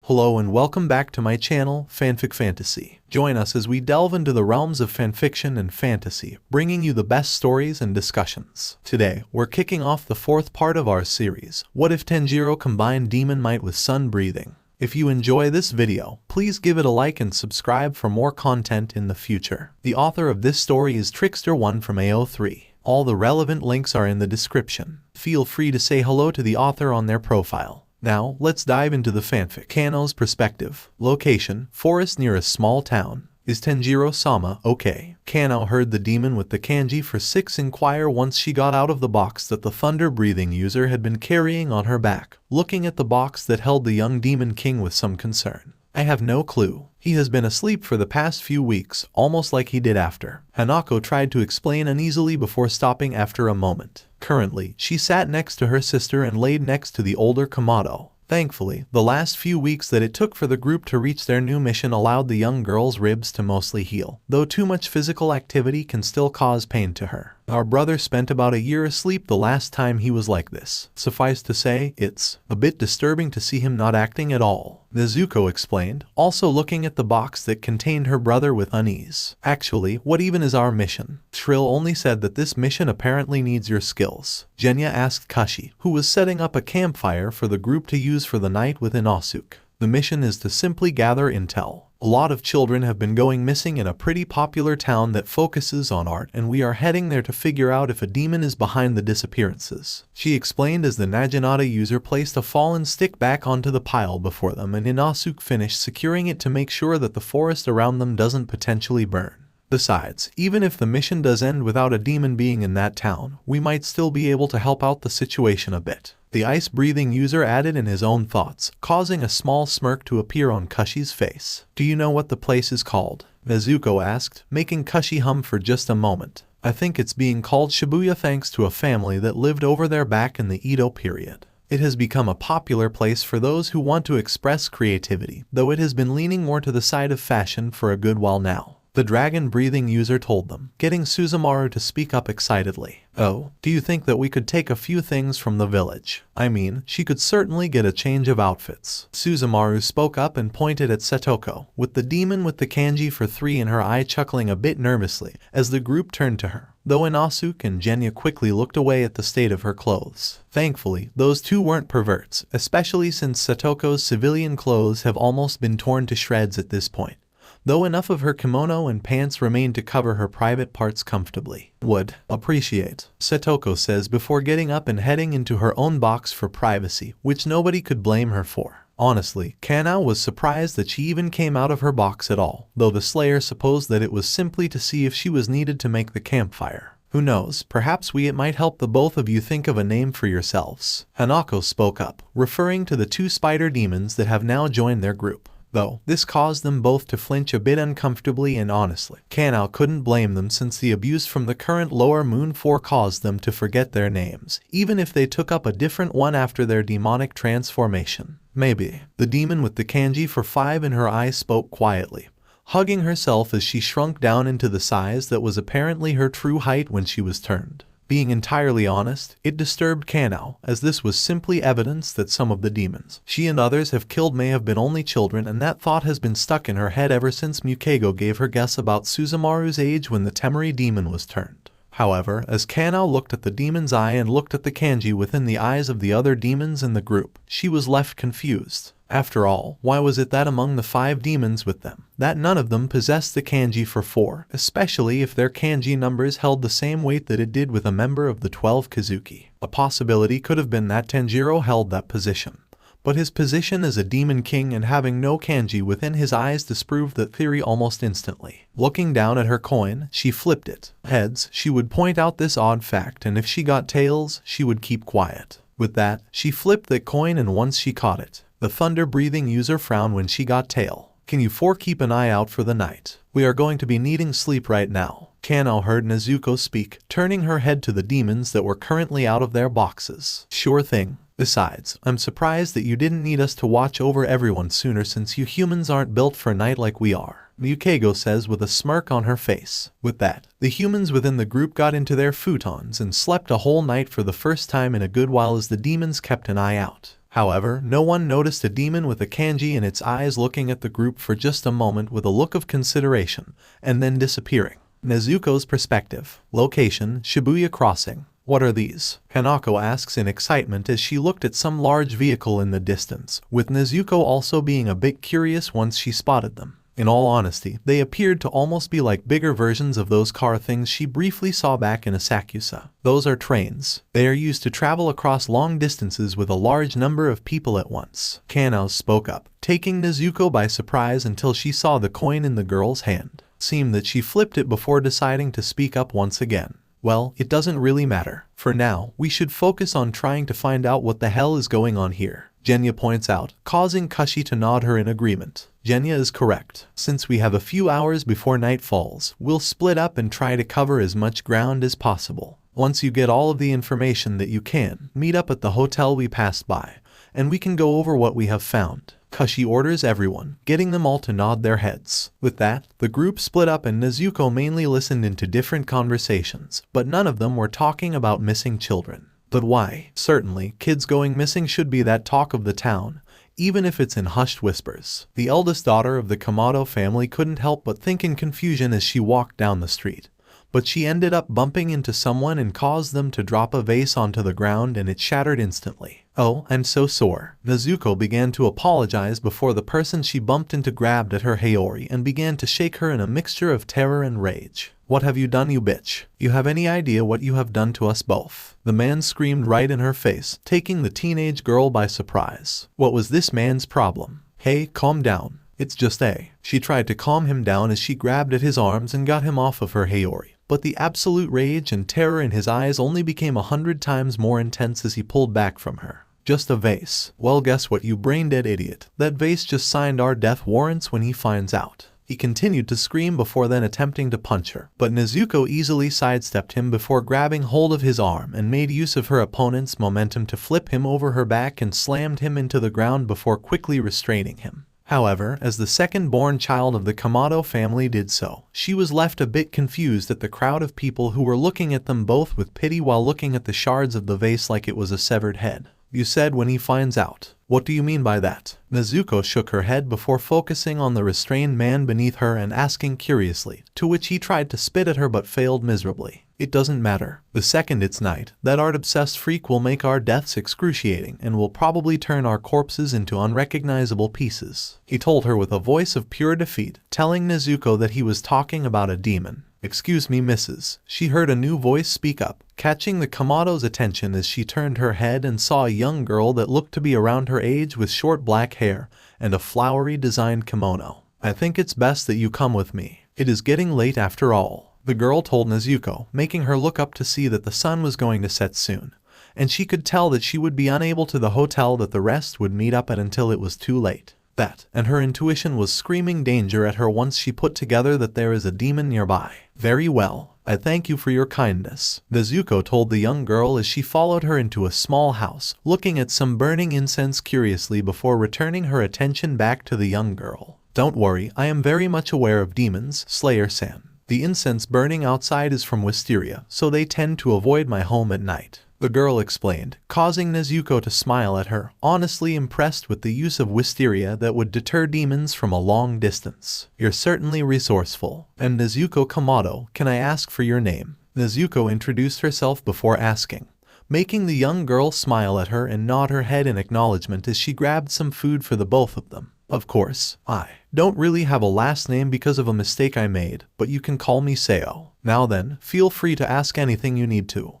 Hello and welcome back to my channel, Fanfic Fantasy. Join us as we delve into the realms of fanfiction and fantasy, bringing you the best stories and discussions. Today, we're kicking off the fourth part of our series, What If Tenjiro Combined Demon Might with Sun Breathing? If you enjoy this video, please give it a like and subscribe for more content in the future. The author of this story is Trickster1 from AO3. All the relevant links are in the description. Feel free to say hello to the author on their profile. Now, let's dive into the fanfic. Kano's perspective. Location: forest near a small town. Is Tenjiro-sama okay? Kano heard the demon with the kanji for 6 inquire once she got out of the box that the thunder-breathing user had been carrying on her back, looking at the box that held the young demon king with some concern. I have no clue. He has been asleep for the past few weeks, almost like he did after. Hanako tried to explain uneasily before stopping after a moment. Currently, she sat next to her sister and laid next to the older Kamado. Thankfully, the last few weeks that it took for the group to reach their new mission allowed the young girl's ribs to mostly heal, though too much physical activity can still cause pain to her. Our brother spent about a year asleep the last time he was like this. Suffice to say, it's a bit disturbing to see him not acting at all, Nezuko explained, also looking at the box that contained her brother with unease. Actually, what even is our mission? Shrill only said that this mission apparently needs your skills. Genya asked Kashi, who was setting up a campfire for the group to use for the night with Inosuke. The mission is to simply gather intel. A lot of children have been going missing in a pretty popular town that focuses on art, and we are heading there to figure out if a demon is behind the disappearances, she explained as the Naginata user placed a fallen stick back onto the pile before them and Inosuke finished securing it to make sure that the forest around them doesn't potentially burn. Besides, even if the mission does end without a demon being in that town, we might still be able to help out the situation a bit, the ice-breathing user added in his own thoughts, causing a small smirk to appear on Kashi's face. Do you know what the place is called? Nezuko asked, making Kashi hum for just a moment. I think it's being called Shabuya thanks to a family that lived over there back in the Edo period. It has become a popular place for those who want to express creativity, though it has been leaning more to the side of fashion for a good while now, the dragon-breathing user told them, getting Suzumaru to speak up excitedly. Oh, do you think that we could take a few things from the village? I mean, she could certainly get a change of outfits. Suzumaru spoke up and pointed at Satoko, with the demon with the kanji for 3 in her eye chuckling a bit nervously as the group turned to her, though Inosuke and Genya quickly looked away at the state of her clothes. Thankfully, those two weren't perverts, especially since Satoko's civilian clothes have almost been torn to shreds at this point, though enough of her kimono and pants remained to cover her private parts comfortably. Would appreciate, Satoko says before getting up and heading into her own box for privacy, which nobody could blame her for. Honestly, Kano was surprised that she even came out of her box at all, though the Slayer supposed that it was simply to see if she was needed to make the campfire. Who knows, perhaps it might help the both of you think of a name for yourselves. Hanako spoke up, referring to the 2 spider demons that have now joined their group. Though this caused them both to flinch a bit uncomfortably, and honestly, Kano couldn't blame them since the abuse from the current lower moon 4 caused them to forget their names, even if they took up a different one after their demonic transformation. Maybe. The demon with the kanji for 5 in her eye spoke quietly, hugging herself as she shrunk down into the size that was apparently her true height when she was turned. Being entirely honest, it disturbed Kano, as this was simply evidence that some of the demons she and others have killed may have been only children, and that thought has been stuck in her head ever since Mukego gave her guess about Suzumaru's age when the Temari demon was turned. However, as Kano looked at the demon's eye and looked at the kanji within the eyes of the other demons in the group, she was left confused. After all, why was it that among the 5 demons with them, that none of them possessed the kanji for 4, especially if their kanji numbers held the same weight that it did with a member of the 12 Kazuki? A possibility could have been that Tanjiro held that position, but his position as a demon king and having no kanji within his eyes disproved that theory almost instantly. Looking down at her coin, she flipped it. Heads, she would point out this odd fact, and if she got tails, she would keep quiet. With that, she flipped that coin, and once she caught it, the thunder-breathing user frowned when she got tail. Can you 4 keep an eye out for the night? We are going to be needing sleep right now. Kano heard Nezuko speak, turning her head to the demons that were currently out of their boxes. Sure thing. Besides, I'm surprised that you didn't need us to watch over everyone sooner since you humans aren't built for night like we are, Mukego says with a smirk on her face. With that, the humans within the group got into their futons and slept a whole night for the first time in a good while as the demons kept an eye out. However, no one noticed a demon with a kanji in its eyes looking at the group for just a moment with a look of consideration, and then disappearing. Nezuko's perspective. Location, Shabuya Crossing. What are these? Hanako asks in excitement as she looked at some large vehicle in the distance, with Nezuko also being a bit curious once she spotted them. In all honesty, they appeared to almost be like bigger versions of those car things she briefly saw back in Asakusa. Those are trains. They are used to travel across long distances with a large number of people at once. Kanao spoke up, taking Nezuko by surprise until she saw the coin in the girl's hand. Seemed that she flipped it before deciding to speak up once again. Well, it doesn't really matter. For now, we should focus on trying to find out what the hell is going on here, Genya points out, causing Kashi to nod her in agreement. Genya is correct. Since we have a few hours before night falls, we'll split up and try to cover as much ground as possible. Once you get all of the information that you can, meet up at the hotel we passed by, and we can go over what we have found. Kashi orders everyone, getting them all to nod their heads. With that, the group split up and Nezuko mainly listened into different conversations, but none of them were talking about missing children. But why? Certainly, kids going missing should be that talk of the town, even if it's in hushed whispers. The eldest daughter of the Kamado family couldn't help but think in confusion as she walked down the street. But she ended up bumping into someone and caused them to drop a vase onto the ground and it shattered instantly. Oh, I'm so sore. Nezuko began to apologize before the person she bumped into grabbed at her Haori and began to shake her in a mixture of terror and rage. What have you done, you bitch? You have any idea what you have done to us both? The man screamed right in her face, taking the teenage girl by surprise. What was this man's problem? Hey, calm down. It's just A. She tried to calm him down as she grabbed at his arms and got him off of her Haori. But the absolute rage and terror in his eyes only became 100 times more intense as he pulled back from her. Just a vase. Well, guess what, you brain-dead idiot. That vase just signed our death warrants when he finds out. He continued to scream before then attempting to punch her, but Nezuko easily sidestepped him before grabbing hold of his arm and made use of her opponent's momentum to flip him over her back and slammed him into the ground before quickly restraining him. However, as the second-born child of the Kamado family did so, she was left a bit confused at the crowd of people who were looking at them both with pity while looking at the shards of the vase like it was a severed head. You said when he finds out. What do you mean by that? Nezuko shook her head before focusing on the restrained man beneath her and asking curiously, to which he tried to spit at her but failed miserably. It doesn't matter. The second it's night, that art-obsessed freak will make our deaths excruciating and will probably turn our corpses into unrecognizable pieces. He told her with a voice of pure defeat, telling Nezuko that he was talking about a demon. Excuse me, missus. She heard a new voice speak up, catching the Kamado's attention as she turned her head and saw a young girl that looked to be around her age with short black hair and a flowery designed kimono. I think it's best that you come with me. It is getting late after all, the girl told Nezuko, making her look up to see that the sun was going to set soon, and she could tell that she would be unable to the hotel that the rest would meet up at until it was too late. That, and her intuition was screaming danger at her once she put together that there is a demon nearby. Very well, I thank you for your kindness, Nezuko told the young girl as she followed her into a small house, looking at some burning incense curiously before returning her attention back to the young girl. Don't worry, I am very much aware of demons, Slayer-san. The incense burning outside is from wisteria, so they tend to avoid my home at night. The girl explained, causing Nezuko to smile at her, honestly impressed with the use of wisteria that would deter demons from a long distance. You're certainly resourceful. And Nezuko Kamado, can I ask for your name? Nezuko introduced herself before asking, making the young girl smile at her and nod her head in acknowledgement as she grabbed some food for the both of them. Of course, I don't really have a last name because of a mistake I made, but you can call me Seo. Now then, feel free to ask anything you need to.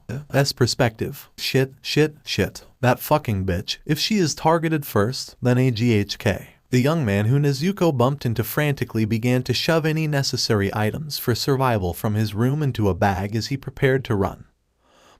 Perspective. Shit. That fucking bitch. If she is targeted first, then AGHK. The young man who Nezuko bumped into frantically began to shove any necessary items for survival from his room into a bag as he prepared to run.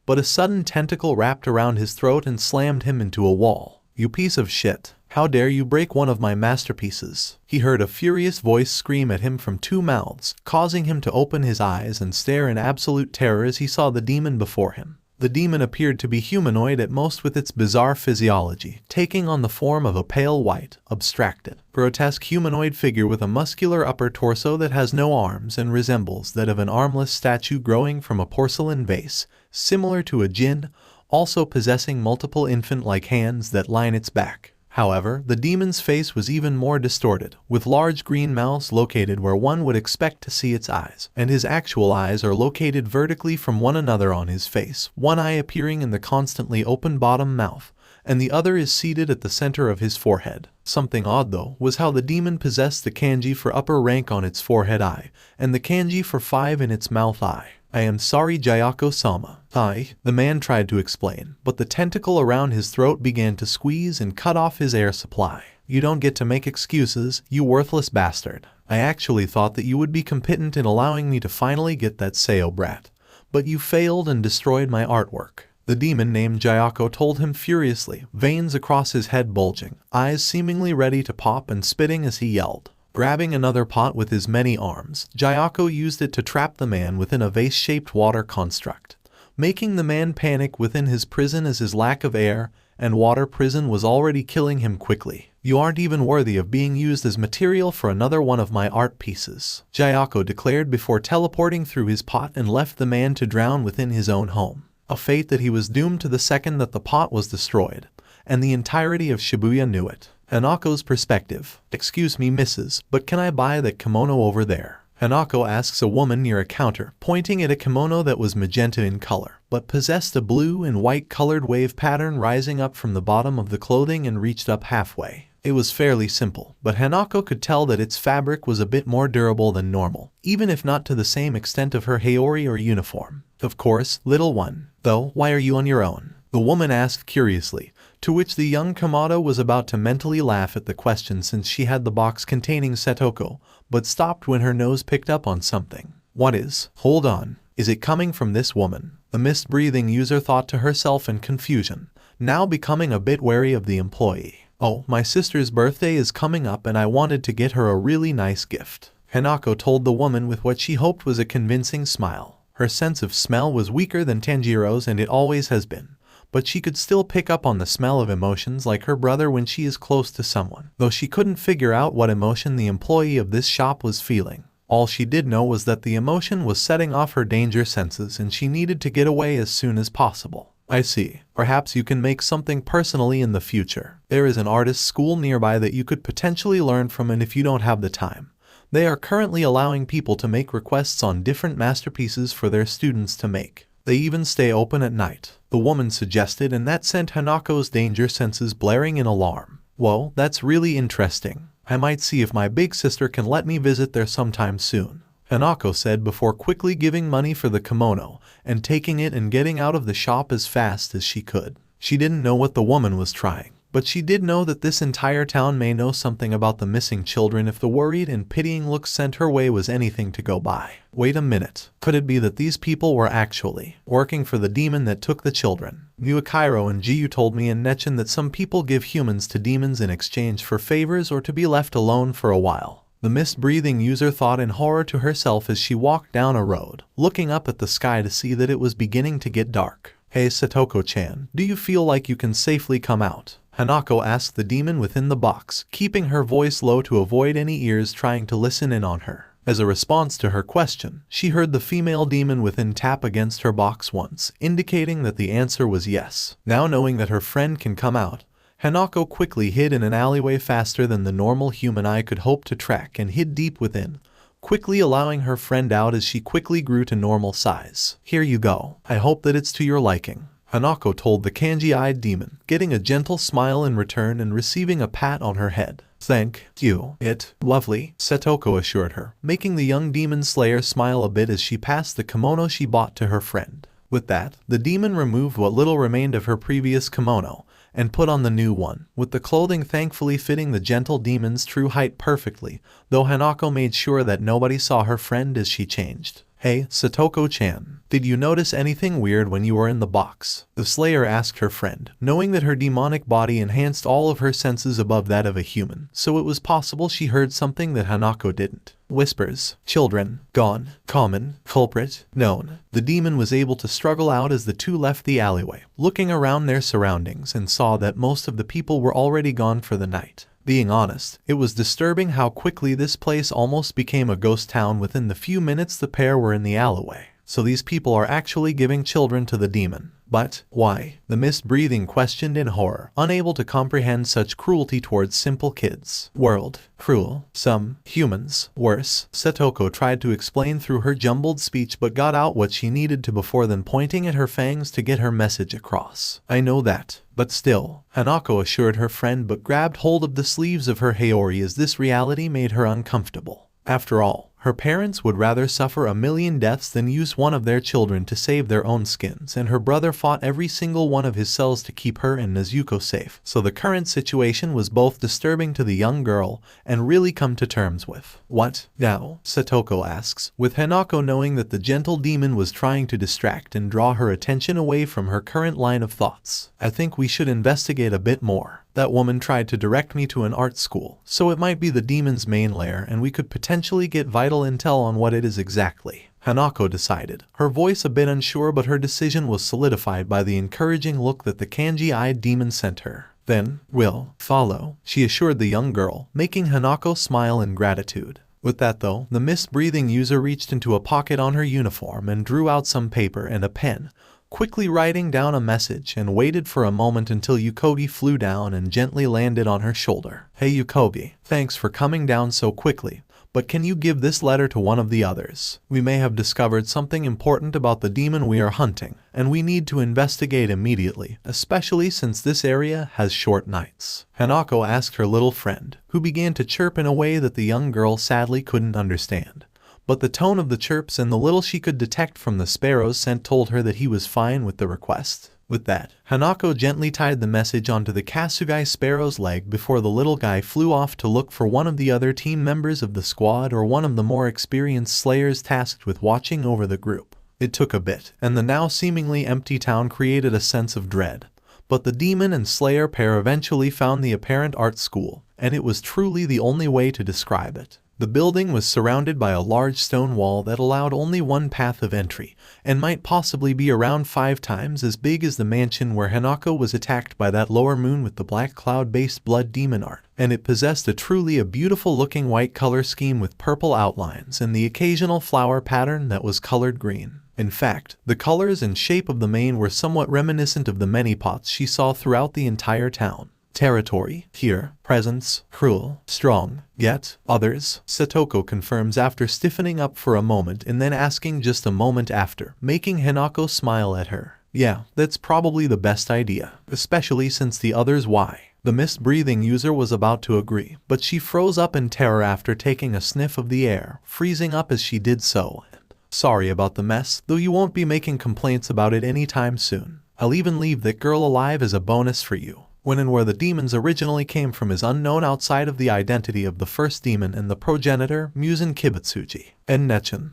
But a sudden tentacle wrapped around his throat and slammed him into a wall. You piece of shit. How dare you break one of my masterpieces? He heard a furious voice scream at him from two mouths, causing him to open his eyes and stare in absolute terror as he saw the demon before him. The demon appeared to be humanoid at most with its bizarre physiology, taking on the form of a pale white, abstracted, grotesque humanoid figure with a muscular upper torso that has no arms and resembles that of an armless statue growing from a porcelain vase, similar to a jinn, also possessing multiple infant-like hands that line its back. However, the demon's face was even more distorted, with large green mouths located where one would expect to see its eyes, and his actual eyes are located vertically from one another on his face, one eye appearing in the constantly open bottom mouth, and the other is seated at the center of his forehead. Something odd though was how the demon possessed the kanji for upper rank on its forehead eye, and the kanji for 5 in its mouth eye. I am sorry, Jayako-sama. The man tried to explain, but the tentacle around his throat began to squeeze and cut off his air supply. You don't get to make excuses, you worthless bastard. I actually thought that you would be competent in allowing me to finally get that Seo brat. But you failed and destroyed my artwork. The demon named Jayako told him furiously, veins across his head bulging, eyes seemingly ready to pop and spitting as he yelled. Grabbing another pot with his many arms, Jayako used it to trap the man within a vase-shaped water construct, making the man panic within his prison as his lack of air and water prison was already killing him quickly. You aren't even worthy of being used as material for another one of my art pieces, Jayako declared before teleporting through his pot and left the man to drown within his own home. A fate that he was doomed to the second that the pot was destroyed, and the entirety of Shabuya knew it. Hanako's perspective. Excuse me, missus, but can I buy that kimono over there? Hanako asks a woman near a counter, pointing at a kimono that was magenta in color, but possessed a blue and white colored wave pattern rising up from the bottom of the clothing and reached up halfway. It was fairly simple, but Hanako could tell that its fabric was a bit more durable than normal, even if not to the same extent of her haori or uniform. Of course, little one. Though, why are you on your own? The woman asked curiously, to which the young Kamado was about to mentally laugh at the question since she had the box containing Satoko, but stopped when her nose picked up on something. What is? Hold on. Is it coming from this woman? The mist-breathing user thought to herself in confusion, now becoming a bit wary of the employee. Oh, my sister's birthday is coming up and I wanted to get her a really nice gift. Hanako told the woman with what she hoped was a convincing smile. Her sense of smell was weaker than Tanjiro's and it always has been, but she could still pick up on the smell of emotions like her brother when she is close to someone, though she couldn't figure out what emotion the employee of this shop was feeling. All she did know was that the emotion was setting off her danger senses and she needed to get away as soon as possible. I see. Perhaps you can make something personally in the future. There is an artist school nearby that you could potentially learn from, and if you don't have the time, they are currently allowing people to make requests on different masterpieces for their students to make. They even stay open at night, the woman suggested, and that sent Hanako's danger senses blaring in alarm. Whoa, that's really interesting. I might see if my big sister can let me visit there sometime soon, Hanako said before quickly giving money for the kimono and taking it and getting out of the shop as fast as she could. She didn't know what the woman was trying, but she did know that this entire town may know something about the missing children if the worried and pitying look sent her way was anything to go by. Wait a minute. Could it be that these people were actually working for the demon that took the children? Nuakairo and Jiyu told me in Nechen that some people give humans to demons in exchange for favors or to be left alone for a while. The mist-breathing user thought in horror to herself as she walked down a road, looking up at the sky to see that it was beginning to get dark. Hey Satoko-chan, do you feel like you can safely come out? Hanako asked the demon within the box, keeping her voice low to avoid any ears trying to listen in on her. As a response to her question, she heard the female demon within tap against her box once, indicating that the answer was yes. Now knowing that her friend can come out, Hanako quickly hid in an alleyway faster than the normal human eye could hope to track and hid deep within, quickly allowing her friend out as she quickly grew to normal size. Here you go. I hope that it's to your liking, Hanako told the kanji-eyed demon, getting a gentle smile in return and receiving a pat on her head. Thank you. Lovely, Satoko assured her, making the young demon slayer smile a bit as she passed the kimono she bought to her friend. With that, the demon removed what little remained of her previous kimono and put on the new one, with the clothing thankfully fitting the gentle demon's true height perfectly, though Hanako made sure that nobody saw her friend as she changed. Hey, Satoko-chan, did you notice anything weird when you were in the box? The slayer asked her friend, knowing that her demonic body enhanced all of her senses above that of a human, so it was possible she heard something that Hanako didn't. Whispers. Children. Gone. Common. Culprit. Known. The demon was able to struggle out as the two left the alleyway, looking around their surroundings and saw that most of the people were already gone for the night. Being honest, it was disturbing how quickly this place almost became a ghost town within the few minutes the pair were in the alleyway. So these people are actually giving children to the demon. But why? The mist-breathing questioned in horror, unable to comprehend such cruelty towards simple kids. World. Cruel. Some humans. Worse. Satoko tried to explain through her jumbled speech but got out what she needed to before then pointing at her fangs to get her message across. I know that. But still, Hanako assured her friend but grabbed hold of the sleeves of her Haori as this reality made her uncomfortable. After all, her parents would rather suffer a million deaths than use one of their children to save their own skins, and her brother fought every single one of his cells to keep her and Nezuko safe. So the current situation was both disturbing to the young girl and really come to terms with. What now? Satoko asks, with Hanako knowing that the gentle demon was trying to distract and draw her attention away from her current line of thoughts. I think we should investigate a bit more. That woman tried to direct me to an art school, so it might be the demon's main lair and we could potentially get vital intel on what it is exactly. Hanako decided, her voice a bit unsure, but her decision was solidified by the encouraging look that the kanji-eyed demon sent her. Then, we'll follow, she assured the young girl, making Hanako smile in gratitude. With that though, the mist-breathing user reached into a pocket on her uniform and drew out some paper and a pen, quickly writing down a message, and waited for a moment until Yukogi flew down and gently landed on her shoulder. Hey Yukogi, thanks for coming down so quickly, but can you give this letter to one of the others? We may have discovered something important about the demon we are hunting, and we need to investigate immediately, especially since this area has short nights. Hanako asked her little friend, who began to chirp in a way that the young girl sadly couldn't understand. But the tone of the chirps and the little she could detect from the sparrow's scent told her that he was fine with the request. With that, Hanako gently tied the message onto the Kasugai sparrow's leg before the little guy flew off to look for one of the other team members of the squad or one of the more experienced slayers tasked with watching over the group. It took a bit, and the now seemingly empty town created a sense of dread. But the demon and slayer pair eventually found the apparent art school, and it was truly the only way to describe it. The building was surrounded by a large stone wall that allowed only one path of entry, and might possibly be around 5 times as big as the mansion where Hanako was attacked by that lower moon with the black cloud-based blood demon art, and it possessed a truly beautiful-looking white color scheme with purple outlines and the occasional flower pattern that was colored green. In fact, the colors and shape of the main were somewhat reminiscent of the many pots she saw throughout the entire town. Territory, here, presence, cruel, strong, yet, others, Satoko confirms after stiffening up for a moment and then asking just a moment after, making Hanako smile at her. Yeah, that's probably the best idea, especially since the others why. The mist-breathing user was about to agree, but she froze up in terror after taking a sniff of the air, freezing up as she did so. Sorry about the mess, though you won't be making complaints about it anytime soon. I'll even leave that girl alive as a bonus for you. When and where the demons originally came from is unknown outside of the identity of the first demon and the progenitor, Musen Kibutsuji. And Nechin.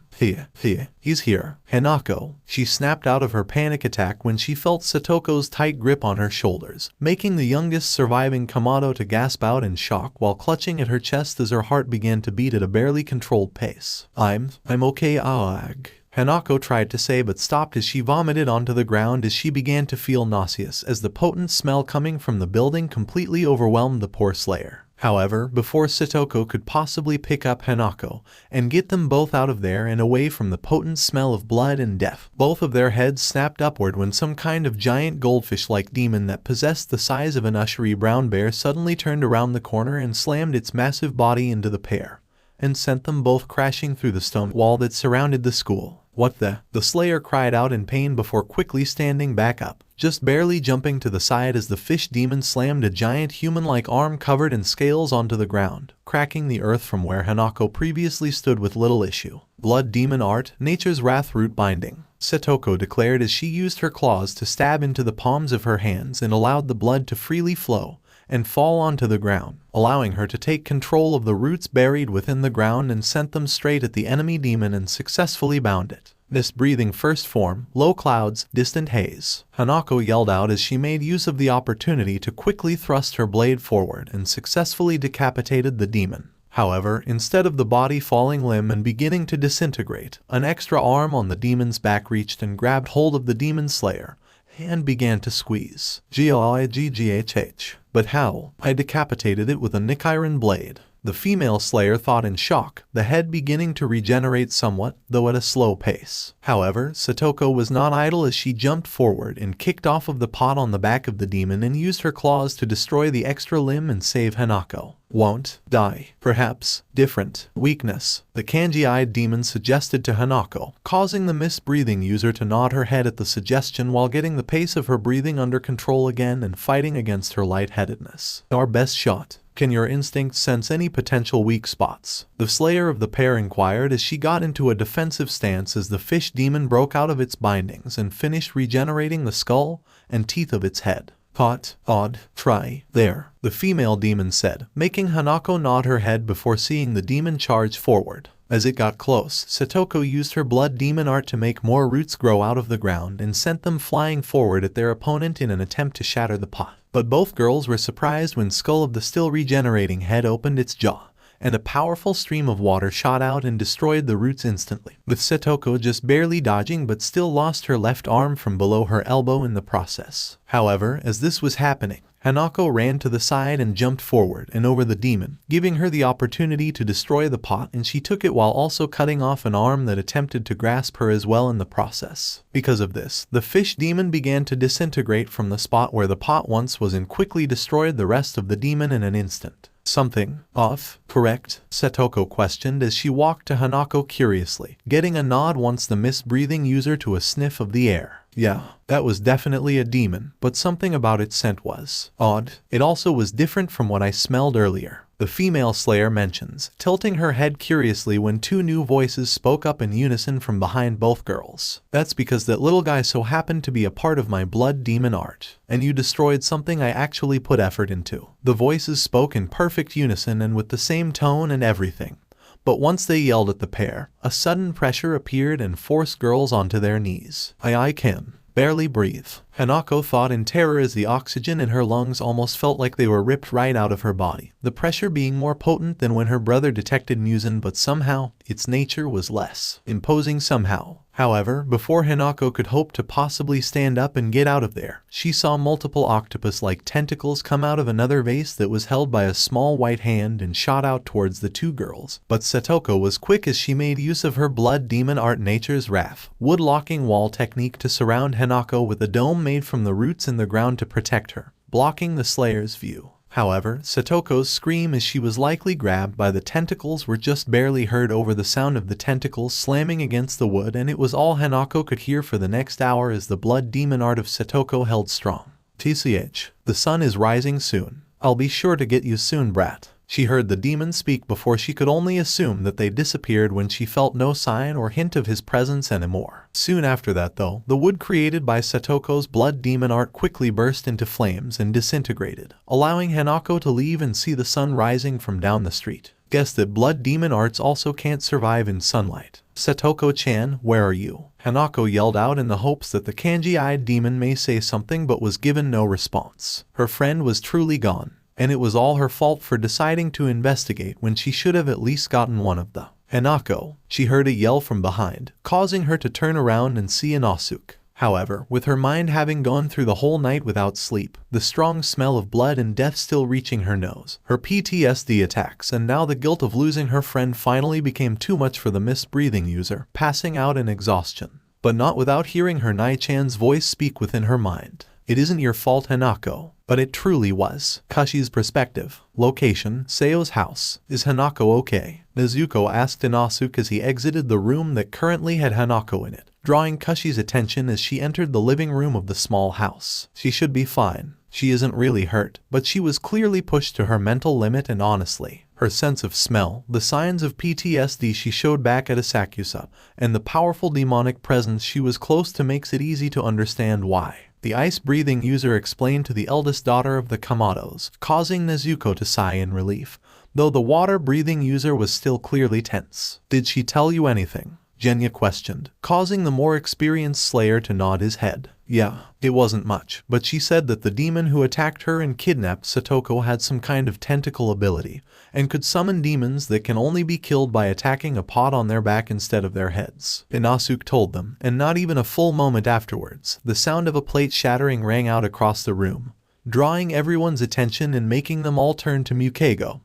He's here. Hanako. She snapped out of her panic attack when she felt Satoko's tight grip on her shoulders, making the youngest surviving Kamado to gasp out in shock while clutching at her chest as her heart began to beat at a barely controlled pace. I'm okay, Aag. Hanako tried to say but stopped as she vomited onto the ground as she began to feel nauseous as the potent smell coming from the building completely overwhelmed the poor slayer. However, before Satoko could possibly pick up Hanako and get them both out of there and away from the potent smell of blood and death, both of their heads snapped upward when some kind of giant goldfish-like demon that possessed the size of an ushery brown bear suddenly turned around the corner and slammed its massive body into the pair, and sent them both crashing through the stone wall that surrounded the school. What the? The slayer cried out in pain before quickly standing back up, just barely jumping to the side as the fish demon slammed a giant human-like arm covered in scales onto the ground, cracking the earth from where Hanako previously stood with little issue. Blood demon art, nature's wrath root binding, Satoko declared as she used her claws to stab into the palms of her hands and allowed the blood to freely flow and fall onto the ground, allowing her to take control of the roots buried within the ground and sent them straight at the enemy demon and successfully bound it. This breathing first form, low clouds, distant haze. Hanako yelled out as she made use of the opportunity to quickly thrust her blade forward and successfully decapitated the demon. However, instead of the body falling limb and beginning to disintegrate, an extra arm on the demon's back reached and grabbed hold of the demon slayer and began to squeeze. Gighh. But how? I decapitated it with a Nichiren blade. the female slayer thought in shock, the head beginning to regenerate somewhat, though at a slow pace. However, Satoko was not idle as she jumped forward and kicked off of the pot on the back of the demon and used her claws to destroy the extra limb and save Hanako. Won't die. Perhaps. Different. Weakness. The kanji-eyed demon suggested to Hanako, causing the misbreathing user to nod her head at the suggestion while getting the pace of her breathing under control again and fighting against her lightheadedness. Our best shot. Can your instinct sense any potential weak spots? The slayer of the pair inquired as she got into a defensive stance as the fish demon broke out of its bindings and finished regenerating the skull and teeth of its head. Thought, odd, try, there, the female demon said, making Hanako nod her head before seeing the demon charge forward. As it got close, Satoko used her blood demon art to make more roots grow out of the ground and sent them flying forward at their opponent in an attempt to shatter the pot. But both girls were surprised when Skull of the still regenerating head opened its jaw, and a powerful stream of water shot out and destroyed the roots instantly, with Satoko just barely dodging but still lost her left arm from below her elbow in the process. However, as this was happening, Hanako ran to the side and jumped forward and over the demon, giving her the opportunity to destroy the pot, and she took it while also cutting off an arm that attempted to grasp her as well in the process. Because of this, the fish demon began to disintegrate from the spot where the pot once was and quickly destroyed the rest of the demon in an instant. Something off, correct? Satoko questioned as she walked to Hanako curiously, getting a nod once the misbreathing user to a sniff of the air. Yeah, that was definitely a demon, but something about its scent was odd. It also was different from what I smelled earlier, the female slayer mentions, tilting her head curiously when two new voices spoke up in unison from behind both girls. That's because that little guy so happened to be a part of my blood demon art, and you destroyed something I actually put effort into. The voices spoke in perfect unison and with the same tone and everything. But once they yelled at the pair, a sudden pressure appeared and forced girls onto their knees. I can barely breathe. Hanako thought in terror as the oxygen in her lungs almost felt like they were ripped right out of her body, the pressure being more potent than when her brother detected Musen, but somehow, its nature was less imposing somehow. However, before Hanako could hope to possibly stand up and get out of there, she saw multiple octopus-like tentacles come out of another vase that was held by a small white hand and shot out towards the two girls. But Satoko was quick as she made use of her blood demon art Nature's Wrath, wood-locking wall technique to surround Hanako with a dome made from the roots in the ground to protect her, blocking the Slayer's view. However, Satoko's scream as she was likely grabbed by the tentacles were just barely heard over the sound of the tentacles slamming against the wood, and it was all Hanako could hear for the next hour as the blood demon art of Satoko held strong. TCH, the sun is rising soon. I'll be sure to get you soon, brat. She heard the demon speak before she could only assume that they disappeared when she felt no sign or hint of his presence anymore. Soon after that though, the wood created by Satoko's blood demon art quickly burst into flames and disintegrated, allowing Hanako to leave and see the sun rising from down the street. Guess that blood demon arts also can't survive in sunlight. Satoko-chan, where are you? Hanako yelled out in the hopes that the kanji-eyed demon may say something, but was given no response. Her friend was truly gone, and it was all her fault for deciding to investigate when she should have at least gotten one of the Hanako. She heard a yell from behind, causing her to turn around and see Inosuke. However, with her mind having gone through the whole night without sleep, the strong smell of blood and death still reaching her nose, her PTSD attacks, and now the guilt of losing her friend finally became too much for the misbreathing user, passing out in exhaustion. But not without hearing her Nai-chan's voice speak within her mind. It isn't your fault, Hanako. But it truly was. Kashi's perspective. Location, Seo's house. Is Hanako okay? Nezuko asked Inosuke as he exited the room that currently had Hanako in it, drawing Kashi's attention as she entered the living room of the small house. She should be fine. She isn't really hurt, but she was clearly pushed to her mental limit, and honestly, her sense of smell, the signs of PTSD she showed back at Asakusa, and the powerful demonic presence she was close to makes it easy to understand why. The ice-breathing user explained to the eldest daughter of the Kamados, causing Nezuko to sigh in relief, though the water-breathing user was still clearly tense. Did she tell you anything? Genya questioned, causing the more experienced Slayer to nod his head. Yeah, it wasn't much, but she said that the demon who attacked her and kidnapped Satoko had some kind of tentacle ability, and could summon demons that can only be killed by attacking a pot on their back instead of their heads. Inosuke told them, and not even a full moment afterwards, the sound of a plate shattering rang out across the room, drawing everyone's attention and making them all turn to Mukego,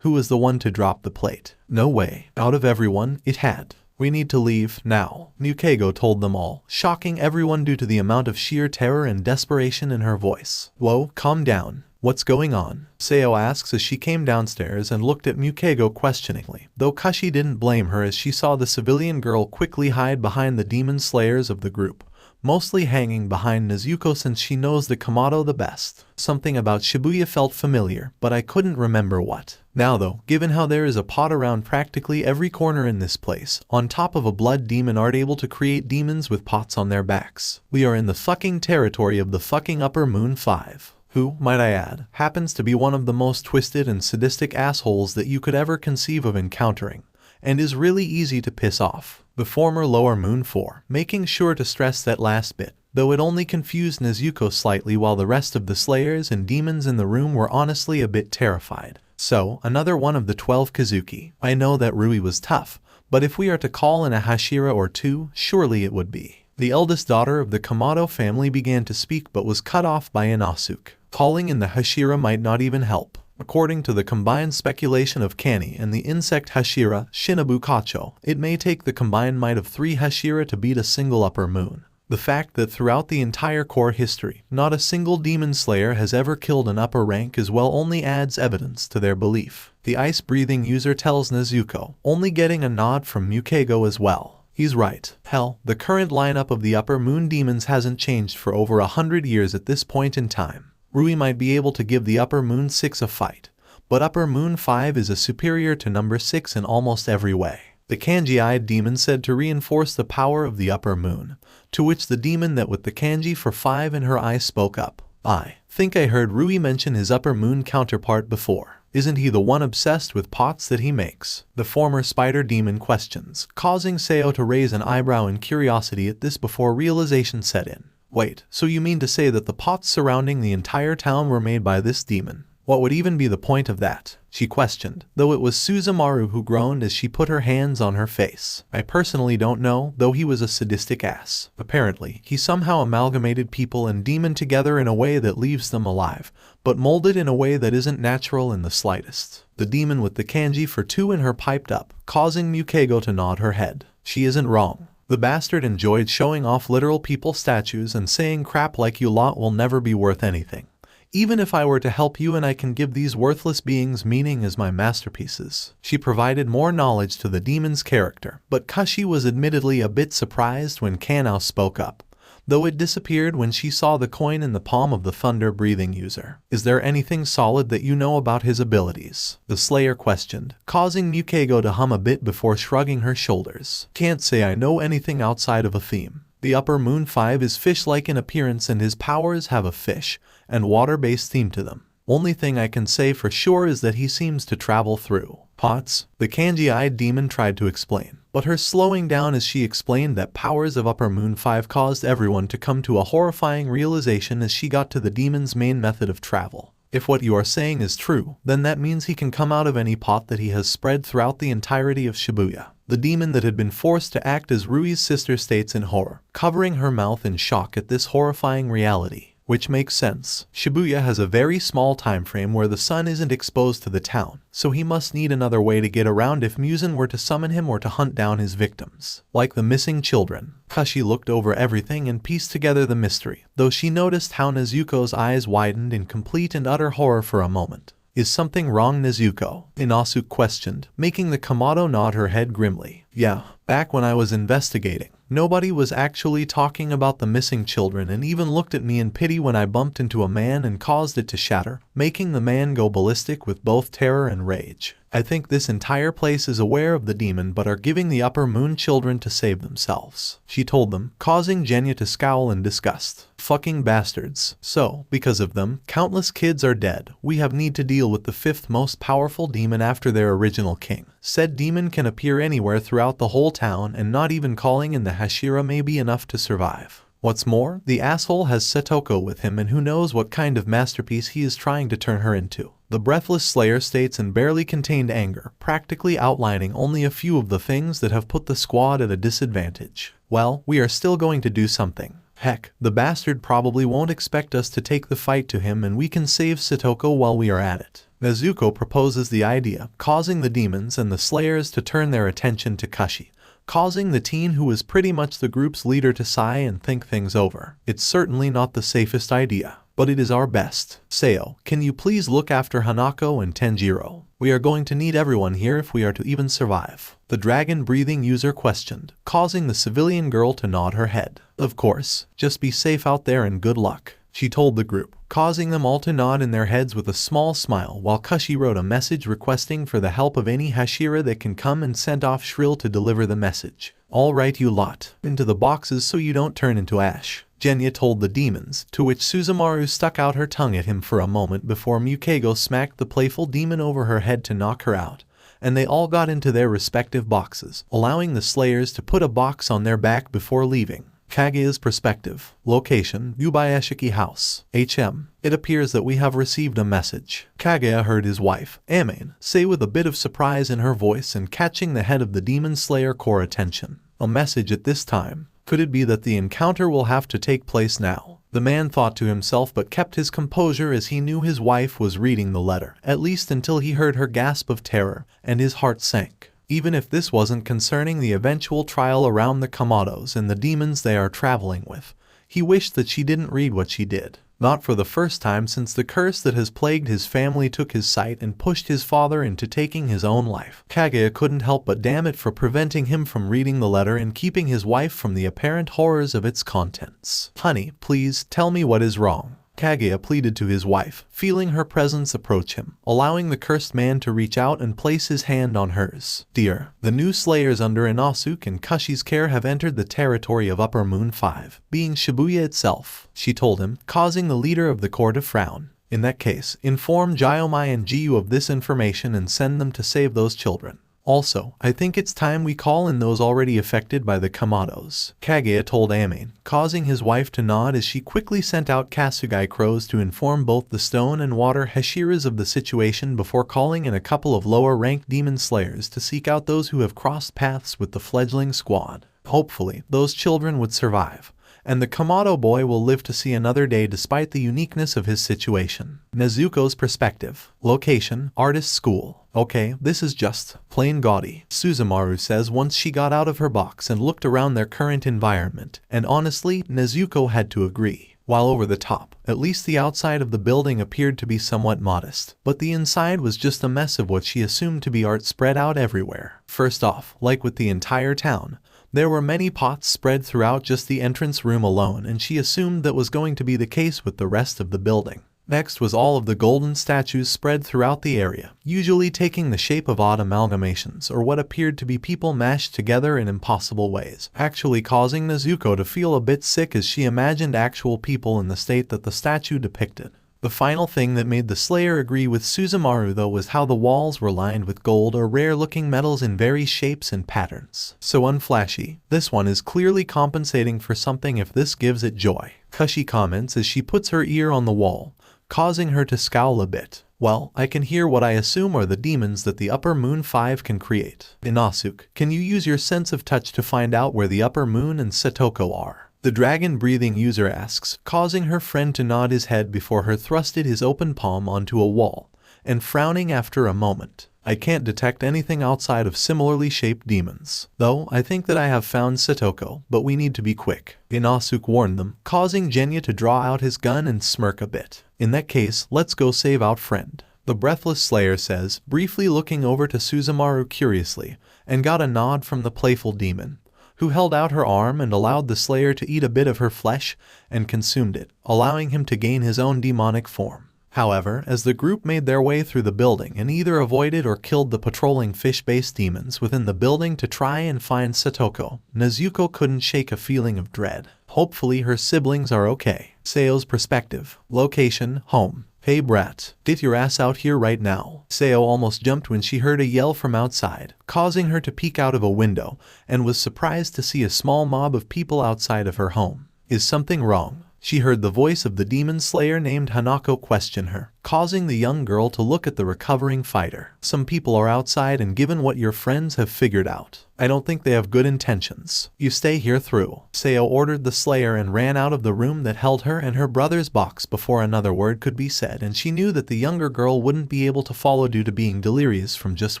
Who was the one to drop the plate? No way. Out of everyone, it had. We need to leave, now, Mukego told them all, shocking everyone due to the amount of sheer terror and desperation in her voice. Whoa, calm down. What's going on? Sayo asks as she came downstairs and looked at Mukego questioningly, though Kashi didn't blame her as she saw the civilian girl quickly hide behind the demon slayers of the group, mostly hanging behind Nezuko since she knows the Kamado the best. Something about Shabuya felt familiar, but I couldn't remember what. Now though, given how there is a pot around practically every corner in this place, on top of a blood demon art able to create demons with pots on their backs, we are in the fucking territory of the fucking Upper Moon 5. Who, might I add, happens to be one of the most twisted and sadistic assholes that you could ever conceive of encountering, and is really easy to piss off. The former Lower Moon 4, making sure to stress that last bit, though it only confused Nezuko slightly while the rest of the slayers and demons in the room were honestly a bit terrified. So, another one of the 12 Kazuki. I know that Rui was tough, but if we are to call in a Hashira or two, surely it would be. The eldest daughter of the Kamado family began to speak but was cut off by Inosuke. Calling in the Hashira might not even help. According to the combined speculation of Kani and the insect Hashira, Shinobu Kacho, it may take the combined might of 3 Hashira to beat a single Upper Moon. The fact that throughout the entire core history, not a single demon slayer has ever killed an upper rank as well only adds evidence to their belief. The ice-breathing user tells Nezuko, only getting a nod from Mukego as well. He's right. Hell, the current lineup of the Upper Moon demons hasn't changed for over 100 years at this point in time. Rui might be able to give the Upper Moon 6 a fight, but Upper Moon 5 is a superior to number 6 in almost every way. The kanji-eyed demon said to reinforce the power of the Upper Moon, to which the demon that with the kanji for 5 in her eye spoke up. I think I heard Rui mention his Upper Moon counterpart before. Isn't he the one obsessed with pots that he makes? The former spider demon questions, causing Sayo to raise an eyebrow in curiosity at this before realization set in. Wait, so you mean to say that the pots surrounding the entire town were made by this demon? What would even be the point of that? She questioned, though it was Suzumaru who groaned as she put her hands on her face. I personally don't know, though he was a sadistic ass. Apparently, he somehow amalgamated people and demon together in a way that leaves them alive, but molded in a way that isn't natural in the slightest. The demon with the kanji for 2 in her piped up, causing Mukego to nod her head. She isn't wrong. The bastard enjoyed showing off literal people statues and saying crap like you lot will never be worth anything. Even if I were to help you and I can give these worthless beings meaning as my masterpieces. She provided more knowledge to the demon's character, but Kashi was admittedly a bit surprised when Kanao spoke up, though it disappeared when she saw the coin in the palm of the thunder-breathing user. Is there anything solid that you know about his abilities? The Slayer questioned, causing Mukego to hum a bit before shrugging her shoulders. Can't say I know anything outside of a theme. The Upper Moon 5 is fish-like in appearance and his powers have a fish and water-based theme to them. Only thing I can say for sure is that he seems to travel through pots. The kanji-eyed demon tried to explain, but her slowing down as she explained that powers of Upper Moon 5 caused everyone to come to a horrifying realization as she got to the demon's main method of travel. If what you are saying is true, then that means he can come out of any pot that he has spread throughout the entirety of Shabuya. The demon that had been forced to act as Rui's sister states in horror, covering her mouth in shock at this horrifying reality. Which makes sense. Shabuya has a very small time frame where the sun isn't exposed to the town, so he must need another way to get around if Muzan were to summon him or to hunt down his victims. Like the missing children. Kashi looked over everything and pieced together the mystery, though she noticed how Nezuko's eyes widened in complete and utter horror for a moment. Is something wrong, Nezuko? Inosuke questioned, making the Kamado nod her head grimly. Yeah, back when I was investigating, nobody was actually talking about the missing children and even looked at me in pity when I bumped into a man and caused it to shatter, making the man go ballistic with both terror and rage. I think this entire place is aware of the demon but are giving the Upper Moon children to save themselves, she told them, causing Genya to scowl in disgust. Fucking bastards. So, because of them, countless kids are dead. We have need to deal with the 5th most powerful demon after their original king. Said demon can appear anywhere throughout the whole town and not even calling in the Hashira may be enough to survive. What's more, the asshole has Satoko with him and who knows what kind of masterpiece he is trying to turn her into. The breathless Slayer states in barely contained anger, practically outlining only a few of the things that have put the squad at a disadvantage. Well, we are still going to do something. Heck, the bastard probably won't expect us to take the fight to him and we can save Satoko while we are at it. Nezuko proposes the idea, causing the demons and the slayers to turn their attention to Kashi, causing the teen who is pretty much the group's leader to sigh and think things over. It's certainly not the safest idea, but it is our best. Sayo, can you please look after Hanako and Tanjiro? We are going to need everyone here if we are to even survive. The dragon-breathing user questioned, causing the civilian girl to nod her head. Of course, just be safe out there and good luck, she told the group, causing them all to nod in their heads with a small smile while Kashi wrote a message requesting for the help of any Hashira that can come and sent off Shrill to deliver the message. All right you lot, into the boxes so you don't turn into ash, Genya told the demons, to which Suzumaru stuck out her tongue at him for a moment before Mukego smacked the playful demon over her head to knock her out, and they all got into their respective boxes, allowing the slayers to put a box on their back before leaving. Kage's perspective. Location, Yubayashiki House. HM. It appears that we have received a message. Kaga heard his wife, Amane, say with a bit of surprise in her voice and catching the head of the Demon Slayer Corps attention. A message at this time. Could it be that the encounter will have to take place now? The man thought to himself but kept his composure as he knew his wife was reading the letter, at least until he heard her gasp of terror, and his heart sank. Even if this wasn't concerning the eventual trial around the Kamados and the demons they are traveling with, he wished that she didn't read what she did. Not for the first time since the curse that has plagued his family took his sight and pushed his father into taking his own life. Kaguya couldn't help but damn it for preventing him from reading the letter and keeping his wife from the apparent horrors of its contents. Honey, please, tell me what is wrong. Kaguya pleaded to his wife, feeling her presence approach him, allowing the cursed man to reach out and place his hand on hers. Dear, the new slayers under Inosuke and Kashi's care have entered the territory of Upper Moon 5, being Shabuya itself, she told him, causing the leader of the corps to frown. In that case, inform Gyomai and Jiyu of this information and send them to save those children. Also, I think it's time we call in those already affected by the Kamados, Kaguya told Amane, causing his wife to nod as she quickly sent out Kasugai crows to inform both the stone and water Hashiras of the situation before calling in a couple of lower-ranked demon slayers to seek out those who have crossed paths with the fledgling squad. Hopefully, those children would survive, and the Kamado boy will live to see another day despite the uniqueness of his situation. Nezuko's perspective. Location, artist school. Okay, this is just plain gaudy, Suzumaru says once she got out of her box and looked around their current environment, and honestly, Nezuko had to agree. While over the top, at least the outside of the building appeared to be somewhat modest, but the inside was just a mess of what she assumed to be art spread out everywhere. First off, like with the entire town, there were many pots spread throughout just the entrance room alone, and she assumed that was going to be the case with the rest of the building. Next was all of the golden statues spread throughout the area, usually taking the shape of odd amalgamations or what appeared to be people mashed together in impossible ways, actually causing Nezuko to feel a bit sick as she imagined actual people in the state that the statue depicted. The final thing that made the Slayer agree with Suzumaru though was how the walls were lined with gold or rare-looking metals in various shapes and patterns. So unflashy, this one is clearly compensating for something if this gives it joy, Kashi comments as she puts her ear on the wall, causing her to scowl a bit. Well, I can hear what I assume are the demons that the Upper Moon 5 can create. Inosuke, can you use your sense of touch to find out where the Upper Moon and Satoko are? The dragon-breathing user asks, causing her friend to nod his head before her thrusted his open palm onto a wall, and frowning after a moment. I can't detect anything outside of similarly shaped demons. Though, I think that I have found Satoko, but we need to be quick, Inosuke warned them, causing Genya to draw out his gun and smirk a bit. In that case, let's go save our friend, the breathless Slayer says, briefly looking over to Suzumaru curiously, and got a nod from the playful demon, who held out her arm and allowed the Slayer to eat a bit of her flesh and consumed it, allowing him to gain his own demonic form. However, as the group made their way through the building and either avoided or killed the patrolling fish-based demons within the building to try and find Satoko, Nezuko couldn't shake a feeling of dread. Hopefully her siblings are okay. Sayo's perspective. Location, home. Hey brat, get your ass out here right now. Sayo almost jumped when she heard a yell from outside, causing her to peek out of a window, and was surprised to see a small mob of people outside of her home. Is something wrong? She heard the voice of the demon slayer named Hanako question her, causing the young girl to look at the recovering fighter. Some people are outside, and given what your friends have figured out, I don't think they have good intentions. You stay here through. Sayo ordered the slayer and ran out of the room that held her and her brother's box before another word could be said, and she knew that the younger girl wouldn't be able to follow due to being delirious from just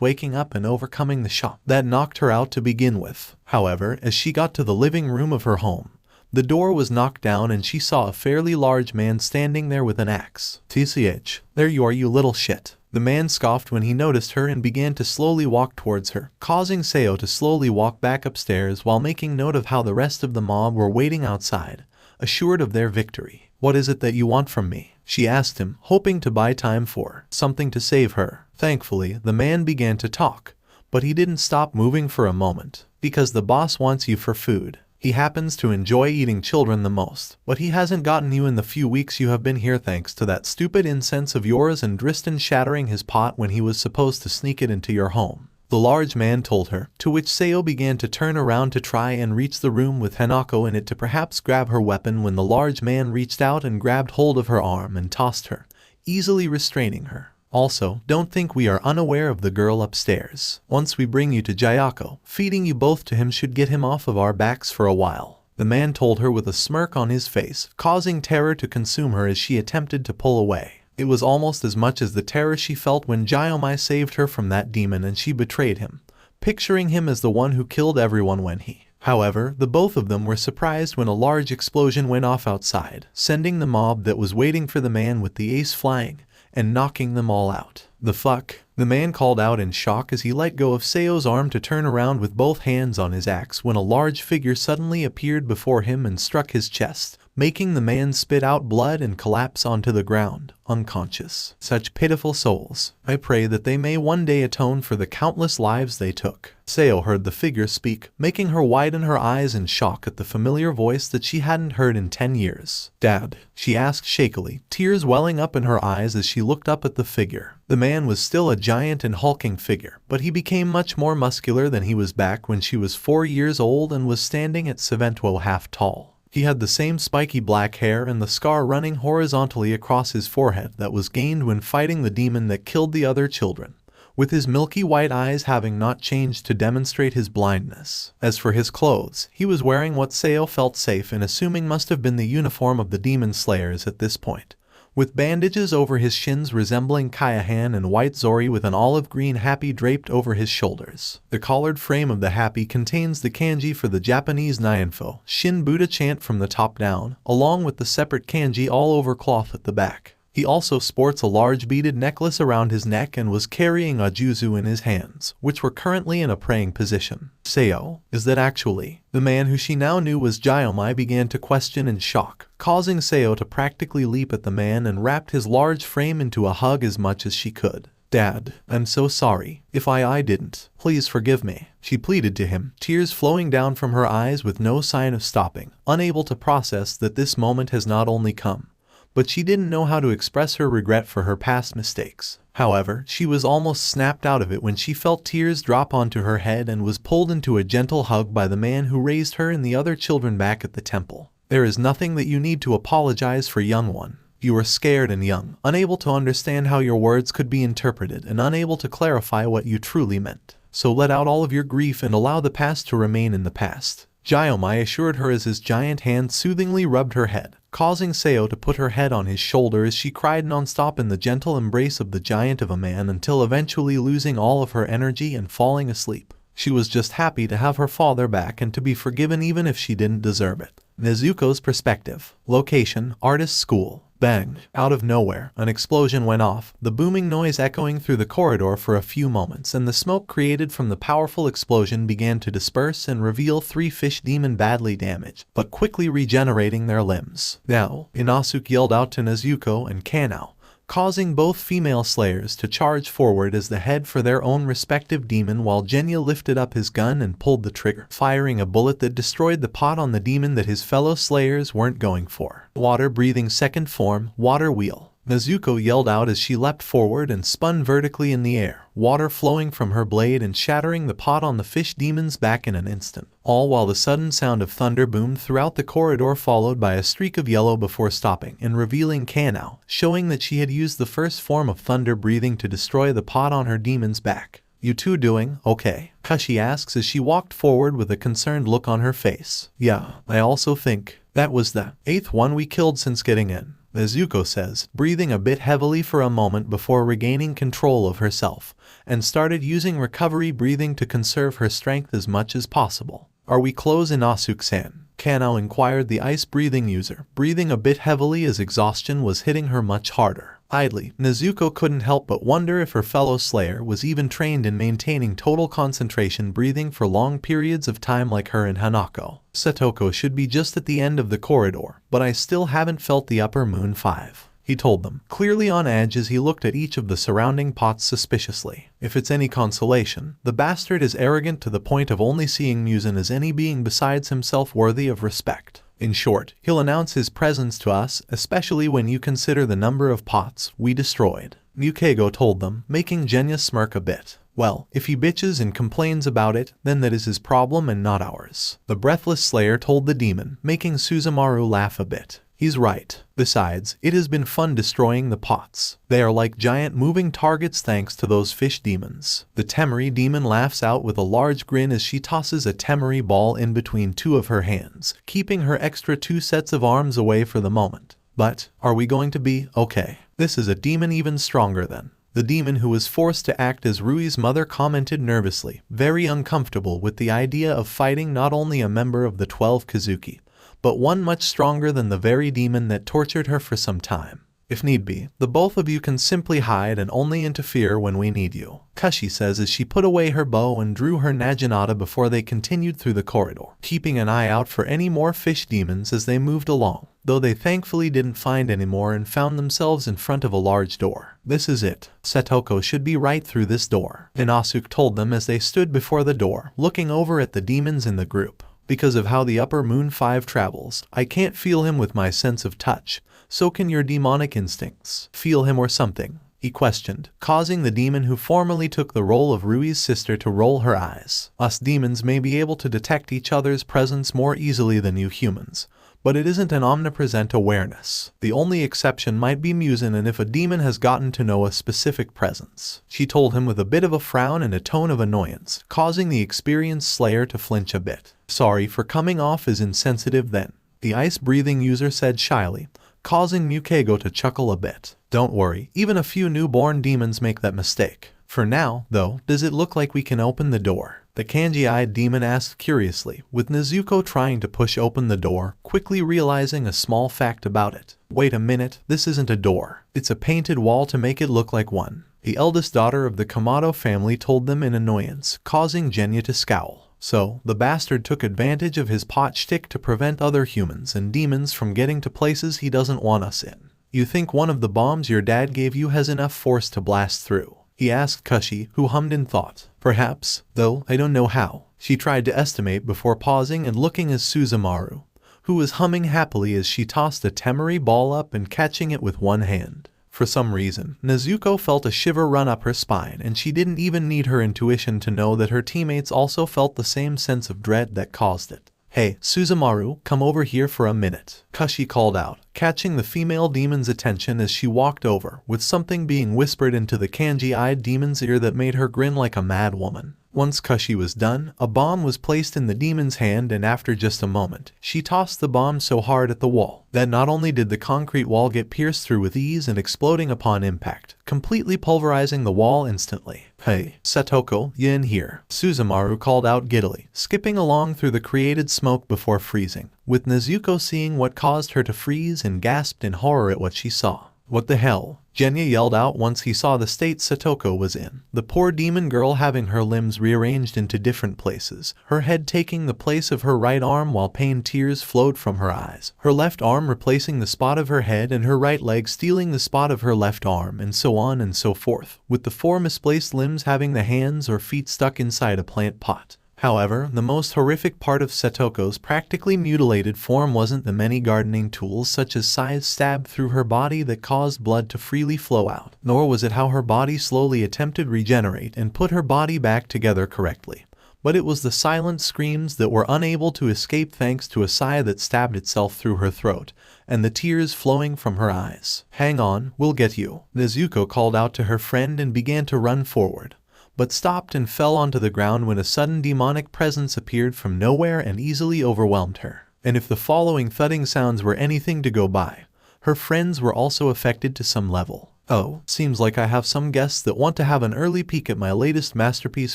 waking up and overcoming the shock that knocked her out to begin with. However, as she got to the living room of her home, the door was knocked down and she saw a fairly large man standing there with an axe. "TCH, there you are, you little shit." The man scoffed when he noticed her and began to slowly walk towards her, causing Sayo to slowly walk back upstairs while making note of how the rest of the mob were waiting outside, assured of their victory. "What is it that you want from me?" she asked him, hoping to buy time for something to save her. Thankfully, the man began to talk, but he didn't stop moving for a moment, because the boss wants you for food. He happens to enjoy eating children the most, but he hasn't gotten you in the few weeks you have been here thanks to that stupid incense of yours and Driston shattering his pot when he was supposed to sneak it into your home. The large man told her, to which Sayo began to turn around to try and reach the room with Hanako in it to perhaps grab her weapon when the large man reached out and grabbed hold of her arm and tossed her, easily restraining her. "Also, don't think we are unaware of the girl upstairs. Once we bring you to Jayako, feeding you both to him should get him off of our backs for a while," the man told her with a smirk on his face, causing terror to consume her as she attempted to pull away. It was almost as much as the terror she felt when Jayomai saved her from that demon and she betrayed him, picturing him as the one who killed everyone when he... However, the both of them were surprised when a large explosion went off outside, sending the mob that was waiting for the man with the ace flying and knocking them all out. "The fuck?" the man called out in shock as he let go of Sayo's arm to turn around with both hands on his axe when a large figure suddenly appeared before him and struck his chest, making the man spit out blood and collapse onto the ground, unconscious. Such pitiful souls. I pray that they may one day atone for the countless lives they took. Sayo heard the figure speak, making her widen her eyes in shock at the familiar voice that she hadn't heard in 10 years. "Dad?" she asked shakily, tears welling up in her eyes as she looked up at the figure. The man was still a giant and hulking figure, but he became much more muscular than he was back when she was 4 years old and was standing at Seventwo half tall. He had the same spiky black hair and the scar running horizontally across his forehead that was gained when fighting the demon that killed the other children, with his milky white eyes having not changed to demonstrate his blindness. As for his clothes, he was wearing what Sayo felt safe in assuming must have been the uniform of the demon slayers at this point, with bandages over his shins resembling Kyahan and white Zori with an olive green happy draped over his shoulders. The collared frame of the happy contains the kanji for the Japanese Nyanfo, Shin Buddha chant from the top down, along with the separate kanji all over cloth at the back. He also sports a large beaded necklace around his neck and was carrying a juzu in his hands, which were currently in a praying position. "Sayo, is that actually?" The man who she now knew was Jayomai began to question in shock, causing Sayo to practically leap at the man and wrapped his large frame into a hug as much as she could. "Dad, I'm so sorry. If I didn't, please forgive me," she pleaded to him, tears flowing down from her eyes with no sign of stopping, unable to process that this moment has not only come, but she didn't know how to express her regret for her past mistakes. However, she was almost snapped out of it when she felt tears drop onto her head and was pulled into a gentle hug by the man who raised her and the other children back at the temple. "There is nothing that you need to apologize for, young one. You were scared and young, unable to understand how your words could be interpreted and unable to clarify what you truly meant. So let out all of your grief and allow the past to remain in the past," Jayomai assured her as his giant hand soothingly rubbed her head, causing Sayo to put her head on his shoulder as she cried nonstop in the gentle embrace of the giant of a man until eventually losing all of her energy and falling asleep. She was just happy to have her father back and to be forgiven even if she didn't deserve it. Nezuko's perspective. Location, artist's school. Bang! Out of nowhere, an explosion went off, the booming noise echoing through the corridor for a few moments, and the smoke created from the powerful explosion began to disperse and reveal 3 fish demon badly damaged, but quickly regenerating their limbs. "Now!" Inosuke yelled out to Nezuko and Kanao, causing both female slayers to charge forward as the head for their own respective demon while Genya lifted up his gun and pulled the trigger, firing a bullet that destroyed the pot on the demon that his fellow slayers weren't going for. Water-breathing second form, water wheel. Nezuko yelled out as she leapt forward and spun vertically in the air, water flowing from her blade and shattering the pot on the fish demon's back in an instant, all while the sudden sound of thunder boomed throughout the corridor, followed by a streak of yellow before stopping and revealing Kanao, showing that she had used the first form of thunder breathing to destroy the pot on her demon's back. "You two doing okay?" Kashi asks as she walked forward with a concerned look on her face. "Yeah, I also think that was the 8th one we killed since getting in," Nezuko says, breathing a bit heavily for a moment before regaining control of herself, and started using recovery breathing to conserve her strength as much as possible. "Are we close in Asuke-san?" Kanao inquired the ice-breathing user, breathing a bit heavily as exhaustion was hitting her much harder. Idly, Nezuko couldn't help but wonder if her fellow Slayer was even trained in maintaining total concentration breathing for long periods of time like her and Hanako. "Satoko should be just at the end of the corridor, but I still haven't felt the upper moon 5. He told them, clearly on edge as he looked at each of the surrounding pots suspiciously. If it's any consolation, the bastard is arrogant to the point of only seeing Muzan as any being besides himself worthy of respect. In short, he'll announce his presence to us, especially when you consider the number of pots we destroyed," Mukego told them, making Genya smirk a bit. "Well, if he bitches and complains about it, then that is his problem and not ours," the breathless Slayer told the demon, making Suzumaru laugh a bit. "He's right. Besides, it has been fun destroying the pots. They are like giant moving targets thanks to those fish demons." The Temeri demon laughs out with a large grin as she tosses a Temeri ball in between two of her hands, keeping her extra 2 sets of arms away for the moment. "But, are we going to be okay? This is a demon even stronger than..." The demon who was forced to act as Rui's mother commented nervously, very uncomfortable with the idea of fighting not only a member of the 12 Kazuki, but one much stronger than the very demon that tortured her for some time. "If need be, the both of you can simply hide and only interfere when we need you," Kashi says as she put away her bow and drew her naginata before they continued through the corridor, keeping an eye out for any more fish demons as they moved along, though they thankfully didn't find any more and found themselves in front of a large door. "This is it. Satoko should be right through this door," Inosuke told them as they stood before the door, looking over at the demons in the group. "Because of how the upper moon 5 travels, I can't feel him with my sense of touch. So can your demonic instincts feel him or something?" he questioned, causing the demon who formerly took the role of Rui's sister to roll her eyes. "Us demons may be able to detect each other's presence more easily than you humans, but it isn't an omnipresent awareness. The only exception might be Muzan, and if a demon has gotten to know a specific presence," she told him with a bit of a frown and a tone of annoyance, causing the experienced Slayer to flinch a bit. "Sorry for coming off as insensitive then," the ice-breathing user said shyly, causing Mukego to chuckle a bit. "Don't worry, even a few newborn demons make that mistake. For now, though, does it look like we can open the door?" the kanji-eyed demon asked curiously, with Nezuko trying to push open the door, quickly realizing a small fact about it. "Wait a minute, this isn't a door. It's a painted wall to make it look like one," the eldest daughter of the Kamado family told them in annoyance, causing Genya to scowl. "So, the bastard took advantage of his pot shtick to prevent other humans and demons from getting to places he doesn't want us in. You think one of the bombs your dad gave you has enough force to blast through?" he asked Kashi, who hummed in thought. "Perhaps, though I don't know how," she tried to estimate before pausing and looking at Suzumaru, who was humming happily as she tossed a Temeri ball up and catching it with one hand. For some reason, Nezuko felt a shiver run up her spine, and she didn't even need her intuition to know that her teammates also felt the same sense of dread that caused it. "Hey, Suzumaru, come over here for a minute," Kashi called out, catching the female demon's attention as she walked over, with something being whispered into the kanji-eyed demon's ear that made her grin like a mad woman. Once Kashi was done, a bomb was placed in the demon's hand, and after just a moment, she tossed the bomb so hard at the wall that not only did the concrete wall get pierced through with ease and exploding upon impact, completely pulverizing the wall instantly. "Hey, Satoko, you in here?" Suzumaru called out giddily, skipping along through the created smoke before freezing, with Nezuko seeing what caused her to freeze and gasped in horror at what she saw. "What the hell?" Genya yelled out once he saw the state Satoko was in. The poor demon girl having her limbs rearranged into different places, her head taking the place of her right arm while pain tears flowed from her eyes, her left arm replacing the spot of her head and her right leg stealing the spot of her left arm, and so on and so forth, with the 4 misplaced limbs having the hands or feet stuck inside a plant pot. However, the most horrific part of Satoko's practically mutilated form wasn't the many gardening tools such as scythes stabbed through her body that caused blood to freely flow out, nor was it how her body slowly attempted to regenerate and put her body back together correctly. But it was the silent screams that were unable to escape thanks to a sigh that stabbed itself through her throat, and the tears flowing from her eyes. "Hang on, we'll get you," Nezuko called out to her friend and began to run forward, but stopped and fell onto the ground when a sudden demonic presence appeared from nowhere and easily overwhelmed her. And if the following thudding sounds were anything to go by, her friends were also affected to some level. "Oh, seems like I have some guests that want to have an early peek at my latest masterpiece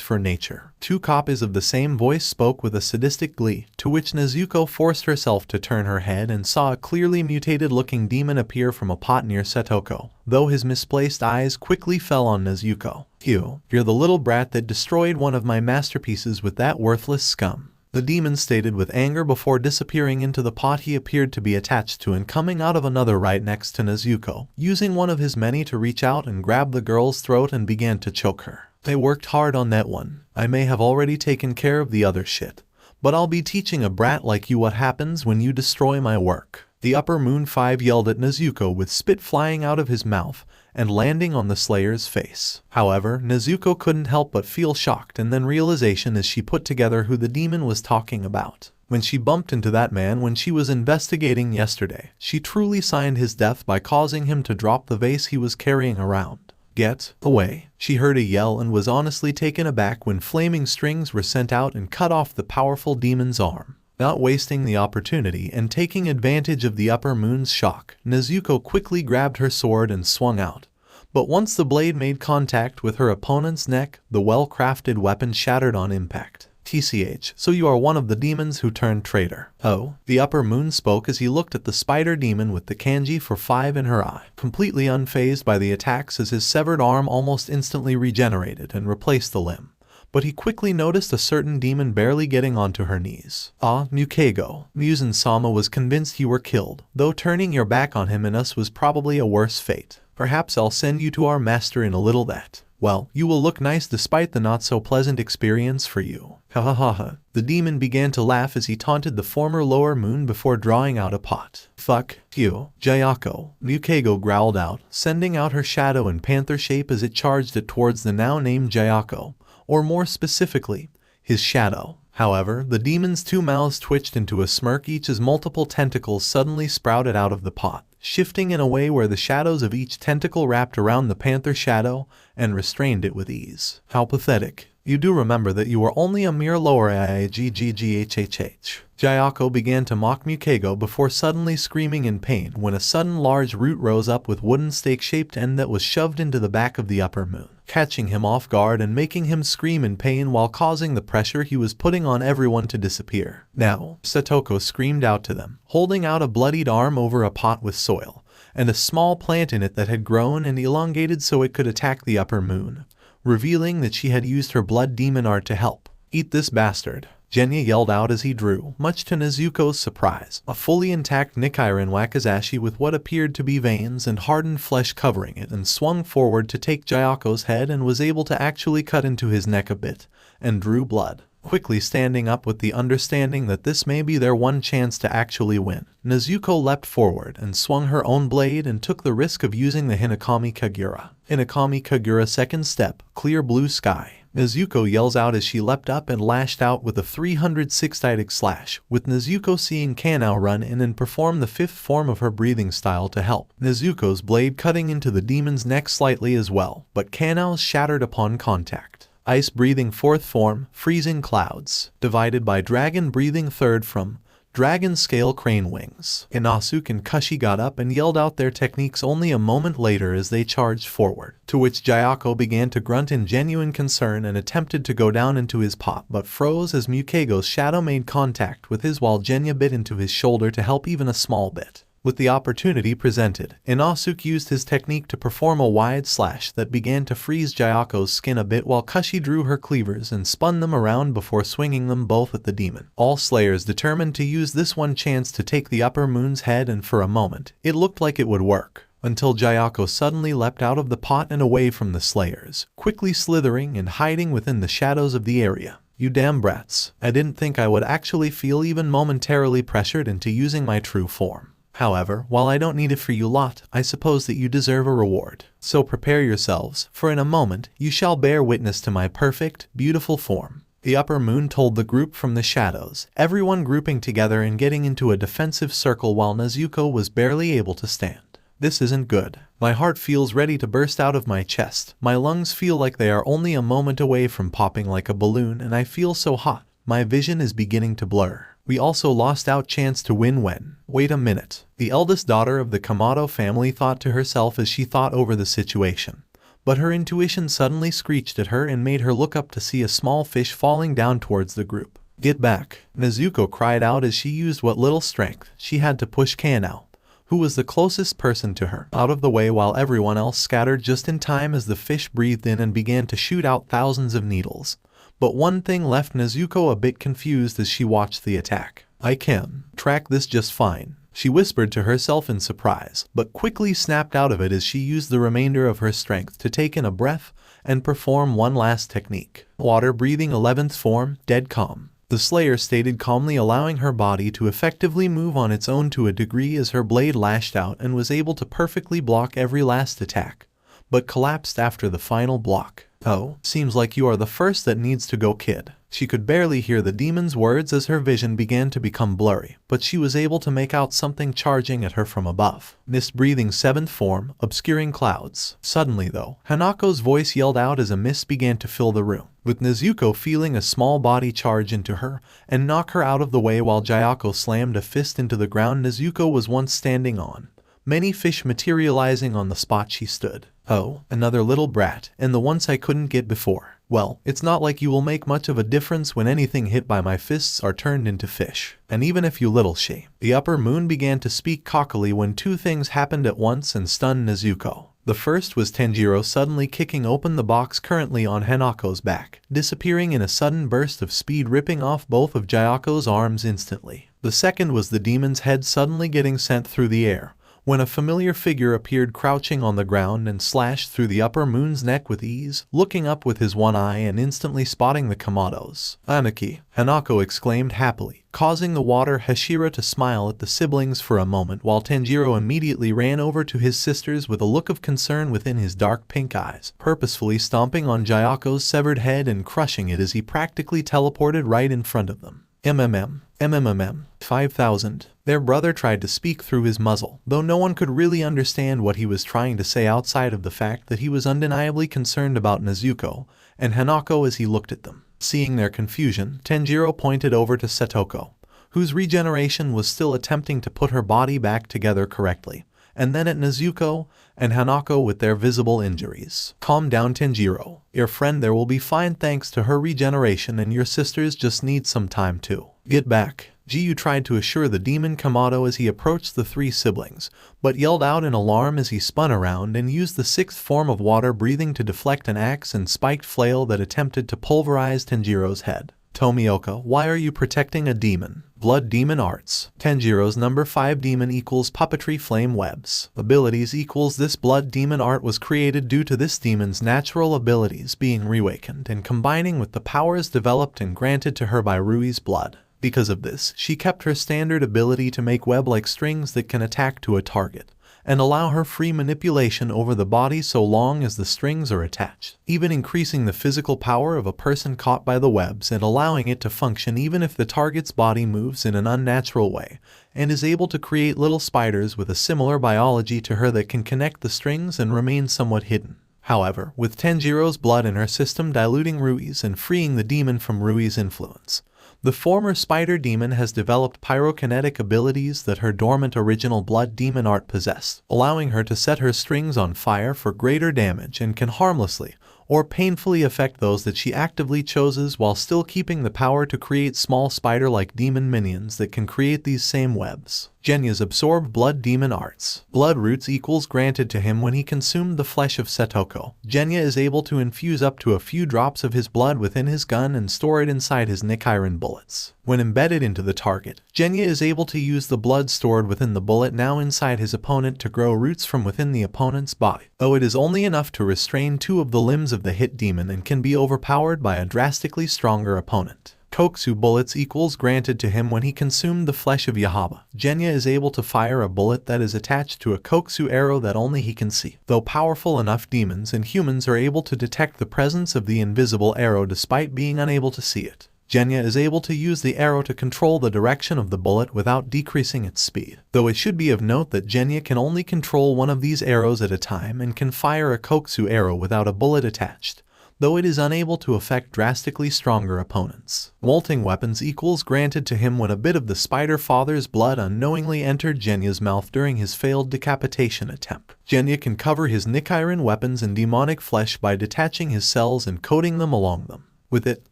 for nature." Two copies of the same voice spoke with a sadistic glee, to which Nezuko forced herself to turn her head and saw a clearly mutated-looking demon appear from a pot near Satoko, though his misplaced eyes quickly fell on Nezuko. "You're the little brat that destroyed one of my masterpieces with that worthless scum," the demon stated with anger before disappearing into the pot he appeared to be attached to and coming out of another right next to Nezuko, using one of his many to reach out and grab the girl's throat and began to choke her. "They worked hard on that one. I may have already taken care of the other shit, but I'll be teaching a brat like you what happens when you destroy my work." The Upper Moon 5 yelled at Nezuko with spit flying out of his mouth and landing on the Slayer's face. However, Nezuko couldn't help but feel shocked and then realization as she put together who the demon was talking about. When she bumped into that man when she was investigating yesterday, she truly signed his death by causing him to drop the vase he was carrying around. "Get away," she heard a yell and was honestly taken aback when flaming strings were sent out and cut off the powerful demon's arm. Not wasting the opportunity and taking advantage of the Upper Moon's shock, Nezuko quickly grabbed her sword and swung out. But once the blade made contact with her opponent's neck, the well-crafted weapon shattered on impact. "TCH, so you are one of the demons who turned traitor." "Oh," the Upper Moon spoke as he looked at the spider demon with the kanji for 5 in her eye, completely unfazed by the attacks as his severed arm almost instantly regenerated and replaced the limb. But he quickly noticed a certain demon barely getting onto her knees. "Ah, Nukego, Muzan-sama was convinced you were killed, though turning your back on him and us was probably a worse fate. Perhaps I'll send you to our master in a little that. Well, you will look nice despite the not-so-pleasant experience for you." "Ha ha ha ha." The demon began to laugh as he taunted the former Lower Moon before drawing out a pot. "Fuck you, Jayako," Nukego growled out, sending out her shadow in panther shape as it charged it towards the now-named Jayako, or more specifically, his shadow. However, the demon's two mouths twitched into a smirk each as multiple tentacles suddenly sprouted out of the pot, shifting in a way where the shadows of each tentacle wrapped around the panther shadow and restrained it with ease. "How pathetic. You do remember that you were only a mere lower IIGGGHHH. Jayako began to mock Nukego before suddenly screaming in pain when a sudden large root rose up with wooden stake-shaped end that was shoved into the back of the Upper Moon, catching him off guard and making him scream in pain while causing the pressure he was putting on everyone to disappear. "Now," Satoko screamed out to them, holding out a bloodied arm over a pot with soil, and a small plant in it that had grown and elongated so it could attack the Upper Moon, revealing that she had used her blood demon art to help. "Eat this bastard," Genya yelled out as he drew, much to Nezuko's surprise, a fully intact Nichiren wakizashi with what appeared to be veins and hardened flesh covering it, and swung forward to take Jayako's head and was able to actually cut into his neck a bit, and drew blood. Quickly standing up with the understanding that this may be their one chance to actually win, Nezuko leapt forward and swung her own blade and took the risk of using the Hinakami Kagura. Hinakami Kagura second step, clear blue sky. Nezuko yells out as she leapt up and lashed out with a 306-ditic slash, with Nezuko seeing Kanao run in and perform the fifth form of her breathing style to help. Nezuko's blade cutting into the demon's neck slightly as well, but Kanao's shattered upon contact. Ice breathing fourth form, freezing clouds, divided by dragon breathing third from dragon scale crane wings. Inosuke and Kushi got up and yelled out their techniques only a moment later as they charged forward, to which Jayako began to grunt in genuine concern and attempted to go down into his pot but froze as Mukego's shadow made contact with his while Genya bit into his shoulder to help even a small bit. With the opportunity presented, Inosuke used his technique to perform a wide slash that began to freeze Jayako's skin a bit while Kushi drew her cleavers and spun them around before swinging them both at the demon. All slayers determined to use this one chance to take the Upper Moon's head, and for a moment, it looked like it would work, until Jayako suddenly leapt out of the pot and away from the slayers, quickly slithering and hiding within the shadows of the area. You damn brats. I didn't think I would actually feel even momentarily pressured into using my true form. However, while I don't need it for you lot, I suppose that you deserve a reward. So prepare yourselves, for in a moment, you shall bear witness to my perfect, beautiful form. The upper moon told the group from the shadows, everyone grouping together and getting into a defensive circle while Nezuko was barely able to stand. This isn't good. My heart feels ready to burst out of my chest. My lungs feel like they are only a moment away from popping like a balloon, and I feel so hot. My vision is beginning to blur. We also lost out chance to win when. Wait a minute. The eldest daughter of the Kamado family thought to herself as she thought over the situation. But her intuition suddenly screeched at her and made her look up to see a small fish falling down towards the group. Get back, Nezuko cried out as she used what little strength she had to push Kanao, who was the closest person to her, out of the way while everyone else scattered just in time as the fish breathed in and began to shoot out thousands of needles. But one thing left Nezuko a bit confused as she watched the attack. I can track this just fine, she whispered to herself in surprise, but quickly snapped out of it as she used the remainder of her strength to take in a breath and perform one last technique. Water breathing 11th form, dead calm. The Slayer stated calmly, allowing her body to effectively move on its own to a degree as her blade lashed out and was able to perfectly block every last attack, but collapsed after the final block. Oh, seems like you are the first that needs to go, kid. She could barely hear the demon's words as her vision began to become blurry, but she was able to make out something charging at her from above. Mist breathing 7th form, obscuring clouds. Suddenly though, Hanako's voice yelled out as a mist began to fill the room, with Nezuko feeling a small body charge into her and knock her out of the way while Gyako slammed a fist into the ground Nezuko was once standing on, many fish materializing on the spot she stood. Oh, another little brat, and the ones I couldn't get before. Well, it's not like you will make much of a difference when anything hit by my fists are turned into fish. And even if you little she. The upper moon began to speak cockily when two things happened at once and stunned Nezuko. The first was Tenjiro suddenly kicking open the box currently on Hanako's back, disappearing in a sudden burst of speed, ripping off both of Gyako's arms instantly. The second was the demon's head suddenly getting sent through the air, when a familiar figure appeared crouching on the ground and slashed through the upper moon's neck with ease, looking up with his one eye and instantly spotting the Kamados. Anaki, Hanako exclaimed happily, causing the water Hashira to smile at the siblings for a moment while Tanjiro immediately ran over to his sisters with a look of concern within his dark pink eyes, purposefully stomping on Gyako's severed head and crushing it as he practically teleported right in front of them. MMM, 5,000. Their brother tried to speak through his muzzle, though no one could really understand what he was trying to say outside of the fact that he was undeniably concerned about Nezuko and Hanako as he looked at them. Seeing their confusion, Tenjiro pointed over to Satoko, whose regeneration was still attempting to put her body back together correctly, and then at Nezuko and Hanako with their visible injuries. Calm down, Tenjiro. Your friend there will be fine thanks to her regeneration, and your sisters just need some time to get back. Jiyu tried to assure the demon Kamado as he approached the three siblings, but yelled out in alarm as he spun around and used the 6th form of water breathing to deflect an axe and spiked flail that attempted to pulverize Tenjiro's head. Tomioka, why are you protecting a demon? Blood Demon Arts. Tenjiro's number 5 demon equals puppetry flame webs. Abilities equals this blood demon art was created due to this demon's natural abilities being reawakened and combining with the powers developed and granted to her by Rui's blood. Because of this, she kept her standard ability to make web-like strings that can attack to a target, and allow her free manipulation over the body so long as the strings are attached, even increasing the physical power of a person caught by the webs and allowing it to function even if the target's body moves in an unnatural way, and is able to create little spiders with a similar biology to her that can connect the strings and remain somewhat hidden. However, with Tenjiro's blood in her system diluting Rui's and freeing the demon from Rui's influence, the former spider demon has developed pyrokinetic abilities that her dormant original blood demon art possessed, allowing her to set her strings on fire for greater damage and can harmlessly or painfully affect those that she actively chooses while still keeping the power to create small spider-like demon minions that can create these same webs. Genya's absorbed blood demon arts. Blood roots equals granted to him when he consumed the flesh of Satoko. Genya is able to infuse up to a few drops of his blood within his gun and store it inside his Nichiren bullets. When embedded into the target, Genya is able to use the blood stored within the bullet now inside his opponent to grow roots from within the opponent's body. Though it is only enough to restrain 2 of the limbs of the hit demon and can be overpowered by a drastically stronger opponent. Koksu bullets equals granted to him when he consumed the flesh of Yahaba. Genya is able to fire a bullet that is attached to a Koksu arrow that only he can see. Though powerful enough, demons and humans are able to detect the presence of the invisible arrow despite being unable to see it. Genya is able to use the arrow to control the direction of the bullet without decreasing its speed. Though it should be of note that Genya can only control one of these arrows at a time and can fire a Koksu arrow without a bullet attached, though it is unable to affect drastically stronger opponents. Molting weapons equals granted to him when a bit of the Spider Father's blood unknowingly entered Genya's mouth during his failed decapitation attempt. Genya can cover his Nichiren weapons in demonic flesh by detaching his cells and coating them along them. With it,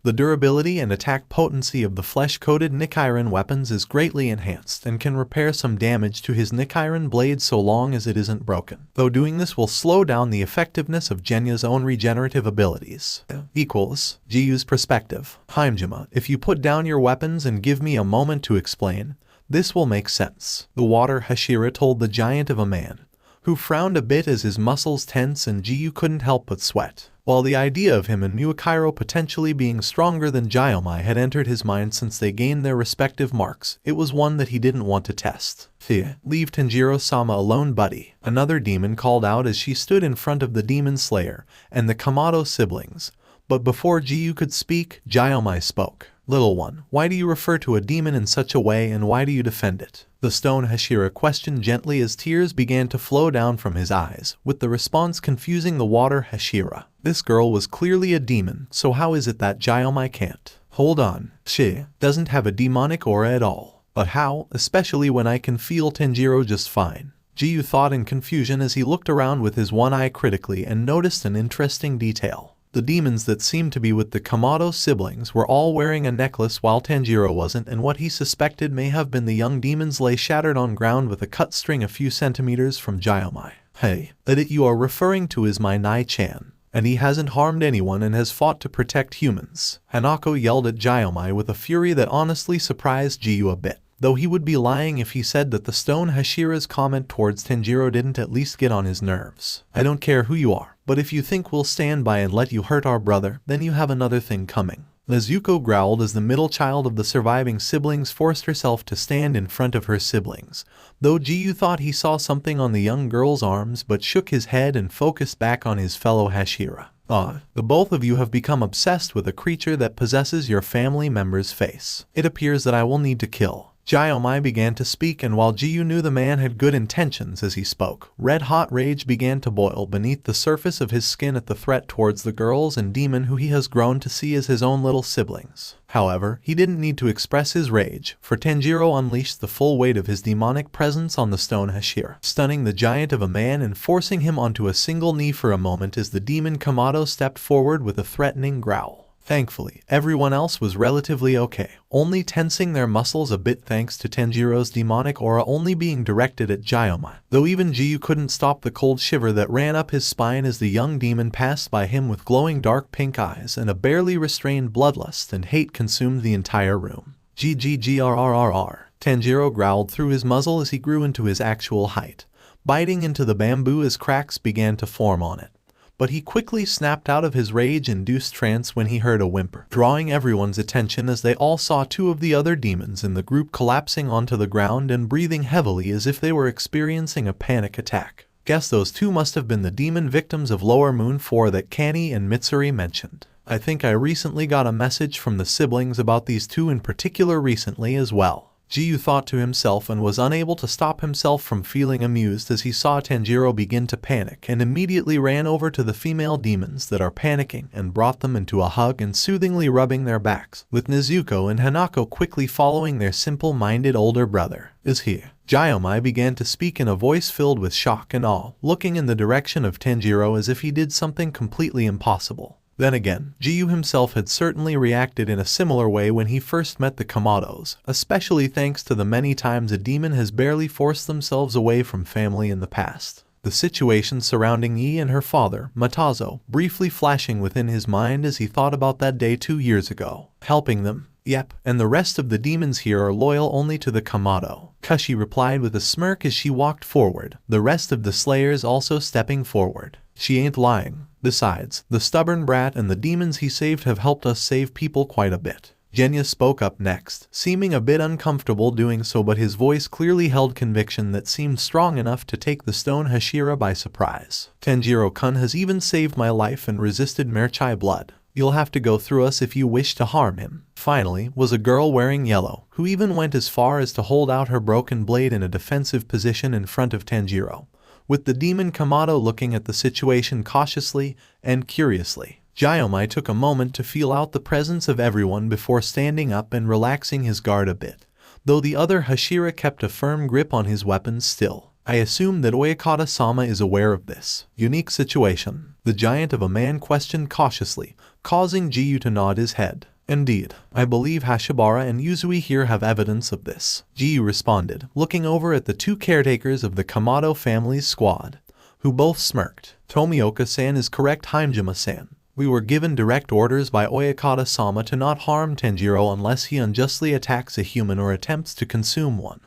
the durability and attack potency of the flesh-coated Nichiren weapons is greatly enhanced and can repair some damage to his Nichiren blade so long as it isn't broken. Though doing this will slow down the effectiveness of Genya's own regenerative abilities. Equals Jiyu's perspective. Himejima, if you put down your weapons and give me a moment to explain, this will make sense. The water Hashira told the giant of a man, who frowned a bit as his muscles tense and Jiyu couldn't help but sweat. While the idea of him and Muakiro potentially being stronger than Jaiomai had entered his mind since they gained their respective marks, it was one that he didn't want to test. Leave Tenjiro-sama alone, buddy, another demon called out as she stood in front of the demon slayer and the Kamado siblings. But before Jiyu could speak, Jaiomai spoke. Little one, why do you refer to a demon in such a way and why do you defend it? The stone Hashira questioned gently as tears began to flow down from his eyes, with the response confusing the water Hashira. This girl was clearly a demon, so how is it that Jaiomai can't? Hold on, she doesn't have a demonic aura at all. But how, especially when I can feel Tenjiro just fine? Jiyu thought in confusion as he looked around with his one eye critically and noticed an interesting detail. The demons that seemed to be with the Kamado siblings were all wearing a necklace while Tanjiro wasn't, and what he suspected may have been the young demons lay shattered on ground with a cut string a few centimeters from Jaiomai. Hey, that you are referring to is my Nai-chan, and he hasn't harmed anyone and has fought to protect humans. Hanako yelled at Jaiomai with a fury that honestly surprised Jiyu a bit, though he would be lying if he said that the stone Hashira's comment towards Tenjiro didn't at least get on his nerves. I don't care who you are, but if you think we'll stand by and let you hurt our brother, then you have another thing coming. Nezuko growled as the middle child of the surviving siblings forced herself to stand in front of her siblings, though Jiyu thought he saw something on the young girl's arms but shook his head and focused back on his fellow Hashira. The both of you have become obsessed with a creature that possesses your family member's face. It appears that I will need to kill. Jaiomai began to speak, and while Jiyu knew the man had good intentions as he spoke, red-hot rage began to boil beneath the surface of his skin at the threat towards the girls and demon who he has grown to see as his own little siblings. However, he didn't need to express his rage, for Tenjiro unleashed the full weight of his demonic presence on the stone Hashira, stunning the giant of a man and forcing him onto a single knee for a moment as the demon Kamado stepped forward with a threatening growl. Thankfully, everyone else was relatively okay, only tensing their muscles a bit thanks to Tenjiro's demonic aura only being directed at Jaiomai, though even Jiyu couldn't stop the cold shiver that ran up his spine as the young demon passed by him with glowing dark pink eyes, and a barely restrained bloodlust and hate consumed the entire room. GGGRRRR, Tanjiro growled through his muzzle as he grew into his actual height, biting into the bamboo as cracks began to form on it. But he quickly snapped out of his rage-induced trance when he heard a whimper, drawing everyone's attention as they all saw 2 of the other demons in the group collapsing onto the ground and breathing heavily as if they were experiencing a panic attack. Guess those 2 must have been the demon victims of Lower Moon 4 that Kani and Mitsuri mentioned. I think I recently got a message from the siblings about these 2 in particular recently as well. Jiyu thought to himself and was unable to stop himself from feeling amused as he saw Tanjiro begin to panic, and immediately ran over to the female demons that are panicking and brought them into a hug and soothingly rubbing their backs, with Nezuko and Hanako quickly following their simple-minded older brother. Is he? Jaiomai began to speak in a voice filled with shock and awe, looking in the direction of Tenjiro as if he did something completely impossible. Then again, Jiyu himself had certainly reacted in a similar way when he first met the Kamados, especially thanks to the many times a demon has barely forced themselves away from family in the past. The situation surrounding Yi and her father, Matazo, briefly flashing within his mind as he thought about that day 2 years ago. Helping them? Yep, and the rest of the demons here are loyal only to the Kamado, Kashi replied with a smirk as she walked forward, the rest of the slayers also stepping forward. She ain't lying. Besides, the stubborn brat and the demons he saved have helped us save people quite a bit. Genya spoke up next, seeming a bit uncomfortable doing so, but his voice clearly held conviction that seemed strong enough to take the stone Hashira by surprise. Tenjiro-kun has even saved my life and resisted Merchai blood. You'll have to go through us if you wish to harm him. Finally, was a girl wearing yellow, who even went as far as to hold out her broken blade in a defensive position in front of Tanjiro, with the demon Kamado looking at the situation cautiously and curiously. Jaiomai took a moment to feel out the presence of everyone before standing up and relaxing his guard a bit, though the other Hashira kept a firm grip on his weapons still. I assume that Oyakata-sama is aware of this unique situation, the giant of a man questioned cautiously, causing Jiyu to nod his head. Indeed, I believe Hashibara and Yuzui here have evidence of this, Jiyu responded, looking over at the 2 caretakers of the Kamado family's squad, who both smirked. Tomioka-san is correct, Himejima-san. We were given direct orders by Oyakata-sama to not harm Tenjiro unless he unjustly attacks a human or attempts to consume one,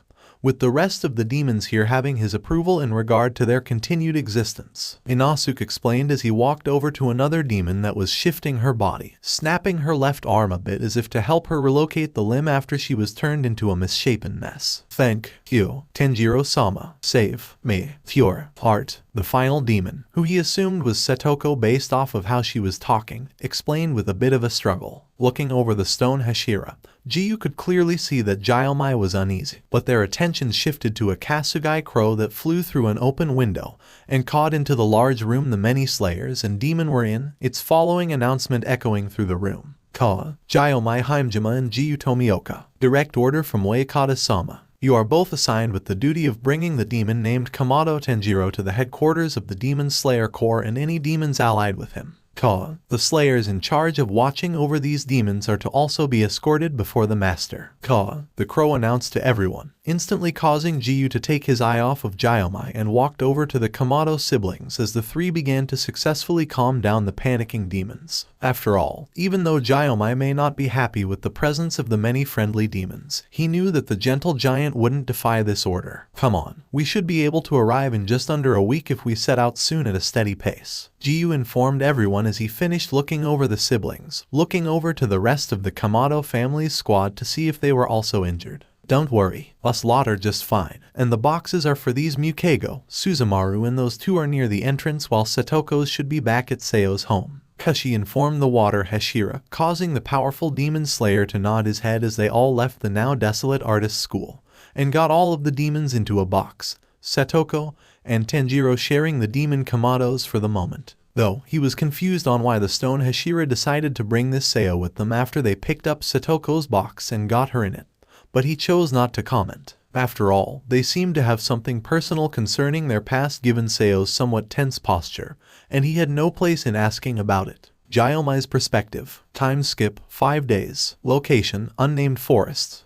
with the rest of the demons here having his approval in regard to their continued existence. Inosuke explained as he walked over to another demon that was shifting her body, snapping her left arm a bit as if to help her relocate the limb after she was turned into a misshapen mess. Thank you, Tenjiro-sama. Save me. Pure heart. The final demon, who he assumed was Satoko based off of how she was talking, explained with a bit of a struggle. Looking over the stone Hashira, Jiyu could clearly see that Jaiomai was uneasy, but their attention shifted to a Kasugai crow that flew through an open window and caught into the large room the many slayers and demon were in, its following announcement echoing through the room. Ka, Jaiomai, Himejima and Jiyu Tomioka. Direct order from Oyakata-sama. You are both assigned with the duty of bringing the demon named Kamado Tenjiro to the headquarters of the Demon Slayer Corps and any demons allied with him. Ka, the slayers in charge of watching over these demons are to also be escorted before the master. Ka, the crow announced to everyone, instantly causing Jiyu to take his eye off of Jaiomai and walked over to the Kamado siblings as the 3 began to successfully calm down the panicking demons. After all, even though Jaiomai may not be happy with the presence of the many friendly demons, he knew that the gentle giant wouldn't defy this order. Come on, we should be able to arrive in just under a week if we set out soon at a steady pace. Jiyu informed everyone as he finished looking over the siblings, looking over to the rest of the Kamado family's squad to see if they were also injured. Don't worry, us lot are just fine, and the boxes are for these Mukego, Suzumaru and those 2 are near the entrance while Satoko's should be back at Seo's home. Kashi informed the water Hashira, causing the powerful demon slayer to nod his head as they all left the now desolate artist school, and got all of the demons into a box, Satoko and Tenjiro sharing the demon Kamados for the moment. Though, he was confused on why the stone Hashira decided to bring this Seo with them after they picked up Satoko's box and got her in it, but he chose not to comment. After all, they seemed to have something personal concerning their past given Seo's somewhat tense posture, and he had no place in asking about it. Jaiomai's perspective. Time skip, 5 days. Location, unnamed forests.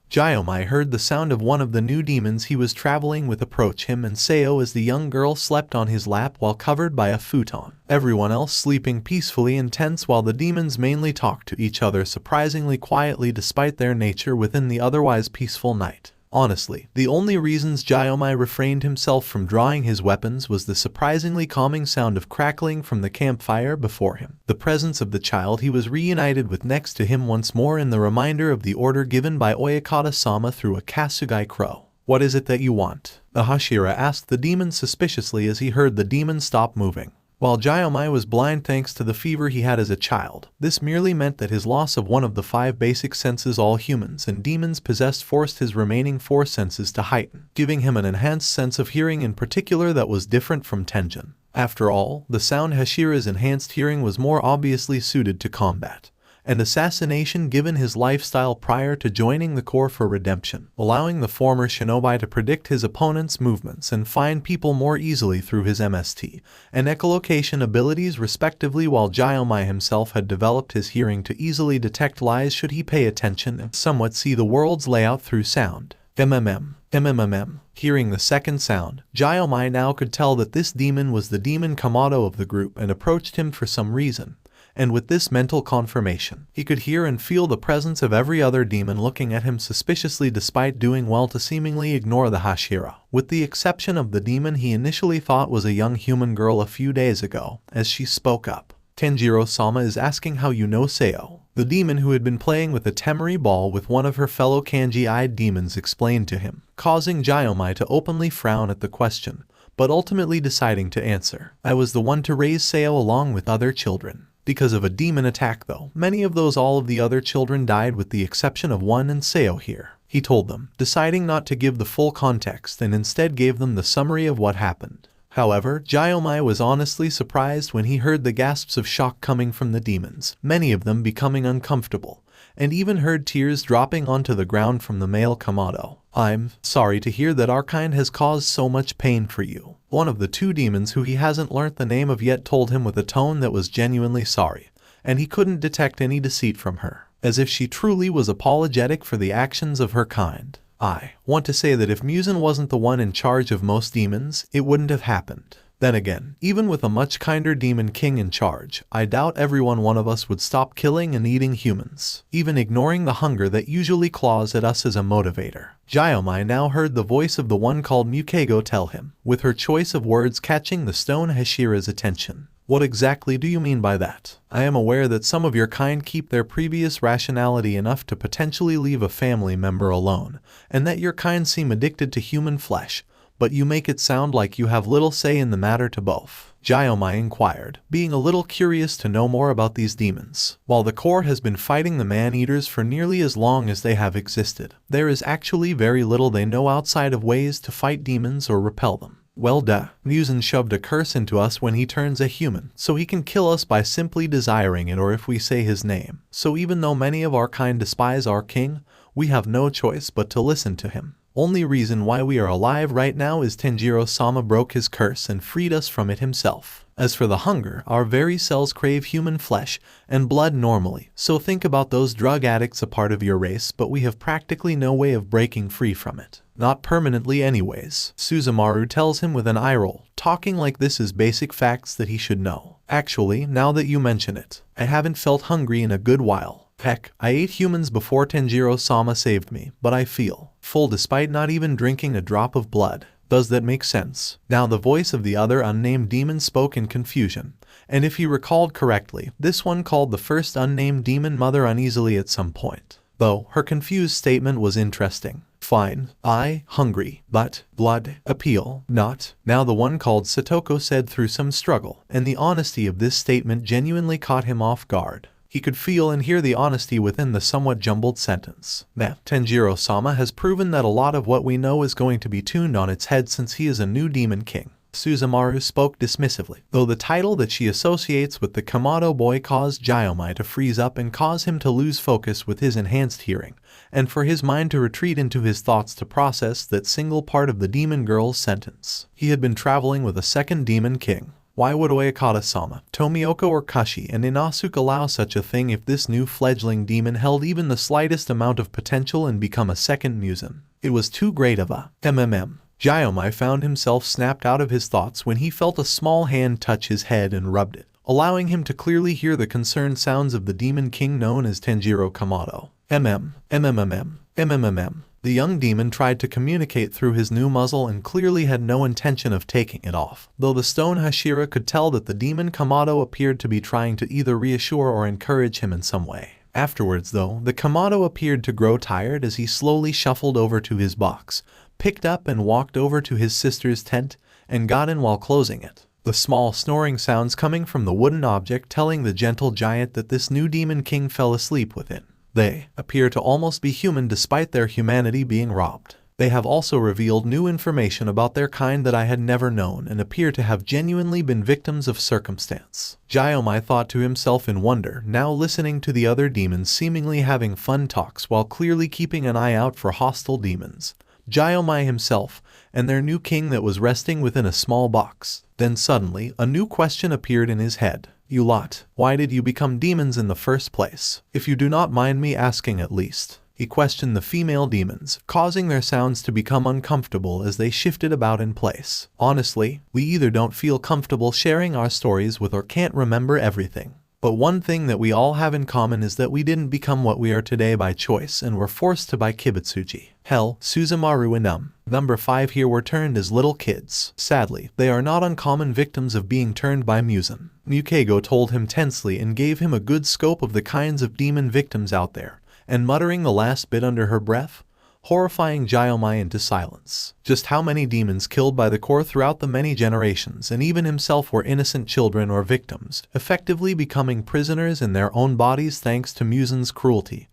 Jaiomai heard the sound of one of the new demons he was traveling with approach him and Seo as the young girl slept on his lap while covered by a futon. Everyone else sleeping peacefully and tense while the demons mainly talked to each other surprisingly quietly despite their nature within the otherwise peaceful night. Honestly, the only reasons Jaiomai refrained himself from drawing his weapons was the surprisingly calming sound of crackling from the campfire before him, the presence of the child he was reunited with next to him once more, and the reminder of the order given by Oyakata-sama through a Kasugai crow. What is it that you want? The Hashira asked the demon suspiciously as he heard the demon stop moving. While Jaiomai was blind thanks to the fever he had as a child, this merely meant that his loss of one of the 5 basic senses all humans and demons possessed forced his remaining 4 senses to heighten, giving him an enhanced sense of hearing in particular that was different from Tenjin. After all, the sound Hashira's enhanced hearing was more obviously suited to combat, and assassination given his lifestyle prior to joining the Corps for redemption, allowing the former shinobi to predict his opponent's movements and find people more easily through his MST and echolocation abilities respectively, while Gyomai himself had developed his hearing to easily detect lies should he pay attention and somewhat see the world's layout through sound. MMM. Hearing the second sound, Gyomai now could tell that this demon was the demon Kamado of the group and approached him for some reason. And with this mental confirmation, he could hear and feel the presence of every other demon looking at him suspiciously despite doing well to seemingly ignore the Hashira, with the exception of the demon he initially thought was a young human girl a few days ago, as she spoke up. Tenjiro-sama is asking how you know Seo. The demon who had been playing with a temeri ball with one of her fellow kanji-eyed demons explained to him, causing Gyomai to openly frown at the question, but ultimately deciding to answer. I was the one to raise Seo along with other children. Because of a demon attack though, all of the other children died with the exception of one and Seo here, he told them, deciding not to give the full context and instead gave them the summary of what happened. However, Gyomai was honestly surprised when he heard the gasps of shock coming from the demons, many of them becoming uncomfortable, and even heard tears dropping onto the ground from the male Kamado. I'm sorry to hear that our kind has caused so much pain for you. One of the two demons who he hasn't learnt the name of yet told him with a tone that was genuinely sorry, and he couldn't detect any deceit from her, as if she truly was apologetic for the actions of her kind. I want to say that if Muzan wasn't the one in charge of most demons, it wouldn't have happened. Then again, even with a much kinder demon king in charge, I doubt one of us would stop killing and eating humans, even ignoring the hunger that usually claws at us as a motivator. Gyomai now heard the voice of the one called Mukego tell him, with her choice of words catching the stone Hashira's attention. What exactly do you mean by that? I am aware that some of your kind keep their previous rationality enough to potentially leave a family member alone, and that your kind seem addicted to human flesh, but you make it sound like you have little say in the matter to both. Gyomai inquired, being a little curious to know more about these demons. While the Corps has been fighting the man-eaters for nearly as long as they have existed, there is actually very little they know outside of ways to fight demons or repel them. Well duh, Muzan shoved a curse into us when he turns a human, so he can kill us by simply desiring it or if we say his name. So even though many of our kind despise our king, we have no choice but to listen to him. Only reason why we are alive right now is Tenjiro-sama broke his curse and freed us from it himself. As for the hunger, our very cells crave human flesh and blood normally, so think about those drug addicts a part of your race, but we have practically no way of breaking free from it. Not permanently anyways, Suzumaru tells him with an eye roll, talking like this is basic facts that he should know. Actually, now that you mention it, I haven't felt hungry in a good while. Heck, I ate humans before Tenjiro-sama saved me, but I feel full despite not even drinking a drop of blood. Does that make sense? Now the voice of the other unnamed demon spoke in confusion, and if he recalled correctly, this one called the first unnamed demon mother uneasily at some point. Though, her confused statement was interesting. Fine, hungry, but, blood, appeal, not. Now the one called Satoko said through some struggle, and the honesty of this statement genuinely caught him off guard. He could feel and hear the honesty within the somewhat jumbled sentence. Tenjiro-sama has proven that a lot of what we know is going to be tuned on its head since he is a new demon king. Suzumaru spoke dismissively, though the title that she associates with the Kamado boy caused Gyomai to freeze up and cause him to lose focus with his enhanced hearing, and for his mind to retreat into his thoughts to process that single part of the demon girl's sentence. He had been traveling with a second demon king. Why would Oyakata-sama, Tomioka or Kashi and Inosuke allow such a thing if this new fledgling demon held even the slightest amount of potential and become a second Muzan? It was too great of a Gyomai found himself snapped out of his thoughts when he felt a small hand touch his head and rubbed it, allowing him to clearly hear the concerned sounds of the demon king known as Tenjiro Kamado. The young demon tried to communicate through his new muzzle and clearly had no intention of taking it off, though the stone Hashira could tell that the demon Kamado appeared to be trying to either reassure or encourage him in some way. Afterwards though, the Kamado appeared to grow tired as he slowly shuffled over to his box, picked up and walked over to his sister's tent, and got in while closing it. The small snoring sounds coming from the wooden object telling the gentle giant that this new demon king fell asleep within. They appear to almost be human despite their humanity being robbed. They have also revealed new information about their kind that I had never known and appear to have genuinely been victims of circumstance. Gyomai thought to himself in wonder, now listening to the other demons seemingly having fun talks while clearly keeping an eye out for hostile demons. Gyomai himself, and their new king that was resting within a small box. Then suddenly, a new question appeared in his head. You lot, why did you become demons in the first place? If you do not mind me asking at least. He questioned the female demons, causing their sounds to become uncomfortable as they shifted about in place. Honestly, we either don't feel comfortable sharing our stories with or can't remember everything. But one thing that we all have in common is that we didn't become what we are today by choice and were forced to by Kibutsuji. Hell, Suzumaru and Number 5 here were turned as little kids. Sadly, they are not uncommon victims of being turned by Musen. Mukego told him tensely and gave him a good scope of the kinds of demon victims out there, and muttering the last bit under her breath, horrifying Gyomai into silence. Just how many demons killed by the core throughout the many generations and even himself were innocent children or victims, effectively becoming prisoners in their own bodies thanks to Musen's cruelty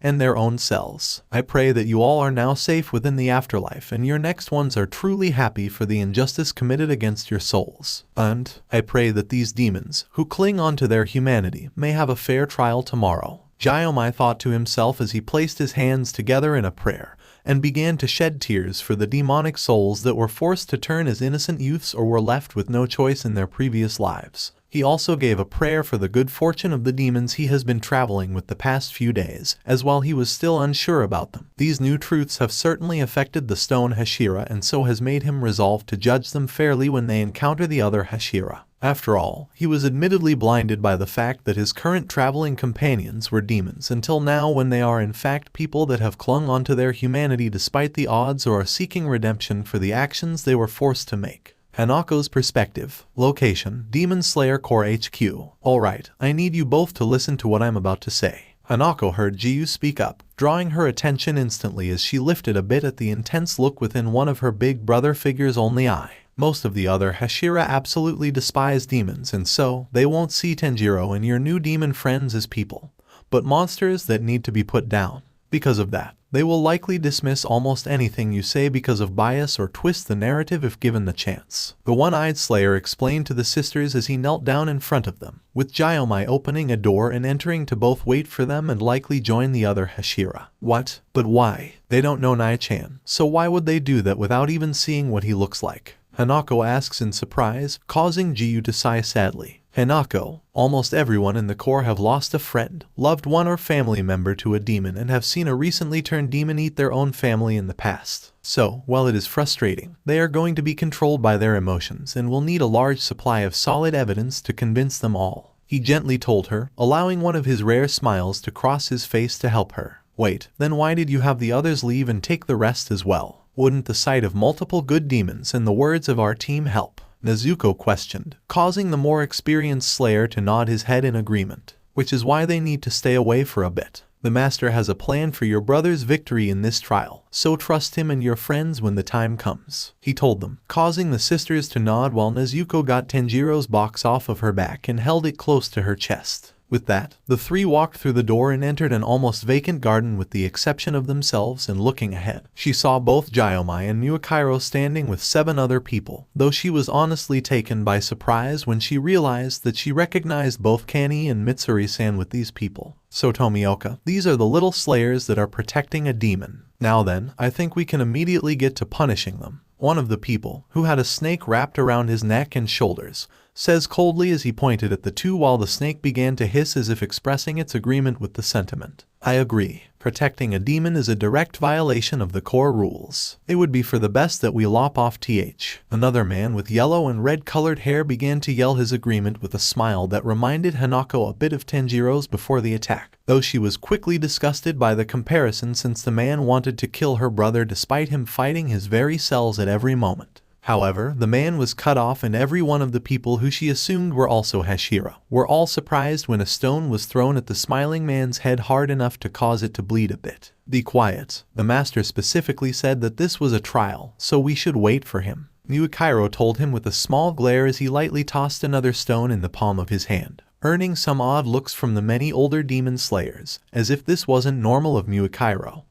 and their own cells. I pray that you all are now safe within the afterlife and your next ones are truly happy for the injustice committed against your souls. And I pray that these demons, who cling on to their humanity, may have a fair trial tomorrow. Gyomai thought to himself as he placed his hands together in a prayer, and began to shed tears for the demonic souls that were forced to turn as innocent youths or were left with no choice in their previous lives. He also gave a prayer for the good fortune of the demons he has been traveling with the past few days, as while he was still unsure about them. These new truths have certainly affected the stone Hashira and so has made him resolve to judge them fairly when they encounter the other Hashira. After all, he was admittedly blinded by the fact that his current traveling companions were demons until now when they are in fact people that have clung onto their humanity despite the odds or are seeking redemption for the actions they were forced to make. Hanako's perspective. Location, Demon Slayer Core HQ. Alright, I need you both to listen to what I'm about to say. Hanako heard Jiyu speak up, drawing her attention instantly as she lifted a bit at the intense look within one of her big brother figure's only eye. Most of the other Hashira absolutely despise demons and so, they won't see Tenjiro and your new demon friends as people, but monsters that need to be put down. Because of that, they will likely dismiss almost anything you say because of bias or twist the narrative if given the chance. The one-eyed Slayer explained to the sisters as he knelt down in front of them, with Gyomai opening a door and entering to both wait for them and likely join the other Hashira. What? But why? They don't know Nai-chan, so why would they do that without even seeing what he looks like? Hanako asks in surprise, causing Jiyu to sigh sadly. Hanako, almost everyone in the core have lost a friend, loved one or family member to a demon and have seen a recently turned demon eat their own family in the past. So, while it is frustrating, they are going to be controlled by their emotions and will need a large supply of solid evidence to convince them all. He gently told her, allowing one of his rare smiles to cross his face to help her. Wait, then why did you have the others leave and take the rest as well? Wouldn't the sight of multiple good demons and the words of our team help? Nezuko questioned, causing the more experienced Slayer to nod his head in agreement. Which is why they need to stay away for a bit. The master has a plan for your brother's victory in this trial, so trust him and your friends when the time comes, he told them, causing the sisters to nod while Nezuko got Tenjiro's box off of her back and held it close to her chest. With that, the three walked through the door and entered an almost vacant garden with the exception of themselves, and looking ahead, she saw both Gyomai and Muakairo standing with 7 other people, though she was honestly taken by surprise when she realized that she recognized both Kani and Mitsuri-san with these people. So Tomioka, these are the little slayers that are protecting a demon. Now then, I think we can immediately get to punishing them. One of the people, who had a snake wrapped around his neck and shoulders, says coldly as he pointed at the two while the snake began to hiss as if expressing its agreement with the sentiment. I agree. Protecting a demon is a direct violation of the core rules. It would be for the best that we lop off th. Another man with yellow and red colored hair began to yell his agreement with a smile that reminded Hanako a bit of Tenjiro's before the attack, though she was quickly disgusted by the comparison since the man wanted to kill her brother despite him fighting his very cells at every moment. However, the man was cut off and every one of the people who she assumed were also Hashira were all surprised when a stone was thrown at the smiling man's head hard enough to cause it to bleed a bit. Be quiet. The master specifically said that this was a trial, so we should wait for him. Muakairo told him with a small glare as he lightly tossed another stone in the palm of his hand, earning some odd looks from the many older demon slayers, as if this wasn't normal of Muakairo.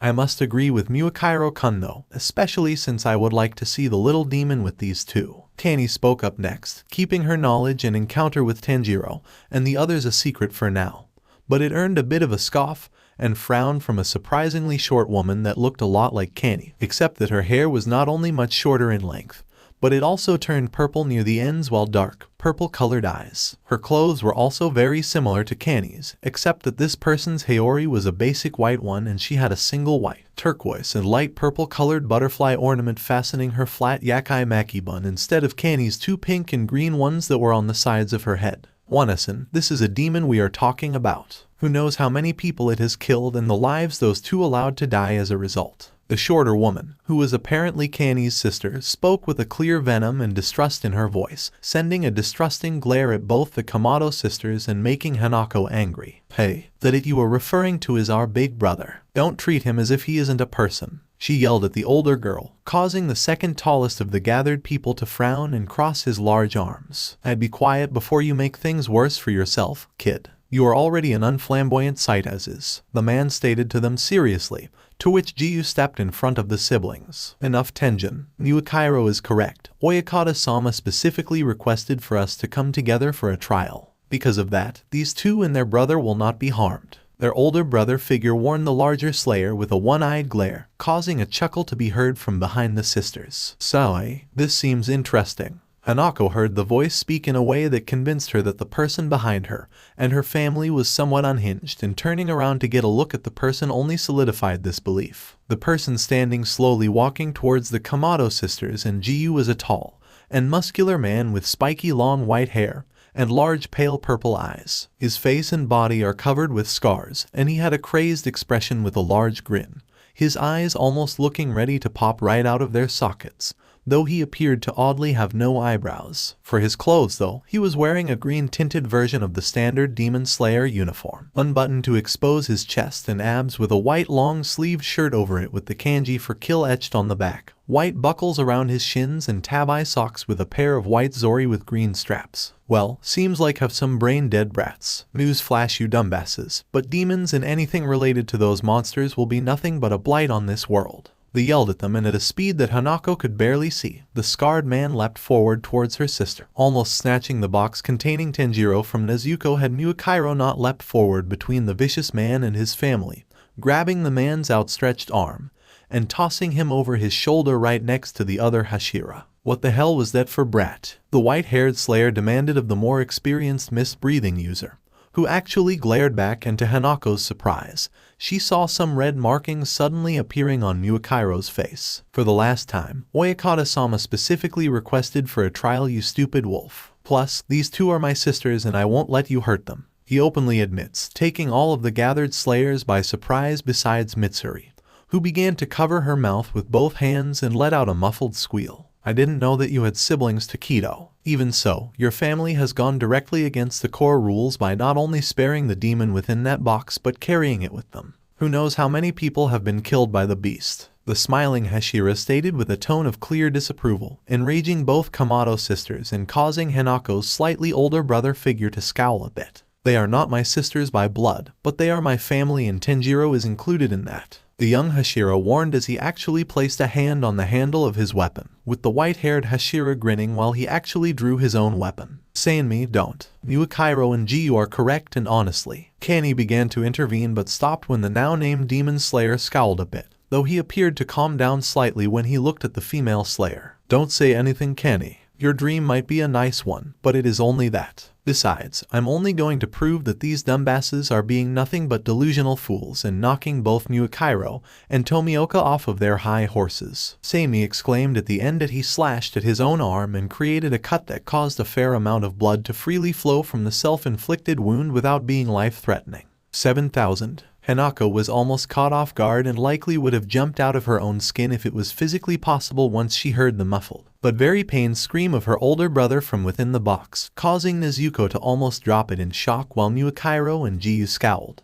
I must agree with Miyakairo-kun though, especially since I would like to see the little demon with these two. Kani spoke up next, keeping her knowledge and encounter with Tanjiro and the others a secret for now. But it earned a bit of a scoff and frown from a surprisingly short woman that looked a lot like Kani, except that her hair was not only much shorter in length, but it also turned purple near the ends while dark, purple-colored eyes. Her clothes were also very similar to Kani's, except that this person's Haori was a basic white one and she had a single white, turquoise and light purple-colored butterfly ornament fastening her flat yakai maki bun instead of Kani's two pink and green ones that were on the sides of her head. Wanasan, this is a demon we are talking about. Who knows how many people it has killed and the lives those two allowed to die as a result. The shorter woman, who was apparently Kani's sister, spoke with a clear venom and distrust in her voice, sending a distrusting glare at both the Kamado sisters and making Hanako angry. Hey, that it you are referring to is our big brother. Don't treat him as if he isn't a person. She yelled at the older girl, causing the second tallest of the gathered people to frown and cross his large arms. I'd be quiet before you make things worse for yourself, kid. You are already an unflamboyant sight as is, the man stated to them seriously, to which Jiyu stepped in front of the siblings. Enough Tenjin, Miyakairo is correct. Oyakata-sama specifically requested for us to come together for a trial. Because of that, these two and their brother will not be harmed. Their older brother figure warned the larger slayer with a one-eyed glare, causing a chuckle to be heard from behind the sisters. Sai, this seems interesting. Hanako heard the voice speak in a way that convinced her that the person behind her and her family was somewhat unhinged, and turning around to get a look at the person only solidified this belief. The person standing slowly walking towards the Kamado sisters and Jiyu was a tall and muscular man with spiky long white hair and large pale purple eyes. His face and body are covered with scars, and he had a crazed expression with a large grin, his eyes almost looking ready to pop right out of their sockets, though he appeared to oddly have no eyebrows. For his clothes though, he was wearing a green-tinted version of the standard Demon Slayer uniform, unbuttoned to expose his chest and abs with a white long-sleeved shirt over it with the kanji for kill etched on the back, white buckles around his shins and tabi socks with a pair of white zori with green straps. Well, seems like have some brain-dead brats. Newsflash you dumbasses, but demons and anything related to those monsters will be nothing but a blight on this world. They yelled at them, and at a speed that Hanako could barely see, the scarred man leapt forward towards her sister, almost snatching the box containing Tenjiro from Nezuko had Miyakairo not leapt forward between the vicious man and his family, grabbing the man's outstretched arm and tossing him over his shoulder right next to the other Hashira. What the hell was that for brat? The white-haired slayer demanded of the more experienced mist-breathing user, who actually glared back, and to Hanako's surprise, she saw some red markings suddenly appearing on Miyakairo's face. For the last time, Oyakata-sama specifically requested for a trial, you stupid wolf. Plus, these two are my sisters and I won't let you hurt them, he openly admits, taking all of the gathered slayers by surprise besides Mitsuri, who began to cover her mouth with both hands and let out a muffled squeal. I didn't know that you had siblings, Takedo. Even so, your family has gone directly against the core rules by not only sparing the demon within that box but carrying it with them. Who knows how many people have been killed by the beast? The smiling Hashira stated with a tone of clear disapproval, enraging both Kamado sisters and causing Hanako's slightly older brother figure to scowl a bit. They are not my sisters by blood, but they are my family, and Tenjiro is included in that. The young Hashira warned as he actually placed a hand on the handle of his weapon, with the white-haired Hashira grinning while he actually drew his own weapon. Saying me, don't. Miyakairo and Jiyu are correct, and honestly. Kani began to intervene but stopped when the now-named Demon Slayer scowled a bit, though he appeared to calm down slightly when he looked at the female slayer. Don't say anything, Kani. Your dream might be a nice one, but it is only that. Besides, I'm only going to prove that these dumbasses are being nothing but delusional fools and knocking both Miyakairo and Tomioka off of their high horses. Seimi exclaimed at the end as he slashed at his own arm and created a cut that caused a fair amount of blood to freely flow from the self-inflicted wound without being life-threatening. 7,000. Hanako was almost caught off guard and likely would have jumped out of her own skin if it was physically possible once she heard the muffled but very pained scream of her older brother from within the box, causing Nezuko to almost drop it in shock while Miyakairo and Jiyu scowled.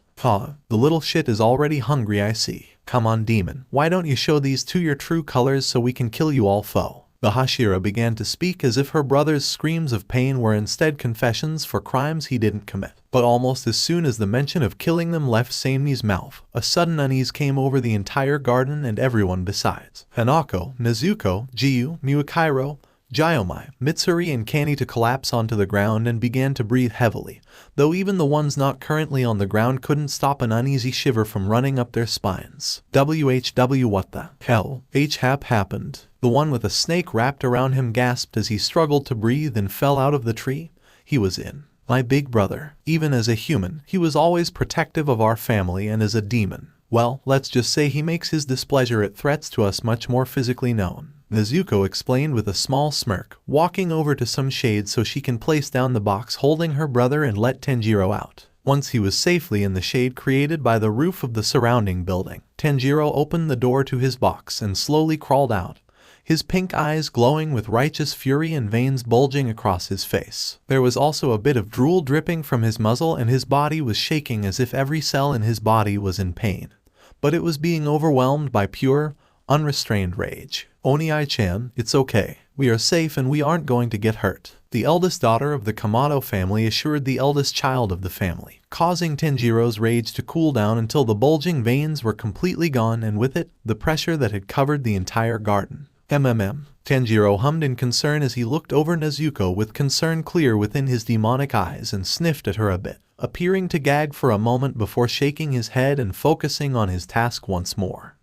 The little shit is already hungry, I see. Come on, demon, why don't you show these two your true colors so we can kill you all, foe? The Hashira began to speak as if her brother's screams of pain were instead confessions for crimes he didn't commit. But almost as soon as the mention of killing them left Seimi's mouth, a sudden unease came over the entire garden and everyone besides Hanako, Nezuko, Jiyu, Muakairo, Gyomai, Mitsuri and Kani to collapse onto the ground and began to breathe heavily, though even the ones not currently on the ground couldn't stop an uneasy shiver from running up their spines. WHW, what the hell happened? The one with a snake wrapped around him gasped as he struggled to breathe and fell out of the tree. He was in. My big brother. Even as a human, he was always protective of our family, and as a demon, well, let's just say he makes his displeasure at threats to us much more physically known. Nezuko explained with a small smirk, walking over to some shade so she can place down the box holding her brother and let Tenjiro out. Once he was safely in the shade created by the roof of the surrounding building, Tenjiro opened the door to his box and slowly crawled out, his pink eyes glowing with righteous fury and veins bulging across his face. There was also a bit of drool dripping from his muzzle and his body was shaking as if every cell in his body was in pain. But it was being overwhelmed by pure, unrestrained rage. Oni-chan, it's okay. We are safe and we aren't going to get hurt. The eldest daughter of the Kamado family assured the eldest child of the family, causing Tenjiro's rage to cool down until the bulging veins were completely gone and with it, the pressure that had covered the entire garden. Tenjiro hummed in concern as he looked over Nezuko with concern clear within his demonic eyes and sniffed at her a bit, appearing to gag for a moment before shaking his head and focusing on his task once more.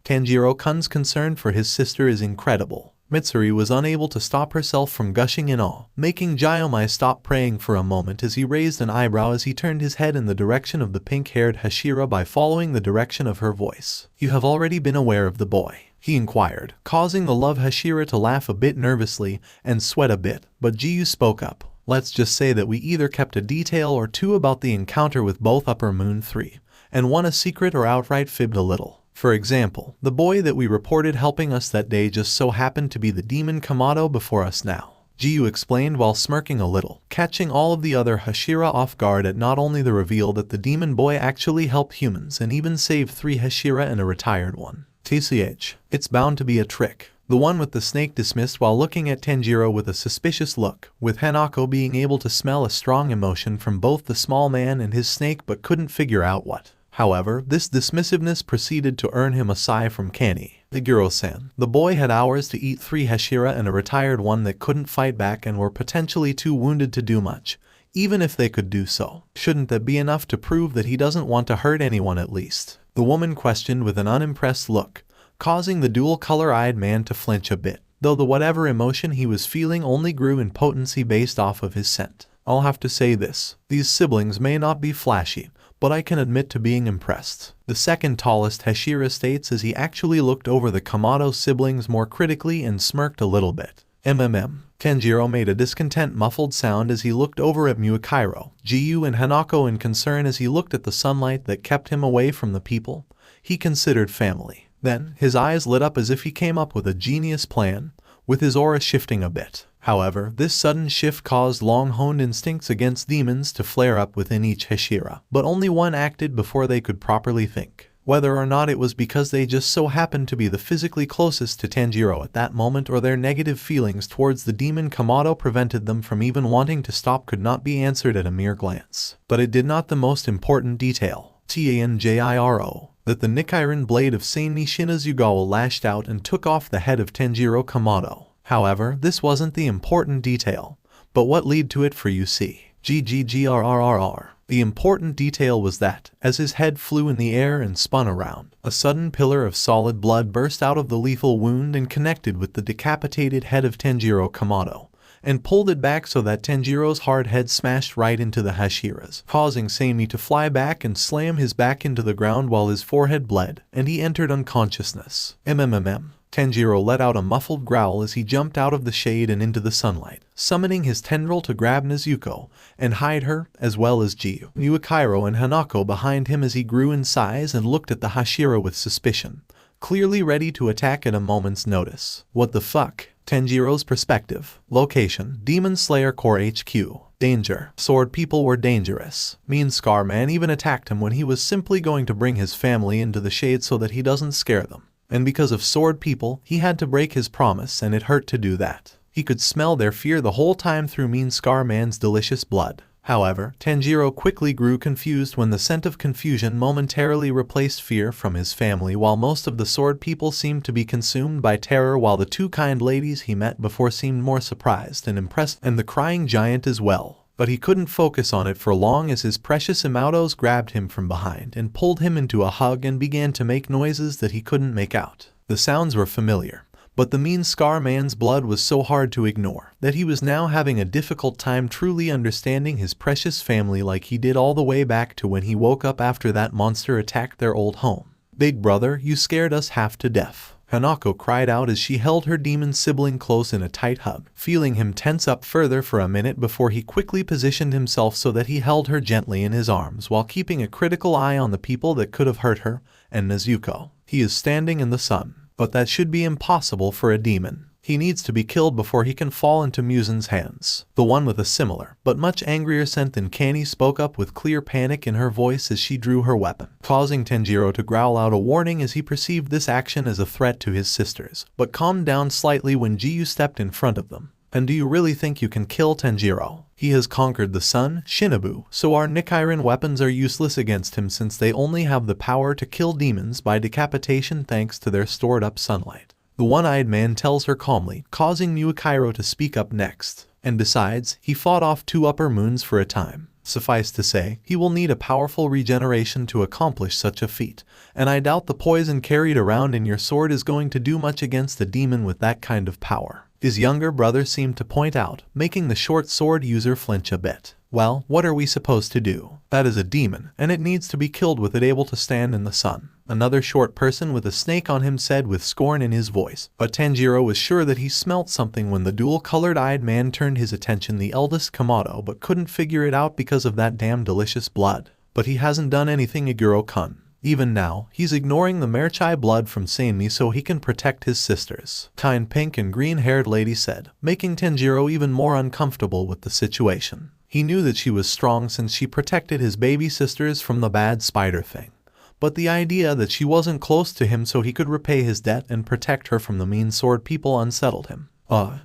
Tanjiro-kun's concern for his sister is incredible. Mitsuri was unable to stop herself from gushing in awe, making Gyomai stop praying for a moment as he raised an eyebrow as he turned his head in the direction of the pink-haired Hashira by following the direction of her voice. You have already been aware of the boy, he inquired, causing the love Hashira to laugh a bit nervously and sweat a bit, but Jiyu spoke up. Let's just say that we either kept a detail or two about the encounter with both Upper Moon 3, and one a secret or outright fibbed a little. For example, the boy that we reported helping us that day just so happened to be the demon Kamado before us now. Jiyu explained while smirking a little, catching all of the other Hashira off guard at not only the reveal that the demon boy actually helped humans and even saved 3 Hashira and a retired one. TCH, it's bound to be a trick. The one with the snake dismissed while looking at Tenjiro with a suspicious look, with Hanako being able to smell a strong emotion from both the small man and his snake but couldn't figure out what. However, this dismissiveness proceeded to earn him a sigh from Kani. Tenjiro-san, the boy had hours to eat 3 Hashira and a retired one that couldn't fight back and were potentially too wounded to do much, even if they could do so. Shouldn't that be enough to prove that he doesn't want to hurt anyone at least? The woman questioned with an unimpressed look, causing the dual-color-eyed man to flinch a bit, though the whatever emotion he was feeling only grew in potency based off of his scent. I'll have to say this, these siblings may not be flashy, but I can admit to being impressed. The second tallest Hashira states as he actually looked over the Kamado siblings more critically and smirked a little bit. Tenjiro made a discontent muffled sound as he looked over at Muakairo, Jiyu and Hanako in concern as he looked at the sunlight that kept him away from the people he considered family. Then, his eyes lit up as if he came up with a genius plan, with his aura shifting a bit. However, this sudden shift caused long-honed instincts against demons to flare up within each Hashira, but only one acted before they could properly think. Whether or not it was because they just so happened to be the physically closest to Tanjiro at that moment or their negative feelings towards the demon Kamado prevented them from even wanting to stop could not be answered at a mere glance. But it did not the most important detail. Tanjiro. That the Nichiren blade of Seimi Shinazugawa lashed out and took off the head of Tenjiro Kamado. However, this wasn't the important detail, but what led to it for you see. GGGRRRR. The important detail was that, as his head flew in the air and spun around, a sudden pillar of solid blood burst out of the lethal wound and connected with the decapitated head of Tenjiro Kamado, and pulled it back so that Tenjiro's hard head smashed right into the Hashiras, causing Seimi to fly back and slam his back into the ground while his forehead bled, and he entered unconsciousness. Tenjiro let out a muffled growl as he jumped out of the shade and into the sunlight, summoning his tendril to grab Nezuko and hide her, as well as Jiyu, Muakairo and Hanako behind him as he grew in size and looked at the Hashira with suspicion, clearly ready to attack at a moment's notice. What the fuck? Tenjiro's perspective. Location: Demon Slayer Core HQ. Danger. Sword people were dangerous. Mean Scar Man even attacked him when he was simply going to bring his family into the shade so that he doesn't scare them. And because of sword people, he had to break his promise, and it hurt to do that. He could smell their fear the whole time through Mean Scar Man's delicious blood. However, Tanjiro quickly grew confused when the scent of confusion momentarily replaced fear from his family, while most of the sword people seemed to be consumed by terror, while the two kind ladies he met before seemed more surprised and impressed, and the crying giant as well. But he couldn't focus on it for long as his precious Imautos grabbed him from behind and pulled him into a hug and began to make noises that he couldn't make out. The sounds were familiar, but the Mean Scar Man's blood was so hard to ignore that he was now having a difficult time truly understanding his precious family like he did all the way back to when he woke up after that monster attacked their old home. "Big brother, you scared us half to death," Hanako cried out as she held her demon sibling close in a tight hug, feeling him tense up further for a minute before he quickly positioned himself so that he held her gently in his arms while keeping a critical eye on the people that could have hurt her, and Nezuko. "He is standing in the sun. But that should be impossible for a demon. He needs to be killed before he can fall into Musen's hands." The one with a similar, but much angrier scent than Kani spoke up with clear panic in her voice as she drew her weapon, causing Tenjiro to growl out a warning as he perceived this action as a threat to his sisters, but calmed down slightly when Jiyu stepped in front of them. "And do you really think you can kill Tenjiro? He has conquered the sun, Shinobu, so our Nichiren weapons are useless against him since they only have the power to kill demons by decapitation thanks to their stored-up sunlight." The one-eyed man tells her calmly, causing Nichiren to speak up next. "And besides, he fought off 2 upper moons for a time. Suffice to say, he will need a powerful regeneration to accomplish such a feat, and I doubt the poison carried around in your sword is going to do much against a demon with that kind of power," his younger brother seemed to point out, making the short sword user flinch a bit. "Well, what are we supposed to do? That is a demon, and it needs to be killed with it able to stand in the sun," another short person with a snake on him said with scorn in his voice. But Tanjiro was sure that he smelt something when the dual-colored-eyed man turned his attention the eldest Komodo, but couldn't figure it out because of that damn delicious blood. "But he hasn't done anything, Iguro-kun. Even now, he's ignoring the Merchai blood from Seimi so he can protect his sisters," kind pink and green-haired lady said, making Tanjiro even more uncomfortable with the situation. He knew that she was strong since she protected his baby sisters from the bad spider thing. But the idea that she wasn't close to him so he could repay his debt and protect her from the mean sword people unsettled him.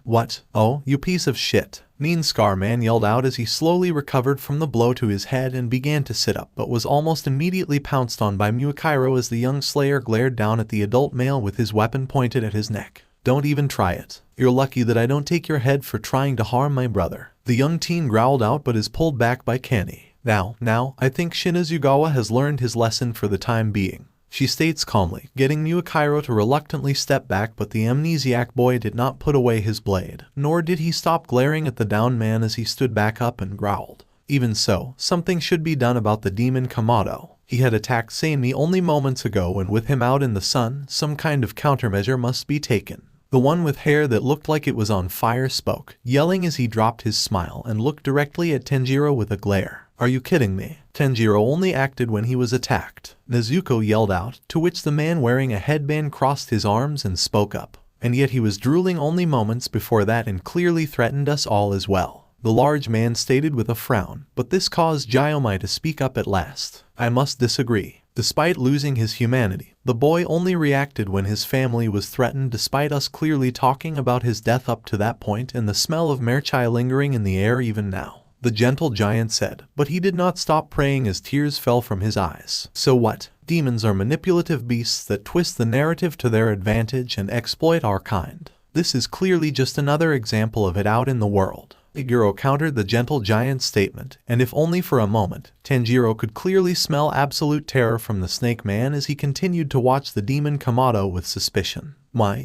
What? Oh, you piece of shit," Mean Scar Man yelled out as he slowly recovered from the blow to his head and began to sit up, but was almost immediately pounced on by Mukairo as the young slayer glared down at the adult male with his weapon pointed at his neck. "Don't even try it. You're lucky that I don't take your head for trying to harm my brother," the young teen growled out but is pulled back by Kani. Now, I think Shinazugawa has learned his lesson for the time being," she states calmly, getting Mukairo to reluctantly step back, but the amnesiac boy did not put away his blade, nor did he stop glaring at the downed man as he stood back up and growled. Even so, something should be done about the demon Komodo. He had attacked Seimi only moments ago, and with him out in the sun, some kind of countermeasure must be taken. The one with hair that looked like it was on fire spoke, yelling as he dropped his smile and looked directly at Tenjiro with a glare. "Are you kidding me? Tenjiro only acted when he was attacked," Nezuko yelled out, to which the man wearing a headband crossed his arms and spoke up. "And yet he was drooling only moments before that and clearly threatened us all as well," the large man stated with a frown, but this caused Gyomai to speak up at last. "I must disagree. Despite losing his humanity, the boy only reacted when his family was threatened despite us clearly talking about his death up to that point and the smell of Merchai lingering in the air even now," the gentle giant said, but he did not stop praying as tears fell from his eyes. "So what? Demons are manipulative beasts that twist the narrative to their advantage and exploit our kind. This is clearly just another example of it out in the world." Iguro countered the gentle giant's statement, and if only for a moment, Tanjiro could clearly smell absolute terror from the snake man as he continued to watch the demon Komodo with suspicion.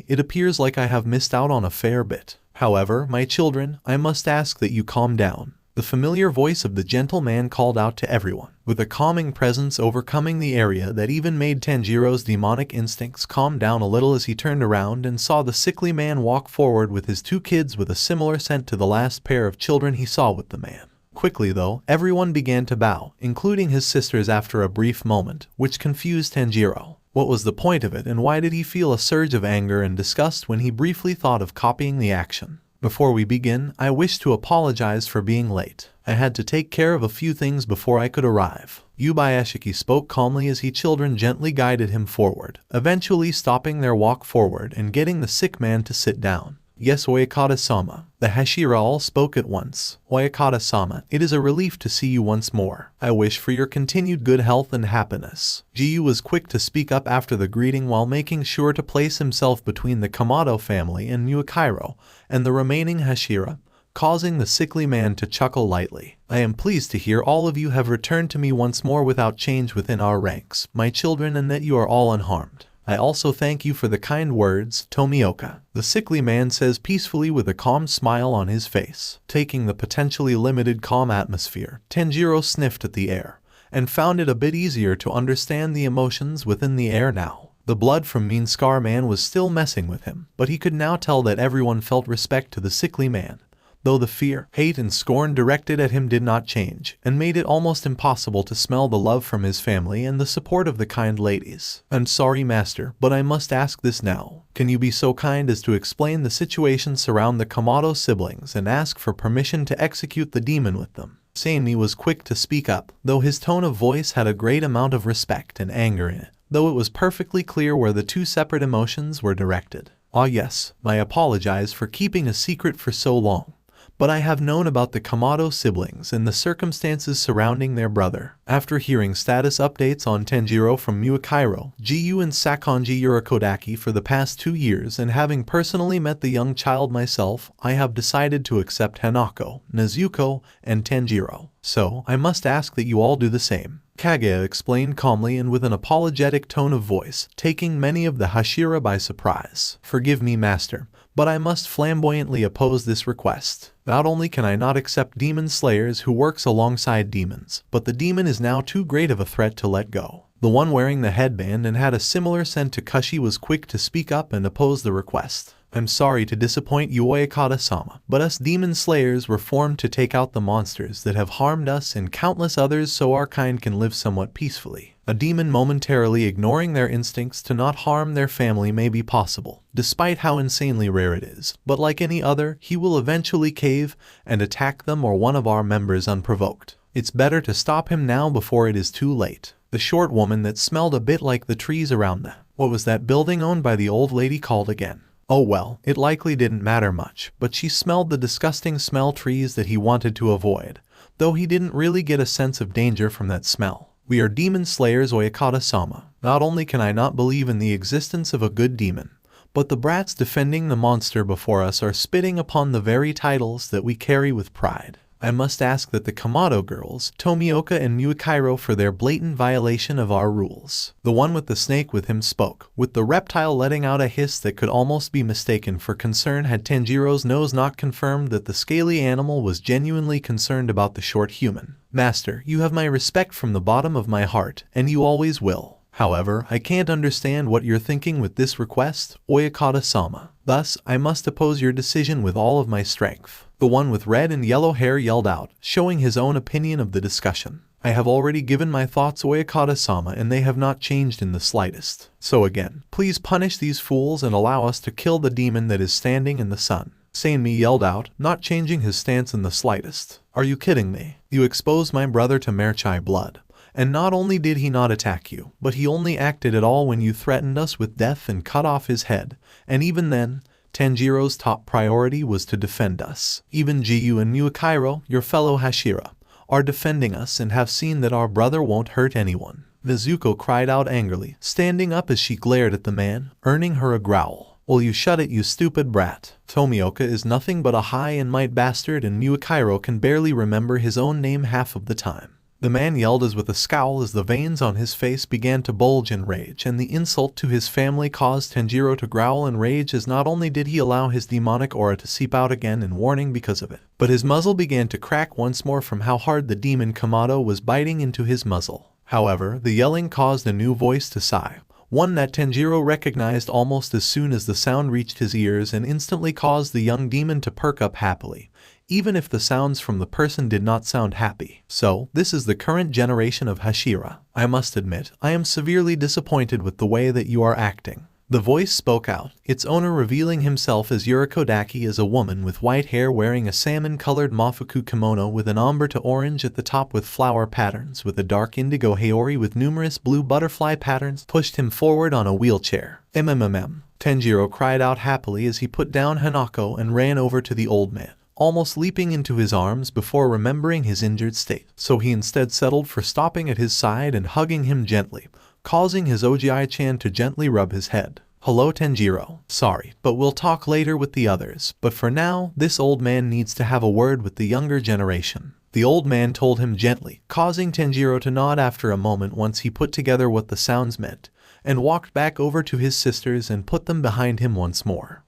It appears like I have missed out on a fair bit. However, my children, I must ask that you calm down," the familiar voice of the gentle man called out to everyone, with a calming presence overcoming the area that even made Tanjiro's demonic instincts calm down a little as he turned around and saw the sickly man walk forward with his 2 kids with a similar scent to the last pair of children he saw with the man. Quickly though, everyone began to bow, including his sisters after a brief moment, which confused Tanjiro. What was the point of it and why did he feel a surge of anger and disgust when he briefly thought of copying the action? Before we begin, I wish to apologize for being late. I had to take care of a few things before I could arrive. Yubayashiki spoke calmly as he children gently guided him forward, eventually stopping their walk forward and getting the sick man to sit down. Yes, Oyakata-sama. The Hashira all spoke at once. Oyakata-sama, it is a relief to see you once more. I wish for your continued good health and happiness. Jiyu was quick to speak up after the greeting while making sure to place himself between the Kamado family and Muakairo and the remaining Hashira, causing the sickly man to chuckle lightly. I am pleased to hear all of you have returned to me once more without change within our ranks, my children, and that you are all unharmed. I also thank you for the kind words, Tomioka. The sickly man says peacefully with a calm smile on his face. Taking the potentially limited calm atmosphere, Tenjiro sniffed at the air and found it a bit easier to understand the emotions within the air now. The blood from Mean Scar Man was still messing with him, but he could now tell that everyone felt respect to the sickly man, though the fear, hate, and scorn directed at him did not change, and made it almost impossible to smell the love from his family and the support of the kind ladies. I'm sorry, master, but I must ask this now. Can you be so kind as to explain the situation surrounding the Kamado siblings and ask for permission to execute the demon with them? Seimi was quick to speak up, though his tone of voice had a great amount of respect and anger in it, though it was perfectly clear where the two separate emotions were directed. Ah yes, I apologize for keeping a secret for so long, but I have known about the Kamado siblings and the circumstances surrounding their brother. After hearing status updates on Tenjiro from Muakairo, Jiyu and Sakonji Yurikodaki for the past 2 years, and having personally met the young child myself, I have decided to accept Hanako, Nezuko, and Tenjiro. So, I must ask that you all do the same. Kaga explained calmly and with an apologetic tone of voice, taking many of the Hashira by surprise. Forgive me, master, but I must flamboyantly oppose this request. Not only can I not accept demon slayers who works alongside demons, but the demon is now too great of a threat to let go. The one wearing the headband and had a similar scent to Kushi was quick to speak up and oppose the request. I'm sorry to disappoint you, Oyakata-sama, but us demon slayers were formed to take out the monsters that have harmed us and countless others so our kind can live somewhat peacefully. A demon momentarily ignoring their instincts to not harm their family may be possible, despite how insanely rare it is, but like any other, he will eventually cave and attack them or one of our members unprovoked. It's better to stop him now before it is too late. The short woman that smelled a bit like the trees around the, what was that building owned by the old lady called again? Oh well, it likely didn't matter much, but she smelled the disgusting smell trees that he wanted to avoid, though he didn't really get a sense of danger from that smell. We are demon slayers, Oyakata-sama. Not only can I not believe in the existence of a good demon, but the brats defending the monster before us are spitting upon the very titles that we carry with pride. I must ask that the Kamado girls, Tomioka and Muakairo, for their blatant violation of our rules. The one with the snake with him spoke, with the reptile letting out a hiss that could almost be mistaken for concern had Tanjiro's nose not confirmed that the scaly animal was genuinely concerned about the short human. Master, you have my respect from the bottom of my heart, and you always will. However, I can't understand what you're thinking with this request, Oyakata-sama. Thus, I must oppose your decision with all of my strength. The one with red and yellow hair yelled out, showing his own opinion of the discussion. I have already given my thoughts, Oyakata-sama, and they have not changed in the slightest. So again, please punish these fools and allow us to kill the demon that is standing in the sun. Seimi yelled out, not changing his stance in the slightest. Are you kidding me? You exposed my brother to Merchai blood. And not only did he not attack you, but he only acted at all when you threatened us with death and cut off his head, and even then, Tanjiro's top priority was to defend us. Even Jiyu and Muakairo, your fellow Hashira, are defending us and have seen that our brother won't hurt anyone. Nezuko cried out angrily, standing up as she glared at the man, earning her a growl. Will you shut it, you stupid brat? Tomioka is nothing but a high and might bastard, and Muakairo can barely remember his own name half of the time. The man yelled as with a scowl as the veins on his face began to bulge in rage, and the insult to his family caused Tenjiro to growl in rage as not only did he allow his demonic aura to seep out again in warning because of it, but his muzzle began to crack once more from how hard the demon Kamado was biting into his muzzle. However, the yelling caused a new voice to sigh, one that Tenjiro recognized almost as soon as the sound reached his ears and instantly caused the young demon to perk up happily, even if the sounds from the person did not sound happy. So, this is the current generation of Hashira. I must admit, I am severely disappointed with the way that you are acting. The voice spoke out, its owner revealing himself as Yurikodaki as a woman with white hair wearing a salmon-colored mafuku kimono with an amber to orange at the top with flower patterns with a dark indigo haori with numerous blue butterfly patterns pushed him forward on a wheelchair. Tenjiro cried out happily as he put down Hanako and ran over to the old man, almost leaping into his arms before remembering his injured state. So he instead settled for stopping at his side and hugging him gently, causing his Oji-chan to gently rub his head. Hello Tenjiro. Sorry, but we'll talk later with the others. But for now, this old man needs to have a word with the younger generation. The old man told him gently, causing Tenjiro to nod after a moment once he put together what the sounds meant, and walked back over to his sisters and put them behind him once more.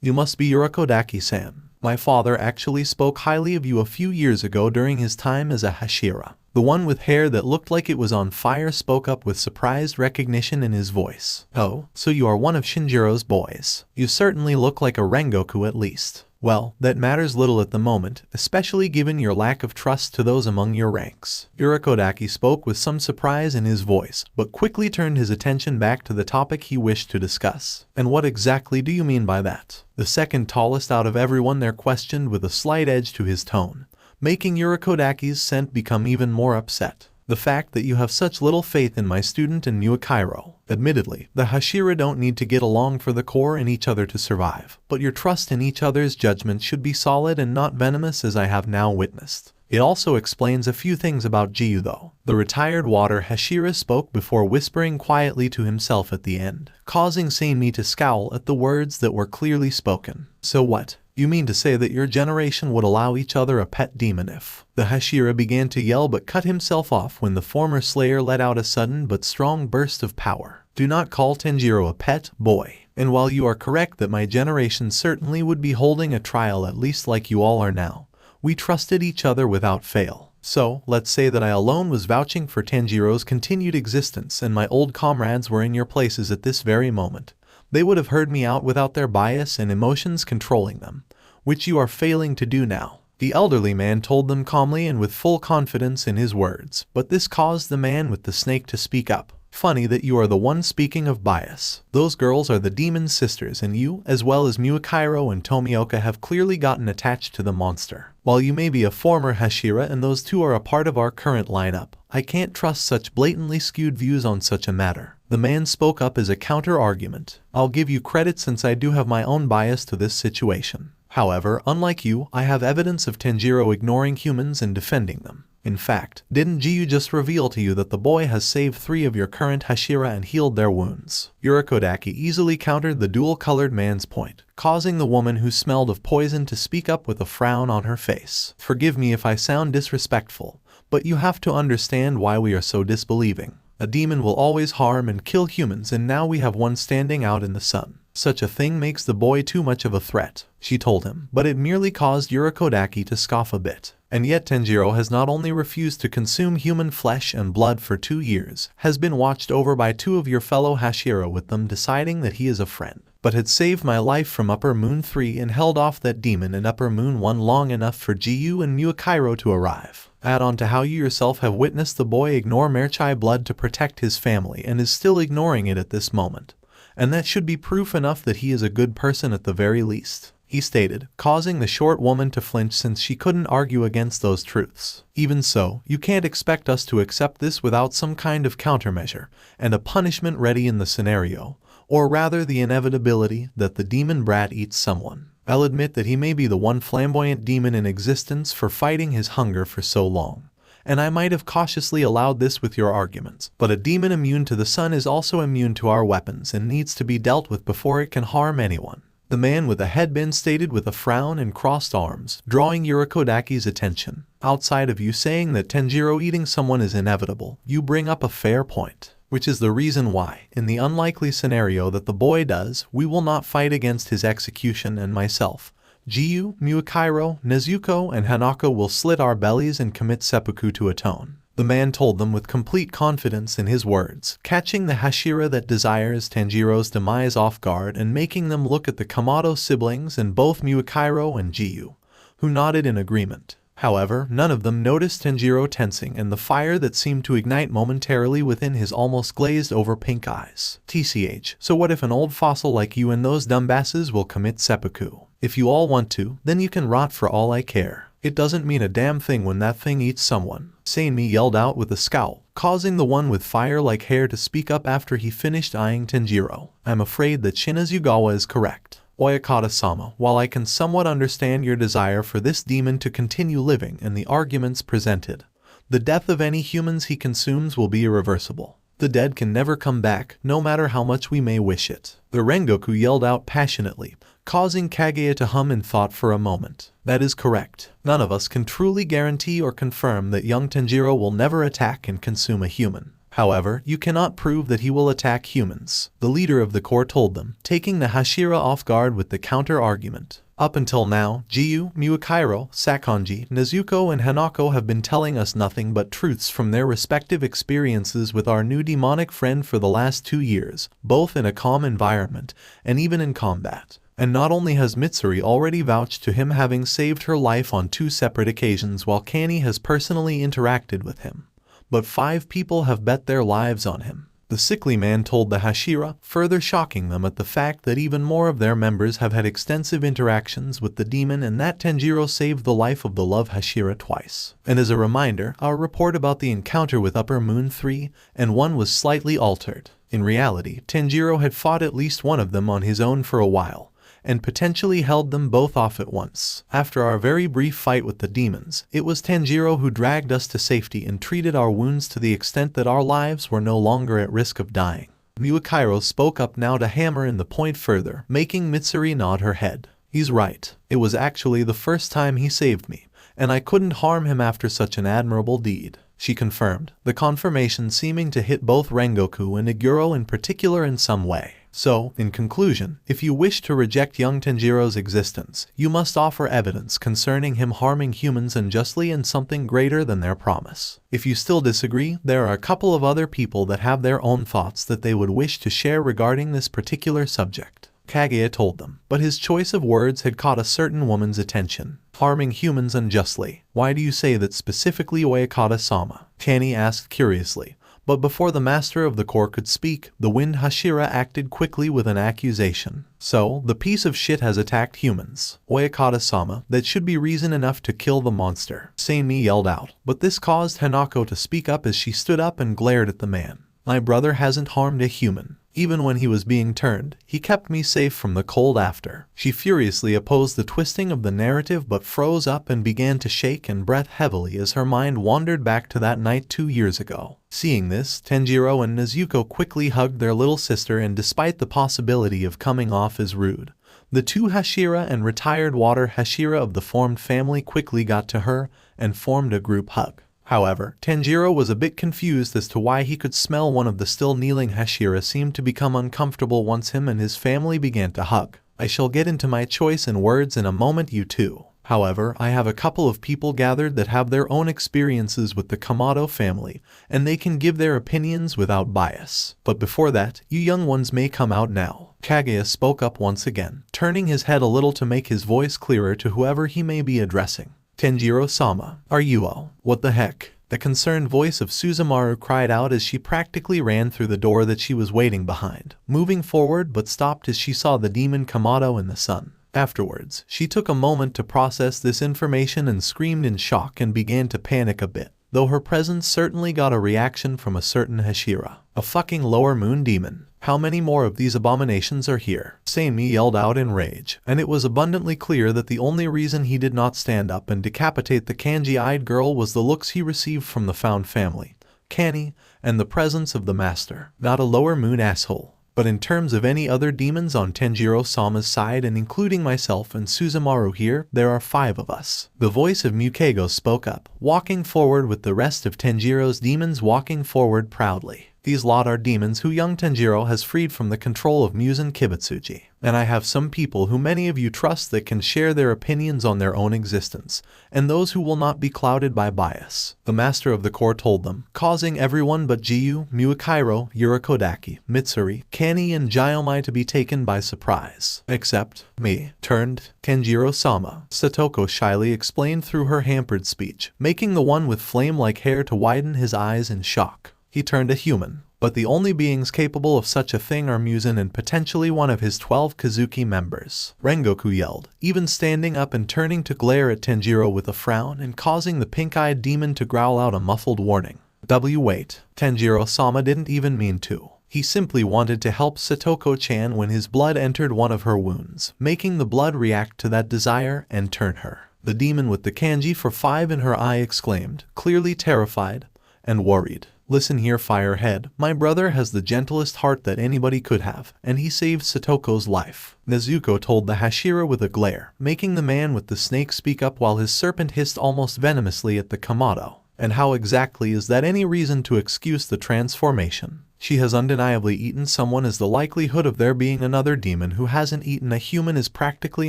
You must be Yurikodaki-san. My father actually spoke highly of you a few years ago during his time as a Hashira. The one with hair that looked like it was on fire spoke up with surprised recognition in his voice. Oh, so you are one of Shinjiro's boys. You certainly look like a Rengoku at least. Well, that matters little at the moment, especially given your lack of trust to those among your ranks. Yurikodaki spoke with some surprise in his voice, but quickly turned his attention back to the topic he wished to discuss. And what exactly do you mean by that? The second tallest out of everyone there questioned with a slight edge to his tone, making Yurikodaki's scent become even more upset. The fact that you have such little faith in my student and Muakairo. Admittedly, the Hashira don't need to get along for the core and each other to survive, but your trust in each other's judgment should be solid and not venomous as I have now witnessed. It also explains a few things about Jiyu though. The retired water Hashira spoke before whispering quietly to himself at the end, causing Seimi to scowl at the words that were clearly spoken. So what? You mean to say that your generation would allow each other a pet demon if? The Hashira began to yell but cut himself off when the former slayer let out a sudden but strong burst of power. Do not call Tenjiro a pet, boy. And while you are correct that my generation certainly would be holding a trial at least like you all are now, we trusted each other without fail. So, let's say that I alone was vouching for Tanjiro's continued existence and my old comrades were in your places at this very moment. They would have heard me out without their bias and emotions controlling them, which you are failing to do now. The elderly man told them calmly and with full confidence in his words, but this caused the man with the snake to speak up. Funny that you are the one speaking of bias. Those girls are the demon's sisters and you, as well as Muakairo and Tomioka, have clearly gotten attached to the monster. While you may be a former Hashira and those two are a part of our current lineup, I can't trust such blatantly skewed views on such a matter. The man spoke up as a counter-argument. I'll give you credit since I do have my own bias to this situation. However, unlike you, I have evidence of Tenjiro ignoring humans and defending them. In fact, didn't Jiyu just reveal to you that the boy has saved 3 of your current Hashira and healed their wounds? Yurikodaki easily countered the dual-colored man's point, causing the woman who smelled of poison to speak up with a frown on her face. Forgive me if I sound disrespectful, but you have to understand why we are so disbelieving. A demon will always harm and kill humans and now we have one standing out in the sun. Such a thing makes the boy too much of a threat, she told him, but it merely caused Yurikodaki to scoff a bit. And yet Tenjiro has not only refused to consume human flesh and blood for 2 years, has been watched over by 2 of your fellow Hashira with them deciding that he is a friend, but had saved my life from Upper Moon 3 and held off that demon in Upper Moon 1 long enough for Jiyu and Muakairo to arrive. Add on to how you yourself have witnessed the boy ignore Merchai blood to protect his family and is still ignoring it at this moment. And that should be proof enough that he is a good person at the very least, he stated, causing the short woman to flinch since she couldn't argue against those truths. Even so, you can't expect us to accept this without some kind of countermeasure and a punishment ready in the scenario, or rather the inevitability that the demon brat eats someone. I'll admit that he may be the one flamboyant demon in existence for fighting his hunger for so long, and I might have cautiously allowed this with your arguments, but a demon immune to the sun is also immune to our weapons and needs to be dealt with before it can harm anyone. The man with a headband stated with a frown and crossed arms, drawing Yurikodaki's attention. Outside of you saying that Tenjiro eating someone is inevitable, you bring up a fair point, which is the reason why, in the unlikely scenario that the boy does, we will not fight against his execution and myself, Jiyu, Muakairo, Nezuko, and Hanako will slit our bellies and commit seppuku to atone. The man told them with complete confidence in his words, catching the Hashira that desires Tanjiro's demise off guard and making them look at the Kamado siblings and both Muakairo and Jiyu, who nodded in agreement. However, none of them noticed Tenjiro tensing and the fire that seemed to ignite momentarily within his almost glazed-over pink eyes. TCH, so what if an old fossil like you and those dumbasses will commit seppuku? If you all want to, then you can rot for all I care. It doesn't mean a damn thing when that thing eats someone. Sanmi yelled out with a scowl, causing the one with fire-like hair to speak up after he finished eyeing Tenjiro. I'm afraid that Shinazugawa is correct. Oyakata-sama, while I can somewhat understand your desire for this demon to continue living and the arguments presented, the death of any humans he consumes will be irreversible. The dead can never come back, no matter how much we may wish it. The Rengoku yelled out passionately, causing Kaguya to hum in thought for a moment. That is correct. None of us can truly guarantee or confirm that young Tenjiro will never attack and consume a human. However, you cannot prove that he will attack humans, the leader of the corps told them, taking the Hashira off guard with the counter-argument. Up until now, Jiyu, Muakairo, Sakonji, Nezuko and Hanako have been telling us nothing but truths from their respective experiences with our new demonic friend for the last 2 years, both in a calm environment, and even in combat. And not only has Mitsuri already vouched to him having saved her life on 2 separate occasions while Kani has personally interacted with him, but 5 people have bet their lives on him. The sickly man told the Hashira, further shocking them at the fact that even more of their members have had extensive interactions with the demon and that Tenjiro saved the life of the love Hashira twice. And as a reminder, our report about the encounter with Upper Moon 3 and 1 was slightly altered. In reality, Tenjiro had fought at least one of them on his own for a while, and potentially held them both off at once. After our very brief fight with the demons, it was Tanjiro who dragged us to safety and treated our wounds to the extent that our lives were no longer at risk of dying. Muakairo spoke up now to hammer in the point further, making Mitsuri nod her head. He's right. It was actually the first time he saved me, and I couldn't harm him after such an admirable deed, she confirmed, the confirmation seeming to hit both Rengoku and Iguro in particular in some way. So, in conclusion, if you wish to reject young Tenjiro's existence, you must offer evidence concerning him harming humans unjustly and something greater than their promise. If you still disagree, there are a couple of other people that have their own thoughts that they would wish to share regarding this particular subject. Kaguya told them, but his choice of words had caught a certain woman's attention. Harming humans unjustly. Why do you say that specifically, Oyakata-sama? Kani asked curiously. But before the master of the corps could speak, the Wind Hashira acted quickly with an accusation. So, the piece of shit has attacked humans. Oyakata-sama, that should be reason enough to kill the monster. Sanmi yelled out, but this caused Hanako to speak up as she stood up and glared at the man. My brother hasn't harmed a human. Even when he was being turned, he kept me safe from the cold after. She furiously opposed the twisting of the narrative but froze up and began to shake and breath heavily as her mind wandered back to that night 2 years ago. Seeing this, Tenjiro and Nezuko quickly hugged their little sister, and despite the possibility of coming off as rude, the 2 Hashira and retired water Hashira of the formed family quickly got to her and formed a group hug. However, Tanjiro was a bit confused as to why he could smell one of the still kneeling Hashira seemed to become uncomfortable once him and his family began to hug. I shall get into my choice in words in a moment, you two. However, I have a couple of people gathered that have their own experiences with the Kamado family, and they can give their opinions without bias. But before that, you young ones may come out now. Kaguya spoke up once again, turning his head a little to make his voice clearer to whoever he may be addressing. Tenjiro-sama, are you all? What the heck? The concerned voice of Suzumaru cried out as she practically ran through the door that she was waiting behind, moving forward but stopped as she saw the demon Kamado in the sun. Afterwards, she took a moment to process this information and screamed in shock and began to panic a bit, though her presence certainly got a reaction from a certain Hashira. A fucking lower moon demon. How many more of these abominations are here? Sanmi yelled out in rage, and it was abundantly clear that the only reason he did not stand up and decapitate the kanji-eyed girl was the looks he received from the found family, Kani, and the presence of the master. Not a lower moon asshole. But in terms of any other demons on Tenjiro-sama's side, and including myself and Suzumaru here, there are 5 of us. The voice of Mukego spoke up, walking forward with the rest of Tenjiro's demons walking forward proudly. These lot are demons who young Tenjiro has freed from the control of Muzan Kibutsuji. And I have some people who many of you trust that can share their opinions on their own existence, and those who will not be clouded by bias. The master of the core told them, causing everyone but Jiyu, Muakairo, Yurakodaki, Mitsuri, Kani and Jayomai to be taken by surprise. Except me, turned Tenjiro-sama, Satoko shyly explained through her hampered speech, making the one with flame-like hair to widen his eyes in shock. He turned a human. But the only beings capable of such a thing are Muzan and potentially one of his 12 Kazuki members. Rengoku yelled, even standing up and turning to glare at Tanjiro with a frown and causing the pink-eyed demon to growl out a muffled warning. Wait. Tanjiro-sama didn't even mean to. He simply wanted to help Satoko-chan when his blood entered one of her wounds, making the blood react to that desire and turn her. The demon with the kanji for 5 in her eye exclaimed, clearly terrified and worried. Listen here, Firehead, my brother has the gentlest heart that anybody could have, and he saved Satoko's life. Nezuko told the Hashira with a glare, making the man with the snake speak up while his serpent hissed almost venomously at the Kamado. And how exactly is that any reason to excuse the transformation? She has undeniably eaten someone, as the likelihood of there being another demon who hasn't eaten a human is practically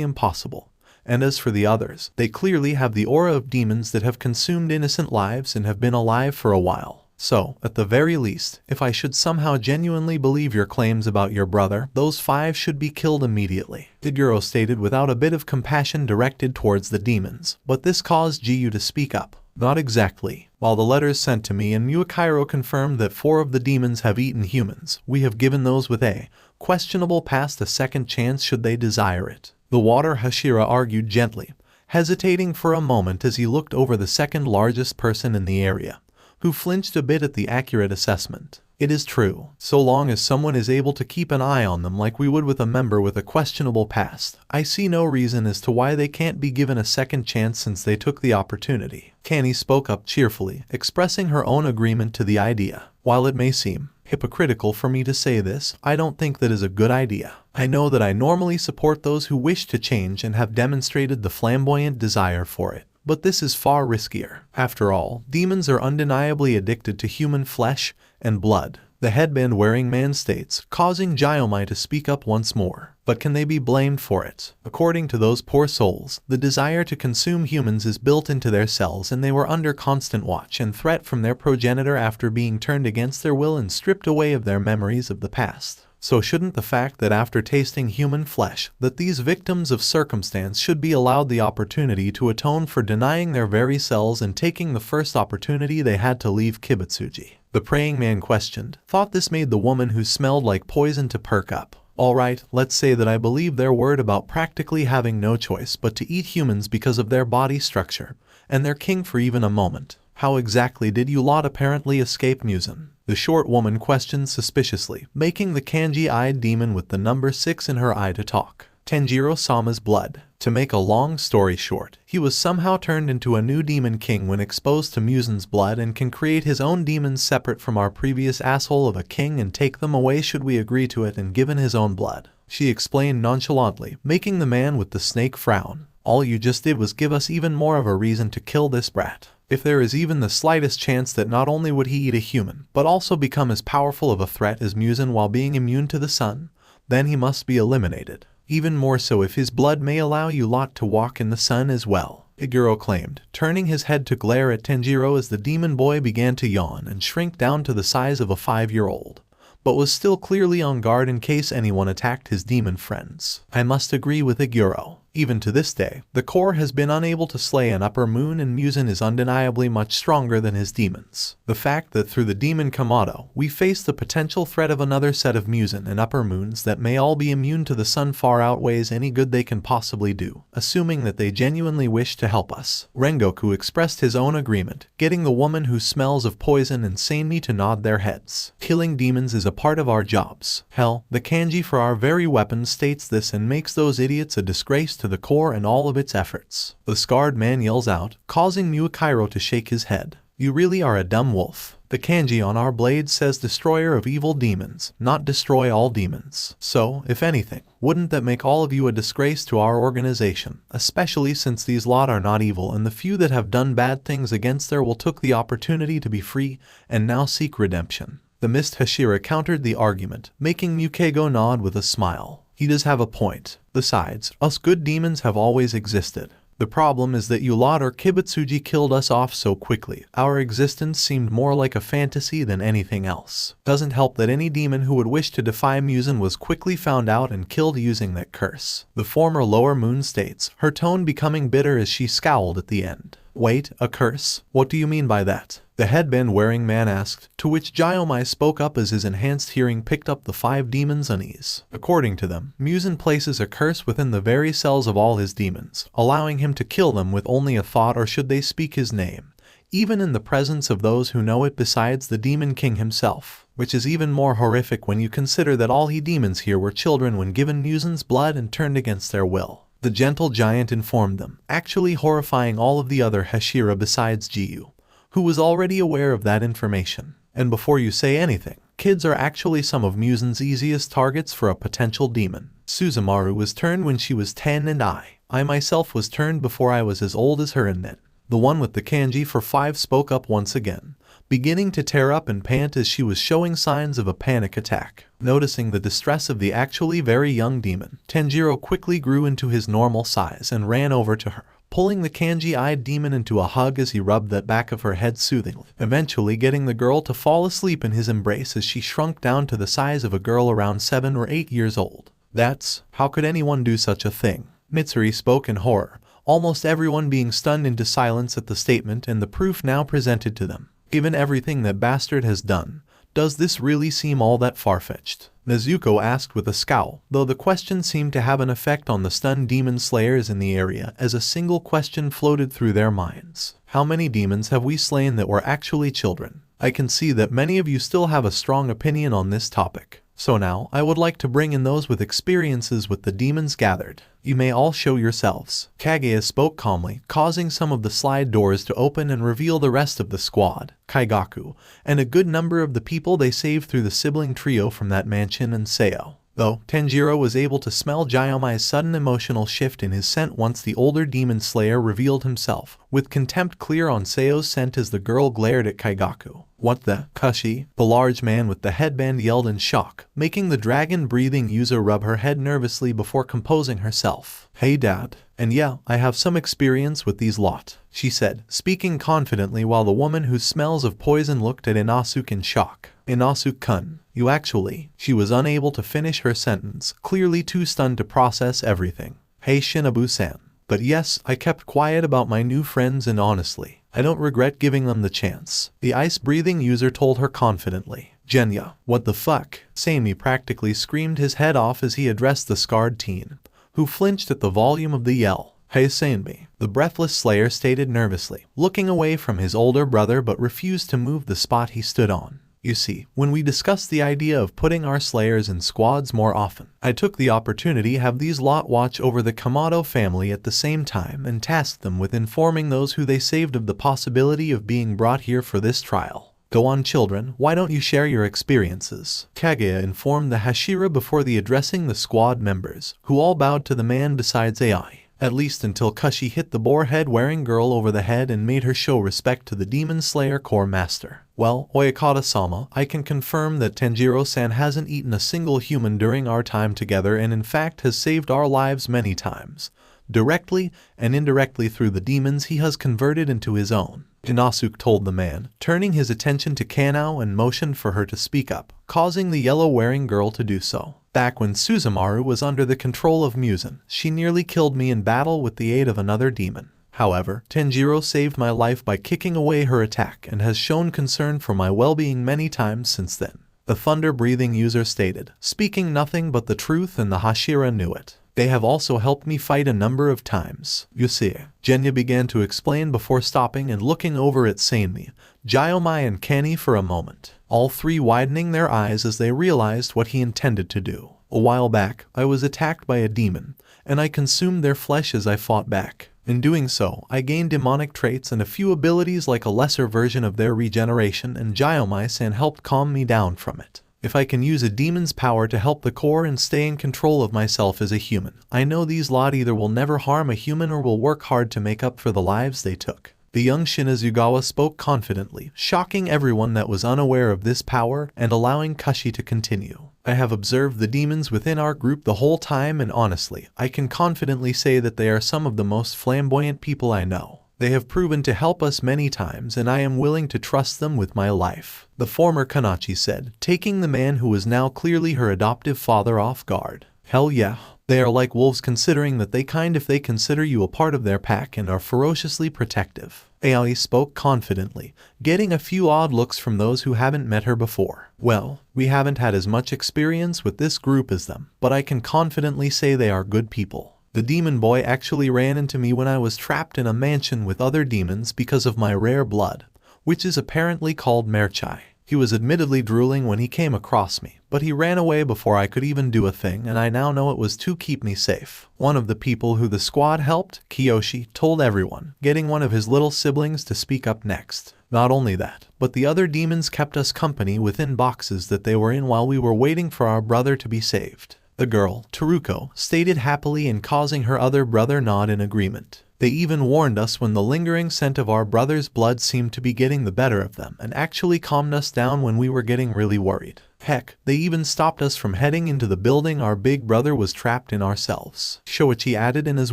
impossible. And as for the others, they clearly have the aura of demons that have consumed innocent lives and have been alive for a while. So, at the very least, if I should somehow genuinely believe your claims about your brother, those 5 should be killed immediately. Tenjiro stated without a bit of compassion directed towards the demons, but this caused Jiyu to speak up. Not exactly. While the letters sent to me and Muakairo confirmed that 4 of the demons have eaten humans, we have given those with a questionable past a second chance should they desire it. The water Hashira argued gently, hesitating for a moment as he looked over the second largest person in the area, who flinched a bit at the accurate assessment. It is true, so long as someone is able to keep an eye on them like we would with a member with a questionable past, I see no reason as to why they can't be given a second chance since they took the opportunity. Kani spoke up cheerfully, expressing her own agreement to the idea. While it may seem hypocritical for me to say this, I don't think that is a good idea. I know that I normally support those who wish to change and have demonstrated the flamboyant desire for it. But this is far riskier. After all, demons are undeniably addicted to human flesh and blood. The headband-wearing man states, causing Jayomai to speak up once more. But can they be blamed for it? According to those poor souls, the desire to consume humans is built into their cells, and they were under constant watch and threat from their progenitor after being turned against their will and stripped away of their memories of the past. So shouldn't the fact that after tasting human flesh, that these victims of circumstance should be allowed the opportunity to atone for denying their very selves and taking the first opportunity they had to leave Kibutsuji? The praying man questioned, thought this made the woman who smelled like poison to perk up. Alright, let's say that I believe their word about practically having no choice but to eat humans because of their body structure, and their king for even a moment. How exactly did you lot apparently escape Muzan? The short woman questioned suspiciously, making the kanji-eyed demon with the number 6 in her eye to talk. Tenjiro-sama's blood. To make a long story short, he was somehow turned into a new demon king when exposed to Muzan's blood and can create his own demons separate from our previous asshole of a king and take them away should we agree to it and given his own blood. She explained nonchalantly, making the man with the snake frown. All you just did was give us even more of a reason to kill this brat. If there is even the slightest chance that not only would he eat a human, but also become as powerful of a threat as Muzan while being immune to the sun, then he must be eliminated. Even more so if his blood may allow you lot to walk in the sun as well, Iguro claimed, turning his head to glare at Tenjiro as the demon boy began to yawn and shrink down to the size of a 5-year-old, but was still clearly on guard in case anyone attacked his demon friends. I must agree with Iguro. Even to this day, the core has been unable to slay an upper moon, and Muzan is undeniably much stronger than his demons. The fact that through the demon Kamado, we face the potential threat of another set of Muzan and upper moons that may all be immune to the sun far outweighs any good they can possibly do, assuming that they genuinely wish to help us. Rengoku expressed his own agreement, getting the woman who smells of poison and Sanemi to nod their heads. Killing demons is a part of our jobs. Hell, the kanji for our very weapons states this and makes those idiots a disgrace to the core and all of its efforts. The scarred man yells out, causing Muakairo to shake his head. You really are a dumb wolf. The kanji on our blade says destroyer of evil demons, not destroy all demons. So, if anything, wouldn't that make all of you a disgrace to our organization, especially since these lot are not evil and the few that have done bad things against their will took the opportunity to be free and now seek redemption. The mist Hashira countered the argument, making Mukego nod with a smile. He does have a point. Besides, us good demons have always existed. The problem is that you lot or Kibutsuji killed us off so quickly. Our existence seemed more like a fantasy than anything else. Doesn't help that any demon who would wish to defy Muzan was quickly found out and killed using that curse. The former lower moon states, her tone becoming bitter as she scowled at the end. Wait, a curse? What do you mean by that? The headband-wearing man asked, to which Gyomai spoke up as his enhanced hearing picked up the 5 demons' unease. According to them, Muzan places a curse within the very cells of all his demons, allowing him to kill them with only a thought or should they speak his name, even in the presence of those who know it besides the Demon King himself, which is even more horrific when you consider that all he demons here were children when given Muzan's blood and turned against their will. The gentle giant informed them, actually horrifying all of the other Hashira besides Jiyu, who was already aware of that information. And before you say anything, kids are actually some of Muzan's easiest targets for a potential demon. Suzumaru was turned when she was 10 and I myself was turned before I was as old as her and then. The one with the kanji for 5 spoke up once again, beginning to tear up and pant as she was showing signs of a panic attack. Noticing the distress of the actually very young demon, Tenjiro quickly grew into his normal size and ran over to her, pulling the kanji-eyed demon into a hug as he rubbed that back of her head soothingly, eventually getting the girl to fall asleep in his embrace as she shrunk down to the size of a girl around 7 or 8 years old. That's, how could anyone do such a thing? Mitsuri spoke in horror, almost everyone being stunned into silence at the statement and the proof now presented to them. Given everything that bastard has done, does this really seem all that far-fetched? Nezuko asked with a scowl, though the question seemed to have an effect on the stunned demon slayers in the area as a single question floated through their minds. How many demons have we slain that were actually children? I can see that many of you still have a strong opinion on this topic. So now, I would like to bring in those with experiences with the demons gathered. You may all show yourselves. Kaguya spoke calmly, causing some of the slide doors to open and reveal the rest of the squad, Kaigaku, and a good number of the people they saved through the sibling trio from that mansion and Seo. Though, Tenjiro was able to smell Gyomai's sudden emotional shift in his scent once the older demon slayer revealed himself, with contempt clear on Seo's scent as the girl glared at Kaigaku. What the? Kushi? The large man with the headband yelled in shock, making the dragon-breathing user rub her head nervously before composing herself. Hey dad. And yeah, I have some experience with these lot, she said, speaking confidently while the woman whose smells of poison looked at Inosuke in shock. Inosuke-kun, you actually... She was unable to finish her sentence, clearly too stunned to process everything. Hey Shinobu-san. But yes, I kept quiet about my new friends and honestly, I don't regret giving them the chance, the ice-breathing user told her confidently. Genya, what the fuck? Sammy practically screamed his head off as he addressed the scarred teen, who flinched at the volume of the yell. Hey Sammy, the breathless slayer stated nervously, looking away from his older brother but refused to move the spot he stood on. You see, when we discussed the idea of putting our slayers in squads more often, I took the opportunity to have these lot watch over the Kamado family at the same time and tasked them with informing those who they saved of the possibility of being brought here for this trial. Go on children, why don't you share your experiences? Kaguya informed the Hashira before addressing the squad members, who all bowed to the man besides AI. At least until Kushi hit the boar-head-wearing girl over the head and made her show respect to the Demon Slayer Corps Master. Well, Oyakata-sama, I can confirm that Tanjiro-san hasn't eaten a single human during our time together and in fact has saved our lives many times, directly and indirectly through the demons he has converted into his own. Inosuke told the man, turning his attention to Kanao and motioned for her to speak up, causing the yellow-wearing girl to do so. Back when Suzumaru was under the control of Muzan, she nearly killed me in battle with the aid of another demon. However, Tenjiro saved my life by kicking away her attack and has shown concern for my well-being many times since then. The thunder-breathing user stated, speaking nothing but the truth, and the Hashira knew it. They have also helped me fight a number of times. You see, Genya began to explain before stopping and looking over at Sanmi, Gyomai and Kenny for a moment, all three widening their eyes as they realized what he intended to do. A while back, I was attacked by a demon, and I consumed their flesh as I fought back. In doing so, I gained demonic traits and a few abilities like a lesser version of their regeneration, and Gyomai-san helped calm me down from it. If I can use a demon's power to help the core and stay in control of myself as a human, I know these lot either will never harm a human or will work hard to make up for the lives they took. The young Shinazugawa spoke confidently, shocking everyone that was unaware of this power and allowing Kashi to continue. I have observed the demons within our group the whole time, and honestly, I can confidently say that they are some of the most flamboyant people I know. They have proven to help us many times, and I am willing to trust them with my life," the former Kanachi said, taking the man who was now clearly her adoptive father off guard. "Hell yeah. They are like wolves, considering that if they consider you a part of their pack and are ferociously protective." Aoi spoke confidently, getting a few odd looks from those who haven't met her before. "Well, we haven't had as much experience with this group as them, but I can confidently say they are good people. The demon boy actually ran into me when I was trapped in a mansion with other demons because of my rare blood, which is apparently called merchai. He was admittedly drooling when he came across me, but he ran away before I could even do a thing, and I now know it was to keep me safe." One of the people who the squad helped, Kiyoshi, told everyone, getting one of his little siblings to speak up next. "Not only that, but the other demons kept us company within boxes that they were in while we were waiting for our brother to be saved," the girl, Teruko, stated happily, and causing her other brother nod in agreement. "They even warned us when the lingering scent of our brother's blood seemed to be getting the better of them, and actually calmed us down when we were getting really worried. Heck, they even stopped us from heading into the building our big brother was trapped in ourselves," Shoichi added in as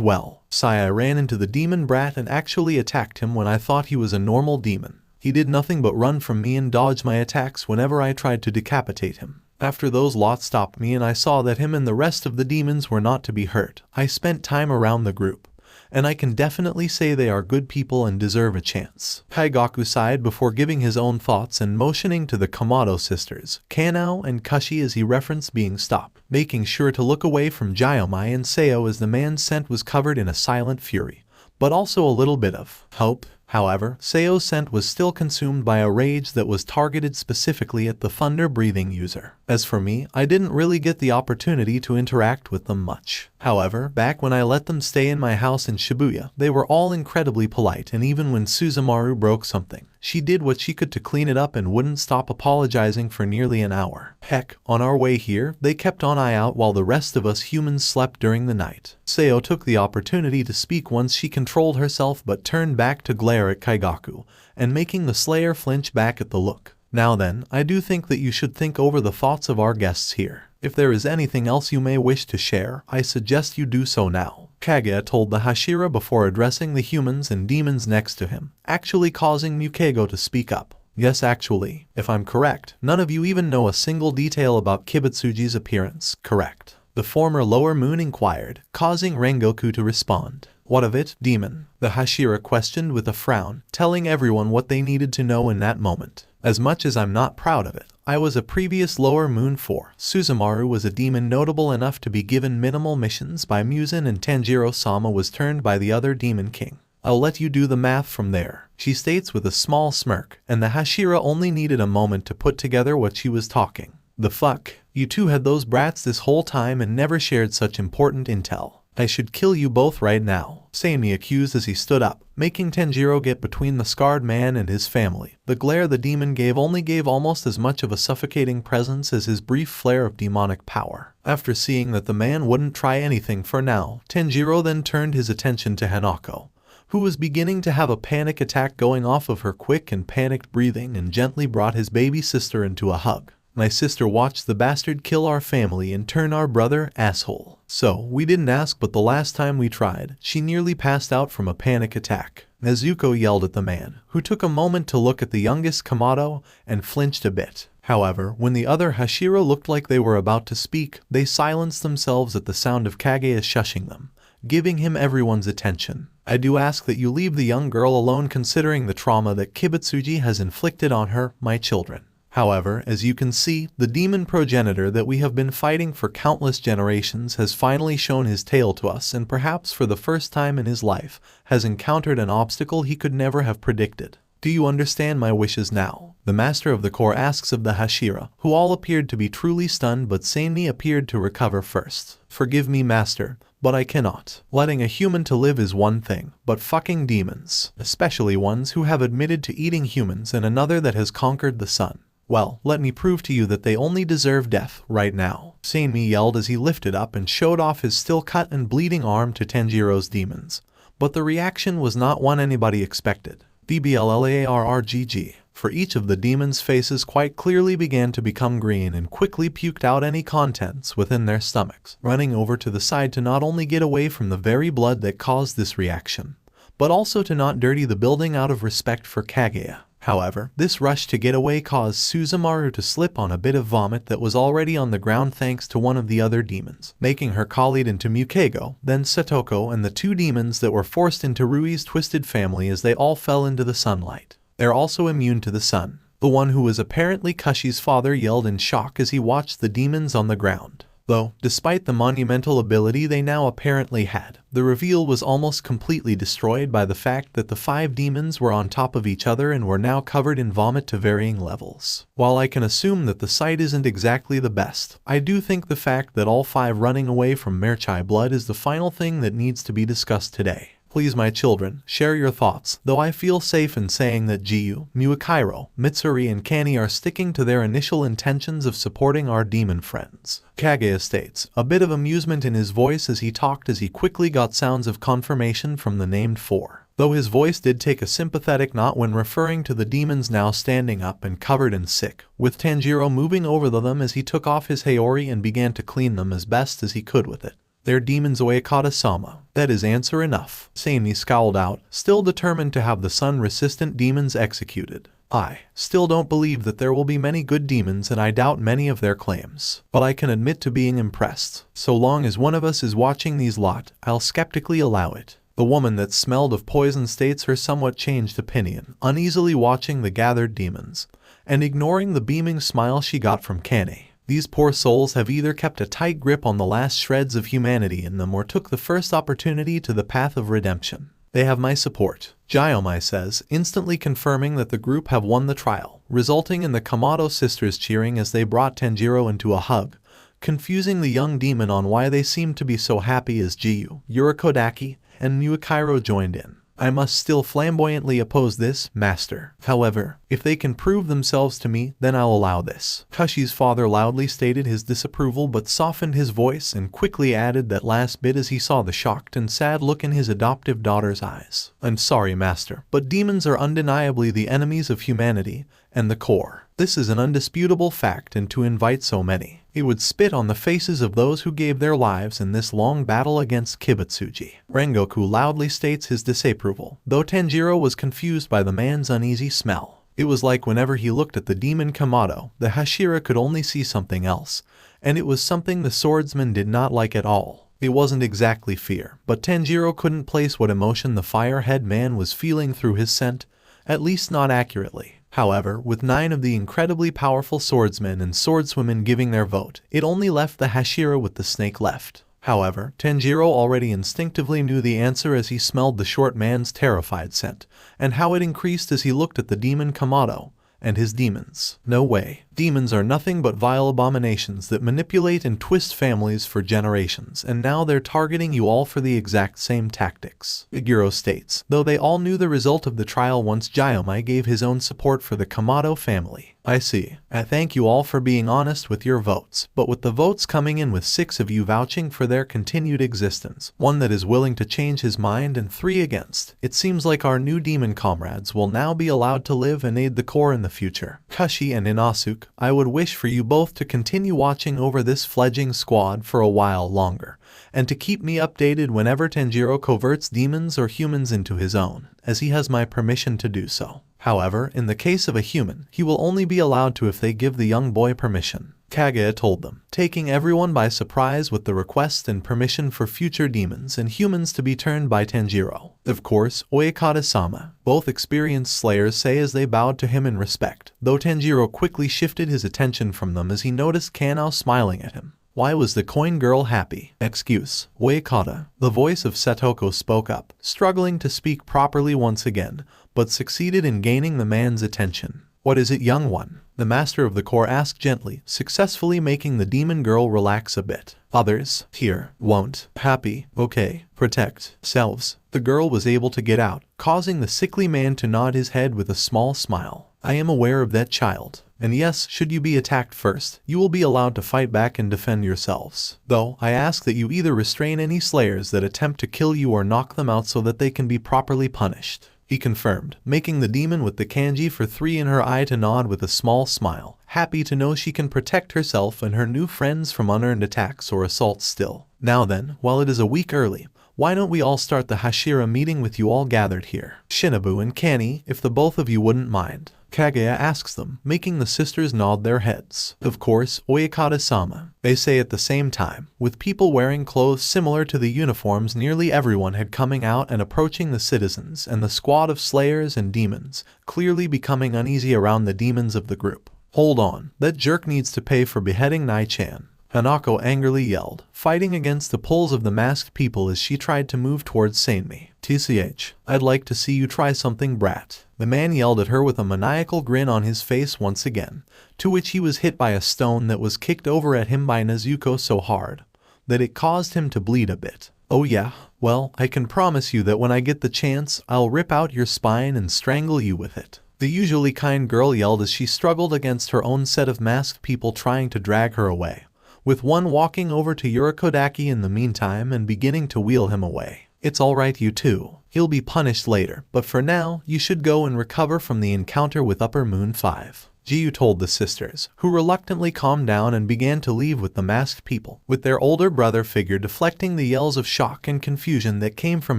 well. "I ran into the demon brat and actually attacked him when I thought he was a normal demon. He did nothing but run from me and dodge my attacks whenever I tried to decapitate him. After those lot stopped me and I saw that him and the rest of the demons were not to be hurt, I spent time around the group, and I can definitely say they are good people and deserve a chance." Kaigaku sighed before giving his own thoughts and motioning to the Kamado sisters, Kanao and Kashi, as he referenced being stopped, making sure to look away from Jayomai and Seo as the man's scent was covered in a silent fury, but also a little bit of hope. However, Seo's scent was still consumed by a rage that was targeted specifically at the thunder-breathing user. As for me, I didn't really get the opportunity to interact with them much. However, back when I let them stay in my house in Shabuya, they were all incredibly polite, and even when Suzumaru broke something, she did what she could to clean it up and wouldn't stop apologizing for nearly an hour. Heck, on our way here, they kept an eye out while the rest of us humans slept during the night. Seo took the opportunity to speak once she controlled herself, but turned back to glare at Kaigaku, and making the Slayer flinch back at the look. "Now then, I do think that you should think over the thoughts of our guests here. If there is anything else you may wish to share, I suggest you do so now," Kaga told the Hashira before addressing the humans and demons next to him, actually causing Mukego to speak up. "Yes, actually, if I'm correct, none of you even know a single detail about Kibutsuji's appearance, correct?" the former Lower Moon inquired, causing Rengoku to respond. "What of it, demon?" the Hashira questioned with a frown, telling everyone what they needed to know in that moment. "As much as I'm not proud of it, I was a previous Lower Moon 4. Suzumaru was a demon notable enough to be given minimal missions by Muzan, and Tanjiro-sama was turned by the other demon king. I'll let you do the math from there," she states with a small smirk, and the Hashira only needed a moment to put together what she was talking. "The fuck? You two had those brats this whole time and never shared such important intel. I should kill you both right now," Seimi accused as he stood up, making Tenjiro get between the scarred man and his family. The glare the demon gave almost as much of a suffocating presence as his brief flare of demonic power. After seeing that the man wouldn't try anything for now, Tenjiro then turned his attention to Hanako, who was beginning to have a panic attack going off of her quick and panicked breathing, and gently brought his baby sister into a hug. "My sister watched the bastard kill our family and turn our brother asshole. So, we didn't ask, but the last time we tried, she nearly passed out from a panic attack." Nezuko yelled at the man, who took a moment to look at the youngest Kamado and flinched a bit. However, when the other Hashira looked like they were about to speak, they silenced themselves at the sound of Kaguya shushing them, giving him everyone's attention. "I do ask that you leave the young girl alone, considering the trauma that Kibutsuji has inflicted on her, my children." However, as you can see, the demon progenitor that we have been fighting for countless generations has finally shown his tail to us, and perhaps for the first time in his life, has encountered an obstacle he could never have predicted. "Do you understand my wishes now?" the master of the core asks of the Hashira, who all appeared to be truly stunned, but Seimi appeared to recover first. "Forgive me, master, but I cannot. Letting a human to live is one thing, but fucking demons, especially ones who have admitted to eating humans, and another that has conquered the sun, well, let me prove to you that they only deserve death right now," Seimi yelled as he lifted up and showed off his still cut and bleeding arm to Tenjiro's demons. But the reaction was not one anybody expected. DBLLARRGG. For each of the demons' faces quite clearly began to become green and quickly puked out any contents within their stomachs, running over to the side to not only get away from the very blood that caused this reaction, but also to not dirty the building out of respect for Kaguya. However, this rush to get away caused Suzumaru to slip on a bit of vomit that was already on the ground thanks to one of the other demons, making her collied into Mukego, then Satoko, and the two demons that were forced into Rui's twisted family as they all fell into the sunlight. They're also immune to the sun. The one who was apparently Kushi's father yelled in shock as he watched the demons on the ground. Though, despite the monumental ability they now apparently had, the reveal was almost completely destroyed by the fact that the 5 demons were on top of each other and were now covered in vomit to varying levels. While I can assume that the sight isn't exactly the best, I do think the fact that all 5 running away from Merchai blood is the final thing that needs to be discussed today. Please, my children, share your thoughts, though I feel safe in saying that Jiyu, Muakairo, Mitsuri, and Kani are sticking to their initial intentions of supporting our demon friends. Kaguya states, a bit of amusement in his voice as he talked as he quickly got sounds of confirmation from the named 4. Though his voice did take a sympathetic note when referring to the demons now standing up and covered and sick, with Tanjiro moving over them as he took off his Haori and began to clean them as best as he could with it. They're demons, Oekata-sama. That is answer enough. Seimi scowled out, still determined to have the sun-resistant demons executed. I still don't believe that there will be many good demons, and I doubt many of their claims. But I can admit to being impressed. So long as one of us is watching these lot, I'll skeptically allow it. The woman that smelled of poison states her somewhat changed opinion, uneasily watching the gathered demons, and ignoring the beaming smile she got from Kane. These poor souls have either kept a tight grip on the last shreds of humanity in them or took the first opportunity to the path of redemption. They have my support, Jaiomai says, instantly confirming that the group have won the trial, resulting in the Kamado sisters cheering as they brought Tenjiro into a hug, confusing the young demon on why they seemed to be so happy as Jiyu, Yurikodaki, and Muakairo joined in. I must still flamboyantly oppose this, master. However, if they can prove themselves to me, then I'll allow this. Kushi's father loudly stated his disapproval but softened his voice and quickly added that last bit as he saw the shocked and sad look in his adoptive daughter's eyes. I'm sorry, master, but demons are undeniably the enemies of humanity and the core. This is an undisputable fact, and to invite so many, it would spit on the faces of those who gave their lives in this long battle against Kibutsuji. Rengoku loudly states his disapproval, though Tanjiro was confused by the man's uneasy smell. It was like whenever he looked at the demon Kamado, the Hashira could only see something else, and it was something the swordsman did not like at all. It wasn't exactly fear, but Tanjiro couldn't place what emotion the firehead man was feeling through his scent, at least not accurately. However, with 9 of the incredibly powerful swordsmen and swordswomen giving their vote, it only left the Hashira with the snake left. However, Tenjiro already instinctively knew the answer as he smelled the short man's terrified scent, and how it increased as he looked at the demon Kamado and his demons. No way. Demons are nothing but vile abominations that manipulate and twist families for generations, and now they're targeting you all for the exact same tactics. Iguro states, though they all knew the result of the trial once Jaiomai gave his own support for the Kamado family. I see. I thank you all for being honest with your votes, but with the votes coming in with 6 of you vouching for their continued existence, 1 that is willing to change his mind and 3 against, it seems like our new demon comrades will now be allowed to live and aid the core in the future. Kushi and Inosuke, I would wish for you both to continue watching over this fledgling squad for a while longer, and to keep me updated whenever Tenjiro converts demons or humans into his own, as he has my permission to do so. However, in the case of a human, he will only be allowed to if they give the young boy permission, Kaga told them, taking everyone by surprise with the request and permission for future demons and humans to be turned by Tanjiro. Of course, Oekata-sama, both experienced slayers say as they bowed to him in respect, though Tanjiro quickly shifted his attention from them as he noticed Kanao smiling at him. Why was the coin girl happy? Excuse, Oekata. The voice of Satoko spoke up, struggling to speak properly once again, but succeeded in gaining the man's attention. What is it, young one? The master of the core asked gently, successfully making the demon girl relax a bit. Others, here, won't, happy, okay, protect, selves. The girl was able to get out, causing the sickly man to nod his head with a small smile. I am aware of that, child. And yes, should you be attacked first, you will be allowed to fight back and defend yourselves. Though, I ask that you either restrain any slayers that attempt to kill you or knock them out so that they can be properly punished. he confirmed, making the demon with the kanji for 3 in her eye to nod with a small smile, happy to know she can protect herself and her new friends from unearned attacks or assaults still. Now then, while it is a week early, why don't we all start the Hashira meeting with you all gathered here? Shinobu and Kani, if the both of you wouldn't mind. Kaga asks them, making the sisters nod their heads. Of course, Oyakata-sama, they say at the same time. With people wearing clothes similar to the uniforms, nearly everyone had coming out and approaching the citizens and the squad of slayers and demons, clearly becoming uneasy around the demons of the group. Hold on, that jerk needs to pay for beheading Nai-chan. Hanako angrily yelled, fighting against the pulls of the masked people as she tried to move towards Sanmi. TCH, I'd like to see you try something, brat. The man yelled at her with a maniacal grin on his face once again, to which he was hit by a stone that was kicked over at him by Nezuko so hard that it caused him to bleed a bit. Oh yeah, well, I can promise you that when I get the chance, I'll rip out your spine and strangle you with it. The usually kind girl yelled as she struggled against her own set of masked people trying to drag her away, with one walking over to Yurikodaki in the meantime and beginning to wheel him away. It's alright, you two. He'll be punished later, but for now, you should go and recover from the encounter with Upper Moon 5. Jiyu told the sisters, who reluctantly calmed down and began to leave with the masked people, with their older brother figure deflecting the yells of shock and confusion that came from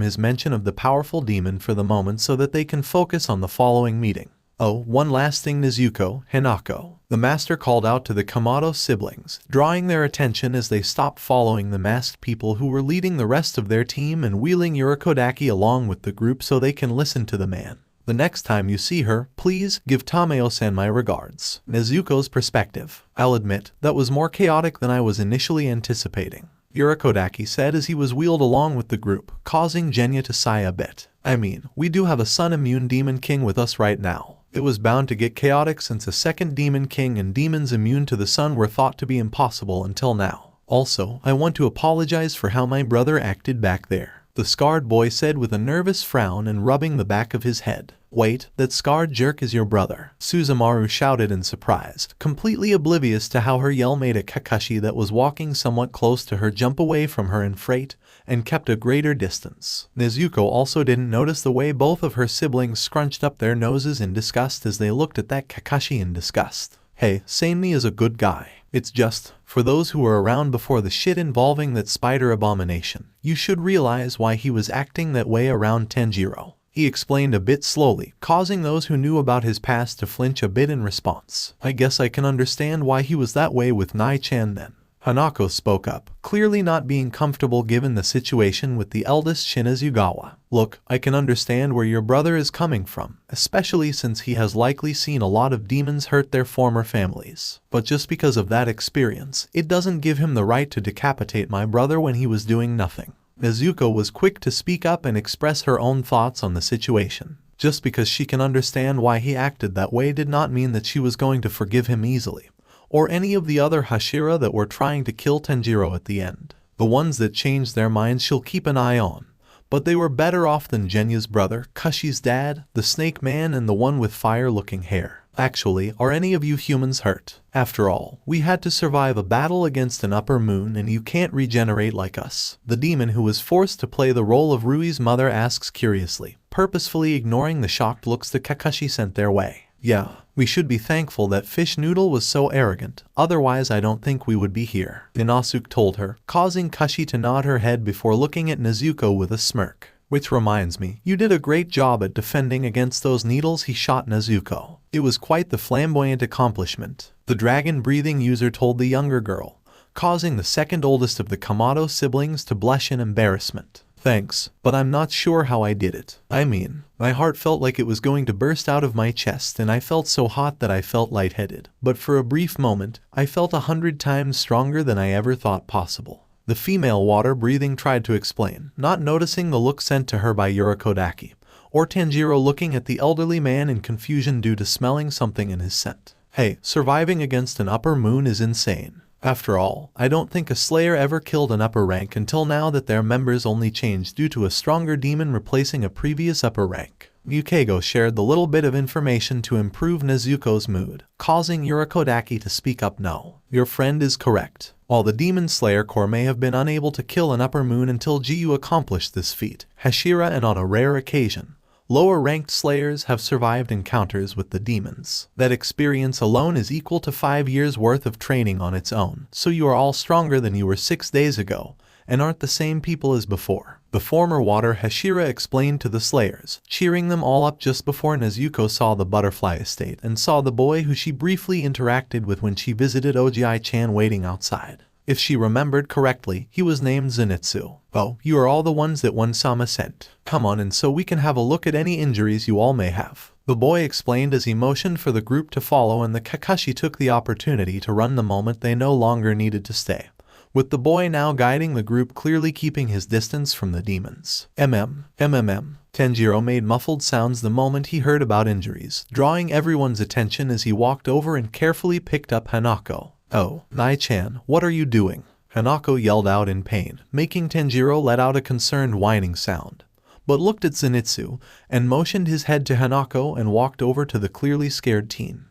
his mention of the powerful demon for the moment so that they can focus on the following meeting. Oh, one last thing, Nezuko, Hanako. The master called out to the Kamado siblings, drawing their attention as they stopped following the masked people who were leading the rest of their team and wheeling Yurikodaki along with the group so they can listen to the man. The next time you see her, please give Tameo-san my regards. Nezuko's perspective. I'll admit, that was more chaotic than I was initially anticipating, Yurikodaki said as he was wheeled along with the group, causing Genya to sigh a bit. I mean, we do have a sun-immune demon king with us right now. It was bound to get chaotic since a second demon king and demons immune to the sun were thought to be impossible until now. Also, I want to apologize for how my brother acted back there, the scarred boy said with a nervous frown and rubbing the back of his head. Wait, that scarred jerk is your brother, Suzumaru shouted in surprise, completely oblivious to how her yell made a Kakashi that was walking somewhat close to her jump away from her in fright and kept a greater distance. Nezuko also didn't notice the way both of her siblings scrunched up their noses in disgust as they looked at that Kakashi in disgust. Hey, Sanmi is a good guy. It's just, for those who were around before the shit involving that spider abomination, you should realize why he was acting that way around Tenjiro. He explained a bit slowly, causing those who knew about his past to flinch a bit in response. I guess I can understand why he was that way with Nai-chan then. Hanako spoke up, clearly not being comfortable given the situation with the eldest Shinazugawa. Look, I can understand where your brother is coming from, especially since he has likely seen a lot of demons hurt their former families. But just because of that experience, it doesn't give him the right to decapitate my brother when he was doing nothing. Nezuko was quick to speak up and express her own thoughts on the situation. Just because she can understand why he acted that way did not mean that she was going to forgive him easily, or any of the other Hashira that were trying to kill Tenjiro at the end. The ones that changed their minds she'll keep an eye on, but they were better off than Genya's brother, Kashi's dad, the snake man and the one with fire-looking hair. Actually, are any of you humans hurt? After all, we had to survive a battle against an upper moon and you can't regenerate like us. The demon who was forced to play the role of Rui's mother asks curiously, purposefully ignoring the shocked looks the Kakashi sent their way. Yeah, we should be thankful that Fish Noodle was so arrogant, otherwise I don't think we would be here, Inosuke told her, causing Kashi to nod her head before looking at Nezuko with a smirk. Which reminds me, you did a great job at defending against those needles he shot Nezuko. It was quite the flamboyant accomplishment, the dragon-breathing user told the younger girl, causing the second oldest of the Kamado siblings to blush in embarrassment. Thanks, but I'm not sure how I did it. I mean, my heart felt like it was going to burst out of my chest and I felt so hot that I felt lightheaded. But for a brief moment, I felt 100 times stronger than I ever thought possible. The female water-breathing tried to explain, not noticing the look sent to her by Yurikodaki, or Tanjiro looking at the elderly man in confusion due to smelling something in his scent. Hey, surviving against an upper moon is insane. After all, I don't think a slayer ever killed an upper rank until now that their members only changed due to a stronger demon replacing a previous upper rank. Yukeigo shared the little bit of information to improve Nezuko's mood, causing Yurikodaki to speak up. No, your friend is correct. While the Demon Slayer Corps may have been unable to kill an upper moon until Jiyu accomplished this feat, Hashira and on a rare occasion, Lower-ranked slayers have survived encounters with the demons. That experience alone is equal to 5 years' worth of training on its own, so you are all stronger than you were 6 days ago, and aren't the same people as before. The former water Hashira explained to the slayers, cheering them all up just before Nezuko saw the butterfly estate and saw the boy who she briefly interacted with when she visited Oji-chan waiting outside. If she remembered correctly, he was named Zenitsu. Oh, you are all the ones that one-sama sent. Come on and so we can have a look at any injuries you all may have. The boy explained as he motioned for the group to follow, and the Kakashi took the opportunity to run the moment they no longer needed to stay, with the boy now guiding the group, clearly keeping his distance from the demons. Tenjiro made muffled sounds the moment he heard about injuries, drawing everyone's attention as he walked over and carefully picked up Hanako. Oh, Nai-chan, what are you doing? Hanako yelled out in pain, making Tenjiro let out a concerned whining sound, but looked at Zenitsu and motioned his head to Hanako and walked over to the clearly scared teen.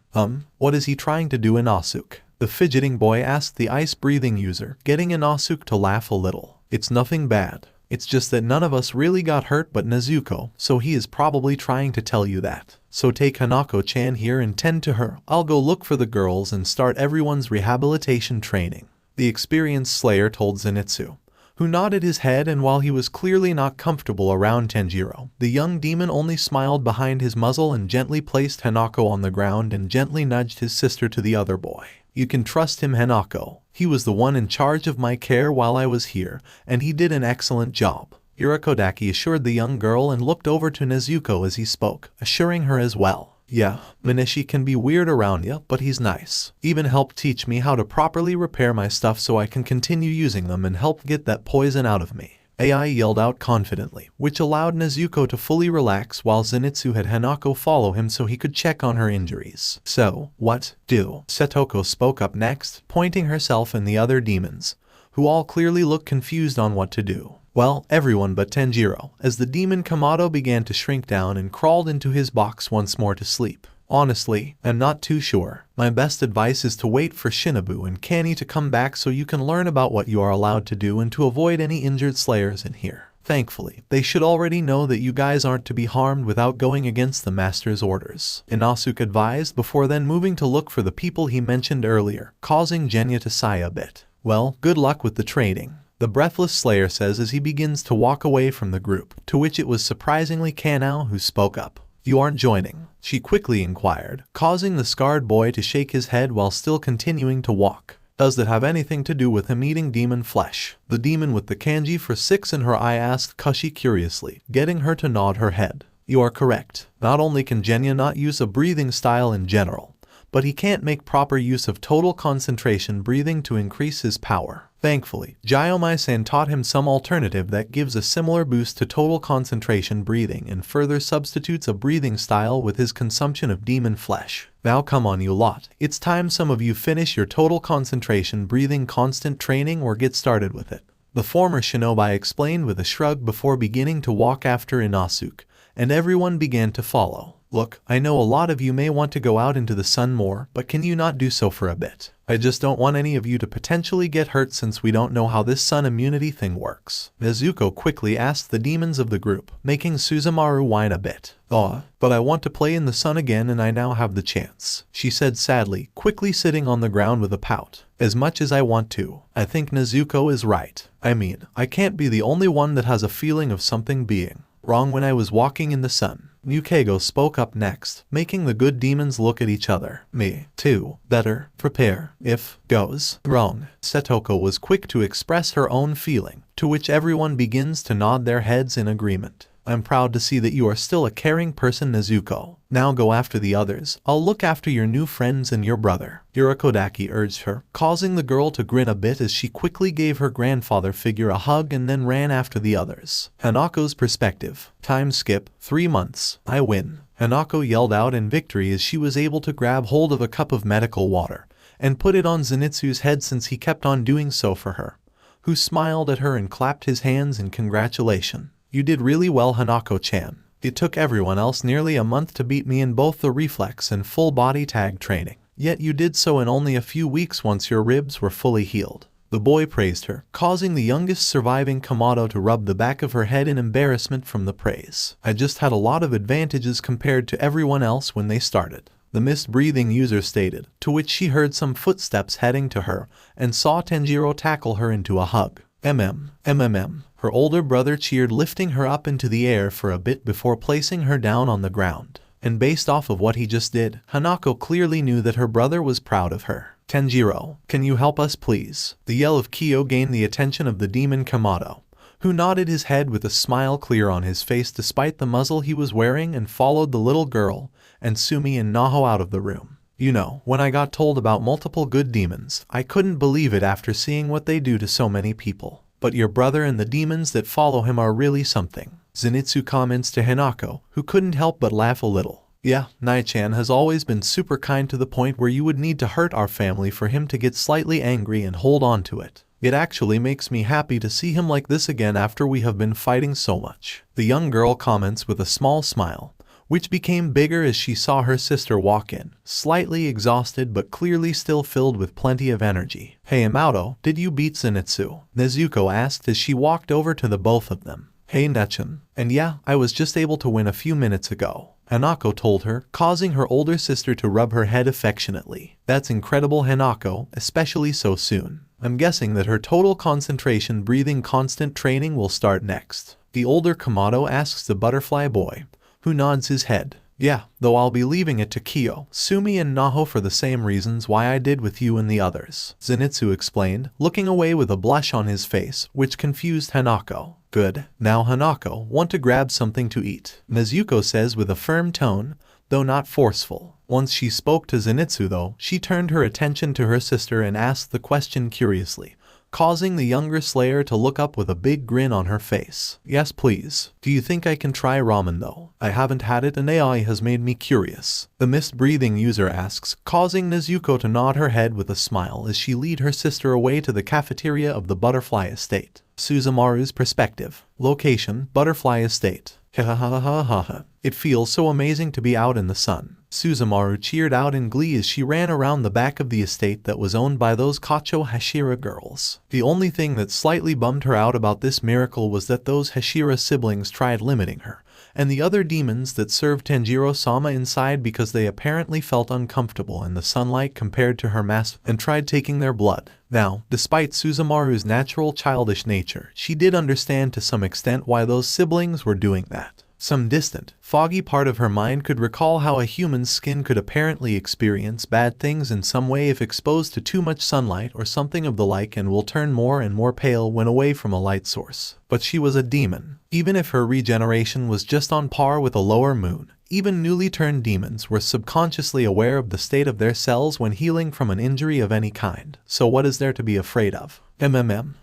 What is he trying to do, Inosuke? The fidgeting boy asked the ice-breathing user, getting Inosuke to laugh a little. It's nothing bad. It's just that none of us really got hurt but Nezuko, so he is probably trying to tell you that. So take Hanako-chan here and tend to her. I'll go look for the girls and start everyone's rehabilitation training. The experienced slayer told Zenitsu, who nodded his head, and while he was clearly not comfortable around Tenjiro, the young demon only smiled behind his muzzle and gently placed Hanako on the ground and gently nudged his sister to the other boy. You can trust him, Hanako. He was the one in charge of my care while I was here, and he did an excellent job. Urakodaki assured the young girl and looked over to Nezuko as he spoke, assuring her as well. Yeah, Minishi can be weird around ya, but he's nice. Even helped teach me how to properly repair my stuff so I can continue using them and help get that poison out of me. AI yelled out confidently, which allowed Nezuko to fully relax while Zenitsu had Hanako follow him so he could check on her injuries. So, what do? Satoko spoke up next, pointing herself and the other demons, who all clearly looked confused on what to do. Well, everyone but Tenjiro, as the demon Kamado began to shrink down and crawled into his box once more to sleep. Honestly, I'm not too sure. My best advice is to wait for Shinobu and Kani to come back so you can learn about what you are allowed to do and to avoid any injured slayers in here. Thankfully, they should already know that you guys aren't to be harmed without going against the master's orders, Inosuke advised before then moving to look for the people he mentioned earlier, causing Genya to sigh a bit. Well, good luck with the training, the breathless slayer says as he begins to walk away from the group, to which it was surprisingly Kanao who spoke up. You aren't joining? She quickly inquired, causing the scarred boy to shake his head while still continuing to walk. Does that have anything to do with him eating demon flesh? The demon with the kanji for 6 in her eye asked Kashi curiously, getting her to nod her head. You are correct. Not only can Genya not use a breathing style in general, but he can't make proper use of total concentration breathing to increase his power. Thankfully, Gyomai-san taught him some alternative that gives a similar boost to total concentration breathing and further substitutes a breathing style with his consumption of demon flesh. Now come on you lot, it's time some of you finish your total concentration breathing constant training or get started with it. The former shinobi explained with a shrug before beginning to walk after Inosuke, and everyone began to follow. Look, I know a lot of you may want to go out into the sun more, but can you not do so for a bit? I just don't want any of you to potentially get hurt since we don't know how this sun immunity thing works. Nezuko quickly asked the demons of the group, making Suzumaru whine a bit. But I want to play in the sun again and I now have the chance, she said sadly, quickly sitting on the ground with a pout. As much as I want to, I think Nezuko is right. I mean, I can't be the only one that has a feeling of something being wrong when I was walking in the sun. Nukego spoke up next, making the good demons look at each other. Me, too. Better prepare if goes wrong. Satoko was quick to express her own feeling, to which everyone begins to nod their heads in agreement. I'm proud to see that you are still a caring person, Nezuko. Now go after the others. I'll look after your new friends and your brother. Urakodaki urged her, causing the girl to grin a bit as she quickly gave her grandfather figure a hug and then ran after the others. Hanako's perspective. Time skip, 3 months. I win. Hanako yelled out in victory as she was able to grab hold of a cup of medical water and put it on Zenitsu's head since he kept on doing so for her, who smiled at her and clapped his hands in congratulation. You did really well, Hanako-chan. It took everyone else nearly a month to beat me in both the reflex and full body tag training. Yet you did so in only a few weeks once your ribs were fully healed. The boy praised her, causing the youngest surviving Kamado to rub the back of her head in embarrassment from the praise. I just had a lot of advantages compared to everyone else when they started, the mist-breathing user stated, to which she heard some footsteps heading to her and saw Tenjiro tackle her into a hug. Her older brother cheered, lifting her up into the air for a bit before placing her down on the ground. And based off of what he just did, Hanako clearly knew that her brother was proud of her. Tanjiro, can you help us please? The yell of Kyo gained the attention of the demon Kamado, who nodded his head with a smile clear on his face despite the muzzle he was wearing, and followed the little girl and Sumi and Naho out of the room. You know, when I got told about multiple good demons, I couldn't believe it after seeing what they do to so many people. But your brother and the demons that follow him are really something. Zenitsu comments to Hanako, who couldn't help but laugh a little. Yeah, Nai-chan has always been super kind to the point where you would need to hurt our family for him to get slightly angry and hold on to it. It actually makes me happy to see him like this again after we have been fighting so much. The young girl comments with a small smile, which became bigger as she saw her sister walk in, slightly exhausted but clearly still filled with plenty of energy. Hey Amato, did you beat Zenitsu? Nezuko asked as she walked over to the both of them. Hey Nechan. And yeah, I was just able to win a few minutes ago, Hanako told her, causing her older sister to rub her head affectionately. That's incredible, Hanako, especially so soon. I'm guessing that her total concentration breathing constant training will start next. The older Kamado asks the butterfly boy, who nods his head. Yeah, though I'll be leaving it to Kyo, Sumi and Naho for the same reasons why I did with you and the others, Zenitsu explained, looking away with a blush on his face, which confused Hanako. Good. Now Hanako, want to grab something to eat, Nezuko says with a firm tone, though not forceful. Once she spoke to Zenitsu though, she turned her attention to her sister and asked the question curiously, causing the younger Slayer to look up with a big grin on her face. Yes please. Do you think I can try ramen though? I haven't had it and AI has made me curious, the mist-breathing user asks, causing Nezuko to nod her head with a smile as she lead her sister away to the cafeteria of the Butterfly Estate. Suzumaru's perspective. Location, Butterfly Estate. It feels so amazing to be out in the sun. Suzumaru cheered out in glee as she ran around the back of the estate that was owned by those Kacho Hashira girls. The only thing that slightly bummed her out about this miracle was that those Hashira siblings tried limiting her and the other demons that served Tanjiro-sama inside because they apparently felt uncomfortable in the sunlight compared to her mask and tried taking their blood. Now, despite Suzumaru's natural childish nature, she did understand to some extent why those siblings were doing that. Some distant, foggy part of her mind could recall how a human's skin could apparently experience bad things in some way if exposed to too much sunlight or something of the like, and will turn more and more pale when away from a light source. But she was a demon. Even if her regeneration was just on par with a lower moon, even newly turned demons were subconsciously aware of the state of their cells when healing from an injury of any kind. So what is there to be afraid of?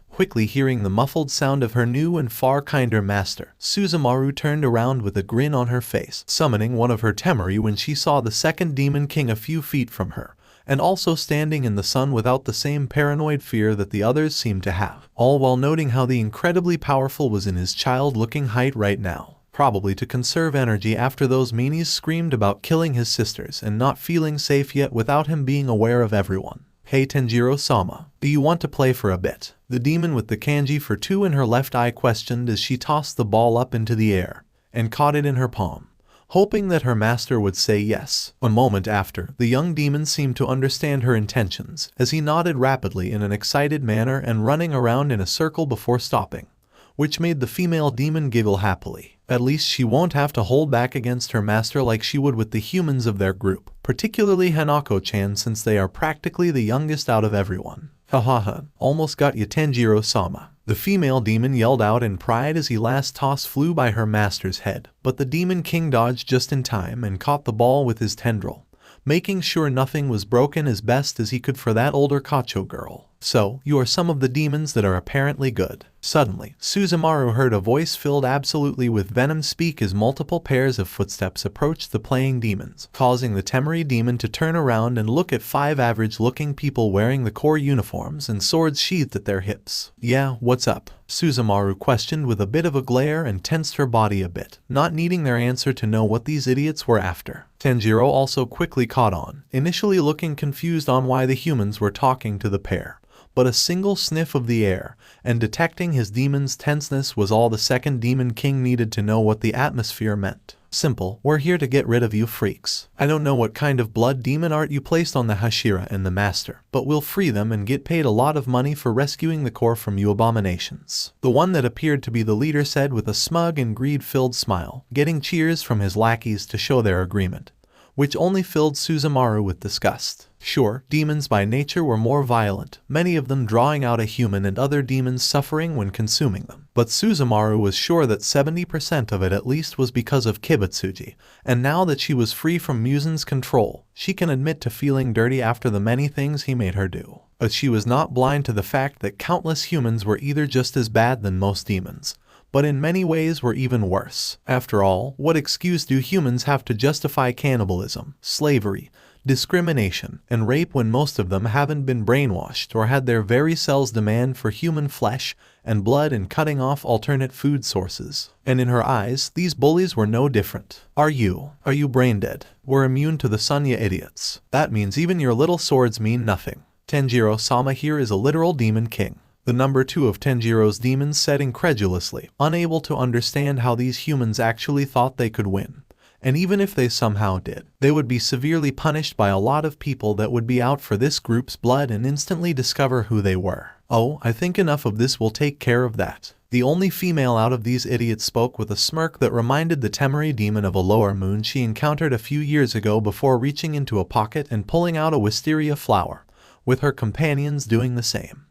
Quickly hearing the muffled sound of her new and far kinder master, Suzumaru turned around with a grin on her face, summoning one of her temeri when she saw the second demon king a few feet from her, and also standing in the sun without the same paranoid fear that the others seemed to have, all while noting how the incredibly powerful was in his child-looking height right now, probably to conserve energy after those meanies screamed about killing his sisters and not feeling safe yet without him being aware of everyone. Hey Tenjiro-sama, do you want to play for a bit? The demon with the kanji for 2 in her left eye questioned as she tossed the ball up into the air and caught it in her palm, hoping that her master would say yes. A moment after, the young demon seemed to understand her intentions as he nodded rapidly in an excited manner and running around in a circle before stopping, which made the female demon giggle happily. At least she won't have to hold back against her master like she would with the humans of their group, particularly Hanako-chan, since they are practically the youngest out of everyone. Almost got you, Tanjiro-sama. The female demon yelled out in pride as he last toss flew by her master's head, but the demon king dodged just in time and caught the ball with his tendril, making sure nothing was broken as best as he could for that older Kacho girl. So, you are some of the demons that are apparently good. Suddenly, Suzumaru heard a voice filled absolutely with venom speak as multiple pairs of footsteps approached the playing demons, causing the temeri demon to turn around and look at 5 average-looking people wearing the core uniforms and swords sheathed at their hips. Yeah, what's up? Suzumaru questioned with a bit of a glare and tensed her body a bit, not needing their answer to know what these idiots were after. Tenjiro also quickly caught on, initially looking confused on why the humans were talking to the pair, but a single sniff of the air, and detecting his demon's tenseness was all the second Demon King needed to know what the atmosphere meant. Simple, we're here to get rid of you freaks. I don't know what kind of blood demon art you placed on the Hashira and the Master, but we'll free them and get paid a lot of money for rescuing the core from you abominations. The one that appeared to be the leader said with a smug and greed-filled smile, getting cheers from his lackeys to show their agreement, which only filled Suzumaru with disgust. Sure, demons by nature were more violent, many of them drawing out a human and other demons suffering when consuming them. But Suzumaru was sure that 70% of it at least was because of Kibutsuji, and now that she was free from Musen's control, she can admit to feeling dirty after the many things he made her do. But she was not blind to the fact that countless humans were either just as bad than most demons, but in many ways were even worse. After all, what excuse do humans have to justify cannibalism, slavery, discrimination, and rape when most of them haven't been brainwashed or had their very cells demand for human flesh and blood and cutting off alternate food sources? And in her eyes, these bullies were no different. Are you brain dead? We're immune to the sun, you idiots. That means even your little swords mean nothing. Tenjiro-sama here is a literal demon king. The number 2 of Tenjiro's demons said incredulously, unable to understand how these humans actually thought they could win. And even if they somehow did, they would be severely punished by a lot of people that would be out for this group's blood and instantly discover who they were. Oh, I think enough of this will take care of that. The only female out of these idiots spoke with a smirk that reminded the Temeri demon of a lower moon she encountered a few years ago before reaching into a pocket and pulling out a wisteria flower, with her companions doing the same.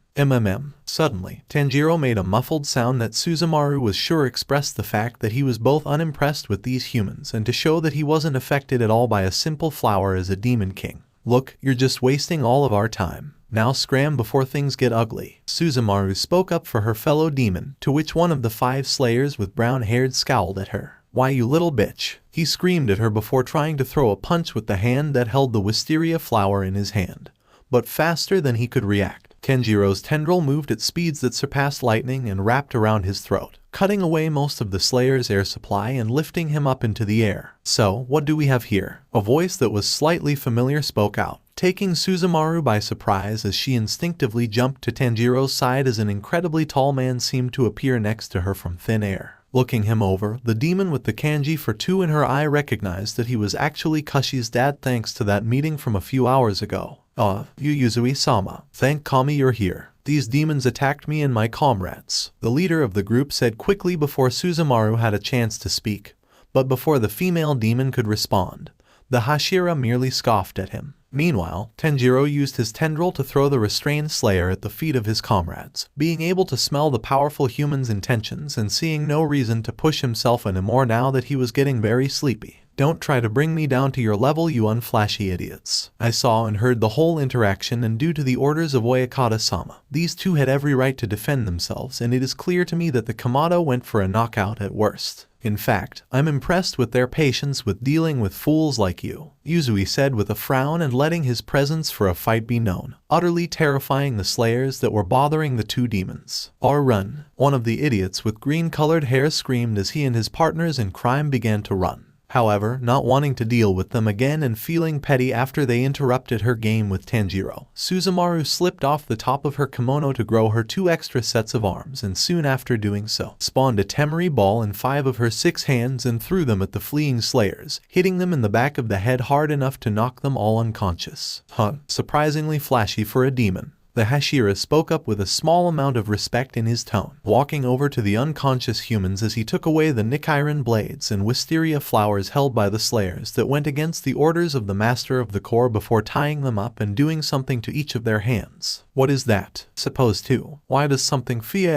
Suddenly, Tanjiro made a muffled sound that Suzumaru was sure expressed the fact that he was both unimpressed with these humans and to show that he wasn't affected at all by a simple flower as a demon king. Look, you're just wasting all of our time. Now scram before things get ugly. Suzumaru spoke up for her fellow demon, to which one of the 5 slayers with brown hair scowled at her. Why, you little bitch, he screamed at her before trying to throw a punch with the hand that held the wisteria flower in his hand. But faster than he could react, Tenjiro's tendril moved at speeds that surpassed lightning and wrapped around his throat, cutting away most of the Slayer's air supply and lifting him up into the air. So, what do we have here? A voice that was slightly familiar spoke out, taking Suzumaru by surprise as she instinctively jumped to Tanjiro's side as an incredibly tall man seemed to appear next to her from thin air. Looking him over, the demon with the kanji for 2 in her eye recognized that he was actually Kushi's dad thanks to that meeting from a few hours ago. Yuzui-sama, thank Kami you're here. These demons attacked me and my comrades, the leader of the group said quickly before Suzumaru had a chance to speak. But before the female demon could respond, the Hashira merely scoffed at him. Meanwhile, Tenjiro used his tendril to throw the restrained slayer at the feet of his comrades, being able to smell the powerful human's intentions and seeing no reason to push himself anymore now that he was getting very sleepy. Don't try to bring me down to your level, you unflashy idiots. I saw and heard the whole interaction, and due to the orders of Oyakata-sama, these 2 had every right to defend themselves, and it is clear to me that the Kamado went for a knockout at worst. In fact, I'm impressed with their patience with dealing with fools like you, Yuzui said with a frown and letting his presence for a fight be known, utterly terrifying the slayers that were bothering the 2 demons. Or run, one of the idiots with green-colored hair screamed as he and his partners in crime began to run. However, not wanting to deal with them again and feeling petty after they interrupted her game with Tanjiro, Suzumaru slipped off the top of her kimono to grow her 2 extra sets of arms and soon after doing so, spawned a Temeri ball in 5 of her 6 hands and threw them at the fleeing slayers, hitting them in the back of the head hard enough to knock them all unconscious. Surprisingly flashy for a demon. The Hashira spoke up with a small amount of respect in his tone, walking over to the unconscious humans as he took away the Nichiren blades and wisteria flowers held by the slayers that went against the orders of the master of the core before tying them up and doing something to each of their hands. What is that supposed to? Why does something feel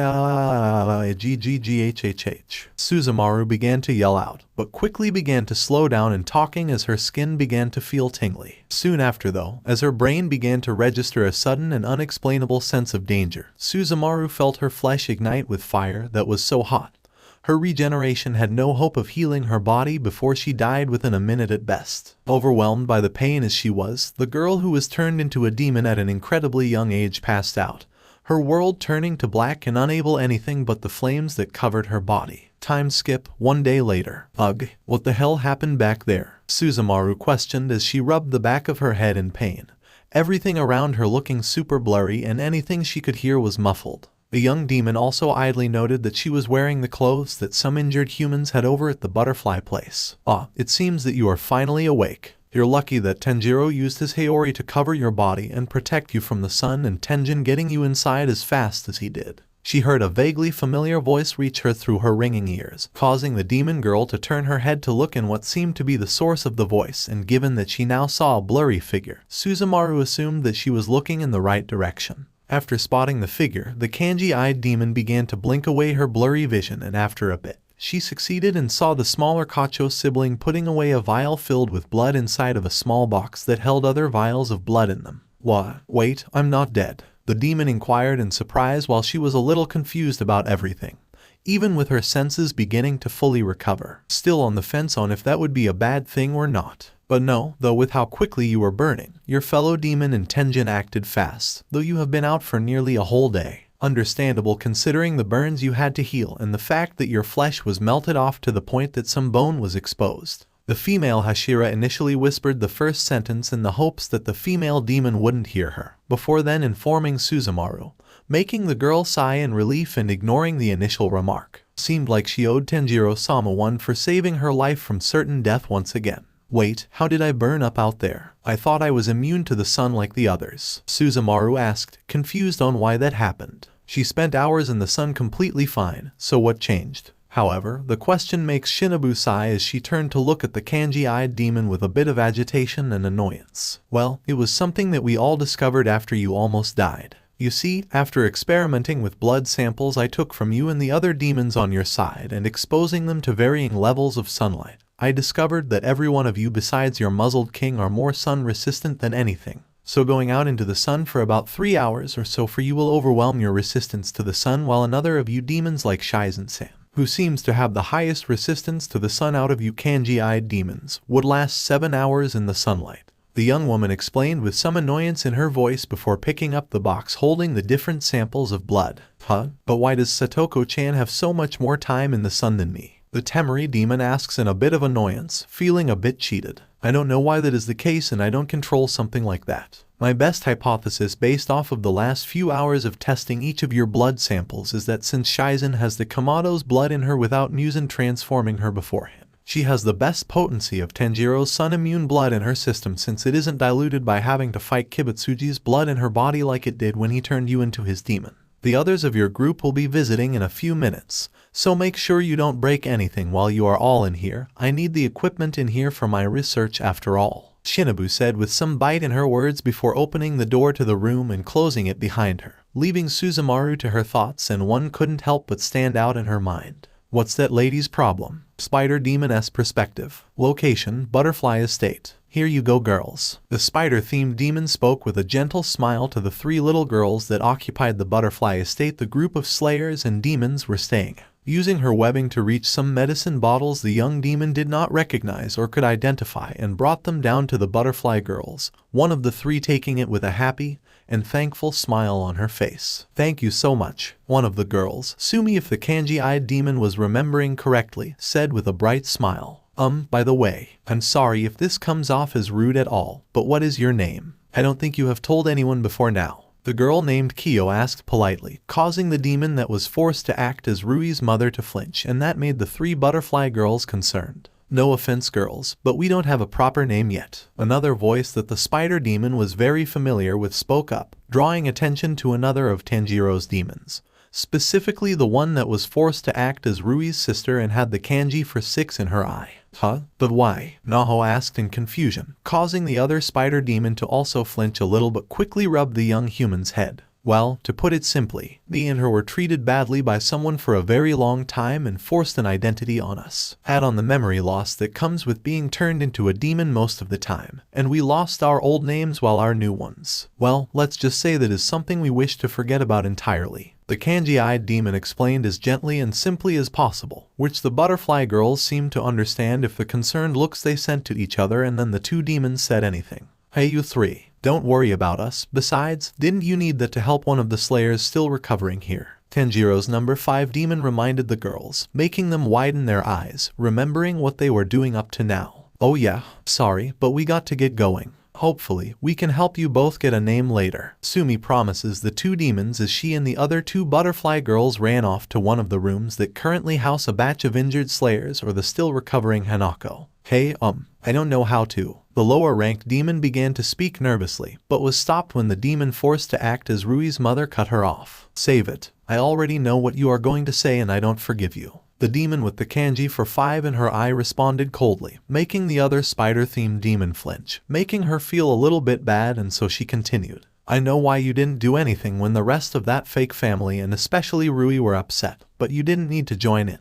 GGGHHH? Suzumaru began to yell out, but quickly began to slow down in talking as her skin began to feel tingly. Soon after though, as her brain began to register a sudden and unexplainable sense of danger, Suzumaru felt her flesh ignite with fire that was so hot. Her regeneration had no hope of healing her body before she died within a minute at best. Overwhelmed by the pain as she was, the girl who was turned into a demon at an incredibly young age passed out, her world turning to black and unable anything but the flames that covered her body. Time skip, 1 day later. Ugh, what the hell happened back there? Suzumaru questioned as she rubbed the back of her head in pain, everything around her looking super blurry and anything she could hear was muffled. The young demon also idly noted that she was wearing the clothes that some injured humans had over at the butterfly place. Ah, it seems that you are finally awake. You're lucky that Tenjiro used his Haori to cover your body and protect you from the sun and Tenjin getting you inside as fast as he did. She heard a vaguely familiar voice reach her through her ringing ears, causing the demon girl to turn her head to look in what seemed to be the source of the voice, and given that she now saw a blurry figure, Suzumaru assumed that she was looking in the right direction. After spotting the figure, the kanji-eyed demon began to blink away her blurry vision, and after a bit, she succeeded and saw the smaller Kacho sibling putting away a vial filled with blood inside of a small box that held other vials of blood in them. "What? Wait, I'm not dead?" the demon inquired in surprise while she was a little confused about everything, even with her senses beginning to fully recover, still on the fence on if that would be a bad thing or not. But no, though with how quickly you were burning, your fellow demon and Tenjin acted fast, though you have been out for nearly a whole day. Understandable considering the burns you had to heal and the fact that your flesh was melted off to the point that some bone was exposed. The female Hashira initially whispered the first sentence in the hopes that the female demon wouldn't hear her, before then informing Suzumaru, making the girl sigh in relief and ignoring the initial remark. Seemed like she owed Tenjiro-sama one for saving her life from certain death once again. "Wait, how did I burn up out there? I thought I was immune to the sun like the others," Suzumaru asked, confused on why that happened. She spent hours in the sun completely fine, so what changed? However, the question makes Shinobu sigh as she turned to look at the kanji-eyed demon with a bit of agitation and annoyance. "Well, it was something that we all discovered after you almost died. You see, after experimenting with blood samples I took from you and the other demons on your side and exposing them to varying levels of sunlight, I discovered that every one of you besides your muzzled king are more sun-resistant than anything. So going out into the sun for about 3 hours or so for you will overwhelm your resistance to the sun, while another of you demons like Shizen-san, who seems to have the highest resistance to the sun out of you kanji-eyed demons, would last 7 hours in the sunlight." The young woman explained with some annoyance in her voice before picking up the box holding the different samples of blood. "Huh? But why does Satoko-chan have so much more time in the sun than me?" the Temari demon asks in a bit of annoyance, feeling a bit cheated. "I don't know why that is the case and I don't control something like that. My best hypothesis based off of the last few hours of testing each of your blood samples is that since Shizen has the Kamado's blood in her without Muzan transforming her beforehand, she has the best potency of Tenjiro's sun-immune blood in her system since it isn't diluted by having to fight Kibutsuji's blood in her body like it did when he turned you into his demon. The others of your group will be visiting in a few minutes, so make sure you don't break anything while you are all in here. I need the equipment in here for my research after all," Shinobu said with some bite in her words before opening the door to the room and closing it behind her, leaving Suzumaru to her thoughts, and one couldn't help but stand out in her mind. "What's that lady's problem?" Spider Demon-esque perspective. Location, Butterfly Estate. "Here you go, girls." The spider-themed demon spoke with a gentle smile to the 3 little girls that occupied the Butterfly Estate the group of slayers and demons were staying. Using her webbing to reach some medicine bottles the young demon did not recognize or could identify and brought them down to the butterfly girls, one of the 3 taking it with a happy and thankful smile on her face. "Thank you so much," one of the girls, Sumi if the kanji-eyed demon was remembering correctly, said with a bright smile. By the way, I'm sorry if this comes off as rude at all, but what is your name? I don't think you have told anyone before now," the girl named Kyo asked politely, causing the demon that was forced to act as Rui's mother to flinch, and that made the 3 butterfly girls concerned. "No offense, girls, but we don't have a proper name yet," another voice that the spider demon was very familiar with spoke up, drawing attention to another of Tanjiro's demons, specifically the one that was forced to act as Rui's sister and had the kanji for 6 in her eye. "Huh? But why?" Naho asked in confusion, causing the other spider demon to also flinch a little but quickly rubbed the young human's head. "Well, to put it simply, me and her were treated badly by someone for a very long time and forced an identity on us. Add on the memory loss that comes with being turned into a demon most of the time, and we lost our old names while our new ones. Well, let's just say that is something we wish to forget about entirely," the kanji-eyed demon explained as gently and simply as possible, which the butterfly girls seemed to understand if the concerned looks they sent to each other, and then the 2 demons said anything. "Hey you 3. Don't worry about us. Besides, didn't you need that to help one of the slayers still recovering here?" Tenjiro's number 5 demon reminded the girls, making them widen their eyes, remembering what they were doing up to now. "Oh yeah, sorry, but we got to get going." Hopefully, we can help you both get a name later. Sumi promises the two demons as she and the other two butterfly girls ran off to one of the rooms that currently house a batch of injured slayers or the still recovering Hanako. Hey, I don't know how to. The lower-ranked demon began to speak nervously, but was stopped when the demon forced to act as Rui's mother cut her off. Save it. I already know what you are going to say and I don't forgive you. The demon with the kanji for 5 in her eye responded coldly, making the other spider-themed demon flinch, making her feel a little bit bad, and so she continued. I know why you didn't do anything when the rest of that fake family and especially Rui were upset, but you didn't need to join in.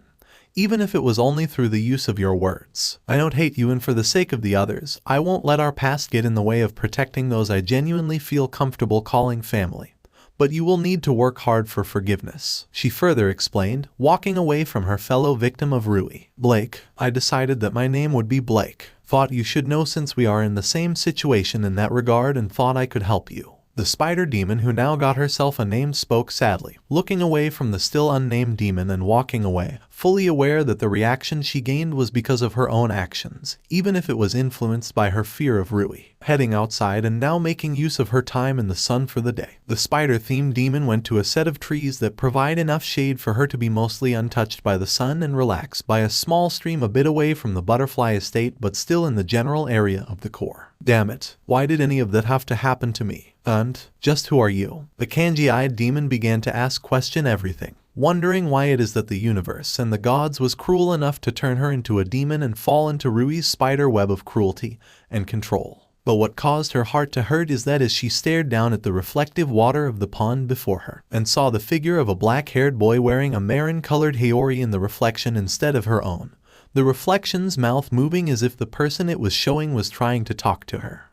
Even if it was only through the use of your words. I don't hate you, and for the sake of the others, I won't let our past get in the way of protecting those I genuinely feel comfortable calling family. But you will need to work hard for forgiveness, she further explained, walking away from her fellow victim of Rui. Blake, I decided that my name would be Blake. Thought you should know since we are in the same situation in that regard and thought I could help you. The spider demon, who now got herself a name, spoke sadly, looking away from the still unnamed demon and walking away, fully aware that the reaction she gained was because of her own actions, even if it was influenced by her fear of Rui. Heading outside and now making use of her time in the sun for the day, the spider-themed demon went to a set of trees that provide enough shade for her to be mostly untouched by the sun and relax by a small stream a bit away from the butterfly estate but still in the general area of the core. Damn it, why did any of that have to happen to me? And, just who are you? The kanji-eyed demon began to question everything, wondering why it is that the universe and the gods was cruel enough to turn her into a demon and fall into Rui's spider web of cruelty and control. But what caused her heart to hurt is that as she stared down at the reflective water of the pond before her, and saw the figure of a black-haired boy wearing a maroon-colored haori in the reflection instead of her own, the reflection's mouth moving as if the person it was showing was trying to talk to her.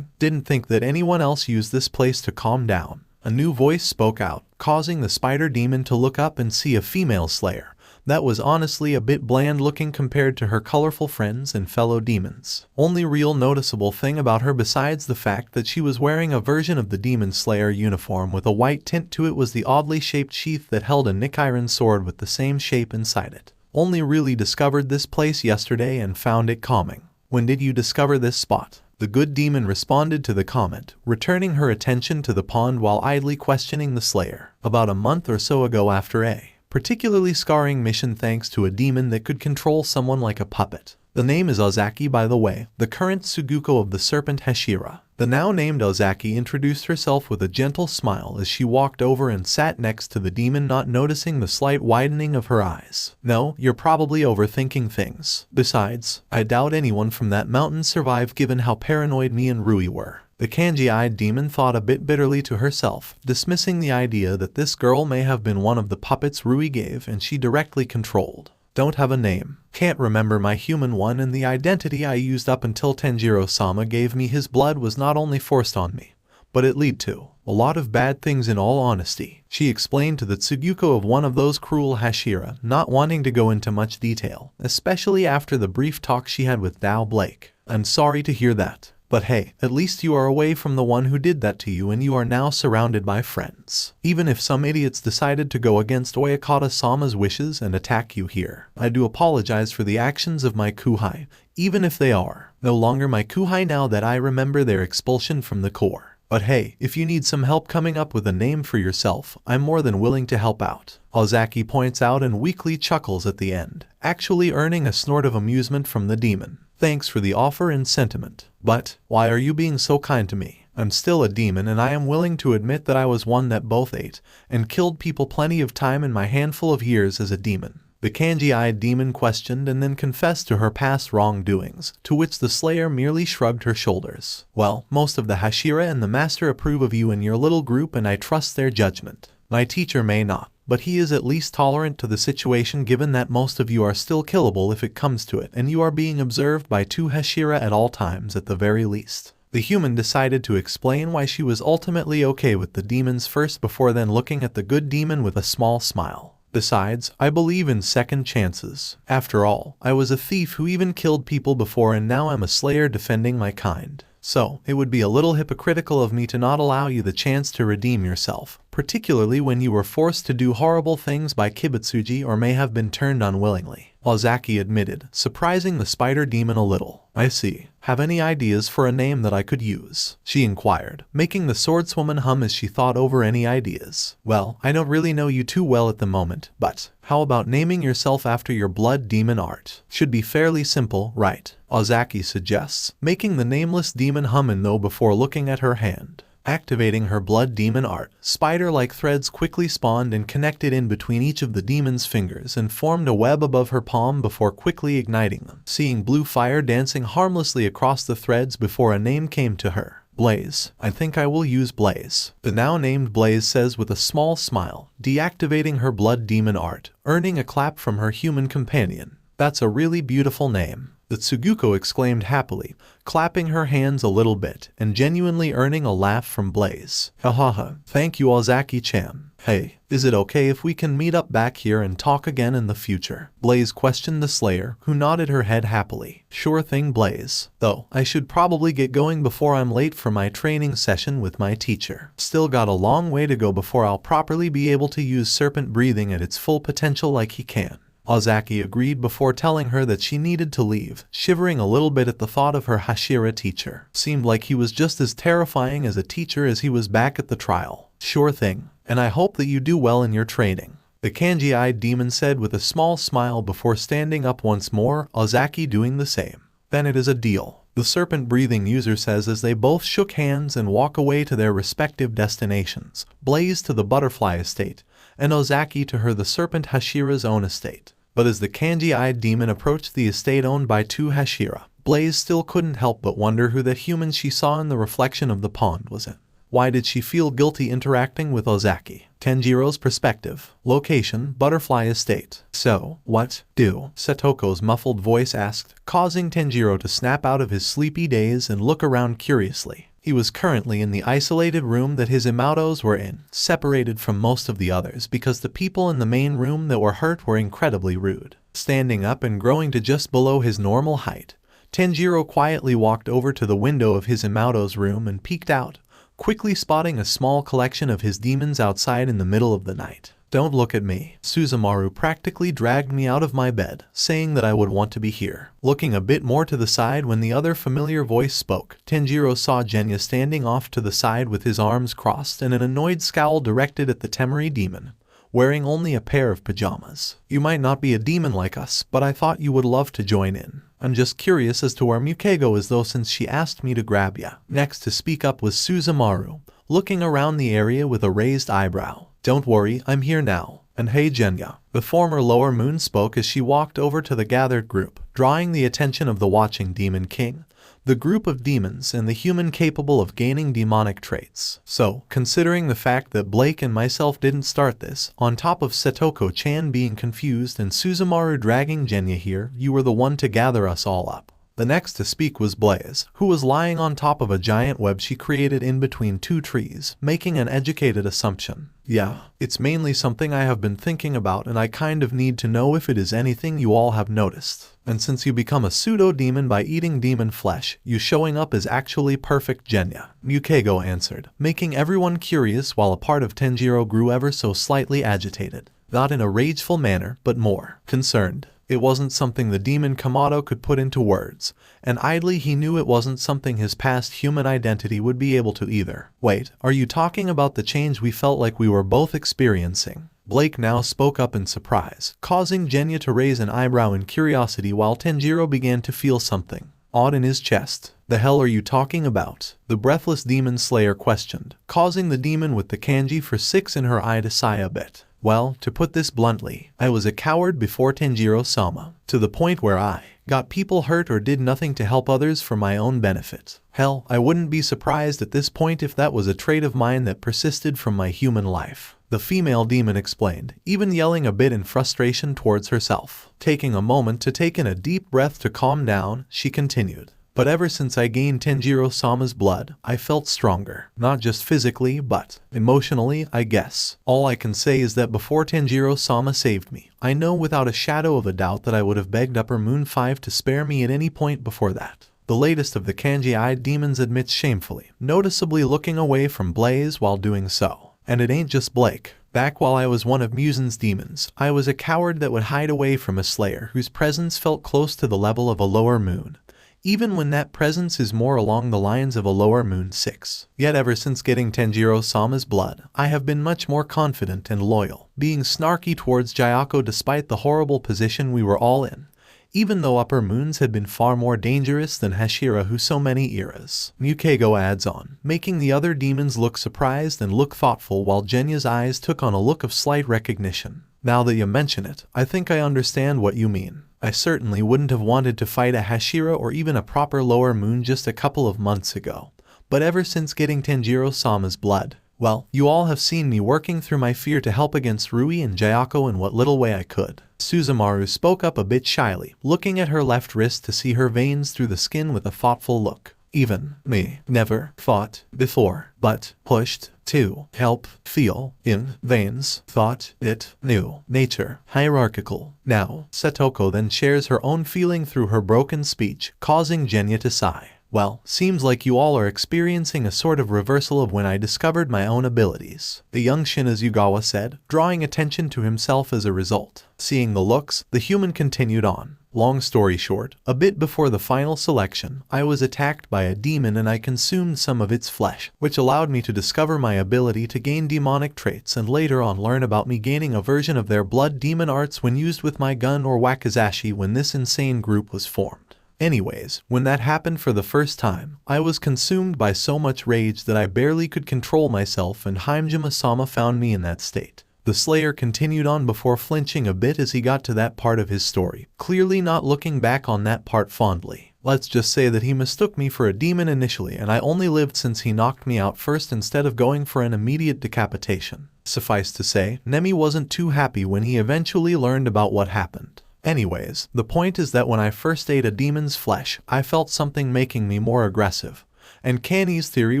Didn't think that anyone else used this place to calm down. A new voice spoke out, causing the spider demon to look up and see a female slayer that was honestly a bit bland looking compared to her colorful friends and fellow demons. Only real noticeable thing about her besides the fact that she was wearing a version of the demon slayer uniform with a white tint to it was the oddly shaped sheath that held a Nichiren sword with the same shape inside it. Only really discovered this place yesterday and found it calming. When did you discover this spot? The good demon responded to the comment, returning her attention to the pond while idly questioning the slayer. About a month or so ago after a particularly scarring mission thanks to a demon that could control someone like a puppet. The name is Ozaki, by the way, the current Suguko of the serpent Hashira. The now named Ozaki introduced herself with a gentle smile as she walked over and sat next to the demon, not noticing the slight widening of her eyes. No, you're probably overthinking things. Besides, I doubt anyone from that mountain survived given how paranoid me and Rui were. The kanji-eyed demon thought a bit bitterly to herself, dismissing the idea that this girl may have been one of the puppets Rui gave and she directly controlled. Don't have a name. Can't remember my human one, and the identity I used up until Tenjiro-sama gave me his blood was not only forced on me, but it led to a lot of bad things in all honesty, she explained to the Tsuguko of one of those cruel Hashira, not wanting to go into much detail, especially after the brief talk she had with Dao Blake. I'm sorry to hear that. But hey, at least you are away from the one who did that to you and you are now surrounded by friends. Even if some idiots decided to go against Oyakata-sama's wishes and attack you here, I do apologize for the actions of my kuhai, even if they are no longer my kuhai now that I remember their expulsion from the core. But hey, if you need some help coming up with a name for yourself, I'm more than willing to help out. Ozaki points out and weakly chuckles at the end, actually earning a snort of amusement from the demon. Thanks for the offer and sentiment. But, why are you being so kind to me? I'm still a demon and I am willing to admit that I was one that both ate and killed people plenty of time in my handful of years as a demon. The kanji-eyed demon questioned and then confessed to her past wrongdoings, to which the slayer merely shrugged her shoulders. Well, most of the Hashira and the master approve of you and your little group and I trust their judgment. My teacher may not, but he is at least tolerant to the situation given that most of you are still killable if it comes to it and you are being observed by 2 Hashira at all times at the very least. The human decided to explain why she was ultimately okay with the demons first before then looking at the good demon with a small smile. Besides, I believe in second chances. After all, I was a thief who even killed people before and now I'm a slayer defending my kind. So, it would be a little hypocritical of me to not allow you the chance to redeem yourself, particularly when you were forced to do horrible things by Kibutsuji or may have been turned unwillingly. Ozaki admitted, surprising the spider demon a little. I see. Have any ideas for a name that I could use? She inquired, making the swordswoman hum as she thought over any ideas. Well, I don't really know you too well at the moment, but how about naming yourself after your blood demon art? Should be fairly simple, right? Ozaki suggests, making the nameless demon hum and though before looking at her hand. Activating her blood demon art, spider-like threads quickly spawned and connected in between each of the demon's fingers and formed a web above her palm before quickly igniting them, seeing blue fire dancing harmlessly across the threads before a name came to her. Blaze. I think I will use Blaze. The now named Blaze says with a small smile, deactivating her blood demon art, earning a clap from her human companion. That's a really beautiful name. The Tsuguko exclaimed happily, clapping her hands a little bit and genuinely earning a laugh from Blaze. Hahaha, thank you Ozaki-chan. Hey, is it okay if we can meet up back here and talk again in the future? Blaze questioned the Slayer, who nodded her head happily. Sure thing Blaze. Though, I should probably get going before I'm late for my training session with my teacher. Still got a long way to go before I'll properly be able to use serpent breathing at its full potential like he can. Ozaki agreed before telling her that she needed to leave, shivering a little bit at the thought of her Hashira teacher. Seemed like he was just as terrifying as a teacher as he was back at the trial. Sure thing, and I hope that you do well in your training. The kanji-eyed demon said with a small smile before standing up once more, Ozaki doing the same. Then it is a deal, the serpent-breathing user says as they both shook hands and walk away to their respective destinations, Blaze to the butterfly estate, and Ozaki to her the serpent Hashira's own estate. But as the kanji-eyed demon approached the estate owned by two Hashira, Blaze still couldn't help but wonder who the human she saw in the reflection of the pond was in. Why did she feel guilty interacting with Ozaki? Tenjiro's perspective. Location, Butterfly Estate. So, what do? Satoko's muffled voice asked, causing Tenjiro to snap out of his sleepy daze and look around curiously. He was currently in the isolated room that his imatos were in, separated from most of the others because the people in the main room that were hurt were incredibly rude. Standing up and growing to just below his normal height, Tenjiro quietly walked over to the window of his imato's room and peeked out, quickly spotting a small collection of his demons outside in the middle of the night. Don't look at me. Suzumaru practically dragged me out of my bed, saying that I would want to be here. Looking a bit more to the side when the other familiar voice spoke, Tenjiro saw Genya standing off to the side with his arms crossed and an annoyed scowl directed at the Temari demon, wearing only a pair of pajamas. You might not be a demon like us, but I thought you would love to join in. I'm just curious as to where Mukego is though since she asked me to grab ya. Next to speak up was Suzumaru, looking around the area with a raised eyebrow. Don't worry, I'm here now. And hey Genya. The former Lower Moon spoke as she walked over to the gathered group, drawing the attention of the watching Demon King, the group of demons and the human capable of gaining demonic traits. So, considering the fact that Blake and myself didn't start this, on top of Satoko-chan being confused and Suzumaru dragging Genya here, you were the one to gather us all up. The next to speak was Blaze, who was lying on top of a giant web she created in between two trees, making an educated assumption. Yeah, it's mainly something I have been thinking about and I kind of need to know if it is anything you all have noticed. And since you become a pseudo-demon by eating demon flesh, you showing up is actually perfect Genya. Mukego answered, making everyone curious while a part of Tenjiro grew ever so slightly agitated. Not in a rageful manner, but more concerned. It wasn't something the demon Kamado could put into words, and idly he knew it wasn't something his past human identity would be able to either. Wait, are you talking about the change we felt like we were both experiencing? Blake now spoke up in surprise, causing Genya to raise an eyebrow in curiosity while Tenjiro began to feel something odd in his chest. The hell are you talking about? The breathless demon slayer questioned, causing the demon with the kanji for 6 in her eye to sigh a bit. Well, to put this bluntly, I was a coward before Tenjiro-sama, to the point where I got people hurt or did nothing to help others for my own benefit. Hell, I wouldn't be surprised at this point if that was a trait of mine that persisted from my human life. The female demon explained, even yelling a bit in frustration towards herself. Taking a moment to take in a deep breath to calm down, she continued. But ever since I gained Tenjiro-sama's blood, I felt stronger. Not just physically, but emotionally, I guess. All I can say is that before Tenjiro-sama saved me, I know without a shadow of a doubt that I would have begged Upper Moon 5 to spare me at any point before that. The latest of the kanji-eyed demons admits shamefully, noticeably looking away from Blaze while doing so. And it ain't just Blake. Back while I was one of Musen's demons, I was a coward that would hide away from a slayer whose presence felt close to the level of a lower moon, even when that presence is more along the lines of a lower moon 6. Yet ever since getting Tenjiro-sama's blood, I have been much more confident and loyal, being snarky towards Gako despite the horrible position we were all in, even though upper moons had been far more dangerous than Hashira who so many eras. Mukego adds on, making the other demons look surprised and look thoughtful while Genya's eyes took on a look of slight recognition. Now that you mention it, I think I understand what you mean. I certainly wouldn't have wanted to fight a Hashira or even a proper lower moon just a couple of months ago. But ever since getting Tenjiro-sama's blood, well, you all have seen me working through my fear to help against Rui and Gako in what little way I could. Suzumaru spoke up a bit shyly, looking at her left wrist to see her veins through the skin with a thoughtful look. Even me never fought before, but pushed to help feel in veins, thought it knew nature, hierarchical. Now, Satoko then shares her own feeling through her broken speech, causing Genya to sigh. Well, seems like you all are experiencing a sort of reversal of when I discovered my own abilities, the young Shinazugawa said, drawing attention to himself as a result. Seeing the looks, the human continued on. Long story short, a bit before the final selection, I was attacked by a demon and I consumed some of its flesh, which allowed me to discover my ability to gain demonic traits and later on learn about me gaining a version of their blood demon arts when used with my gun or wakizashi when this insane group was formed. Anyways, when that happened for the first time, I was consumed by so much rage that I barely could control myself and Hajime-sama found me in that state. The Slayer continued on before flinching a bit as he got to that part of his story, clearly not looking back on that part fondly. Let's just say that he mistook me for a demon initially and I only lived since he knocked me out first instead of going for an immediate decapitation. Suffice to say, Nemi wasn't too happy when he eventually learned about what happened. Anyways, the point is that when I first ate a demon's flesh, I felt something making me more aggressive. And Kanni's theory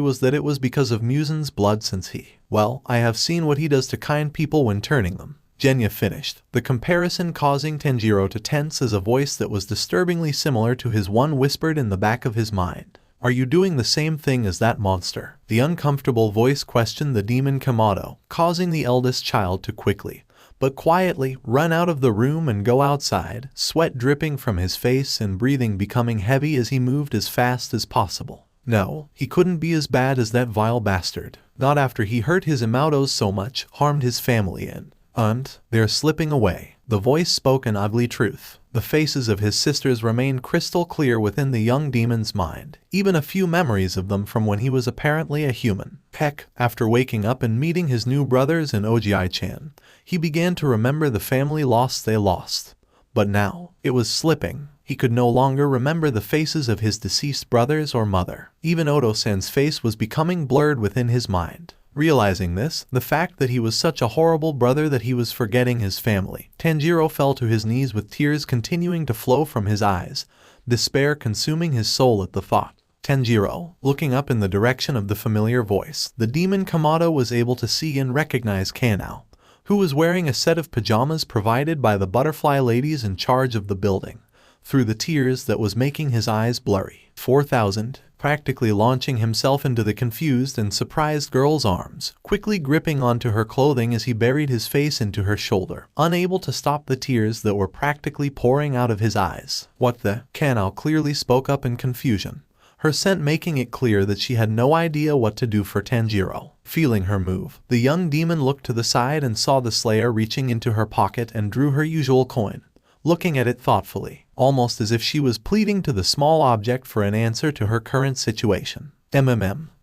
was that it was because of Musen's blood since I have seen what he does to kind people when turning them. Genya finished, the comparison causing Tenjiro to tense as a voice that was disturbingly similar to his one whispered in the back of his mind. Are you doing the same thing as that monster? The uncomfortable voice questioned the demon Kamado, causing the eldest child to quickly, but quietly, run out of the room and go outside, sweat dripping from his face and breathing becoming heavy as he moved as fast as possible. No, he couldn't be as bad as that vile bastard. Not after he hurt his Imados so much, harmed his family and they're slipping away. The voice spoke an ugly truth. The faces of his sisters remained crystal clear within the young demon's mind, even a few memories of them from when he was apparently a human. Heck, after waking up and meeting his new brothers in Oji-chan, he began to remember the family loss they lost. But now, it was slipping. He could no longer remember the faces of his deceased brothers or mother. Even Oto-san's face was becoming blurred within his mind. Realizing this, the fact that he was such a horrible brother that he was forgetting his family, Tanjiro fell to his knees with tears continuing to flow from his eyes, despair consuming his soul at the thought. Tenjiro, looking up in the direction of the familiar voice, the demon Kamado was able to see and recognize Kanao, who was wearing a set of pajamas provided by the butterfly ladies in charge of the building, through the tears that was making his eyes blurry. 4000, practically launching himself into the confused and surprised girl's arms, quickly gripping onto her clothing as he buried his face into her shoulder, unable to stop the tears that were practically pouring out of his eyes. What the? Kanao clearly spoke up in confusion, her scent making it clear that she had no idea what to do for Tanjiro. Feeling her move, the young demon looked to the side and saw the Slayer reaching into her pocket and drew her usual coin, looking at it thoughtfully, almost as if she was pleading to the small object for an answer to her current situation.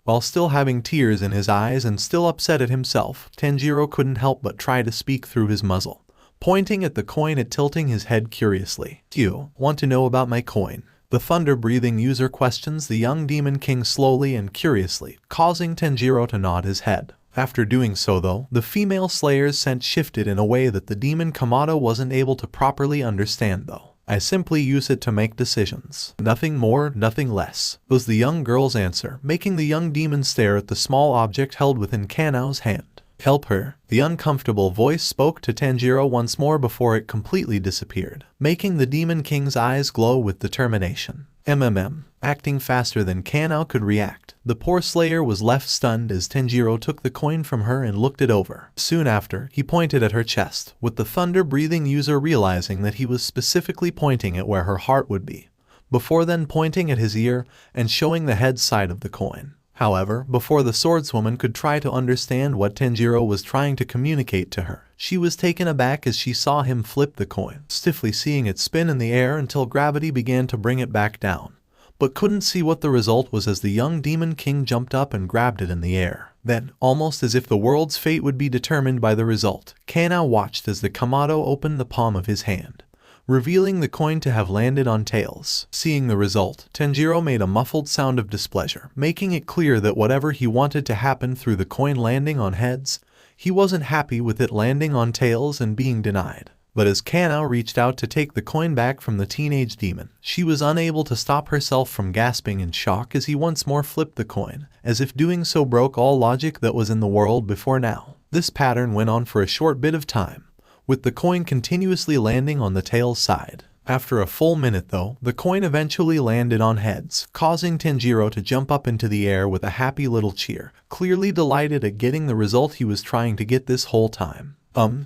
While still having tears in his eyes and still upset at himself, Tanjiro couldn't help but try to speak through his muzzle, pointing at the coin and tilting his head curiously. You want to know about my coin? The thunder-breathing user questions the young demon king slowly and curiously, causing Tenjiro to nod his head. After doing so though, the female Slayer's scent shifted in a way that the demon Kamado wasn't able to properly understand though. I simply use it to make decisions. Nothing more, nothing less, was the young girl's answer, making the young demon stare at the small object held within Kanao's hand. Help her. The uncomfortable voice spoke to Tanjiro once more before it completely disappeared, making the Demon King's eyes glow with determination. Acting faster than Kanao could react, the poor slayer was left stunned as Tenjiro took the coin from her and looked it over. Soon after, he pointed at her chest, with the thunder-breathing user realizing that he was specifically pointing at where her heart would be, before then pointing at his ear and showing the head side of the coin. However, before the swordswoman could try to understand what Tanjiro was trying to communicate to her, she was taken aback as she saw him flip the coin, stiffly seeing it spin in the air until gravity began to bring it back down, but couldn't see what the result was as the young demon king jumped up and grabbed it in the air. Then, almost as if the world's fate would be determined by the result, Kanao watched as the Kamado opened the palm of his hand, revealing the coin to have landed on tails. Seeing the result, Tenjiro made a muffled sound of displeasure, making it clear that whatever he wanted to happen through the coin landing on heads, he wasn't happy with it landing on tails and being denied. But as Kanao reached out to take the coin back from the teenage demon, she was unable to stop herself from gasping in shock as he once more flipped the coin, as if doing so broke all logic that was in the world before now. This pattern went on for a short bit of time, with the coin continuously landing on the tails side. After a full minute though, the coin eventually landed on heads, causing Tenjiro to jump up into the air with a happy little cheer, clearly delighted at getting the result he was trying to get this whole time.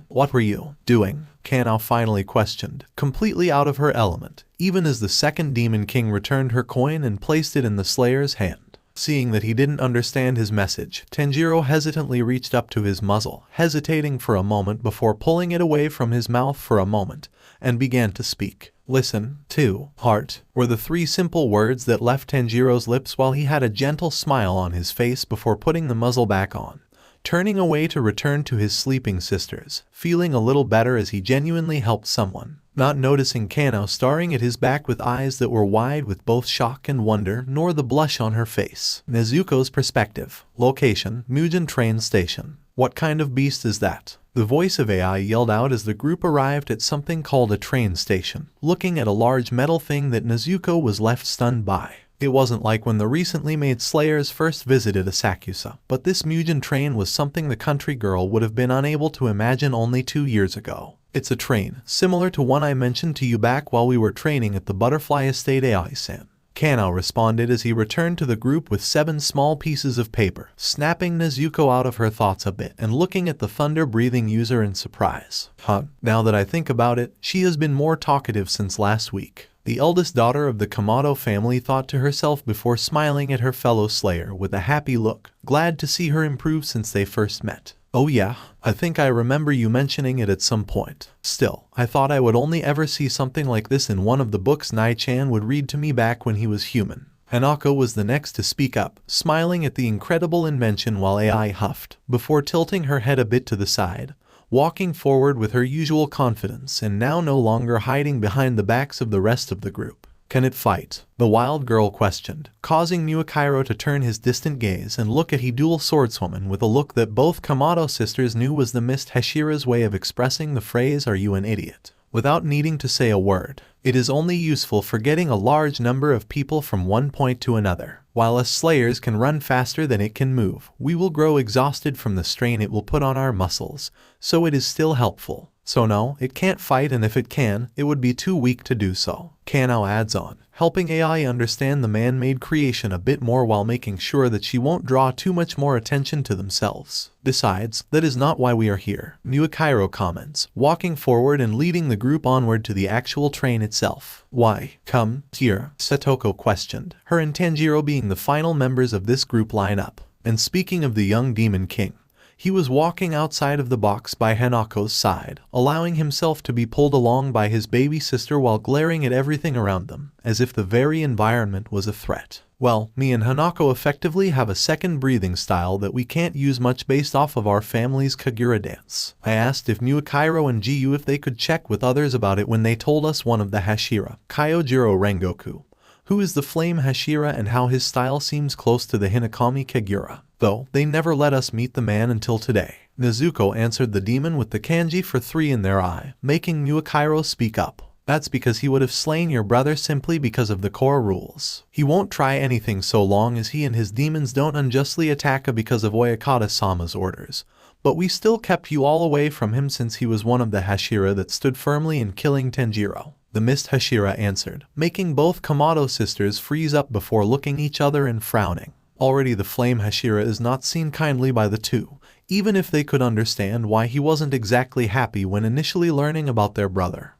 What were you doing? Kanao finally questioned, completely out of her element, even as the second Demon King returned her coin and placed it in the Slayer's hand. Seeing that he didn't understand his message, Tanjiro hesitantly reached up to his muzzle, hesitating for a moment before pulling it away from his mouth for a moment, and began to speak. Listen, to, heart, were the three simple words that left Tanjiro's lips while he had a gentle smile on his face before putting the muzzle back on, turning away to return to his sleeping sisters, feeling a little better as he genuinely helped someone. Not noticing Kanao staring at his back with eyes that were wide with both shock and wonder, nor the blush on her face. Nezuko's perspective. Location, Mugen train station. What kind of beast is that? The voice of AI yelled out as the group arrived at something called a train station, looking at a large metal thing that Nezuko was left stunned by. It wasn't like when the recently made Slayers first visited Asakusa, but this Mugen train was something the country girl would have been unable to imagine only 2 years ago. It's a train, similar to one I mentioned to you back while we were training at the Butterfly Estate AI-san. Kanao responded as he returned to the group with 7 small pieces of paper, snapping Nezuko out of her thoughts a bit and looking at the thunder-breathing user in surprise. Now that I think about it, she has been more talkative since last week. The eldest daughter of the Kamado family thought to herself before smiling at her fellow Slayer with a happy look, glad to see her improve since they first met. Oh yeah, I think I remember you mentioning it at some point. Still, I thought I would only ever see something like this in one of the books Nai-chan would read to me back when he was human. Hanako was the next to speak up, smiling at the incredible invention while AI huffed, before tilting her head a bit to the side, walking forward with her usual confidence and now no longer hiding behind the backs of the rest of the group. Can it fight? The wild girl questioned, causing Muakairo to turn his distant gaze and look at Hidul Swordswoman with a look that both Kamado sisters knew was the mist Hashira's way of expressing the phrase "Are you an idiot?" without needing to say a word. It is only useful for getting a large number of people from one point to another. While us Slayers can run faster than it can move, we will grow exhausted from the strain it will put on our muscles, so it is still helpful. So no, it can't fight, and if it can, it would be too weak to do so. Kanao adds on, helping AI understand the man-made creation a bit more while making sure that she won't draw too much more attention to themselves. Besides, that is not why we are here. Muakairo comments, walking forward and leading the group onward to the actual train itself. Why come here? Satoko questioned, her and Tanjiro being the final members of this group lineup. And speaking of the young Demon King, he was walking outside of the box by Hanako's side, allowing himself to be pulled along by his baby sister while glaring at everything around them, as if the very environment was a threat. Well, me and Hanako effectively have a second breathing style that we can't use much based off of our family's Kagura dance. I asked if Muakairo and Jiyu if they could check with others about it when they told us one of the Hashira, Kyojiro Rengoku, who is the flame Hashira and how his style seems close to the Hinakami Kagura. Though, they never let us meet the man until today. Nezuko answered the demon with the kanji for 3 in their eye, making Muakairo speak up. That's because he would have slain your brother simply because of the core rules. He won't try anything so long as he and his demons don't unjustly attack because of Oyakata-sama's orders. But we still kept you all away from him since he was one of the Hashira that stood firmly in killing Tenjiro. the Mist Hashira answered, making both Kamado sisters freeze up before looking each other and frowning. Already the Flame Hashira is not seen kindly by the two, even if they could understand why he wasn't exactly happy when initially learning about their brother.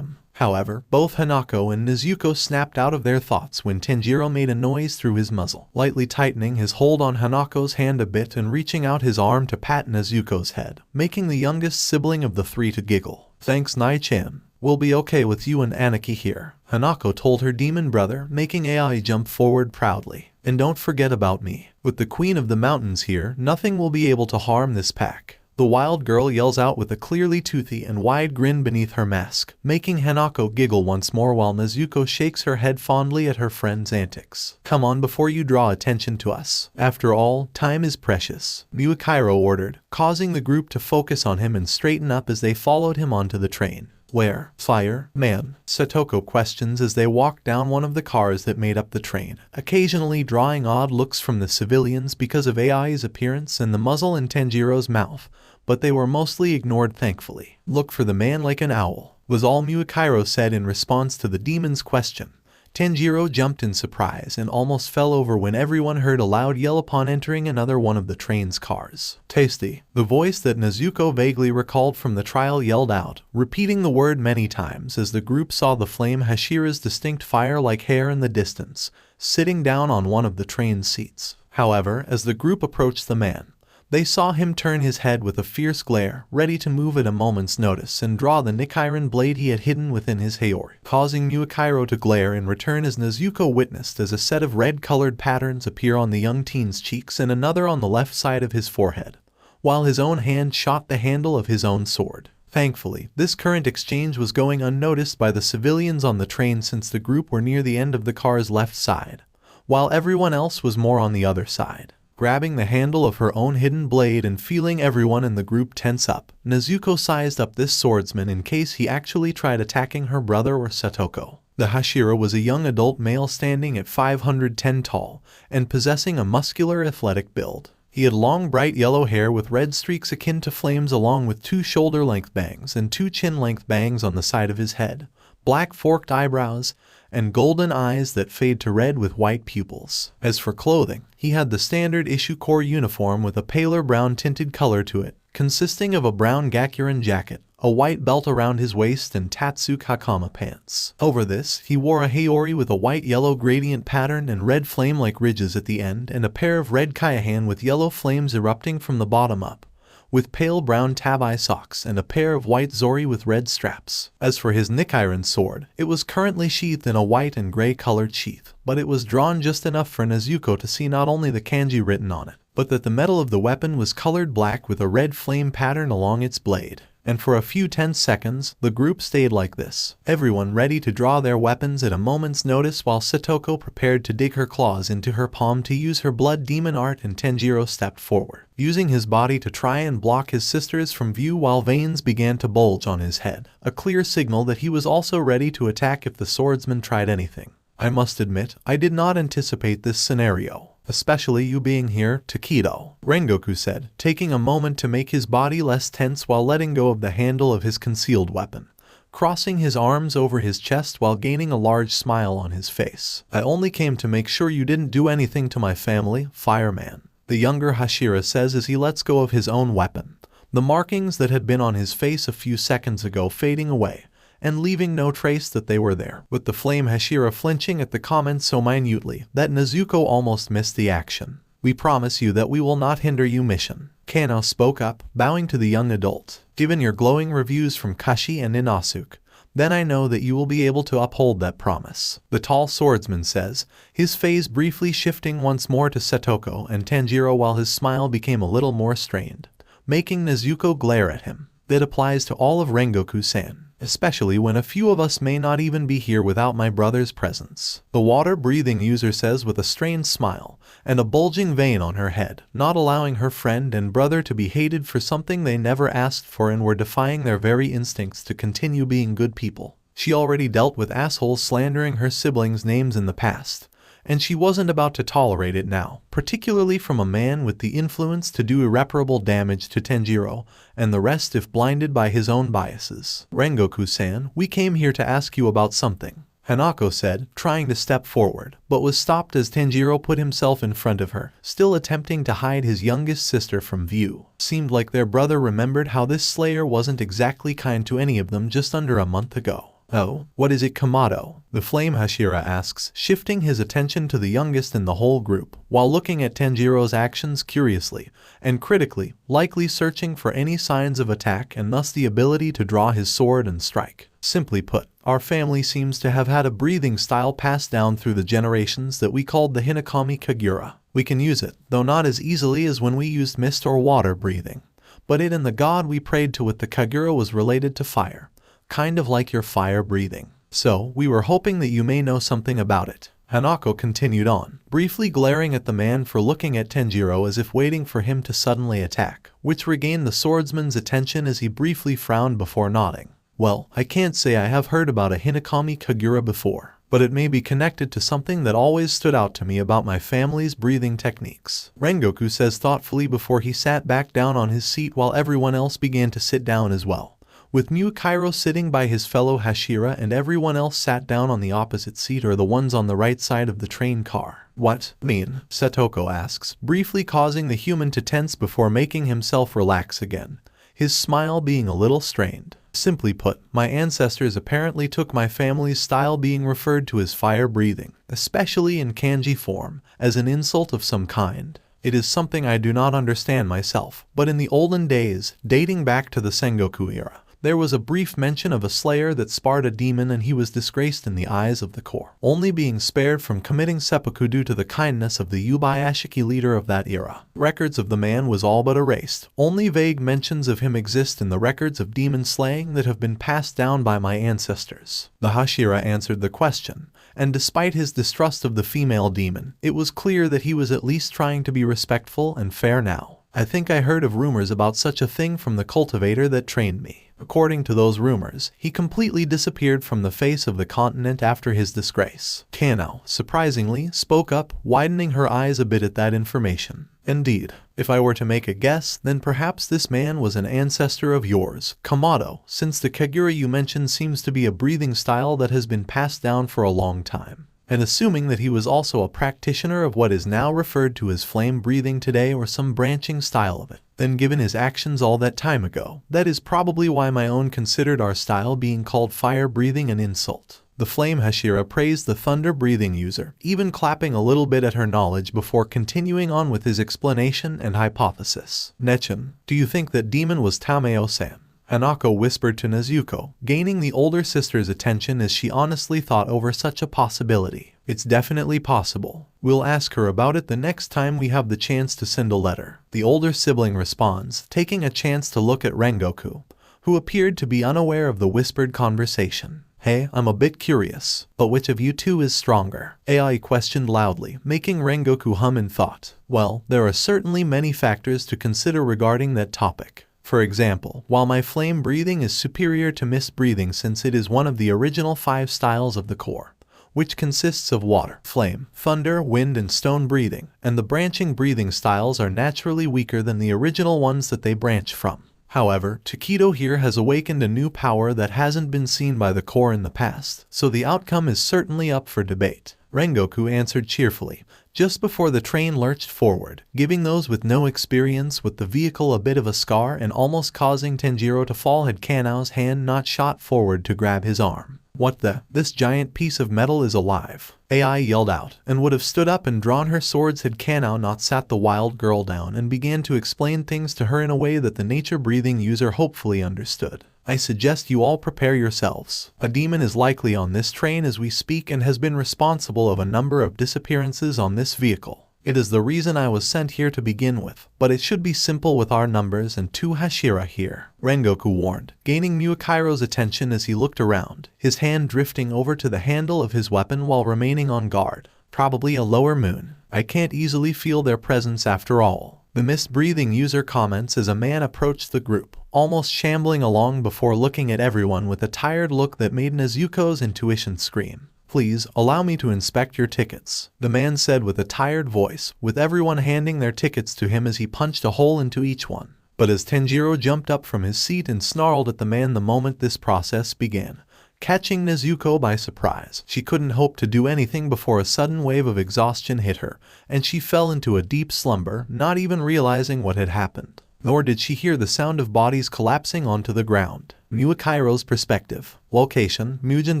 However, both Hanako and Nezuko snapped out of their thoughts when Tenjiro made a noise through his muzzle, lightly tightening his hold on Hanako's hand a bit and reaching out his arm to pat Nezuko's head, making the youngest sibling of the three to giggle. "Thanks, Nai-chan. We'll be okay with you and Aniki here," Hanako told her demon brother, making Ai jump forward proudly. "And don't forget about me. With the Queen of the Mountains here, nothing will be able to harm this pack." The wild girl yells out with a clearly toothy and wide grin beneath her mask, making Hanako giggle once more while Nezuko shakes her head fondly at her friend's antics. "Come on before you draw attention to us. After all, time is precious," Muikairo ordered, causing the group to focus on him and straighten up as they followed him onto the train. "Where, fire, man?" Satoko questions as they walk down one of the cars that made up the train, occasionally drawing odd looks from the civilians because of Ai's appearance and the muzzle in Tenjiro's mouth, but they were mostly ignored thankfully. "Look for the man like an owl," was all Muikairo said in response to the demon's question. Tenjiro jumped in surprise and almost fell over when everyone heard a loud yell upon entering another one of the train's cars. "Tasty," the voice that Nezuko vaguely recalled from the trial yelled out, repeating the word many times as the group saw the Flame Hashira's distinct fire-like hair in the distance, sitting down on one of the train's seats. However, as the group approached the man, they saw him turn his head with a fierce glare, ready to move at a moment's notice and draw the Nichiren blade he had hidden within his Haori, causing Muikairo to glare in return as Nezuko witnessed as a set of red-colored patterns appear on the young teen's cheeks and another on the left side of his forehead, while his own hand shot the handle of his own sword. Thankfully, this current exchange was going unnoticed by the civilians on the train since the group were near the end of the car's left side, while everyone else was more on the other side. Grabbing the handle of her own hidden blade and feeling everyone in the group tense up, Nezuko sized up this swordsman in case he actually tried attacking her brother or Satoko. The Hashira was a young adult male standing at 510 tall and possessing a muscular athletic build. He had long bright yellow hair with red streaks akin to flames along with 2 shoulder-length bangs and 2 chin-length bangs on the side of his head, black forked eyebrows, and golden eyes that fade to red with white pupils. As for clothing, he had the standard issue corps uniform with a paler brown tinted color to it, consisting of a brown Gakuren jacket, a white belt around his waist and Tatsuke Hakama pants. Over this, he wore a Haori with a white-yellow gradient pattern and red flame-like ridges at the end and a pair of red Kaihan with yellow flames erupting from the bottom up, with pale brown tabai socks and a pair of white zori with red straps. As for his Nichiren sword, it was currently sheathed in a white and gray colored sheath, but it was drawn just enough for Nezuko to see not only the kanji written on it, but that the metal of the weapon was colored black with a red flame pattern along its blade. And for a few tense seconds, the group stayed like this, everyone ready to draw their weapons at a moment's notice while Satoko prepared to dig her claws into her palm to use her blood demon art and Tenjiro stepped forward, using his body to try and block his sisters from view while veins began to bulge on his head, a clear signal that he was also ready to attack if the swordsman tried anything. "I must admit, I did not anticipate this scenario. Especially you being here, Takedo," Rengoku said, taking a moment to make his body less tense while letting go of the handle of his concealed weapon, crossing his arms over his chest while gaining a large smile on his face. "I only came to make sure you didn't do anything to my family, fireman," the younger Hashira says as he lets go of his own weapon, the markings that had been on his face a few seconds ago fading away, and leaving no trace that they were there, with the Flame Hashira flinching at the comment so minutely that Nezuko almost missed the action. "We promise you that we will not hinder you mission," Kano spoke up, bowing to the young adult. "Given your glowing reviews from Kashi and Inosuke, then I know that you will be able to uphold that promise," the tall swordsman says, his face briefly shifting once more to Satoko and Tanjiro while his smile became a little more strained, making Nezuko glare at him. "That applies to all of Rengoku-san, especially when a few of us may not even be here without my brother's presence," the water-breathing user says with a strained smile and a bulging vein on her head, not allowing her friend and brother to be hated for something they never asked for and were defying their very instincts to continue being good people. She already dealt with assholes slandering her siblings' names in the past, and she wasn't about to tolerate it now, particularly from a man with the influence to do irreparable damage to Tenjiro, and the rest if blinded by his own biases. Rengoku-san, we came here to ask you about something, Hanako said, trying to step forward, but was stopped as Tanjiro put himself in front of her, still attempting to hide his youngest sister from view. Seemed like their brother remembered how this slayer wasn't exactly kind to any of them just under a month ago. Oh, what is it, Kamado? The flame Hashira asks, shifting his attention to the youngest in the whole group, while looking at Tanjiro's actions curiously and critically, likely searching for any signs of attack and thus the ability to draw his sword and strike. Simply put, our family seems to have had a breathing style passed down through the generations that we called the Hinakami Kagura. We can use it, though not as easily as when we used mist or water breathing. But it and the god we prayed to with the Kagura was related to fire. Kind of like your fire breathing. So, we were hoping that you may know something about it. Hanako continued on, briefly glaring at the man for looking at Tenjiro as if waiting for him to suddenly attack, which regained the swordsman's attention as he briefly frowned before nodding. Well, I can't say I have heard about a Hinakami Kagura before, but it may be connected to something that always stood out to me about my family's breathing techniques. Rengoku says thoughtfully before he sat back down on his seat while everyone else began to sit down as well. With Miraculous sitting by his fellow Hashira and everyone else sat down on the opposite seat or the ones on the right side of the train car. What mean? Satoko asks, briefly causing the human to tense before making himself relax again, his smile being a little strained. Simply put, my ancestors apparently took my family's style being referred to as fire breathing, especially in kanji form, as an insult of some kind. It is something I do not understand myself, but in the olden days, dating back to the Sengoku era, there was a brief mention of a slayer that sparred a demon and he was disgraced in the eyes of the core, only being spared from committing seppuku due to the kindness of the Yubayashiki leader of that era. Records of the man was all but erased. Only vague mentions of him exist in the records of demon slaying that have been passed down by my ancestors. The Hashira answered the question, and despite his distrust of the female demon, it was clear that he was at least trying to be respectful and fair now. I think I heard of rumors about such a thing from the cultivator that trained me. According to those rumors, he completely disappeared from the face of the continent after his disgrace. Kanao, surprisingly, spoke up, widening her eyes a bit at that information. Indeed, if I were to make a guess, then perhaps this man was an ancestor of yours, Kamado, since the Kagura you mentioned seems to be a breathing style that has been passed down for a long time. And assuming that he was also a practitioner of what is now referred to as flame breathing today or some branching style of it, then given his actions all that time ago, that is probably why my own considered our style being called fire breathing an insult. The flame Hashira praised the thunder breathing user, even clapping a little bit at her knowledge before continuing on with his explanation and hypothesis. Nechin, do you think that demon was Tameo-san? Hanako whispered to Nezuko, gaining the older sister's attention as she honestly thought over such a possibility. It's definitely possible. We'll ask her about it the next time we have the chance to send a letter. The older sibling responds, taking a chance to look at Rengoku, who appeared to be unaware of the whispered conversation. Hey, I'm a bit curious, but which of you two is stronger? AI questioned loudly, making Rengoku hum in thought. Well, there are certainly many factors to consider regarding that topic. For example, while my flame breathing is superior to mist breathing since it is one of the original 5 styles of the core, which consists of water, flame, thunder, wind, and stone breathing, and the branching breathing styles are naturally weaker than the original ones that they branch from. However, Takedo here has awakened a new power that hasn't been seen by the core in the past, so the outcome is certainly up for debate. Rengoku answered cheerfully, just before the train lurched forward, giving those with no experience with the vehicle a bit of a scar and almost causing Tenjiro to fall had Kanao's hand not shot forward to grab his arm. What the? This giant piece of metal is alive. AI yelled out, and would have stood up and drawn her swords had Kanao not sat the wild girl down and began to explain things to her in a way that the nature-breathing user hopefully understood. I suggest you all prepare yourselves. A demon is likely on this train as we speak and has been responsible of a number of disappearances on this vehicle. It is the reason I was sent here to begin with, but it should be simple with our numbers and 2 Hashira here, Rengoku warned, gaining Muakairo's attention as he looked around, his hand drifting over to the handle of his weapon while remaining on guard. Probably a lower moon. I can't easily feel their presence after all. The mist-breathing user comments as a man approached the group, almost shambling along before looking at everyone with a tired look that made Nezuko's intuition scream. Please, allow me to inspect your tickets, the man said with a tired voice, with everyone handing their tickets to him as he punched a hole into each one. But as Tenjiro jumped up from his seat and snarled at the man the moment this process began, catching Nezuko by surprise, she couldn't hope to do anything before a sudden wave of exhaustion hit her, and she fell into a deep slumber, not even realizing what had happened. Nor did she hear the sound of bodies collapsing onto the ground. Muakairo's perspective. Location, Mugen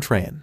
Train.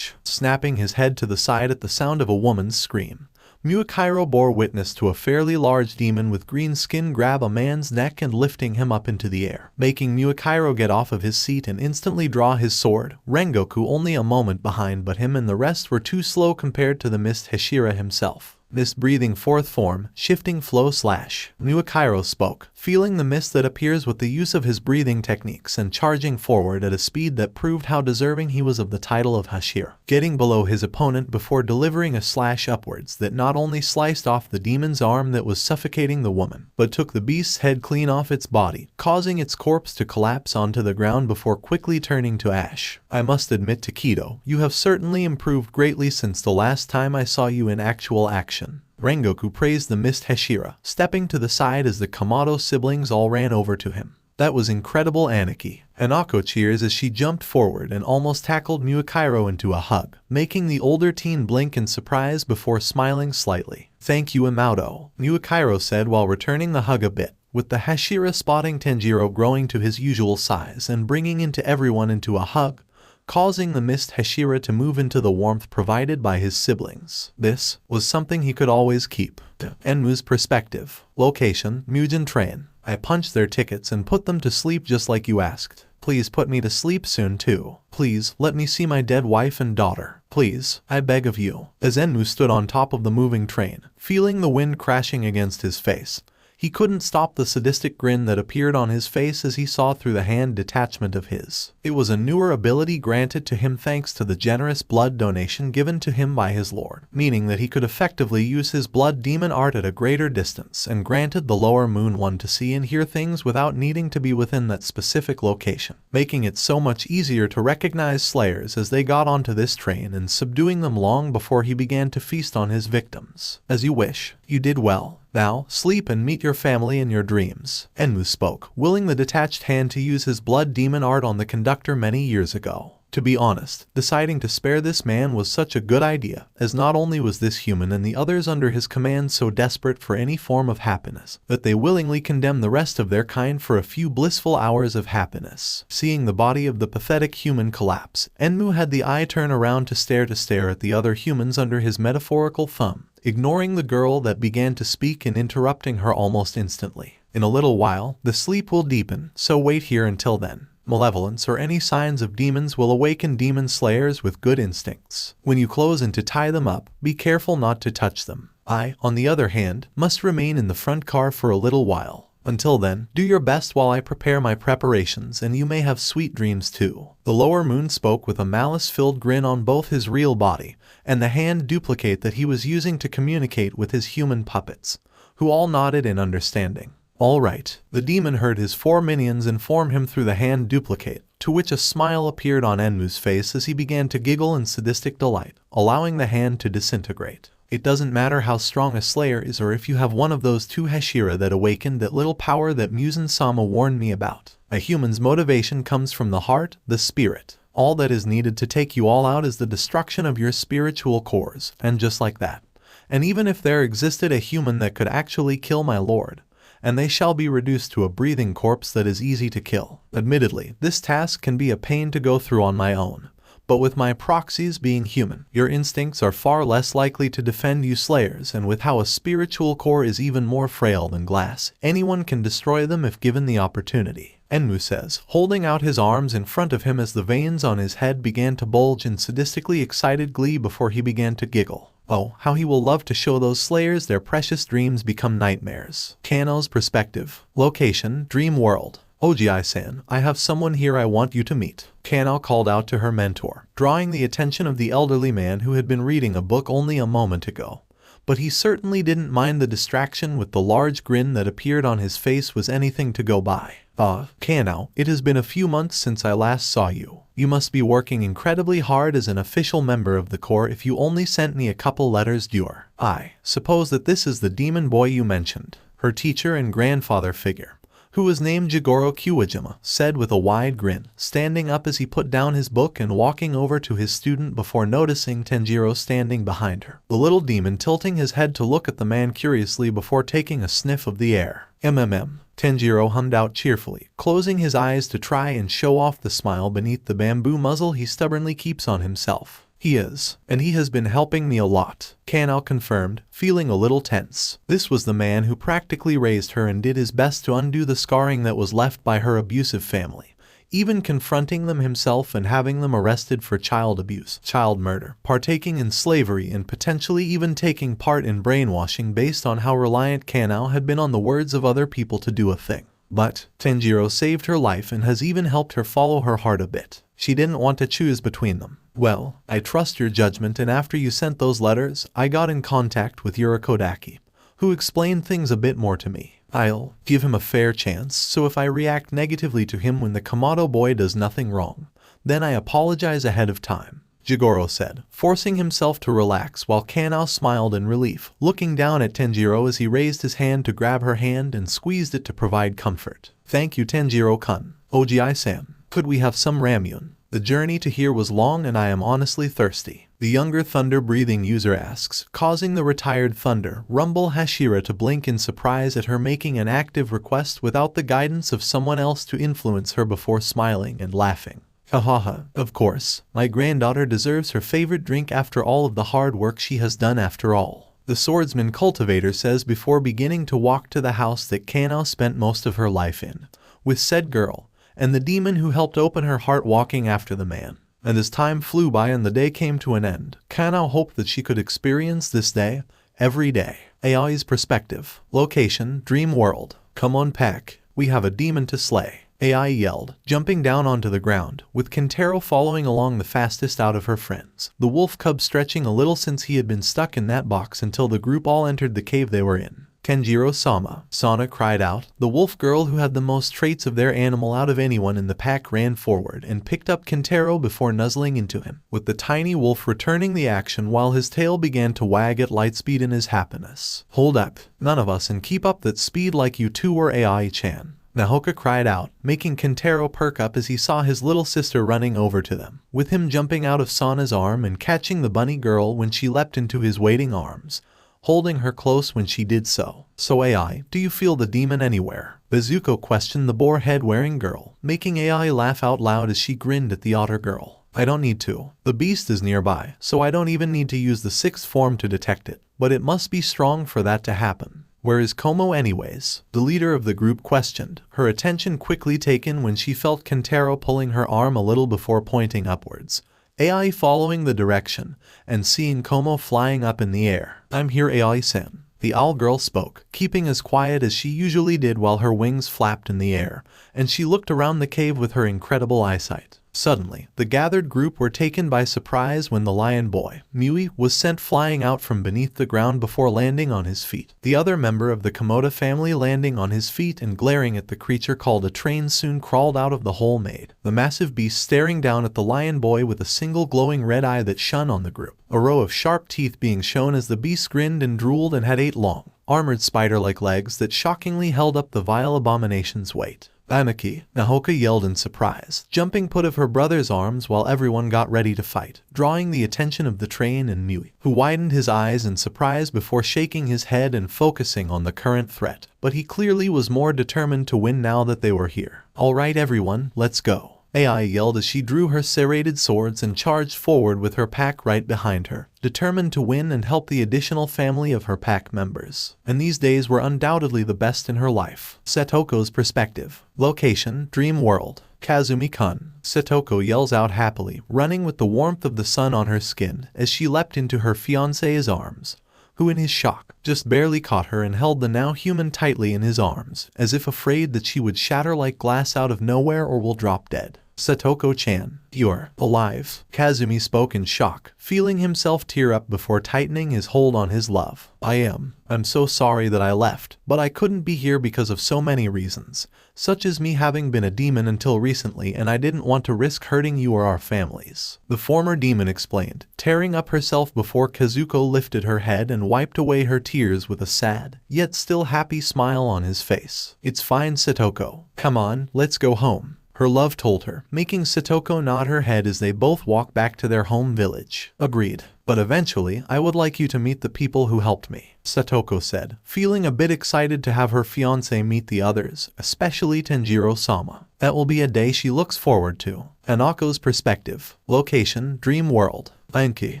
Snapping his head to the side at the sound of a woman's scream, Muakairo bore witness to a fairly large demon with green skin grab a man's neck and lifting him up into the air, making Muakairo get off of his seat and instantly draw his sword. Rengoku only a moment behind, but him and the rest were too slow compared to the mist Hashira himself. Mist breathing fourth form, shifting flow / Muakairo spoke, feeling the mist that appears with the use of his breathing techniques and charging forward at a speed that proved how deserving he was of the title of Hashira, getting below his opponent before delivering a slash upwards that not only sliced off the demon's arm that was suffocating the woman, but took the beast's head clean off its body, causing its corpse to collapse onto the ground before quickly turning to ash. I must admit, Takedo, you have certainly improved greatly since the last time I saw you in actual action. Rengoku praised the mist Hashira, stepping to the side as the Kamado siblings all ran over to him. That was incredible, Aniki. Hanako cheers as she jumped forward and almost tackled Muakairo into a hug, making the older teen blink in surprise before smiling slightly. Thank you, Imauto, Muakairo said while returning the hug a bit, with the Hashira spotting Tenjiro growing to his usual size and bringing everyone into a hug, causing the mist Hashira to move into the warmth provided by his siblings. This was something he could always keep. Enmu's perspective. Location, Mugen Train. I punched their tickets and put them to sleep just like you asked. Please put me to sleep soon too. Please, let me see my dead wife and daughter. Please, I beg of you. As Enmu stood on top of the moving train, feeling the wind crashing against his face, he couldn't stop the sadistic grin that appeared on his face as he saw through the hand detachment of his. It was a newer ability granted to him thanks to the generous blood donation given to him by his lord, meaning that he could effectively use his blood demon art at a greater distance and granted the lower moon one to see and hear things without needing to be within that specific location, making it so much easier to recognize slayers as they got onto this train and subduing them long before he began to feast on his victims. As you wish. You did well. Now, sleep and meet your family in your dreams. Enmu spoke, willing the detached hand to use his blood demon art on the conductor many years ago. To be honest, deciding to spare this man was such a good idea, as not only was this human and the others under his command so desperate for any form of happiness, that they willingly condemned the rest of their kind for a few blissful hours of happiness. Seeing the body of the pathetic human collapse, Enmu had the eye turn around to stare at the other humans under his metaphorical thumb, ignoring the girl that began to speak and interrupting her almost instantly. In a little while, the sleep will deepen, so wait here until then. Malevolence or any signs of demons will awaken demon slayers with good instincts. When you close and to tie them up, be careful not to touch them. I, on the other hand, must remain in the front car for a little while. Until then, do your best while I prepare my preparations, and you may have sweet dreams too. The lower moon spoke with a malice-filled grin on both his real body and the hand duplicate that he was using to communicate with his human puppets, who all nodded in understanding. All right. The demon heard his 4 minions inform him through the hand duplicate, to which a smile appeared on Enmu's face as he began to giggle in sadistic delight, allowing the hand to disintegrate. It doesn't matter how strong a slayer is or if you have one of those 2 Hashira that awakened that little power that Musen-sama warned me about. A human's motivation comes from the heart, the spirit. All that is needed to take you all out is the destruction of your spiritual cores, and just like that. And even if there existed a human that could actually kill my lord, and they shall be reduced to a breathing corpse that is easy to kill. Admittedly, this task can be a pain to go through on my own, but with my proxies being human, your instincts are far less likely to defend you slayers, and with how a spiritual core is even more frail than glass, anyone can destroy them if given the opportunity. Enmu says, holding out his arms in front of him as the veins on his head began to bulge in sadistically excited glee before he began to giggle. Oh, how he will love to show those slayers their precious dreams become nightmares. Kano's perspective. Location, Dream World. Oji-san, I have someone here I want you to meet. Kano called out to her mentor, drawing the attention of the elderly man who had been reading a book only a moment ago. But he certainly didn't mind the distraction, with the large grin that appeared on his face was anything to go by. Kanao, it has been a few months since I last saw you. You must be working incredibly hard as an official member of the Corps if you only sent me a couple letters dure. I suppose that this is the demon boy you mentioned. Her teacher and grandfather figure, who was named Jigoro Kiwajima, said with a wide grin, standing up as he put down his book and walking over to his student before noticing Tenjiro standing behind her. The little demon tilting his head to look at the man curiously before taking a sniff of the air. Tenjiro hummed out cheerfully, closing his eyes to try and show off the smile beneath the bamboo muzzle he stubbornly keeps on himself. He is, and he has been helping me a lot, Kanao confirmed, feeling a little tense. This was the man who practically raised her and did his best to undo the scarring that was left by her abusive family, even confronting them himself and having them arrested for child abuse, child murder, partaking in slavery, and potentially even taking part in brainwashing based on how reliant Kanao had been on the words of other people to do a thing. But Tenjiro saved her life and has even helped her follow her heart a bit. She didn't want to choose between them. Well, I trust your judgment, and after you sent those letters, I got in contact with Yurakodaki, who explained things a bit more to me. I'll give him a fair chance, so if I react negatively to him when the Kamado boy does nothing wrong, then I apologize ahead of time, Jigoro said, forcing himself to relax while Kanao smiled in relief, looking down at Tenjiro as he raised his hand to grab her hand and squeezed it to provide comfort. Thank you, Tenjiro-kun. Oji-san, could we have some ramyun? The journey to here was long and I am honestly thirsty. The younger thunder-breathing user asks, causing the retired thunder rumble Hashira to blink in surprise at her making an active request without the guidance of someone else to influence her before smiling and laughing. Hahaha, of course, my granddaughter deserves her favorite drink after all of the hard work she has done after all, the swordsman cultivator says before beginning to walk to the house that Kanao spent most of her life in, with said girl, and the demon who helped open her heart walking after the man. And as time flew by and the day came to an end, Kanao hoped that she could experience this day, every day. AI's perspective. Location, Dream World. Come on pack, we have a demon to slay, AI yelled, jumping down onto the ground, with Kentaro following along the fastest out of her friends. The wolf cub stretching a little since he had been stuck in that box until the group all entered the cave they were in. Tenjiro-sama, Sana cried out. The wolf girl who had the most traits of their animal out of anyone in the pack ran forward and picked up Kentaro before nuzzling into him, with the tiny wolf returning the action while his tail began to wag at light speed in his happiness. Hold up, none of us can keep up that speed like you two or AI-chan, Nahoka cried out, making Kentaro perk up as he saw his little sister running over to them, with him jumping out of Sana's arm and catching the bunny girl when she leapt into his waiting arms, holding her close when she did so. So AI, do you feel the demon anywhere? Bazuko questioned the boar head-wearing girl, making AI laugh out loud as she grinned at the otter girl. I don't need to. The beast is nearby, so I don't even need to use the sixth form to detect it, but it must be strong for that to happen. Where is Como anyways? The leader of the group questioned, her attention quickly taken when she felt Kentaro pulling her arm a little before pointing upwards. AI following the direction, and seeing Como flying up in the air. I'm here, AI-san. The owl girl spoke, keeping as quiet as she usually did while her wings flapped in the air, and she looked around the cave with her incredible eyesight. Suddenly, the gathered group were taken by surprise when the lion boy, Mui, was sent flying out from beneath the ground before landing on his feet. The other member of the Komoda family landing on his feet and glaring at the creature called a train soon crawled out of the hole made. The massive beast staring down at the lion boy with a single glowing red eye that shone on the group. A row of sharp teeth being shown as the beast grinned and drooled and had 8 long, armored spider-like legs that shockingly held up the vile abomination's weight. Anaki, Nahoka yelled in surprise, jumping put of her brother's arms while everyone got ready to fight, drawing the attention of the train and Mui, who widened his eyes in surprise before shaking his head and focusing on the current threat. But he clearly was more determined to win now that they were here. Alright everyone, let's go. AI yelled as she drew her serrated swords and charged forward with her pack right behind her, determined to win and help the additional family of her pack members. And these days were undoubtedly the best in her life. Satoko's perspective. Location, Dream World. Kazumi-kun, Satoko yells out happily, running with the warmth of the sun on her skin as she leapt into her fiancé's arms, who in his shock just barely caught her and held the now human tightly in his arms, as if afraid that she would shatter like glass out of nowhere or will drop dead. Satoko-chan, you're alive. Kazumi spoke in shock, feeling himself tear up before tightening his hold on his love. I'm so sorry that I left, but I couldn't be here because of so many reasons, such as me having been a demon until recently, and I didn't want to risk hurting you or our families. The former demon explained, tearing up herself before Kazuko lifted her head and wiped away her tears with a sad, yet still happy smile on his face. It's fine, Satoko. Come on, let's go home, her love told her, making Satoko nod her head as they both walk back to their home village. Agreed. But eventually, I would like you to meet the people who helped me, Satoko said, feeling a bit excited to have her fiancé meet the others, especially Tenjiro-sama. That will be a day she looks forward to. Hanako's perspective. Location, Dream World. Anki,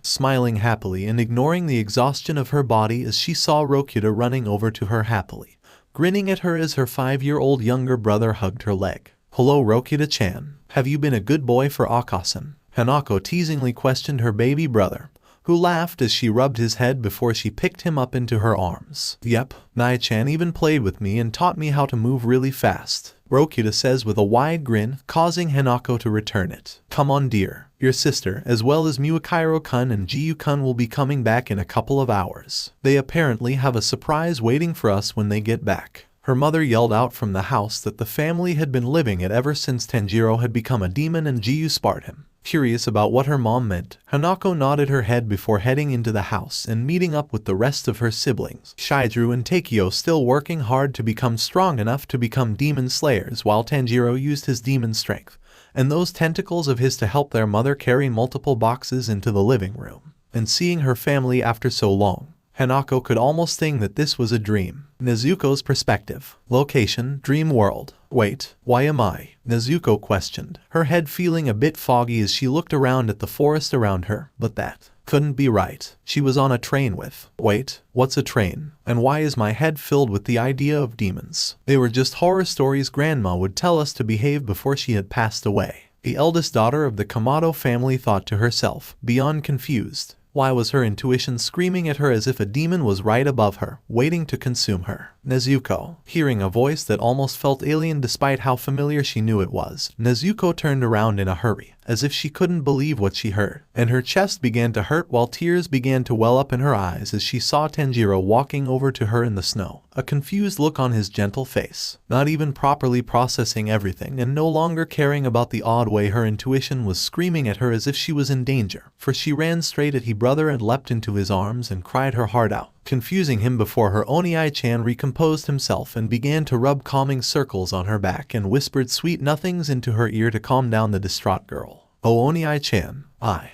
smiling happily and ignoring the exhaustion of her body as she saw Rokuta running over to her happily, grinning at her as her 5-year-old younger brother hugged her leg. Hello, Rokuta-chan. Have you been a good boy for Akasan? Hanako teasingly questioned her baby brother, who laughed as she rubbed his head before she picked him up into her arms. Yep, Nai-chan even played with me and taught me how to move really fast, Rokuta says with a wide grin, causing Hanako to return it. Come on, dear. Your sister, as well as Muakairo-kun and Jiyu-kun, will be coming back in a couple of hours. They apparently have a surprise waiting for us when they get back. Her mother yelled out from the house that the family had been living at ever since Tenjiro had become a demon and Jiyu sparred him. Curious about what her mom meant, Hanako nodded her head before heading into the house and meeting up with the rest of her siblings. Shidru and Takeo still working hard to become strong enough to become demon slayers, while Tanjiro used his demon strength and those tentacles of his to help their mother carry multiple boxes into the living room. And seeing her family after so long, Hanako could almost think that this was a dream. Nezuko's perspective. Location, Dream World. Wait, why am I? Nezuko questioned, her head feeling a bit foggy as she looked around at the forest around her, but that couldn't be right. She was on a train with... Wait, what's a train? And why is my head filled with the idea of demons? They were just horror stories Grandma would tell us to behave before she had passed away. The eldest daughter of the Kamado family thought to herself, beyond confused. Why was her intuition screaming at her as if a demon was right above her, waiting to consume her? Nezuko. Hearing a voice that almost felt alien despite how familiar she knew it was, Nezuko turned around in a hurry, as if she couldn't believe what she heard, and her chest began to hurt while tears began to well up in her eyes as she saw Tenjiro walking over to her in the snow, a confused look on his gentle face, not even properly processing everything and no longer caring about the odd way her intuition was screaming at her as if she was in danger, for she ran straight at his brother and leapt into his arms and cried her heart out, confusing him before her Onii-chan recomposed himself and began to rub calming circles on her back and whispered sweet nothings into her ear to calm down the distraught girl. Oh, Onii-chan, I.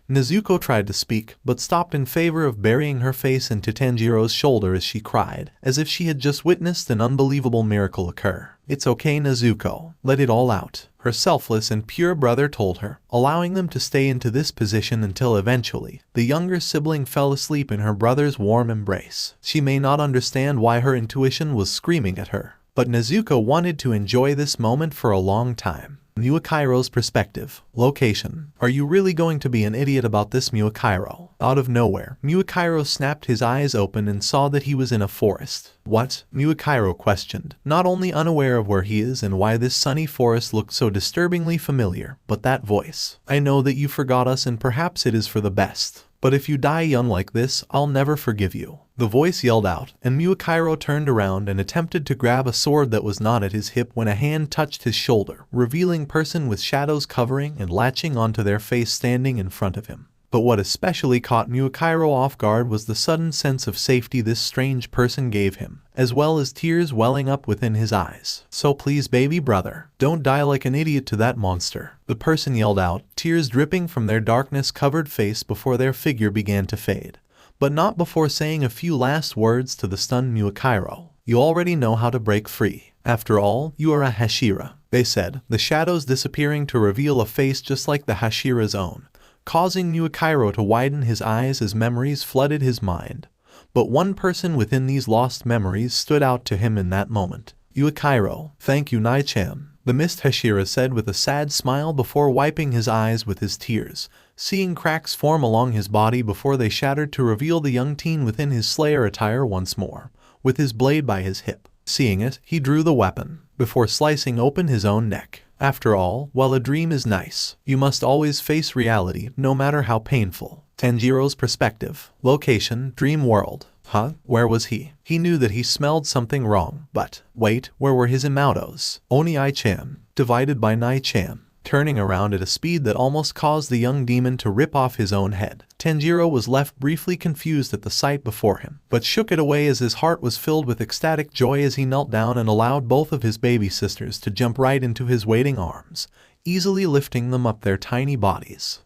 Nezuko tried to speak, but stopped in favor of burying her face into Tanjiro's shoulder as she cried, as if she had just witnessed an unbelievable miracle occur. It's okay, Nezuko. Let it all out, her selfless and pure brother told her, allowing them to stay into this position until eventually, the younger sibling fell asleep in her brother's warm embrace. She may not understand why her intuition was screaming at her, but Nezuko wanted to enjoy this moment for a long time. Muakairo's perspective. Location. Are you really going to be an idiot about this, Muakairo? Out of nowhere, Muakairo snapped his eyes open and saw that he was in a forest. What? Muakairo questioned, not only unaware of where he is and why this sunny forest looked so disturbingly familiar, but that voice. I know that you forgot us and perhaps it is for the best. But if you die young like this, I'll never forgive you. The voice yelled out, and Muakairo turned around and attempted to grab a sword that was not at his hip when a hand touched his shoulder, revealing person with shadows covering and latching onto their face standing in front of him. But what especially caught Muakairo off guard was the sudden sense of safety this strange person gave him, as well as tears welling up within his eyes. So please, baby brother, don't die like an idiot to that monster, the person yelled out, tears dripping from their darkness-covered face before their figure began to fade. But not before saying a few last words to the stunned Muakairo. You already know how to break free. After all, you are a Hashira, they said, the shadows disappearing to reveal a face just like the Hashira's own, causing Muakairo to widen his eyes as memories flooded his mind. But one person within these lost memories stood out to him in that moment. Muakairo. Thank you, Nai-chan, the mist Hashira said with a sad smile before wiping his eyes with his tears, seeing cracks form along his body before they shattered to reveal the young teen within his slayer attire once more, with his blade by his hip. Seeing it, he drew the weapon, before slicing open his own neck. After all, while a dream is nice, you must always face reality, no matter how painful. Tanjiro's perspective. Location, dream world. Huh? Where was he? He knew that he smelled something wrong, but wait, where were his Imatos? Oni-chan, divided by Nai-chan. Turning around at a speed that almost caused the young demon to rip off his own head. Tenjiro was left briefly confused at the sight before him, but shook it away as his heart was filled with ecstatic joy as he knelt down and allowed both of his baby sisters to jump right into his waiting arms, easily lifting them up their tiny bodies.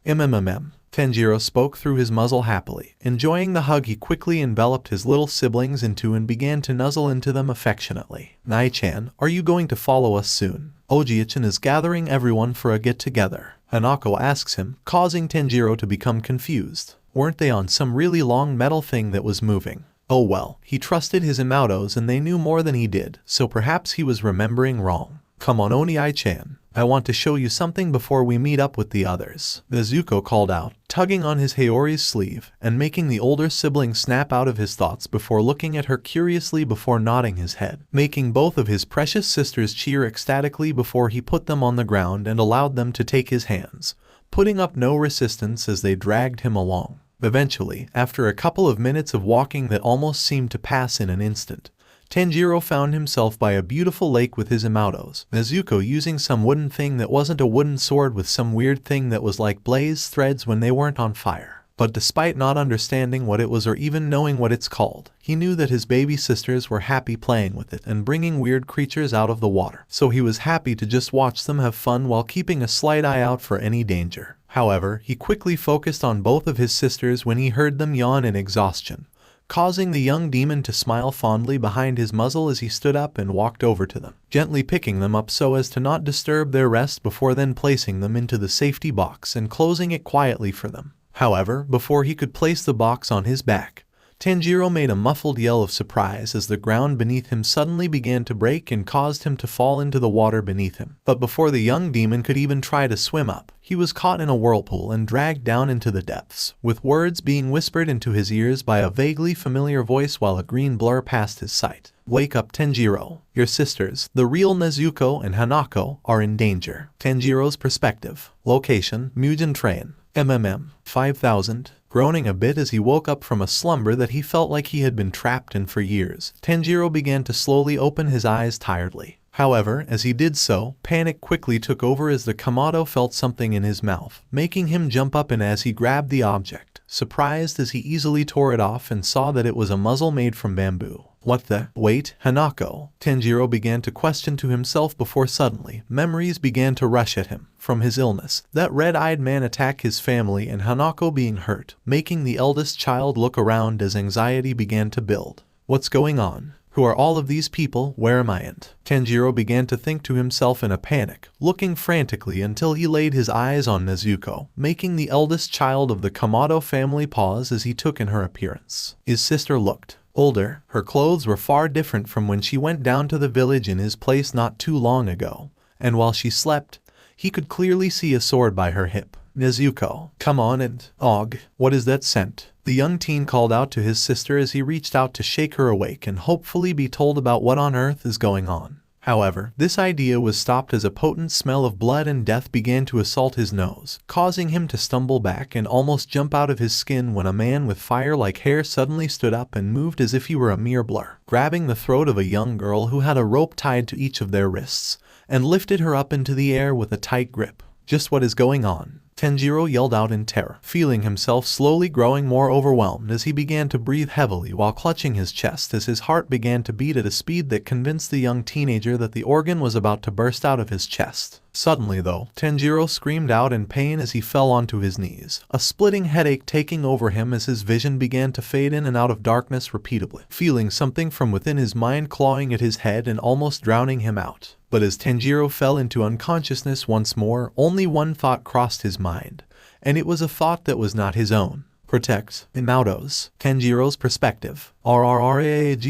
Tenjiro spoke through his muzzle happily. Enjoying the hug, he quickly enveloped his little siblings into and began to nuzzle into them affectionately. Nai-chan, are you going to follow us soon? Oji-chan is gathering everyone for a get-together. Hanako asks him, causing Tenjiro to become confused. Weren't they on some really long metal thing that was moving? Oh well, he trusted his Imatos and they knew more than he did, so perhaps he was remembering wrong. Come on Oni-chan, I want to show you something before we meet up with the others. Nezuko called out, tugging on his Haori's sleeve and making the older sibling snap out of his thoughts before looking at her curiously before nodding his head, making both of his precious sisters cheer ecstatically before he put them on the ground and allowed them to take his hands, putting up no resistance as they dragged him along. Eventually, after a couple of minutes of walking that almost seemed to pass in an instant, Tanjiro found himself by a beautiful lake with his Imatos, Nezuko using some wooden thing that wasn't a wooden sword with some weird thing that was like blaze threads when they weren't on fire. But despite not understanding what it was or even knowing what it's called, he knew that his baby sisters were happy playing with it and bringing weird creatures out of the water. So he was happy to just watch them have fun while keeping a slight eye out for any danger. However, he quickly focused on both of his sisters when he heard them yawn in exhaustion, causing the young demon to smile fondly behind his muzzle as he stood up and walked over to them, gently picking them up so as to not disturb their rest before then placing them into the safety box and closing it quietly for them. However, before he could place the box on his back, Tanjiro made a muffled yell of surprise as the ground beneath him suddenly began to break and caused him to fall into the water beneath him. But before the young demon could even try to swim up, he was caught in a whirlpool and dragged down into the depths, with words being whispered into his ears by a vaguely familiar voice while a green blur passed his sight. Wake up Tenjiro, your sisters, the real Nezuko and Hanako, are in danger. Tanjiro's perspective. Location, Mugen Train. 5000. Groaning a bit as he woke up from a slumber that he felt like he had been trapped in for years, Tanjiro began to slowly open his eyes tiredly. However, as he did so, panic quickly took over as the Kamado felt something in his mouth, making him jump up and as he grabbed the object, surprised as he easily tore it off and saw that it was a muzzle made from bamboo. What the? Wait, Hanako? Tanjiro began to question to himself before suddenly, memories began to rush at him. From his illness, that red-eyed man attack his family and Hanako being hurt, making the eldest child look around as anxiety began to build. What's going on? Who are all of these people? Where am I? And Tanjiro began to think to himself in a panic, looking frantically until he laid his eyes on Nezuko, making the eldest child of the Kamado family pause as he took in her appearance. His sister looked older. Her clothes were far different from when she went down to the village in his place not too long ago, and while she slept, he could clearly see a sword by her hip. Nezuko, come on and, Og, what is that scent? The young teen called out to his sister as he reached out to shake her awake and hopefully be told about what on earth is going on. However, this idea was stopped as a potent smell of blood and death began to assault his nose, causing him to stumble back and almost jump out of his skin when a man with fire-like hair suddenly stood up and moved as if he were a mere blur, grabbing the throat of a young girl who had a rope tied to each of their wrists, and lifted her up into the air with a tight grip. Just what is going on? Tenjiro yelled out in terror, feeling himself slowly growing more overwhelmed as he began to breathe heavily while clutching his chest as his heart began to beat at a speed that convinced the young teenager that the organ was about to burst out of his chest. Suddenly though, Tenjiro screamed out in pain as he fell onto his knees, a splitting headache taking over him as his vision began to fade in and out of darkness repeatedly, feeling something from within his mind clawing at his head and almost drowning him out. But as Tenjiro fell into unconsciousness once more, only one thought crossed his mind, and it was a thought that was not his own. Protect Imatos. Tenjiro's perspective. RRRAGGHHH.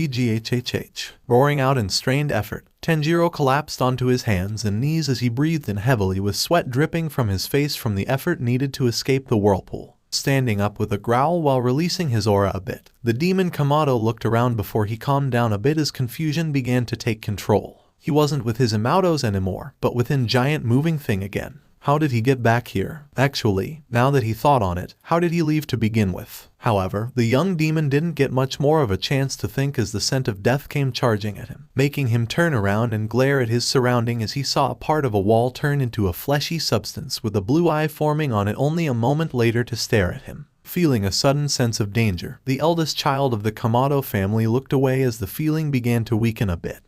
Roaring out in strained effort, Tenjiro collapsed onto his hands and knees as he breathed in heavily with sweat dripping from his face from the effort needed to escape the whirlpool. Standing up with a growl while releasing his aura a bit, the demon Kamado looked around before he calmed down a bit as confusion began to take control. He wasn't with his Imautos anymore, but within giant moving thing again. How did he get back here? Actually, now that he thought on it, how did he leave to begin with? However, the young demon didn't get much more of a chance to think as the scent of death came charging at him, making him turn around and glare at his surrounding as he saw a part of a wall turn into a fleshy substance with a blue eye forming on it only a moment later to stare at him. Feeling a sudden sense of danger, the eldest child of the Kamado family looked away as the feeling began to weaken a bit.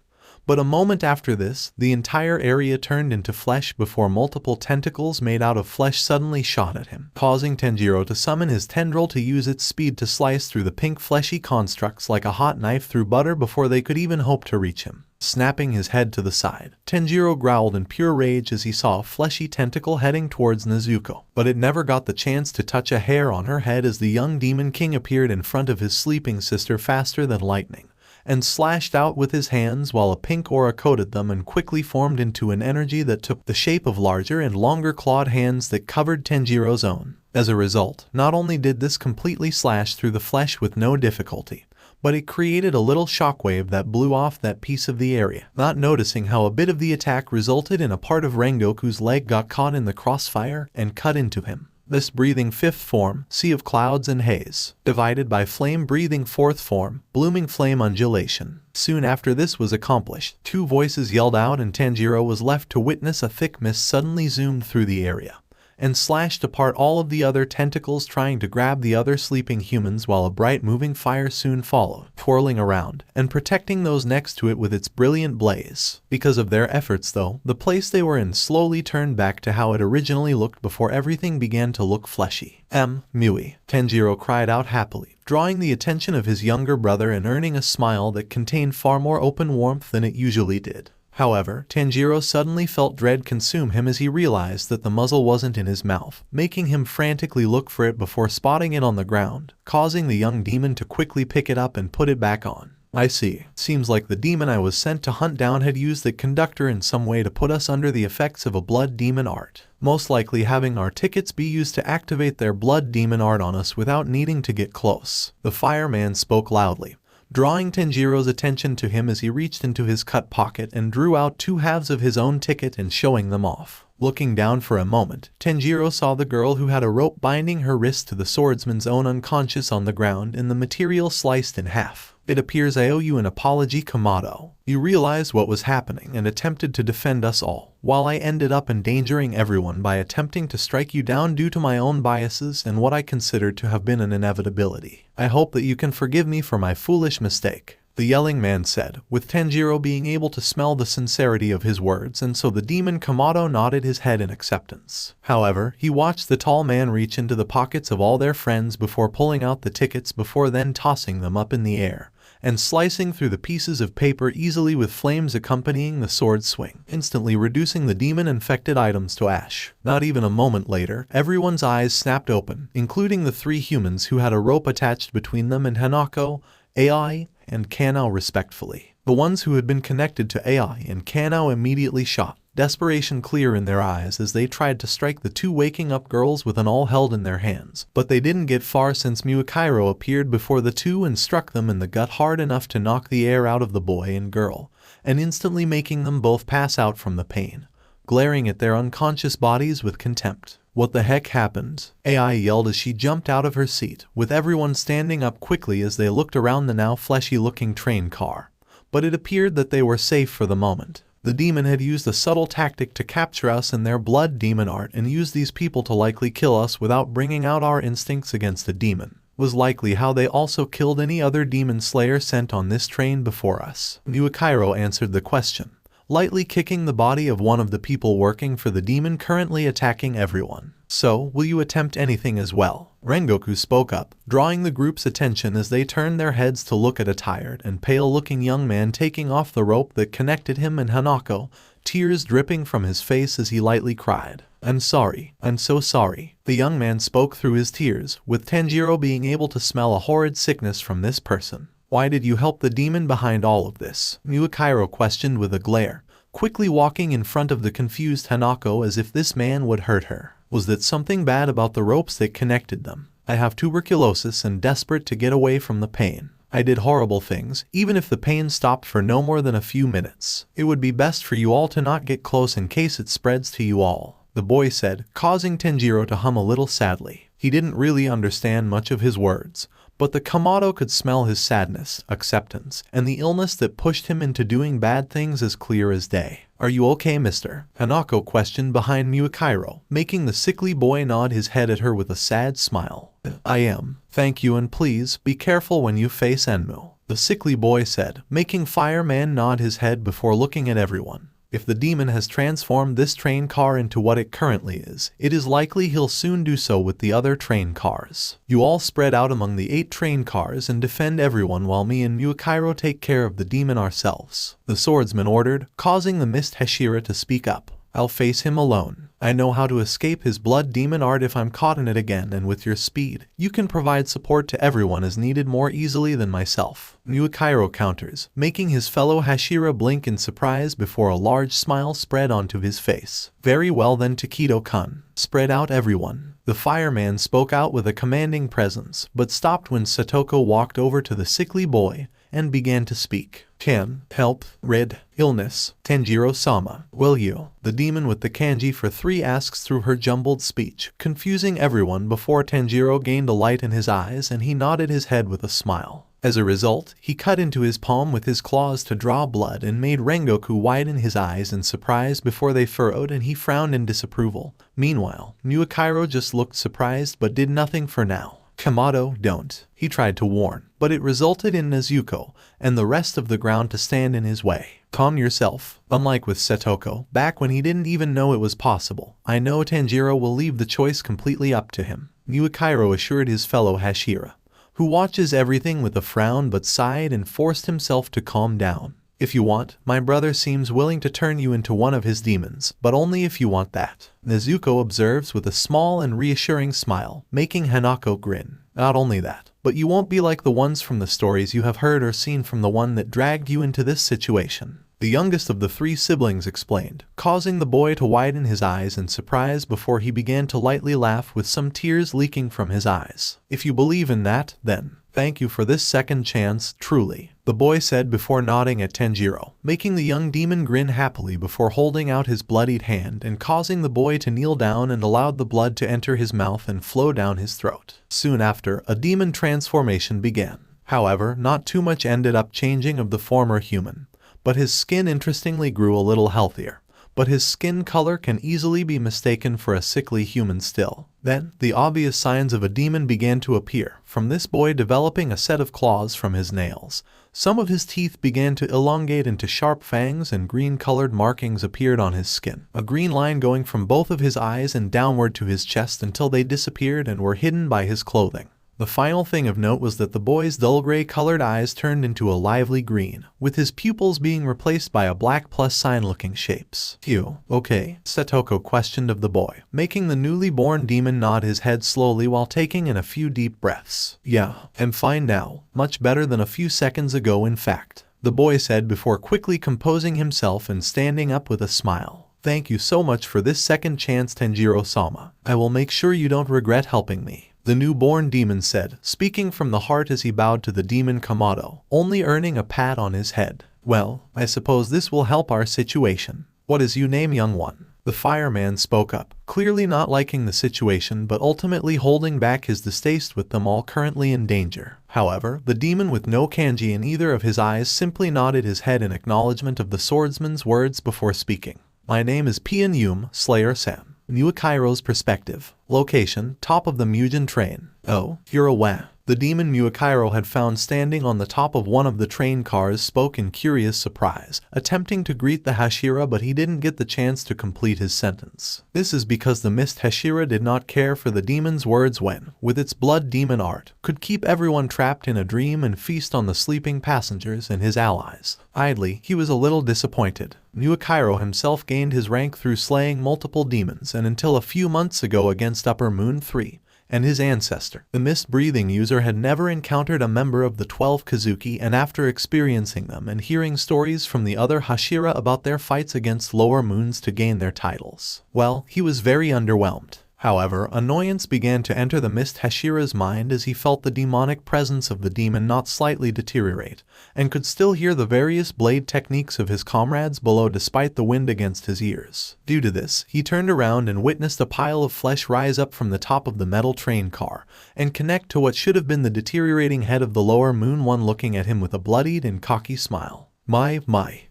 But a moment after this, the entire area turned into flesh before multiple tentacles made out of flesh suddenly shot at him, causing Tenjiro to summon his tendril to use its speed to slice through the pink fleshy constructs like a hot knife through butter before they could even hope to reach him. Snapping his head to the side, Tenjiro growled in pure rage as he saw a fleshy tentacle heading towards Nezuko, but it never got the chance to touch a hair on her head as the young demon king appeared in front of his sleeping sister faster than lightning, and slashed out with his hands while a pink aura coated them and quickly formed into an energy that took the shape of larger and longer clawed hands that covered Tenjiro's own. As a result, not only did this completely slash through the flesh with no difficulty, but it created a little shockwave that blew off that piece of the area, not noticing how a bit of the attack resulted in a part of Rengoku's leg got caught in the crossfire and cut into him. This breathing fifth form, sea of clouds and haze, divided by flame breathing fourth form, blooming flame undulation. Soon after this was accomplished, two voices yelled out and Tanjiro was left to witness a thick mist suddenly zoomed through the area and slashed apart all of the other tentacles trying to grab the other sleeping humans while a bright moving fire soon followed, twirling around and protecting those next to it with its brilliant blaze. Because of their efforts though, the place they were in slowly turned back to how it originally looked before everything began to look fleshy. Mui, Tenjiro cried out happily, drawing the attention of his younger brother and earning a smile that contained far more open warmth than it usually did. However, Tanjiro suddenly felt dread consume him as he realized that the muzzle wasn't in his mouth, making him frantically look for it before spotting it on the ground, causing the young demon to quickly pick it up and put it back on. I see. Seems like the demon I was sent to hunt down had used the conductor in some way to put us under the effects of a blood demon art, most likely having our tickets be used to activate their blood demon art on us without needing to get close. The fireman spoke loudly, drawing Tenjiro's attention to him as he reached into his cut pocket and drew out two halves of his own ticket and showing them off. Looking down for a moment, Tenjiro saw the girl who had a rope binding her wrist to the swordsman's own unconscious on the ground and the material sliced in half. It appears I owe you an apology, Kamado. You realized what was happening and attempted to defend us all, while I ended up endangering everyone by attempting to strike you down due to my own biases and what I considered to have been an inevitability. I hope that you can forgive me for my foolish mistake, the yelling man said, with Tenjiro being able to smell the sincerity of his words, and so the demon Kamado nodded his head in acceptance. However, he watched the tall man reach into the pockets of all their friends before pulling out the tickets before then tossing them up in the air and slicing through the pieces of paper easily with flames accompanying the sword swing, instantly reducing the demon-infected items to ash. Not even a moment later, everyone's eyes snapped open, including the three humans who had a rope attached between them and Hanako, AI, and Kanao respectfully. The ones who had been connected to AI and Kanao immediately shot, desperation clear in their eyes as they tried to strike the two waking up girls with an awl held in their hands. But they didn't get far since Muakairo appeared before the two and struck them in the gut hard enough to knock the air out of the boy and girl, and instantly making them both pass out from the pain, glaring at their unconscious bodies with contempt. What the heck happened? AI yelled as she jumped out of her seat, with everyone standing up quickly as they looked around the now fleshy-looking train car. But it appeared that they were safe for the moment. The demon had used a subtle tactic to capture us in their blood demon art and used these people to likely kill us without bringing out our instincts against a demon. Was likely how they also killed any other demon slayer sent on this train before us. Muakairo answered the question, lightly kicking the body of one of the people working for the demon currently attacking everyone. So, will you attempt anything as well? Rengoku spoke up, drawing the group's attention as they turned their heads to look at a tired and pale-looking young man taking off the rope that connected him and Hanako, tears dripping from his face as he lightly cried, I'm sorry, I'm so sorry. The young man spoke through his tears, with Tanjiro being able to smell a horrid sickness from this person. Why did you help the demon behind all of this? Muakairo questioned with a glare, quickly walking in front of the confused Hanako as if this man would hurt her. Was that something bad about the ropes that connected them? I have tuberculosis and desperate to get away from the pain. I did horrible things, even if the pain stopped for no more than a few minutes. It would be best for you all to not get close in case it spreads to you all," the boy said, causing Tenjiro to hum a little sadly. He didn't really understand much of his words, but the Kamado could smell his sadness, acceptance, and the illness that pushed him into doing bad things as clear as day. "Are you okay, mister?" Hanako questioned behind Miyukairo, making the sickly boy nod his head at her with a sad smile. "I am. Thank you, and please, be careful when you face Enmu," the sickly boy said, making Fireman nod his head before looking at everyone. If the demon has transformed this train car into what it currently is, it is likely he'll soon do so with the other train cars. You all spread out among the 8 train cars and defend everyone while me and Miyukairo take care of the demon ourselves," the swordsman ordered, causing the Mist Hashira to speak up. "I'll face him alone. I know how to escape his blood demon art if I'm caught in it again, and with your speed, you can provide support to everyone as needed more easily than myself," Miyukairo counters, making his fellow Hashira blink in surprise before a large smile spread onto his face. "Very well then, Takedo-kun. Spread out, everyone." The fireman spoke out with a commanding presence, but stopped when Satoko walked over to the sickly boy and began to speak. "Can help rid illness, Tanjiro-sama, will you?" The demon with the kanji for 3 asks through her jumbled speech, confusing everyone before Tanjiro gained a light in his eyes and he nodded his head with a smile. As a result, he cut into his palm with his claws to draw blood and made Rengoku widen his eyes in surprise before they furrowed, and he frowned in disapproval. Meanwhile, Miyukairo just looked surprised but did nothing for now. "Kamado, don't," he tried to warn, but it resulted in Nezuko and the rest of the ground to stand in his way. "Calm yourself." Unlike with Satoko, back when he didn't even know it was possible, I know Tanjiro will leave the choice completely up to him, Miyukairo assured his fellow Hashira, who watches everything with a frown but sighed and forced himself to calm down. "If you want, my brother seems willing to turn you into one of his demons, but only if you want that," Nezuko observes with a small and reassuring smile, making Hanako grin. "Not only that, but you won't be like the ones from the stories you have heard or seen from the one that dragged you into this situation," the youngest of the 3 siblings explained, causing the boy to widen his eyes in surprise before he began to lightly laugh with some tears leaking from his eyes. "If you believe in that, then thank you for this second chance, truly," the boy said before nodding at Tenjiro, making the young demon grin happily before holding out his bloodied hand and causing the boy to kneel down and allowed the blood to enter his mouth and flow down his throat. Soon after, a demon transformation began. However, not too much ended up changing of the former human, but his skin interestingly grew a little healthier. But his skin color can easily be mistaken for a sickly human still. Then, the obvious signs of a demon began to appear, from this boy developing a set of claws from his nails. Some of his teeth began to elongate into sharp fangs and green-colored markings appeared on his skin, a green line going from both of his eyes and downward to his chest until they disappeared and were hidden by his clothing. The final thing of note was that the boy's dull gray-colored eyes turned into a lively green, with his pupils being replaced by a black plus-sign-looking shapes. "You okay?" Satoko questioned of the boy, making the newly born demon nod his head slowly while taking in a few deep breaths. "Yeah, I'm fine now. Much better than a few seconds ago, in fact," the boy said before quickly composing himself and standing up with a smile. "Thank you so much for this second chance, Tenjiro-sama. I will make sure you don't regret helping me," the newborn demon said, speaking from the heart as he bowed to the demon Kamado, only earning a pat on his head. "Well, I suppose this will help our situation. What is your name, young one?" The fireman spoke up, clearly not liking the situation but ultimately holding back his distaste with them all currently in danger. However, the demon with no kanji in either of his eyes simply nodded his head in acknowledgement of the swordsman's words before speaking. "My name is Pian-Yum, Slayer-san." Miyukairo's perspective. Location, top of the Mugen train. "Oh, you're aware." The demon Miyukairo had found standing on the top of one of the train cars spoke in curious surprise, attempting to greet the Hashira but he didn't get the chance to complete his sentence. This is because the Mist Hashira did not care for the demon's words when, with its blood demon art, could keep everyone trapped in a dream and feast on the sleeping passengers and his allies. Idly, he was a little disappointed. Miyukairo himself gained his rank through slaying multiple demons and until a few months ago against Upper Moon 3. And his ancestor, the mist-breathing user, had never encountered a member of the 12 Kazuki, and after experiencing them and hearing stories from the other Hashira about their fights against lower moons to gain their titles, well, he was very underwhelmed. However, annoyance began to enter the Mist Hashira's mind as he felt the demonic presence of the demon not slightly deteriorate, and could still hear the various blade techniques of his comrades below despite the wind against his ears. Due to this, he turned around and witnessed a pile of flesh rise up from the top of the metal train car, and connect to what should have been the deteriorating head of the lower moon one looking at him with a bloodied and cocky smile. My,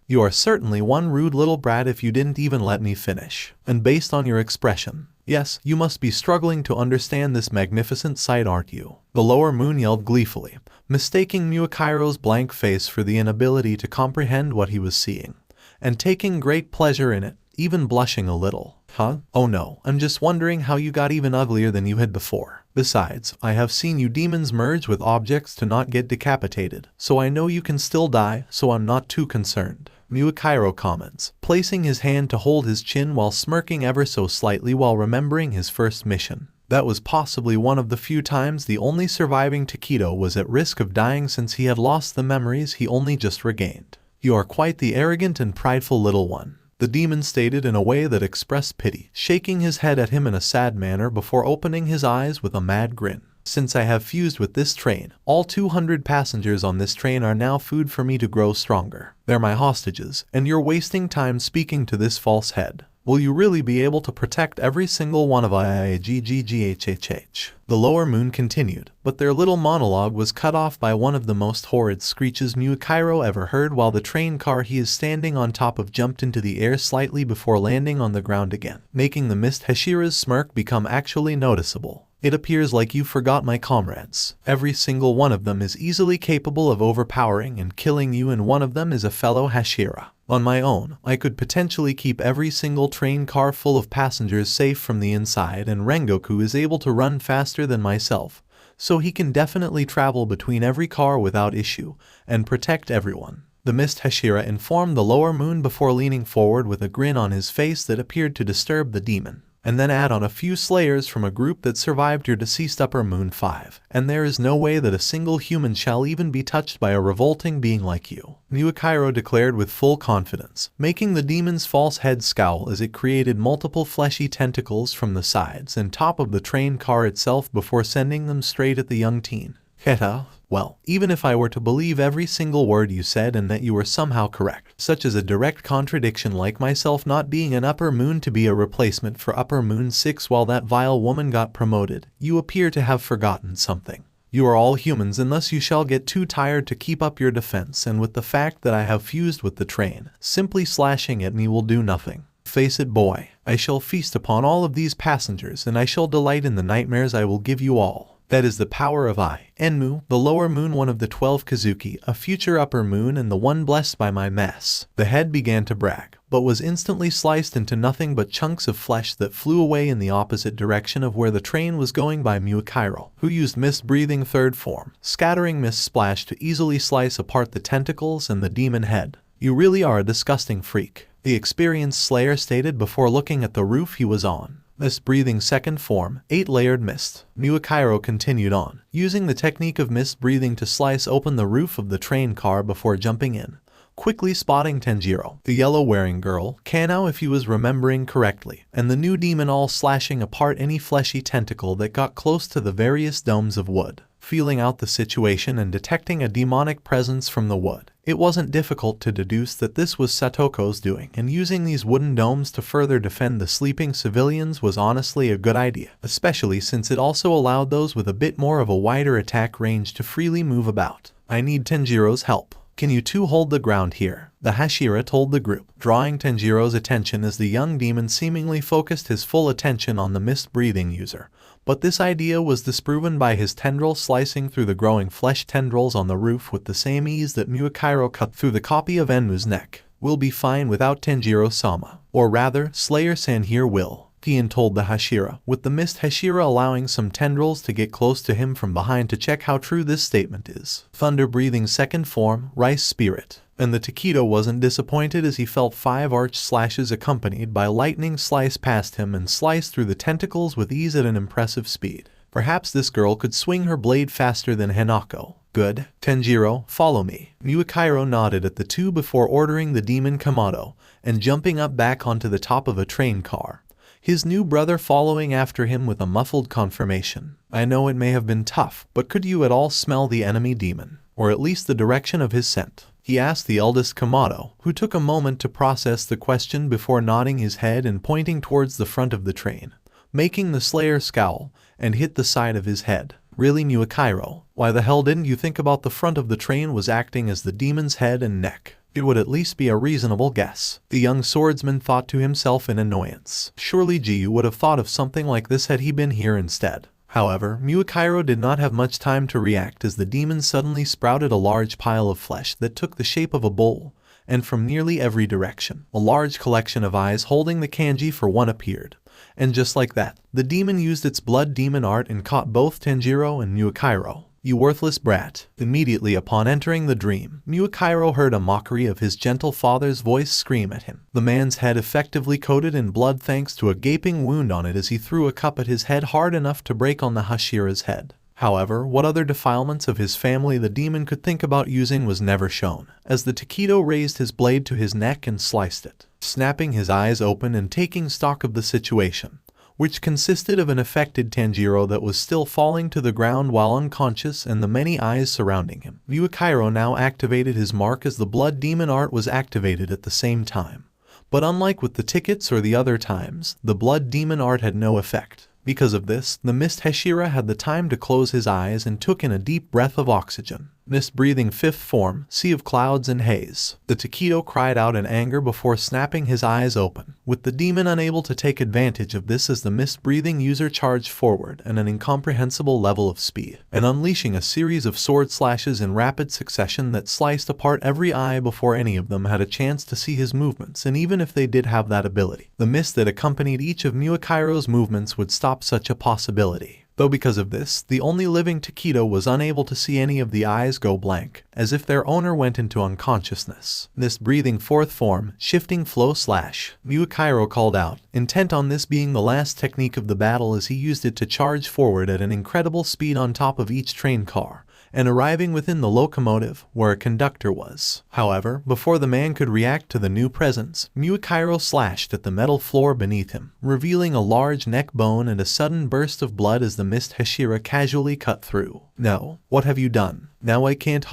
you are certainly one rude little brat if you didn't even let me finish. And based on your expression, yes, you must be struggling to understand this magnificent sight, aren't you? The lower moon yelled gleefully, mistaking Muakairo's blank face for the inability to comprehend what he was seeing, and taking great pleasure in it, even blushing a little. Huh? Oh no, I'm just wondering how you got even uglier than you had before. Besides, I have seen you demons merge with objects to not get decapitated, so I know you can still die, so I'm not too concerned. Muakairo comments, placing his hand to hold his chin while smirking ever so slightly while remembering his first mission. That was possibly one of the few times the only surviving Takedo was at risk of dying since he had lost the memories he only just regained. You are quite the arrogant and prideful little one, the demon stated in a way that expressed pity, shaking his head at him in a sad manner before opening his eyes with a mad grin. Since I have fused with this train, all 200 passengers on this train are now food for me to grow stronger. They're my hostages, and you're wasting time speaking to this false head. Will you really be able to protect every single one of IIGGGHHH? The lower moon continued, but their little monologue was cut off by one of the most horrid screeches Muakairo ever heard while the train car he is standing on top of jumped into the air slightly before landing on the ground again, making the Mist Hashira's smirk become actually noticeable. It appears like you forgot my comrades. Every single one of them is easily capable of overpowering and killing you, and one of them is a fellow Hashira. On my own, I could potentially keep every single train car full of passengers safe from the inside, and Rengoku is able to run faster than myself, so he can definitely travel between every car without issue, and protect everyone. The Mist Hashira informed the lower moon before leaning forward with a grin on his face that appeared to disturb the demon. And then add on a few slayers from a group that survived your deceased Upper Moon 5, and there is no way that a single human shall even be touched by a revolting being like you, Muakairo declared with full confidence, making the demon's false head scowl as it created multiple fleshy tentacles from the sides and top of the train car itself before sending them straight at the young teen. Heta. Well, even if I were to believe every single word you said and that you were somehow correct, such as a direct contradiction like myself not being an Upper Moon to be a replacement for Upper Moon 6 while that vile woman got promoted, you appear to have forgotten something. You are all humans and thus you shall get too tired to keep up your defense, and with the fact that I have fused with the train, simply slashing at me will do nothing. Face it, boy, I shall feast upon all of these passengers and I shall delight in the nightmares I will give you all. That is the power of Enmu, the lower moon, one of the 12 Kazuki, a future upper moon and the one blessed by my mess. The head began to brag, but was instantly sliced into nothing but chunks of flesh that flew away in the opposite direction of where the train was going by Muakairo, who used mist breathing third form, scattering mist splash to easily slice apart the tentacles and the demon head. You really are a disgusting freak, the experienced slayer stated before looking at the roof he was on. Mist breathing second form, 8-layered mist. Muakairo continued on, using the technique of mist breathing to slice open the roof of the train car before jumping in, quickly spotting Tenjiro, the yellow-wearing girl, Kano if he was remembering correctly, and the new demon, all slashing apart any fleshy tentacle that got close to the various domes of wood. Feeling out the situation and detecting a demonic presence from the wood, it wasn't difficult to deduce that this was Satoko's doing, and using these wooden domes to further defend the sleeping civilians was honestly a good idea, especially since it also allowed those with a bit more of a wider attack range to freely move about. I need Tenjiro's help. Can you two hold the ground here? The Hashira told the group, drawing Tenjiro's attention as the young demon seemingly focused his full attention on the mist-breathing user. But this idea was disproven by his tendril slicing through the growing flesh tendrils on the roof with the same ease that Muakairo cut through the copy of Enmu's neck. We'll be fine without Tenjiro-sama. Or rather, Slayer-san here will, Kian told the Hashira, with the Mist Hashira allowing some tendrils to get close to him from behind to check how true this statement is. Thunder-breathing second form, Rice Spirit. And the Takedo wasn't disappointed as he felt 5 arch slashes accompanied by lightning slice past him and slice through the tentacles with ease at an impressive speed. Perhaps this girl could swing her blade faster than Hanako. Good. Tenjiro, follow me. Muakairo nodded at the two before ordering the demon Kamado, and jumping up back onto the top of a train car. his new brother following after him with a muffled confirmation. I know it may have been tough, but could you at all smell the enemy demon, or at least the direction of his scent? He asked the eldest Kamado, who took a moment to process the question before nodding his head and pointing towards the front of the train, making the Slayer scowl and hit the side of his head. Really, Muakairo, why the hell didn't you think about the front of the train was acting as the demon's head and neck? It would at least be a reasonable guess. The young swordsman thought to himself in annoyance. Surely Jiyu would have thought of something like this had he been here instead. However, Muakairo did not have much time to react as the demon suddenly sprouted a large pile of flesh that took the shape of a bowl, and from nearly every direction, a large collection of eyes holding the kanji for one appeared. And just like that, the demon used its blood demon art and caught both Tanjiro and Muakairo. You worthless brat. Immediately upon entering the dream, Muakairo heard a mockery of his gentle father's voice scream at him. The man's head effectively coated in blood thanks to a gaping wound on it as he threw a cup at his head hard enough to break on the Hashira's head. However, what other defilements of his family the demon could think about using was never shown, as the Takedo raised his blade to his neck and sliced it, snapping his eyes open and taking stock of the situation, which consisted of an affected Tanjiro that was still falling to the ground while unconscious and the many eyes surrounding him. Muakairo now activated his mark as the blood demon art was activated at the same time. But unlike with the tickets or the other times, the blood demon art had no effect. Because of this, the mist Hashira had the time to close his eyes and took in a deep breath of oxygen. Mist breathing fifth form, sea of clouds and haze. The Takedo cried out in anger before snapping his eyes open, with the demon unable to take advantage of this as the mist breathing user charged forward at an incomprehensible level of speed, and unleashing a series of sword slashes in rapid succession that sliced apart every eye before any of them had a chance to see his movements. And even if they did have that ability, the mist that accompanied each of Muakairo's movements would stop such a possibility. Though because of this, the only living Takedo was unable to see any of the eyes go blank, as if their owner went into unconsciousness. This breathing fourth form, shifting flow slash, Muakairo called out, intent on this being the last technique of the battle as he used it to charge forward at an incredible speed on top of each train car, and arriving within the locomotive, where a conductor was. However, before the man could react to the new presence, Muakairo slashed at the metal floor beneath him, revealing a large neck bone and a sudden burst of blood as the mist Hashira casually cut through. No, what have you done? Now I can't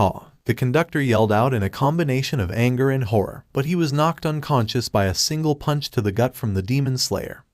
the conductor yelled out in a combination of anger and horror, but he was knocked unconscious by a single punch to the gut from the demon slayer,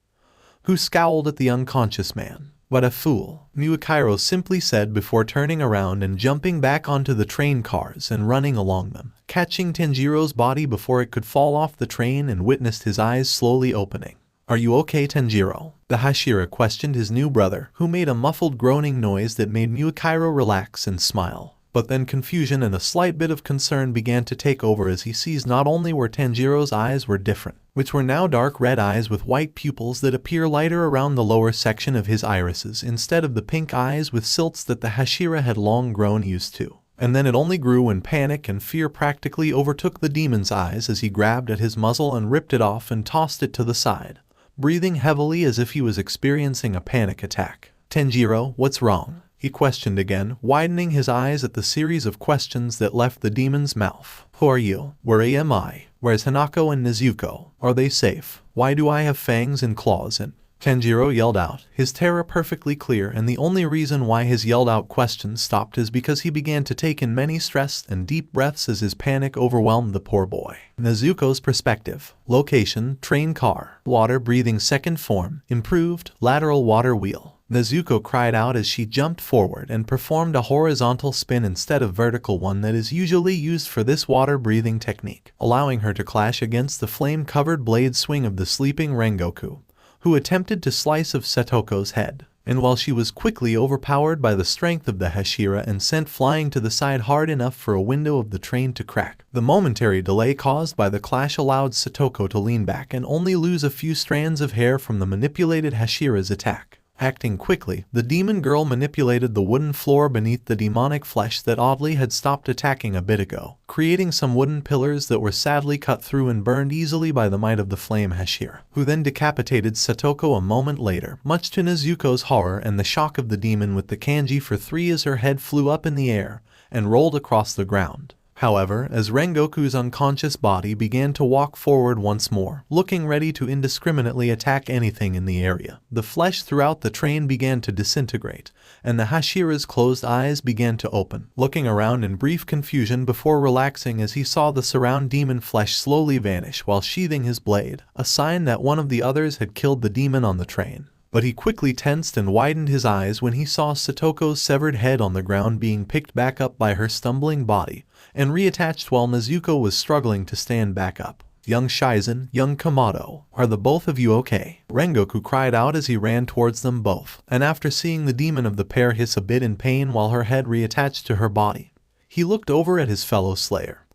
who scowled at the unconscious man. What a fool, Muakairo simply said before turning around and jumping back onto the train cars and running along them, catching Tenjiro's body before it could fall off the train and witnessed his eyes slowly opening. Are you okay, Tenjiro? The Hashira questioned his new brother, who made a muffled groaning noise that made Muakairo relax and smile. But then confusion and a slight bit of concern began to take over as he sees not only where Tenjiro's eyes were different, which were now dark red eyes with white pupils that appear lighter around the lower section of his irises instead of the pink eyes with silts that the Hashira had long grown used to. And then it only grew when panic and fear practically overtook the demon's eyes as he grabbed at his muzzle and ripped it off and tossed it to the side, breathing heavily as if he was experiencing a panic attack. Tenjiro, what's wrong? He questioned again, widening his eyes at the series of questions that left the demon's mouth. Who are you? Where am I? Where's Hanako and Nezuko? Are they safe? Why do I have fangs and claws and... Tenjiro yelled out, his terror perfectly clear, and the only reason why his yelled-out questions stopped is because he began to take in many stressed and deep breaths as his panic overwhelmed the poor boy. Nezuko's perspective. Location, train car. Water breathing second form, improved, lateral water wheel. Nezuko cried out as she jumped forward and performed a horizontal spin instead of vertical one that is usually used for this water-breathing technique, allowing her to clash against the flame-covered blade swing of the sleeping Rengoku, who attempted to slice of Satoko's head. And while she was quickly overpowered by the strength of the Hashira and sent flying to the side hard enough for a window of the train to crack, the momentary delay caused by the clash allowed Satoko to lean back and only lose a few strands of hair from the manipulated Hashira's attack. Acting quickly, the demon girl manipulated the wooden floor beneath the demonic flesh that oddly had stopped attacking a bit ago, creating some wooden pillars that were sadly cut through and burned easily by the might of the flame Hashira, who then decapitated Satoko a moment later, much to Nezuko's horror and the shock of the demon with the kanji for 3 as her head flew up in the air and rolled across the ground, However, as Rengoku's unconscious body began to walk forward once more, looking ready to indiscriminately attack anything in the area, the flesh throughout the train began to disintegrate, and the Hashira's closed eyes began to open, looking around in brief confusion before relaxing as he saw the surround demon flesh slowly vanish while sheathing his blade, a sign that one of the others had killed the demon on the train. But he quickly tensed and widened his eyes when he saw Satoko's severed head on the ground being picked back up by her stumbling body, and reattached while Nezuko was struggling to stand back up. "Young Shizen, young Kamado, are the both of you okay?" Rengoku cried out as he ran towards them both, and after seeing the demon of the pair hiss a bit in pain while her head reattached to her body, he looked over at his fellow slayer,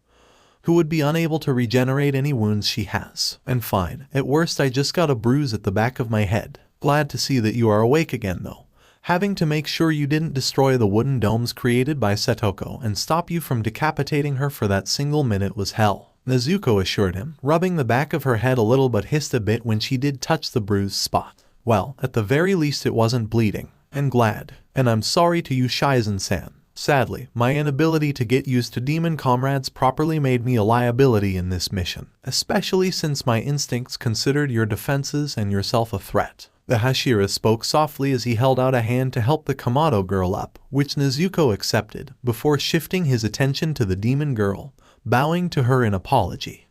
who would be unable to regenerate any wounds she has. "And fine, at worst I just got a bruise at the back of my head. Glad to see that you are awake again though. Having to make sure you didn't destroy the wooden domes created by Satoko and stop you from decapitating her for that single minute was hell," Nezuko assured him, rubbing the back of her head a little but hissed a bit when she did touch the bruised spot. "Well, at the very least it wasn't bleeding. And glad. And I'm sorry to you Shizen-san. Sadly, my inability to get used to demon comrades properly made me a liability in this mission, especially since my instincts considered your defenses and yourself a threat." The Hashira spoke softly as he held out a hand to help the Kamado girl up, which Nezuko accepted, before shifting his attention to the demon girl, bowing to her in apology.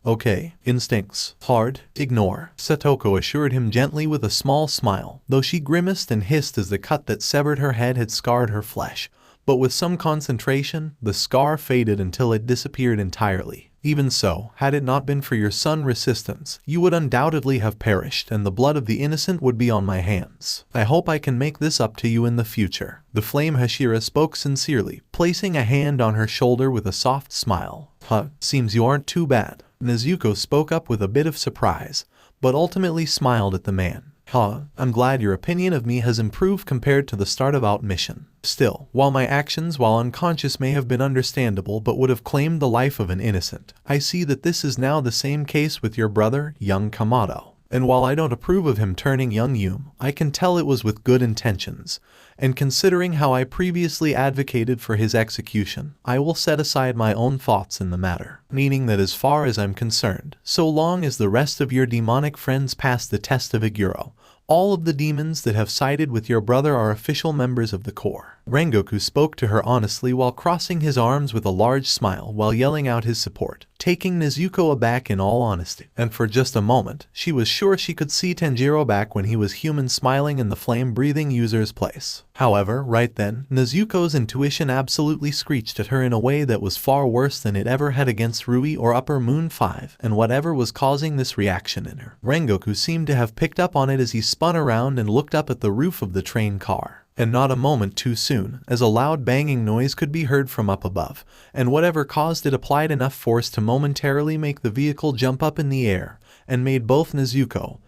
"Okay, instincts. Hard, ignore," Satoko assured him gently with a small smile, though she grimaced and hissed as the cut that severed her head had scarred her flesh. But with some concentration, the scar faded until it disappeared entirely. "Even so, had it not been for your son Resistance, you would undoubtedly have perished and the blood of the innocent would be on my hands. I hope I can make this up to you in the future." The flame Hashira spoke sincerely, placing a hand on her shoulder with a soft smile. Seems you aren't too bad." Nezuko spoke up with a bit of surprise, but ultimately smiled at the man. I'm glad your opinion of me has improved compared to the start of our mission. Still, while my actions while unconscious may have been understandable but would have claimed the life of an innocent, I see that this is now the same case with your brother, young Kamado. And while I don't approve of him turning young Yum, I can tell it was with good intentions, and considering how I previously advocated for his execution, I will set aside my own thoughts in the matter, meaning that as far as I'm concerned, so long as the rest of your demonic friends pass the test of Iguro, all of the demons that have sided with your brother are official members of the Corps. Rengoku spoke to her honestly while crossing his arms with a large smile while yelling out his support, taking Nezuko aback in all honesty. And for just a moment, she was sure she could see Tenjiro back when he was human smiling in the flame-breathing user's place. However, right then, Nezuko's intuition absolutely screeched at her in a way that was far worse than it ever had against Rui or Upper Moon 5, and whatever was causing this reaction in her. Rengoku seemed to have picked up on it as he spun around and looked up at the roof of the train car. And not a moment too soon, as a loud banging noise could be heard from up above, and whatever caused it applied enough force to momentarily make the vehicle jump up in the air, and made both Nezuko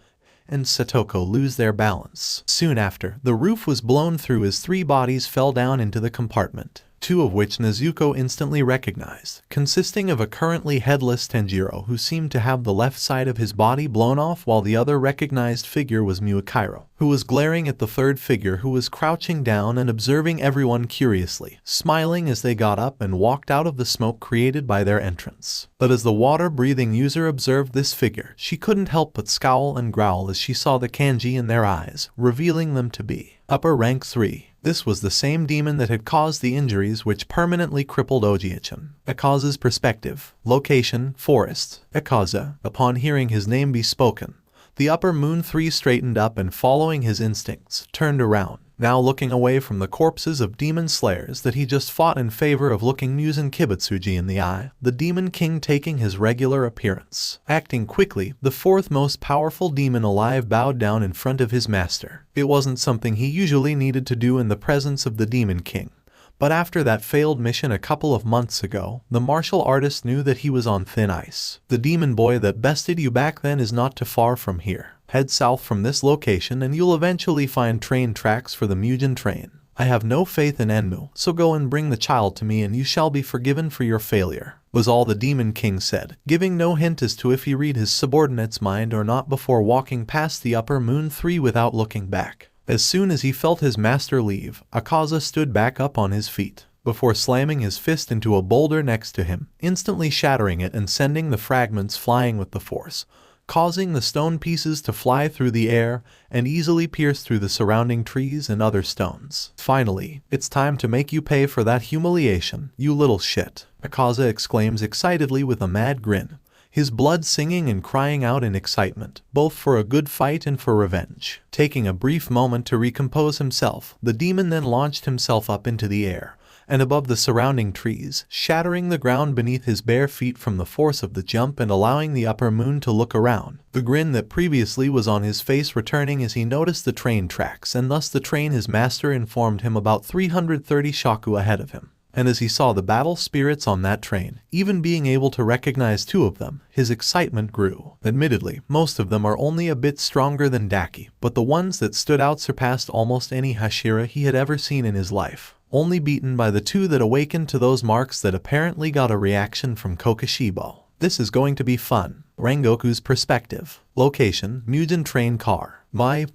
and Satoko lose their balance. Soon after, the roof was blown through as 3 bodies fell down into the compartment, 2 of which Nezuko instantly recognized, consisting of a currently headless Tenjiro who seemed to have the left side of his body blown off, while the other recognized figure was Muakairo, who was glaring at the third figure who was crouching down and observing everyone curiously, smiling as they got up and walked out of the smoke created by their entrance. But as the water-breathing user observed this figure, she couldn't help but scowl and growl as she saw the kanji in their eyes, revealing them to be upper rank 3. This was the same demon that had caused the injuries which permanently crippled Ojiachan. Akaza's perspective. Location, forest. Akaza, upon hearing his name be spoken, the Upper Moon 3 straightened up and following his instincts, turned around, now looking away from the corpses of demon slayers that he just fought in favor of looking Muzan Kibutsuji in the eye, the Demon King taking his regular appearance. Acting quickly, the 4th most powerful demon alive bowed down in front of his master. It wasn't something he usually needed to do in the presence of the Demon King. But after that failed mission a couple of months ago, the martial artist knew that he was on thin ice. The demon boy that bested you back then is not too far from here. Head south from this location and you'll eventually find train tracks for the Mugen train. I have no faith in Enmu, so go and bring the child to me and you shall be forgiven for your failure, was all the Demon King said, giving no hint as to if he read his subordinate's mind or not before walking past the Upper Moon 3 without looking back. As soon as he felt his master leave, Akaza stood back up on his feet. before slamming his fist into a boulder next to him, instantly shattering it and sending the fragments flying with the force, causing the stone pieces to fly through the air and easily pierce through the surrounding trees and other stones. Finally, it's time to make you pay for that humiliation, you little shit, Kaga exclaims excitedly with a mad grin, his blood singing and crying out in excitement, both for a good fight and for revenge. Taking a brief moment to recompose himself, the demon then launched himself up into the air and above the surrounding trees, shattering the ground beneath his bare feet from the force of the jump and allowing the upper moon to look around, the grin that previously was on his face returning as he noticed the train tracks and thus the train his master informed him about 330 shaku ahead of him. And as he saw the battle spirits on that train, even being able to recognize 2 of them, his excitement grew. Admittedly, most of them are only a bit stronger than Daki, but the ones that stood out surpassed almost any Hashira he had ever seen in his life, only beaten by the 2 that awakened to those marks that apparently got a reaction from Kokoshibo. This is going to be fun. Rengoku's perspective. Location, Mugen train car. My.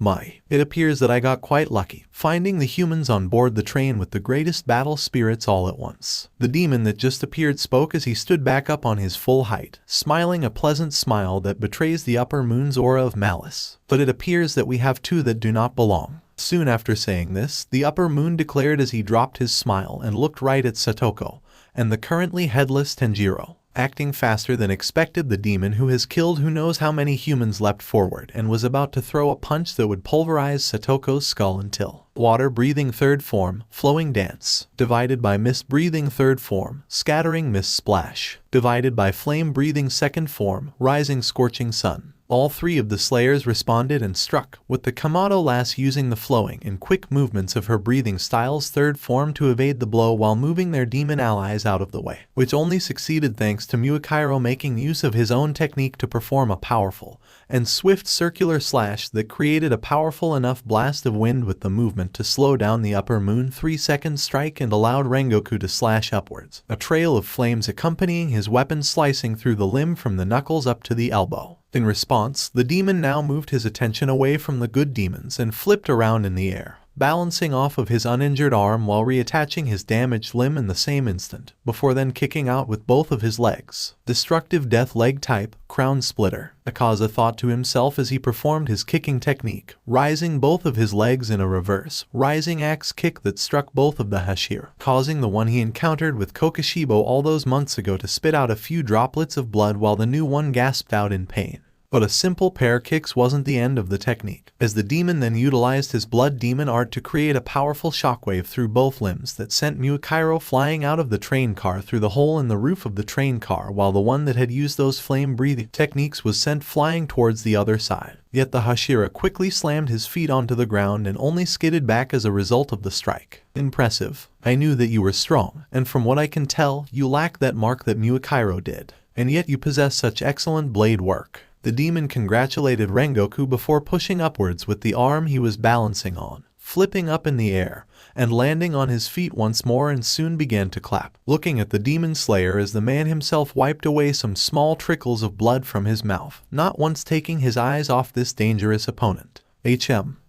It appears that I got quite lucky, finding the humans on board the train with the greatest battle spirits all at once. The demon that just appeared spoke as he stood back up on his full height, smiling a pleasant smile that betrays the upper moon's aura of malice. But it appears that we have 2 that do not belong. Soon after saying this, the upper moon declared as he dropped his smile and looked right at Satoko and the currently headless Tenjiro. Acting faster than expected, the demon who has killed who knows how many humans leapt forward and was about to throw a punch that would pulverize Satoko's skull until water-breathing third form, flowing dance, divided by mist-breathing third form, scattering mist splash, divided by flame-breathing second form, rising scorching sun. All 3 of the slayers responded and struck, with the Kamado lass using the flowing and quick movements of her breathing style's third form to evade the blow while moving their demon allies out of the way, which only succeeded thanks to Muakairo making use of his own technique to perform a powerful and swift circular slash that created a powerful enough blast of wind with the movement to slow down the upper moon 3-second strike and allowed Rengoku to slash upwards, a trail of flames accompanying his weapon slicing through the limb from the knuckles up to the elbow. In response, the demon now moved his attention away from the good demons and flipped around in the air, balancing off of his uninjured arm while reattaching his damaged limb in the same instant, before then kicking out with both of his legs. Destructive death leg type, crown splitter, Kaga thought to himself as he performed his kicking technique, rising both of his legs in a reverse, rising axe kick that struck both of the Hashira, causing the one he encountered with Kokoshibo all those months ago to spit out a few droplets of blood while the new one gasped out in pain. But a simple pair kicks wasn't the end of the technique, as the demon then utilized his blood demon art to create a powerful shockwave through both limbs that sent Muakairo flying out of the train car through the hole in the roof of the train car, while the one that had used those flame-breathing techniques was sent flying towards the other side. Yet the Hashira quickly slammed his feet onto the ground and only skidded back as a result of the strike. Impressive. I knew that you were strong, and from what I can tell, you lack that mark that Muakairo did. And yet you possess such excellent blade work. The demon congratulated Rengoku before pushing upwards with the arm he was balancing on, flipping up in the air, and landing on his feet once more and soon began to clap, looking at the demon slayer as the man himself wiped away some small trickles of blood from his mouth, not once taking his eyes off this dangerous opponent.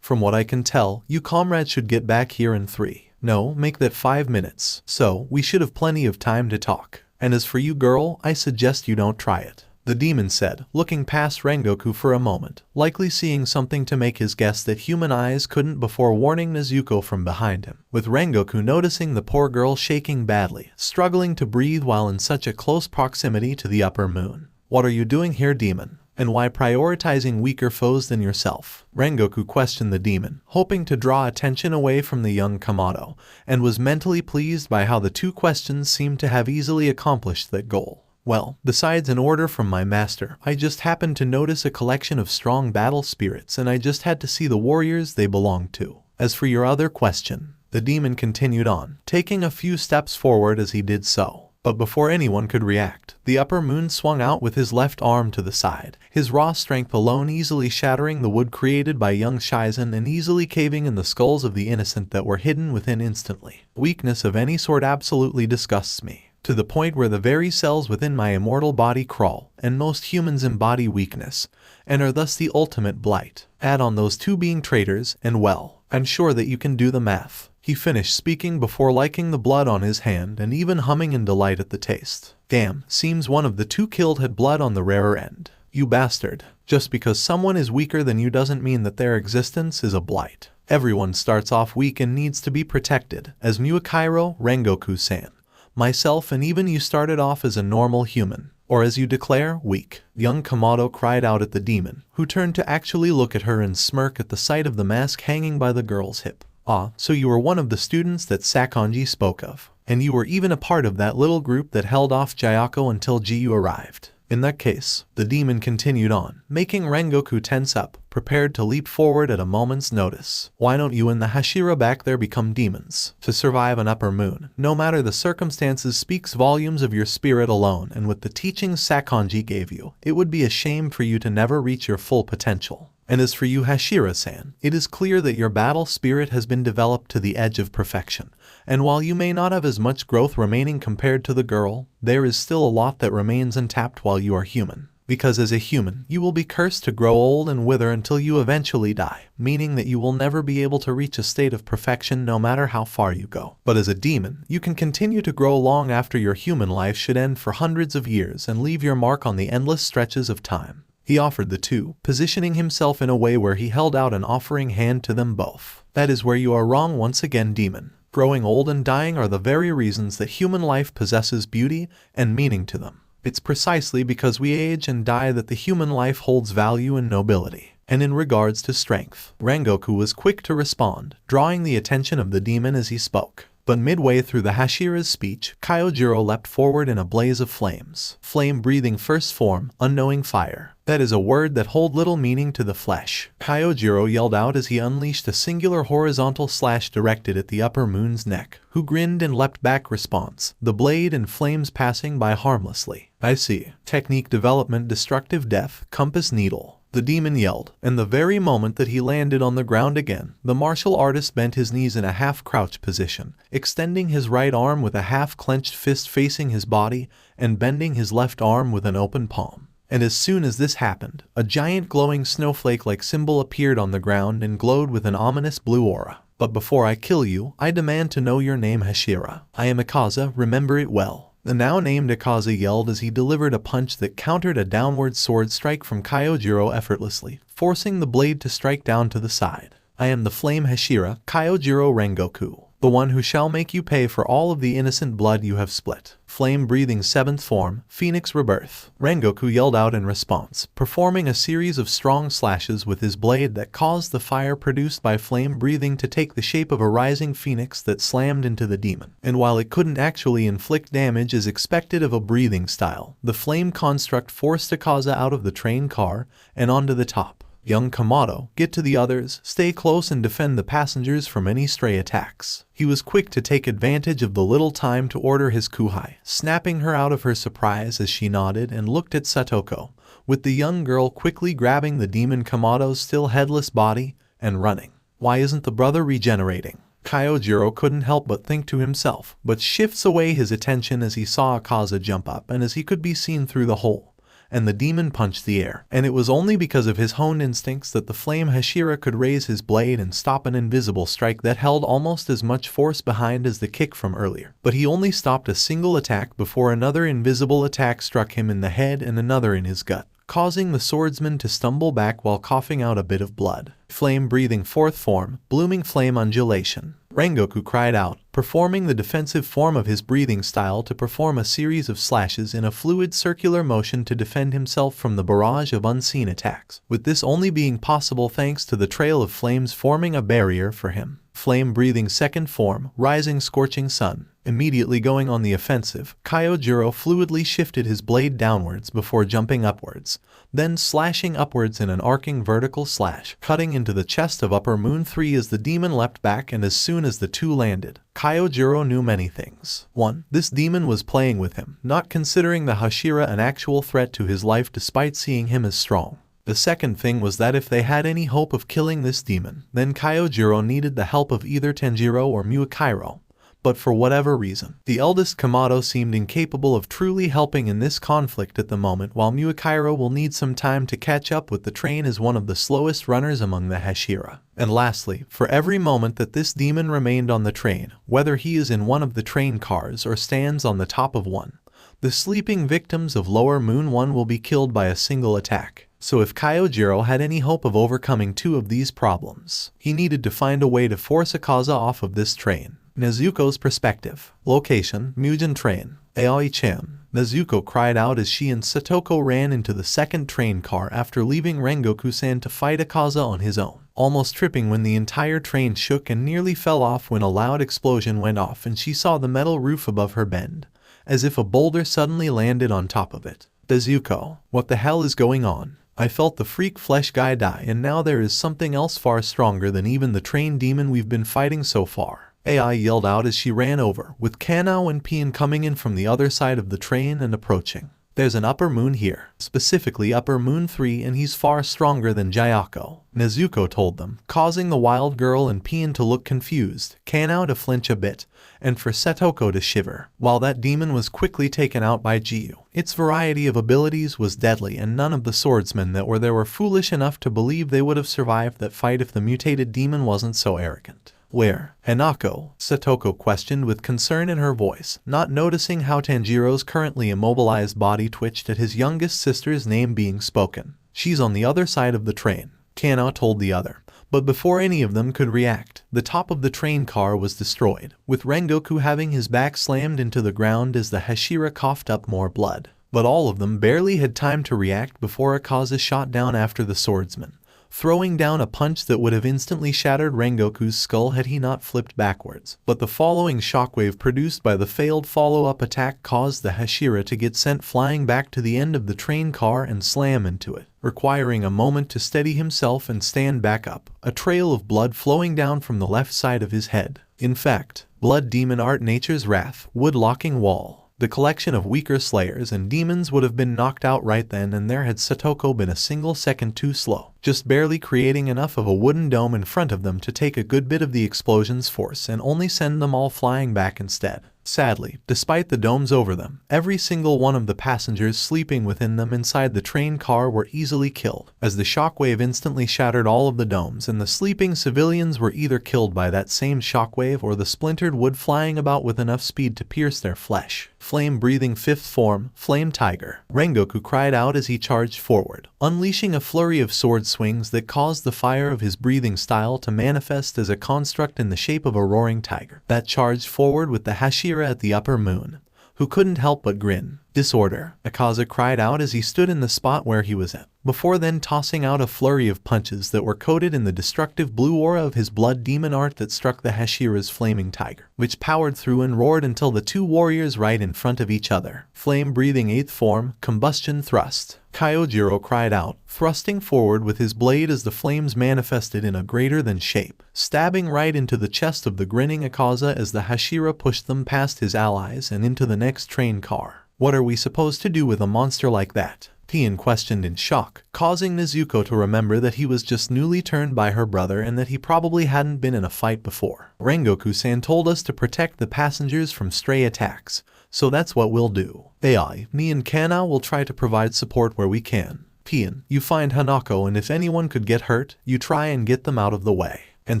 From what I can tell, you comrades should get back here in 3. No, make that 5 minutes, so we should have plenty of time to talk. And as for you girl, I suggest you don't try it. The demon said, looking past Rengoku for a moment, likely seeing something to make his guess that human eyes couldn't before warning Nezuko from behind him, with Rengoku noticing the poor girl shaking badly, struggling to breathe while in such a close proximity to the upper moon. What are you doing here, demon? And why prioritizing weaker foes than yourself? Rengoku questioned the demon, hoping to draw attention away from the young Kamado, and was mentally pleased by how the 2 questions seemed to have easily accomplished that goal. Well, besides an order from my master, I just happened to notice a collection of strong battle spirits and I just had to see the warriors they belong to. As for your other question, the demon continued on, taking a few steps forward as he did so. But before anyone could react, the upper moon swung out with his left arm to the side, his raw strength alone easily shattering the wood created by young Shizen and easily caving in the skulls of the innocent that were hidden within instantly. Weakness of any sort absolutely disgusts me, to the point where the very cells within my immortal body crawl, and most humans embody weakness, and are thus the ultimate blight. Add on those 2 being traitors, and well, I'm sure that you can do the math. He finished speaking before liking the blood on his hand and even humming in delight at the taste. Damn, seems one of the two killed had blood on the rarer end. You bastard. Just because someone is weaker than you doesn't mean that their existence is a blight. Everyone starts off weak and needs to be protected, as Muakairo, Rengoku-san, myself and even you started off as a normal human. Or as you declare, weak. Young Kamado cried out at the demon, who turned to actually look at her and smirk at the sight of the mask hanging by the girl's hip. Ah, so you were one of the students that Sakonji spoke of. And you were even a part of that little group that held off Gyako until Jiyu arrived. In that case, the demon continued on, making Rengoku tense up, prepared to leap forward at a moment's notice. Why don't you and the Hashira back there become demons? To survive an upper moon, no matter the circumstances, speaks volumes of your spirit alone, and with the teachings Sakonji gave you, it would be a shame for you to never reach your full potential. And as for you Hashira-san, it is clear that your battle spirit has been developed to the edge of perfection, and while you may not have as much growth remaining compared to the girl, there is still a lot that remains untapped while you are human. Because as a human, you will be cursed to grow old and wither until you eventually die, meaning that you will never be able to reach a state of perfection no matter how far you go. But as a demon, you can continue to grow long after your human life should end for hundreds of years and leave your mark on the endless stretches of time. He offered the two, positioning himself in a way where he held out an offering hand to them both. That is where you are wrong once again, demon. Growing old and dying are the very reasons that human life possesses beauty and meaning to them. It's precisely because we age and die that the human life holds value and nobility. And in regards to strength, Rengoku was quick to respond, drawing the attention of the demon as he spoke. But midway through the Hashira's speech, Kyojiro leapt forward in a blaze of flames. Flame-breathing first form, unknowing fire. That is a word that hold little meaning to the flesh. Kyojiro yelled out as he unleashed a singular horizontal slash directed at the upper moon's neck, who grinned and leapt back response, the blade and flames passing by harmlessly. I see. Technique development destructive death, compass needle. The demon yelled, and the very moment that he landed on the ground again, the martial artist bent his knees in a half-crouch position, extending his right arm with a half-clenched fist facing his body, and bending his left arm with an open palm. And as soon as this happened, a giant glowing snowflake-like symbol appeared on the ground and glowed with an ominous blue aura. But before I kill you, I demand to know your name, Hashira. I am Akaza, remember it well. The now-named Akaza yelled as he delivered a punch that countered a downward sword strike from Kyojiro effortlessly, forcing the blade to strike down to the side. I am the Flame Hashira, Kyojiro Rengoku, the one who shall make you pay for all of the innocent blood you have split. Flame-breathing seventh form, Phoenix Rebirth. Rengoku yelled out in response, performing a series of strong slashes with his blade that caused the fire produced by flame-breathing to take the shape of a rising phoenix that slammed into the demon. And while it couldn't actually inflict damage as expected of a breathing style, the flame construct forced Akaza out of the train car and onto the top. Young Kamado, get to the others, stay close and defend the passengers from any stray attacks. He was quick to take advantage of the little time to order his kuhai, snapping her out of her surprise as she nodded and looked at Satoko, with the young girl quickly grabbing the demon Kamado's still headless body and running. Why isn't the brother regenerating? Kyojiro couldn't help but think to himself, but shifts away his attention as he saw Akaza jump up and as he could be seen through the hole. And the demon punched the air, and it was only because of his honed instincts that the Flame Hashira could raise his blade and stop an invisible strike that held almost as much force behind as the kick from earlier. But he only stopped a single attack before another invisible attack struck him in the head and another in his gut, causing the swordsman to stumble back while coughing out a bit of blood. Flame-breathing fourth form, Blooming Flame Undulation. Rengoku cried out, performing the defensive form of his breathing style to perform a series of slashes in a fluid circular motion to defend himself from the barrage of unseen attacks, with this only being possible thanks to the trail of flames forming a barrier for him. Flame-breathing second form, Rising Scorching Sun. Immediately going on the offensive, Kyojiro fluidly shifted his blade downwards before jumping upwards, then slashing upwards in an arcing vertical slash, cutting into the chest of Upper Moon 3 as the demon leapt back, and as soon as the two landed, Kyojiro knew many things. 1. This demon was playing with him, not considering the Hashira an actual threat to his life despite seeing him as strong. The second thing was that if they had any hope of killing this demon, then Kyojiro needed the help of either Tenjiro or Muakairo. but for whatever reason, the eldest Kamado seemed incapable of truly helping in this conflict at the moment, while Muakiro will need some time to catch up with the train as one of the slowest runners among the Hashira. And lastly, for every moment that this demon remained on the train, whether he is in one of the train cars or stands on the top of one, the sleeping victims of Lower Moon 1 will be killed by a single attack. So if Kyojiro had any hope of overcoming two of these problems, he needed to find a way to force Akaza off of this train. Nezuko's perspective. Location: Mugen Train. Aoi-chan. Nezuko cried out as she and Satoko ran into the second train car after leaving Rengoku-san to fight Akaza on his own, almost tripping when the entire train shook and nearly fell off when a loud explosion went off and she saw the metal roof above her bend, as if a boulder suddenly landed on top of it. Nezuko, what the hell is going on? I felt the freak flesh guy die, and now there is something else far stronger than even the train demon we've been fighting so far. AI yelled out as she ran over, with Kanao and Pian coming in from the other side of the train and approaching. There's an Upper Moon here, specifically Upper Moon 3, and he's far stronger than Jayako, Nezuko told them, causing the wild girl and Pian to look confused, Kanao to flinch a bit, and for Satoko to shiver. While that demon was quickly taken out by Jiu, its variety of abilities was deadly, and none of the swordsmen that were there were foolish enough to believe they would have survived that fight if the mutated demon wasn't so arrogant. Where? Hanako? Satoko questioned with concern in her voice, not noticing how Tanjiro's currently immobilized body twitched at his youngest sister's name being spoken. She's on the other side of the train, Kanao told the other. But before any of them could react, the top of the train car was destroyed, with Rengoku having his back slammed into the ground as the Hashira coughed up more blood. But all of them barely had time to react before Akaza shot down after the swordsman, throwing down a punch that would have instantly shattered Rengoku's skull had he not flipped backwards. But the following shockwave produced by the failed follow-up attack caused the Hashira to get sent flying back to the end of the train car and slam into it, requiring a moment to steady himself and stand back up, a trail of blood flowing down from the left side of his head. In fact, Blood Demon Art Nature's Wrath, Wood-Locking Wall. The collection of weaker slayers and demons would have been knocked out right then and there had Satoko been a single second too slow, just barely creating enough of a wooden dome in front of them to take a good bit of the explosion's force and only send them all flying back instead. Sadly, despite the domes over them, every single one of the passengers sleeping within them inside the train car were easily killed, as the shockwave instantly shattered all of the domes, and the sleeping civilians were either killed by that same shockwave or the splintered wood flying about with enough speed to pierce their flesh. Flame-breathing fifth form, Flame Tiger. Rengoku cried out as he charged forward, unleashing a flurry of sword swings that caused the fire of his breathing style to manifest as a construct in the shape of a roaring tiger that charged forward with the Hashira at the Upper Moon, who couldn't help but grin. Disorder, Akaza cried out as he stood in the spot where he was at, before then tossing out a flurry of punches that were coated in the destructive blue aura of his blood demon art that struck the Hashira's flaming tiger, which powered through and roared until the two warriors right in front of each other. Flame-breathing eighth form, Combustion Thrust. Kyojiro cried out, thrusting forward with his blade as the flames manifested in a greater-than shape, stabbing right into the chest of the grinning Akaza as the Hashira pushed them past his allies and into the next train car. What are we supposed to do with a monster like that? Pian questioned in shock, causing Nezuko to remember that he was just newly turned by her brother and that he probably hadn't been in a fight before. Rengoku-san told us to protect the passengers from stray attacks, so that's what we'll do. AI, me and Kanao will try to provide support where we can. Pian, you find Hanako, and if anyone could get hurt, you try and get them out of the way. And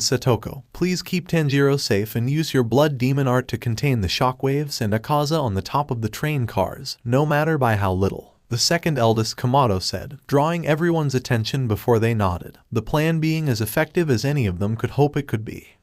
Satoko, please keep Tenjiro safe and use your blood demon art to contain the shockwaves and Akaza on the top of the train cars, no matter by how little. The second eldest Kamado said, drawing everyone's attention before they nodded, the plan being as effective as any of them could hope it could be.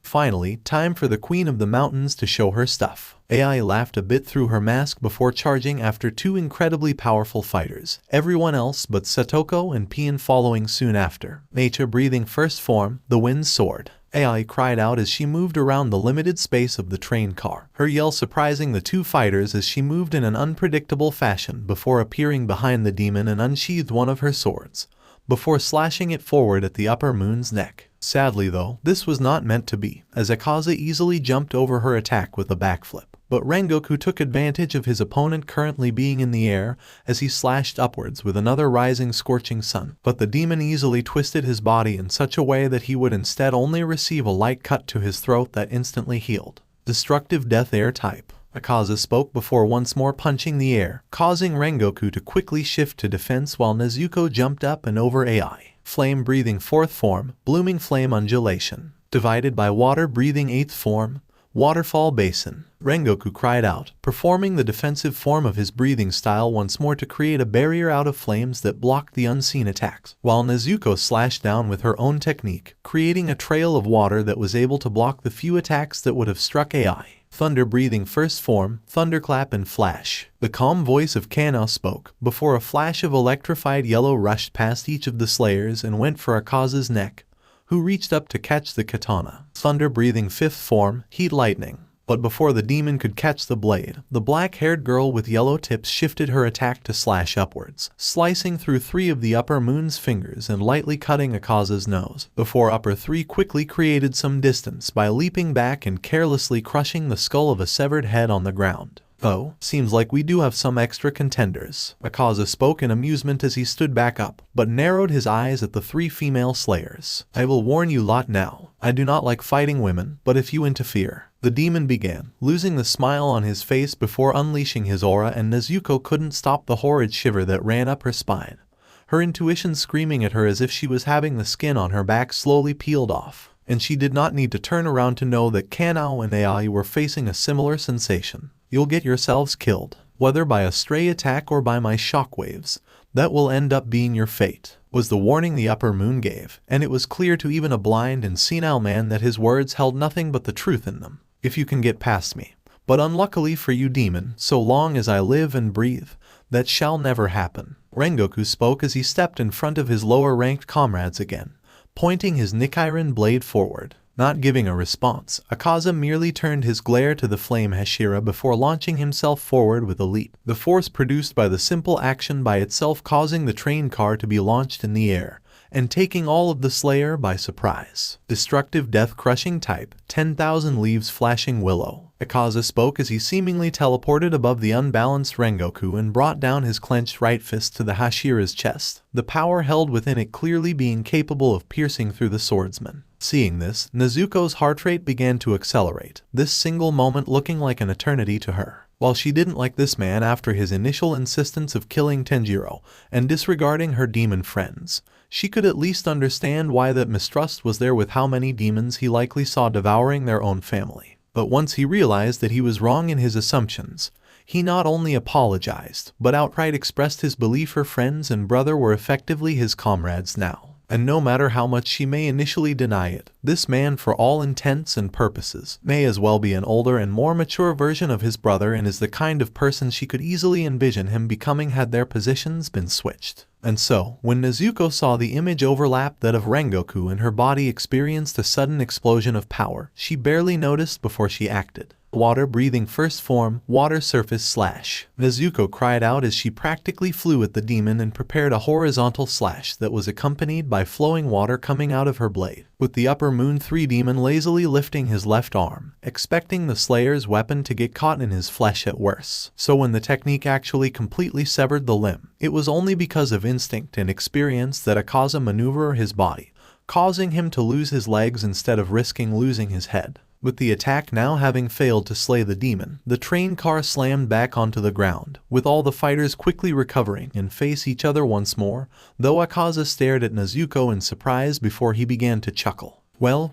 Finally, time for the Queen of the Mountains to show her stuff. AI laughed a bit through her mask before charging after two incredibly powerful fighters, everyone else but Satoko and Pian following soon after. Nature breathing first form, the Wind Sword. AI cried out as she moved around the limited space of the train car, her yell surprising the two fighters as she moved in an unpredictable fashion before appearing behind the demon and unsheathed one of her swords, before slashing it forward at the Upper Moon's neck. Sadly though, this was not meant to be, as Akaza easily jumped over her attack with a backflip, but Rengoku took advantage of his opponent currently being in the air as he slashed upwards with another rising scorching sun. But the demon easily twisted his body in such a way that he would instead only receive a light cut to his throat that instantly healed. Destructive Death Air type. Akaza spoke before once more punching the air, causing Rengoku to quickly shift to defense while Nezuko jumped up and over AI. Flame breathing 4th form, blooming flame undulation. Divided by water breathing 8th form, waterfall basin. Rengoku cried out, performing the defensive form of his breathing style once more to create a barrier out of flames that blocked the unseen attacks, while Nezuko slashed down with her own technique, creating a trail of water that was able to block the few attacks that would have struck AI. Thunder breathing 1st form, thunderclap and flash. The calm voice of Kanao spoke, before a flash of electrified yellow rushed past each of the slayers and went for Akaza's neck, who reached up to catch the katana. Thunder breathing 5th form, heat lightning. But before the demon could catch the blade, the black-haired girl with yellow tips shifted her attack to slash upwards, slicing through 3 of the upper moon's fingers and lightly cutting Akaza's nose, before upper 3 quickly created some distance by leaping back and carelessly crushing the skull of a severed head on the ground. Oh, seems like we do have some extra contenders. Akaza spoke in amusement as he stood back up, but narrowed his eyes at the 3 female slayers. I will warn you lot now, I do not like fighting women, but if you interfere. The demon began, losing the smile on his face before unleashing his aura, and Nezuko couldn't stop the horrid shiver that ran up her spine, her intuition screaming at her as if she was having the skin on her back slowly peeled off. And she did not need to turn around to know that Kanao and AI were facing a similar sensation. You'll get yourselves killed, whether by a stray attack or by my shockwaves. That will end up being your fate, was the warning the upper moon gave, and it was clear to even a blind and senile man that his words held nothing but the truth in them. If you can get past me. But unluckily for you demon, so long as I live and breathe, that shall never happen. Rengoku spoke as he stepped in front of his lower-ranked comrades again, pointing his Nichiren blade forward. Not giving a response, Akaza merely turned his glare to the flame Hashira before launching himself forward with a leap, the force produced by the simple action by itself causing the train car to be launched in the air, and taking all of the slayer by surprise. Destructive death-crushing type, 10,000 leaves flashing willow. Akaza spoke as he seemingly teleported above the unbalanced Rengoku and brought down his clenched right fist to the Hashira's chest, the power held within it clearly being capable of piercing through the swordsman. Seeing this, Nezuko's heart rate began to accelerate, this single moment looking like an eternity to her. While she didn't like this man after his initial insistence of killing Tenjiro and disregarding her demon friends, she could at least understand why that mistrust was there with how many demons he likely saw devouring their own family. But once he realized that he was wrong in his assumptions, he not only apologized, but outright expressed his belief her friends and brother were effectively his comrades now. And no matter how much she may initially deny it, this man for all intents and purposes may as well be an older and more mature version of his brother and is the kind of person she could easily envision him becoming had their positions been switched. And so, when Nezuko saw the image overlap that of Rengoku and her body experienced a sudden explosion of power, she barely noticed before she acted. Water breathing 1st form, water surface slash. Nezuko cried out as she practically flew at the demon and prepared a horizontal slash that was accompanied by flowing water coming out of her blade, with the upper moon 3 demon lazily lifting his left arm, expecting the slayer's weapon to get caught in his flesh at worst. So when the technique actually completely severed the limb, it was only because of instinct and experience that Akaza maneuvered his body, causing him to lose his legs instead of risking losing his head. With the attack now having failed to slay the demon, the train car slammed back onto the ground, with all the fighters quickly recovering and face each other once more, though Akaza stared at Nezuko in surprise before he began to chuckle. Well,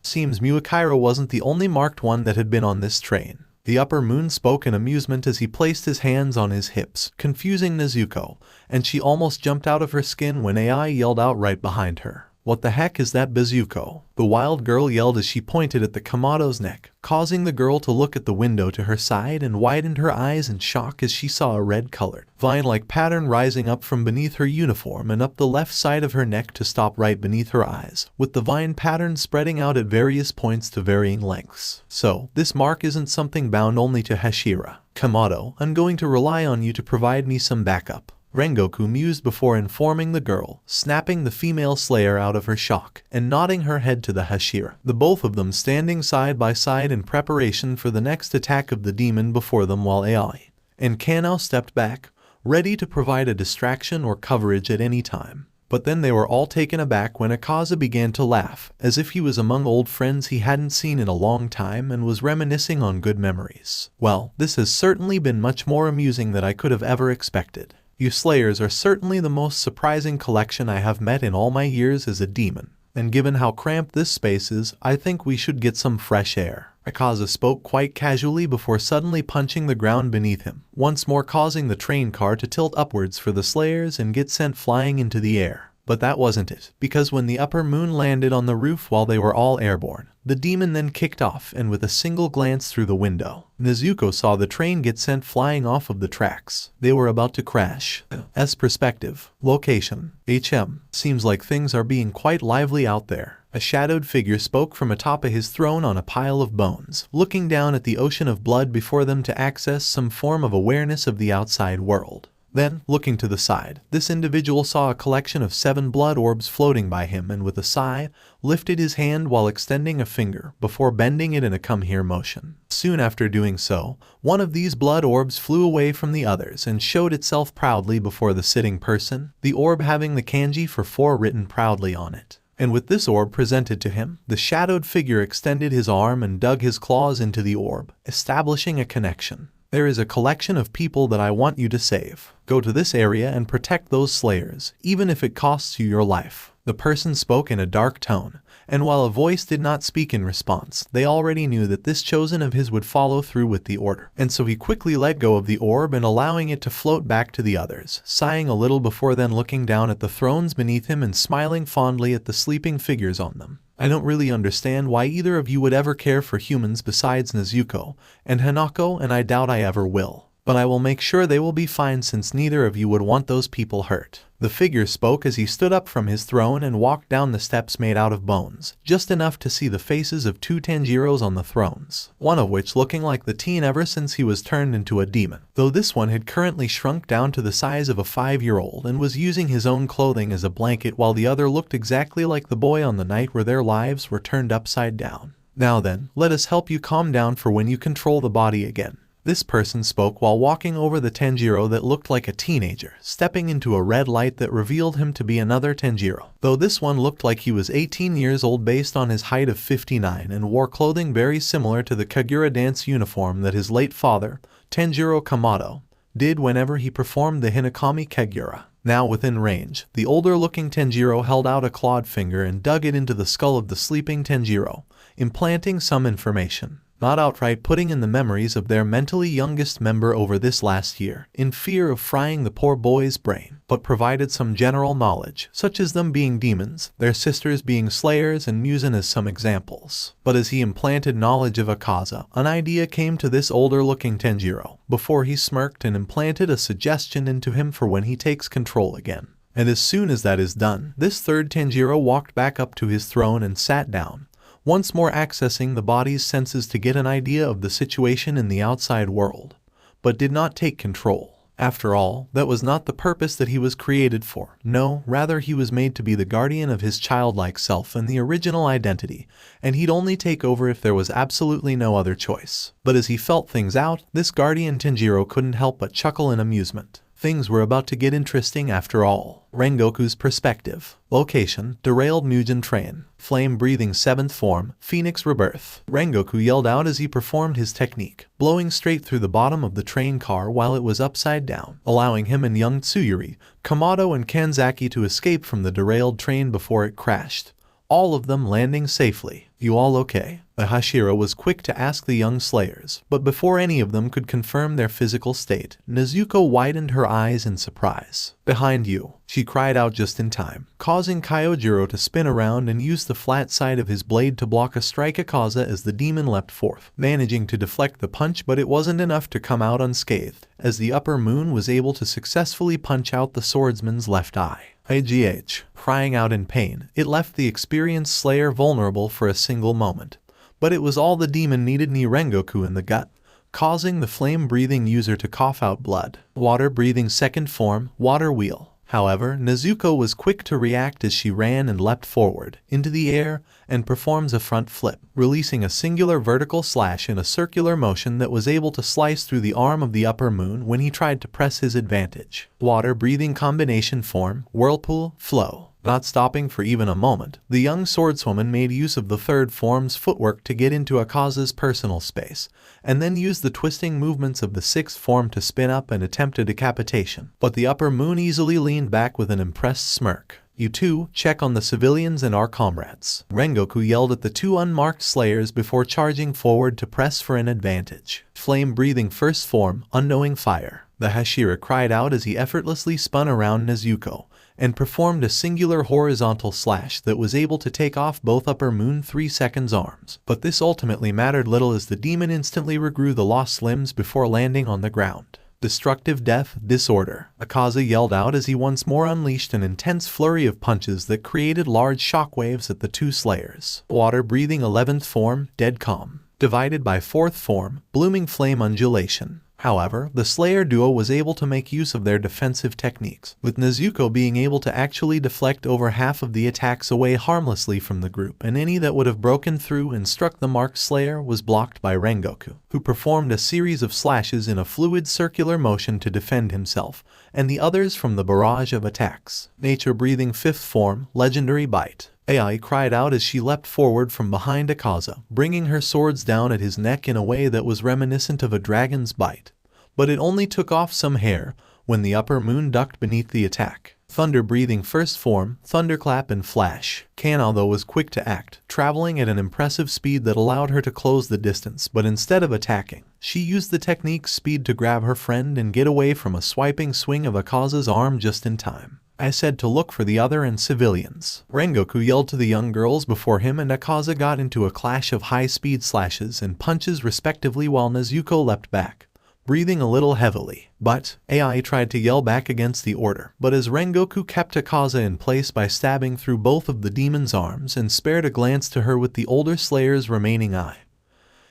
seems Muakira wasn't the only marked one that had been on this train. The upper moon spoke in amusement as he placed his hands on his hips, confusing Nezuko, and she almost jumped out of her skin when AI yelled out right behind her. What the heck is that bazooka? The wild girl yelled as she pointed at the Kamado's neck, causing the girl to look at the window to her side and widened her eyes in shock as she saw a red-colored, vine-like pattern rising up from beneath her uniform and up the left side of her neck to stop right beneath her eyes, with the vine pattern spreading out at various points to varying lengths. So, this mark isn't something bound only to Hashira. Kamado, I'm going to rely on you to provide me some backup. Rengoku mused before informing the girl, snapping the female slayer out of her shock, and nodding her head to the Hashira, the both of them standing side by side in preparation for the next attack of the demon before them while Aoi and Kano stepped back, ready to provide a distraction or coverage at any time. But then they were all taken aback when Akaza began to laugh, as if he was among old friends he hadn't seen in a long time and was reminiscing on good memories. Well, this has certainly been much more amusing than I could have ever expected. You Slayers are certainly the most surprising collection I have met in all my years as a demon, and given how cramped this space is, I think we should get some fresh air. Akaza spoke quite casually before suddenly punching the ground beneath him, once more causing the train car to tilt upwards for the Slayers and get sent flying into the air. But that wasn't it, because when the upper moon landed on the roof while they were all airborne, the demon then kicked off, and with a single glance through the window, Nezuko saw the train get sent flying off of the tracks. They were about to crash. As perspective, location, HM, seems like things are being quite lively out there. A shadowed figure spoke from atop of his throne on a pile of bones, looking down at the ocean of blood before them to access some form of awareness of the outside world. Then, looking to the side, this individual saw a collection of 7 blood orbs floating by him and with a sigh, lifted his hand while extending a finger before bending it in a come here motion. Soon after doing so, one of these blood orbs flew away from the others and showed itself proudly before the sitting person, the orb having the kanji for 4 written proudly on it. And with this orb presented to him, the shadowed figure extended his arm and dug his claws into the orb, establishing a connection. There is a collection of people that I want you to save. Go to this area and protect those Slayers, even if it costs you your life. The person spoke in a dark tone, and while a voice did not speak in response, they already knew that this chosen of his would follow through with the order. And so he quickly let go of the orb and allowing it to float back to the others, sighing a little before then looking down at the thrones beneath him and smiling fondly at the sleeping figures on them. I don't really understand why either of you would ever care for humans besides Nezuko and Hanako, and I doubt I ever will. But I will make sure they will be fine since neither of you would want those people hurt. The figure spoke as he stood up from his throne and walked down the steps made out of bones, just enough to see the faces of 2 Tanjiros on the thrones, one of which looking like the teen ever since he was turned into a demon, though this one had currently shrunk down to the size of a 5-year-old and was using his own clothing as a blanket, while the other looked exactly like the boy on the night where their lives were turned upside down. Now then, let us help you calm down for when you control the body again. This person spoke while walking over the Tenjiro that looked like a teenager, stepping into a red light that revealed him to be another Tenjiro, though this one looked like he was 18 years old based on his height of 59 and wore clothing very similar to the Kagura dance uniform that his late father, Tenjiro Kamado, did whenever he performed the Hinakami Kagura. Now within range, the older-looking Tenjiro held out a clawed finger and dug it into the skull of the sleeping Tenjiro, implanting some information. Not outright putting in the memories of their mentally youngest member over this last year, in fear of frying the poor boy's brain, but provided some general knowledge, such as them being demons, their sisters being Slayers, and Musen as some examples. But as he implanted knowledge of Akaza, an idea came to this older-looking Tenjiro, before he smirked and implanted a suggestion into him for when he takes control again. And as soon as that is done, this third Tenjiro walked back up to his throne and sat down, once more accessing the body's senses to get an idea of the situation in the outside world, but did not take control. After all, that was not the purpose that he was created for. No, rather he was made to be the guardian of his childlike self and the original identity, and he'd only take over if there was absolutely no other choice. But as he felt things out, this guardian Tenjiro couldn't help but chuckle in amusement. Things were about to get interesting after all. Rengoku's perspective. Location, derailed Mugen train. Flame-breathing 7th form, Phoenix rebirth. Rengoku yelled out as he performed his technique, blowing straight through the bottom of the train car while it was upside down, allowing him and young Tsuyuri, Kamado and Kanzaki to escape from the derailed train before it crashed, all of them landing safely. You all okay? The Hashira was quick to ask the young Slayers, but before any of them could confirm their physical state, Nezuko widened her eyes in surprise. Behind you, she cried out just in time, causing Kyojiro to spin around and use the flat side of his blade to block a strike Akaza as the demon leapt forth, managing to deflect the punch, but it wasn't enough to come out unscathed, as the upper moon was able to successfully punch out the swordsman's left eye. AGH, crying out in pain, it left the experienced Slayer vulnerable for a single moment. But it was all the demon needed. Rengoku in the gut, causing the flame-breathing user to cough out blood. Water-breathing second form, water wheel. However, Nezuko was quick to react as she ran and leapt forward, into the air, and performs a front flip, releasing a singular vertical slash in a circular motion that was able to slice through the arm of the upper moon when he tried to press his advantage. Water-breathing combination form, whirlpool, flow. Not stopping for even a moment, the young swordswoman made use of the third form's footwork to get into Akaza's personal space, and then used the twisting movements of the sixth form to spin up and attempt a decapitation. But the upper moon easily leaned back with an impressed smirk. "You two, check on the civilians and our comrades," Rengoku yelled at the two unmarked slayers before charging forward to press for an advantage. Flame-breathing first form, unknowing fire. The Hashira cried out as he effortlessly spun around Nezuko, and performed a singular horizontal slash that was able to take off both Upper Moon 3 seconds arms. But this ultimately mattered little as the demon instantly regrew the lost limbs before landing on the ground. Destructive death, disorder, Akaza yelled out as he once more unleashed an intense flurry of punches that created large shockwaves at the two slayers. Water-breathing 11th form, dead calm. Divided by 4th form, blooming flame undulation. However, the Slayer duo was able to make use of their defensive techniques, with Nezuko being able to actually deflect over half of the attacks away harmlessly from the group, and any that would have broken through and struck the marked Slayer was blocked by Rengoku, who performed a series of slashes in a fluid circular motion to defend himself, and the others from the barrage of attacks. Nature-breathing 5th form, legendary bite. Ai cried out as she leapt forward from behind Akaza, bringing her swords down at his neck in a way that was reminiscent of a dragon's bite. But it only took off some hair when the upper moon ducked beneath the attack. Thunder-breathing first form, thunderclap and flash. Kana though was quick to act, traveling at an impressive speed that allowed her to close the distance, but instead of attacking, she used the technique's speed to grab her friend and get away from a swiping swing of Akaza's arm just in time. I said to look for the other and civilians. Rengoku yelled to the young girls before him and Akaza got into a clash of high-speed slashes and punches respectively while Nezuko leapt back, breathing a little heavily. But Ai tried to yell back against the order, but as Rengoku kept Akaza in place by stabbing through both of the demon's arms and spared a glance to her with the older Slayer's remaining eye,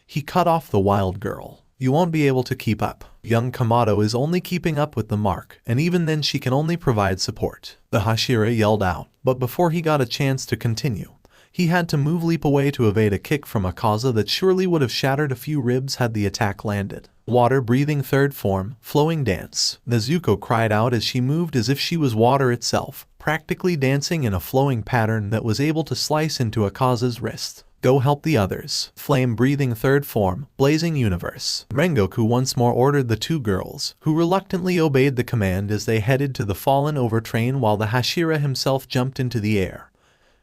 he cut off the wild girl. "You won't be able to keep up. Young Kamado is only keeping up with the mark, and even then she can only provide support," the Hashira yelled out, but before he got a chance to continue, he had to leap away to evade a kick from Akaza that surely would have shattered a few ribs had the attack landed. Water-breathing third form, flowing dance. Nezuko cried out as she moved as if she was water itself, practically dancing in a flowing pattern that was able to slice into Akaza's wrist. "Go help the others." Flame-breathing third form, blazing universe. Rengoku once more ordered the two girls, who reluctantly obeyed the command as they headed to the fallen over train while the Hashira himself jumped into the air,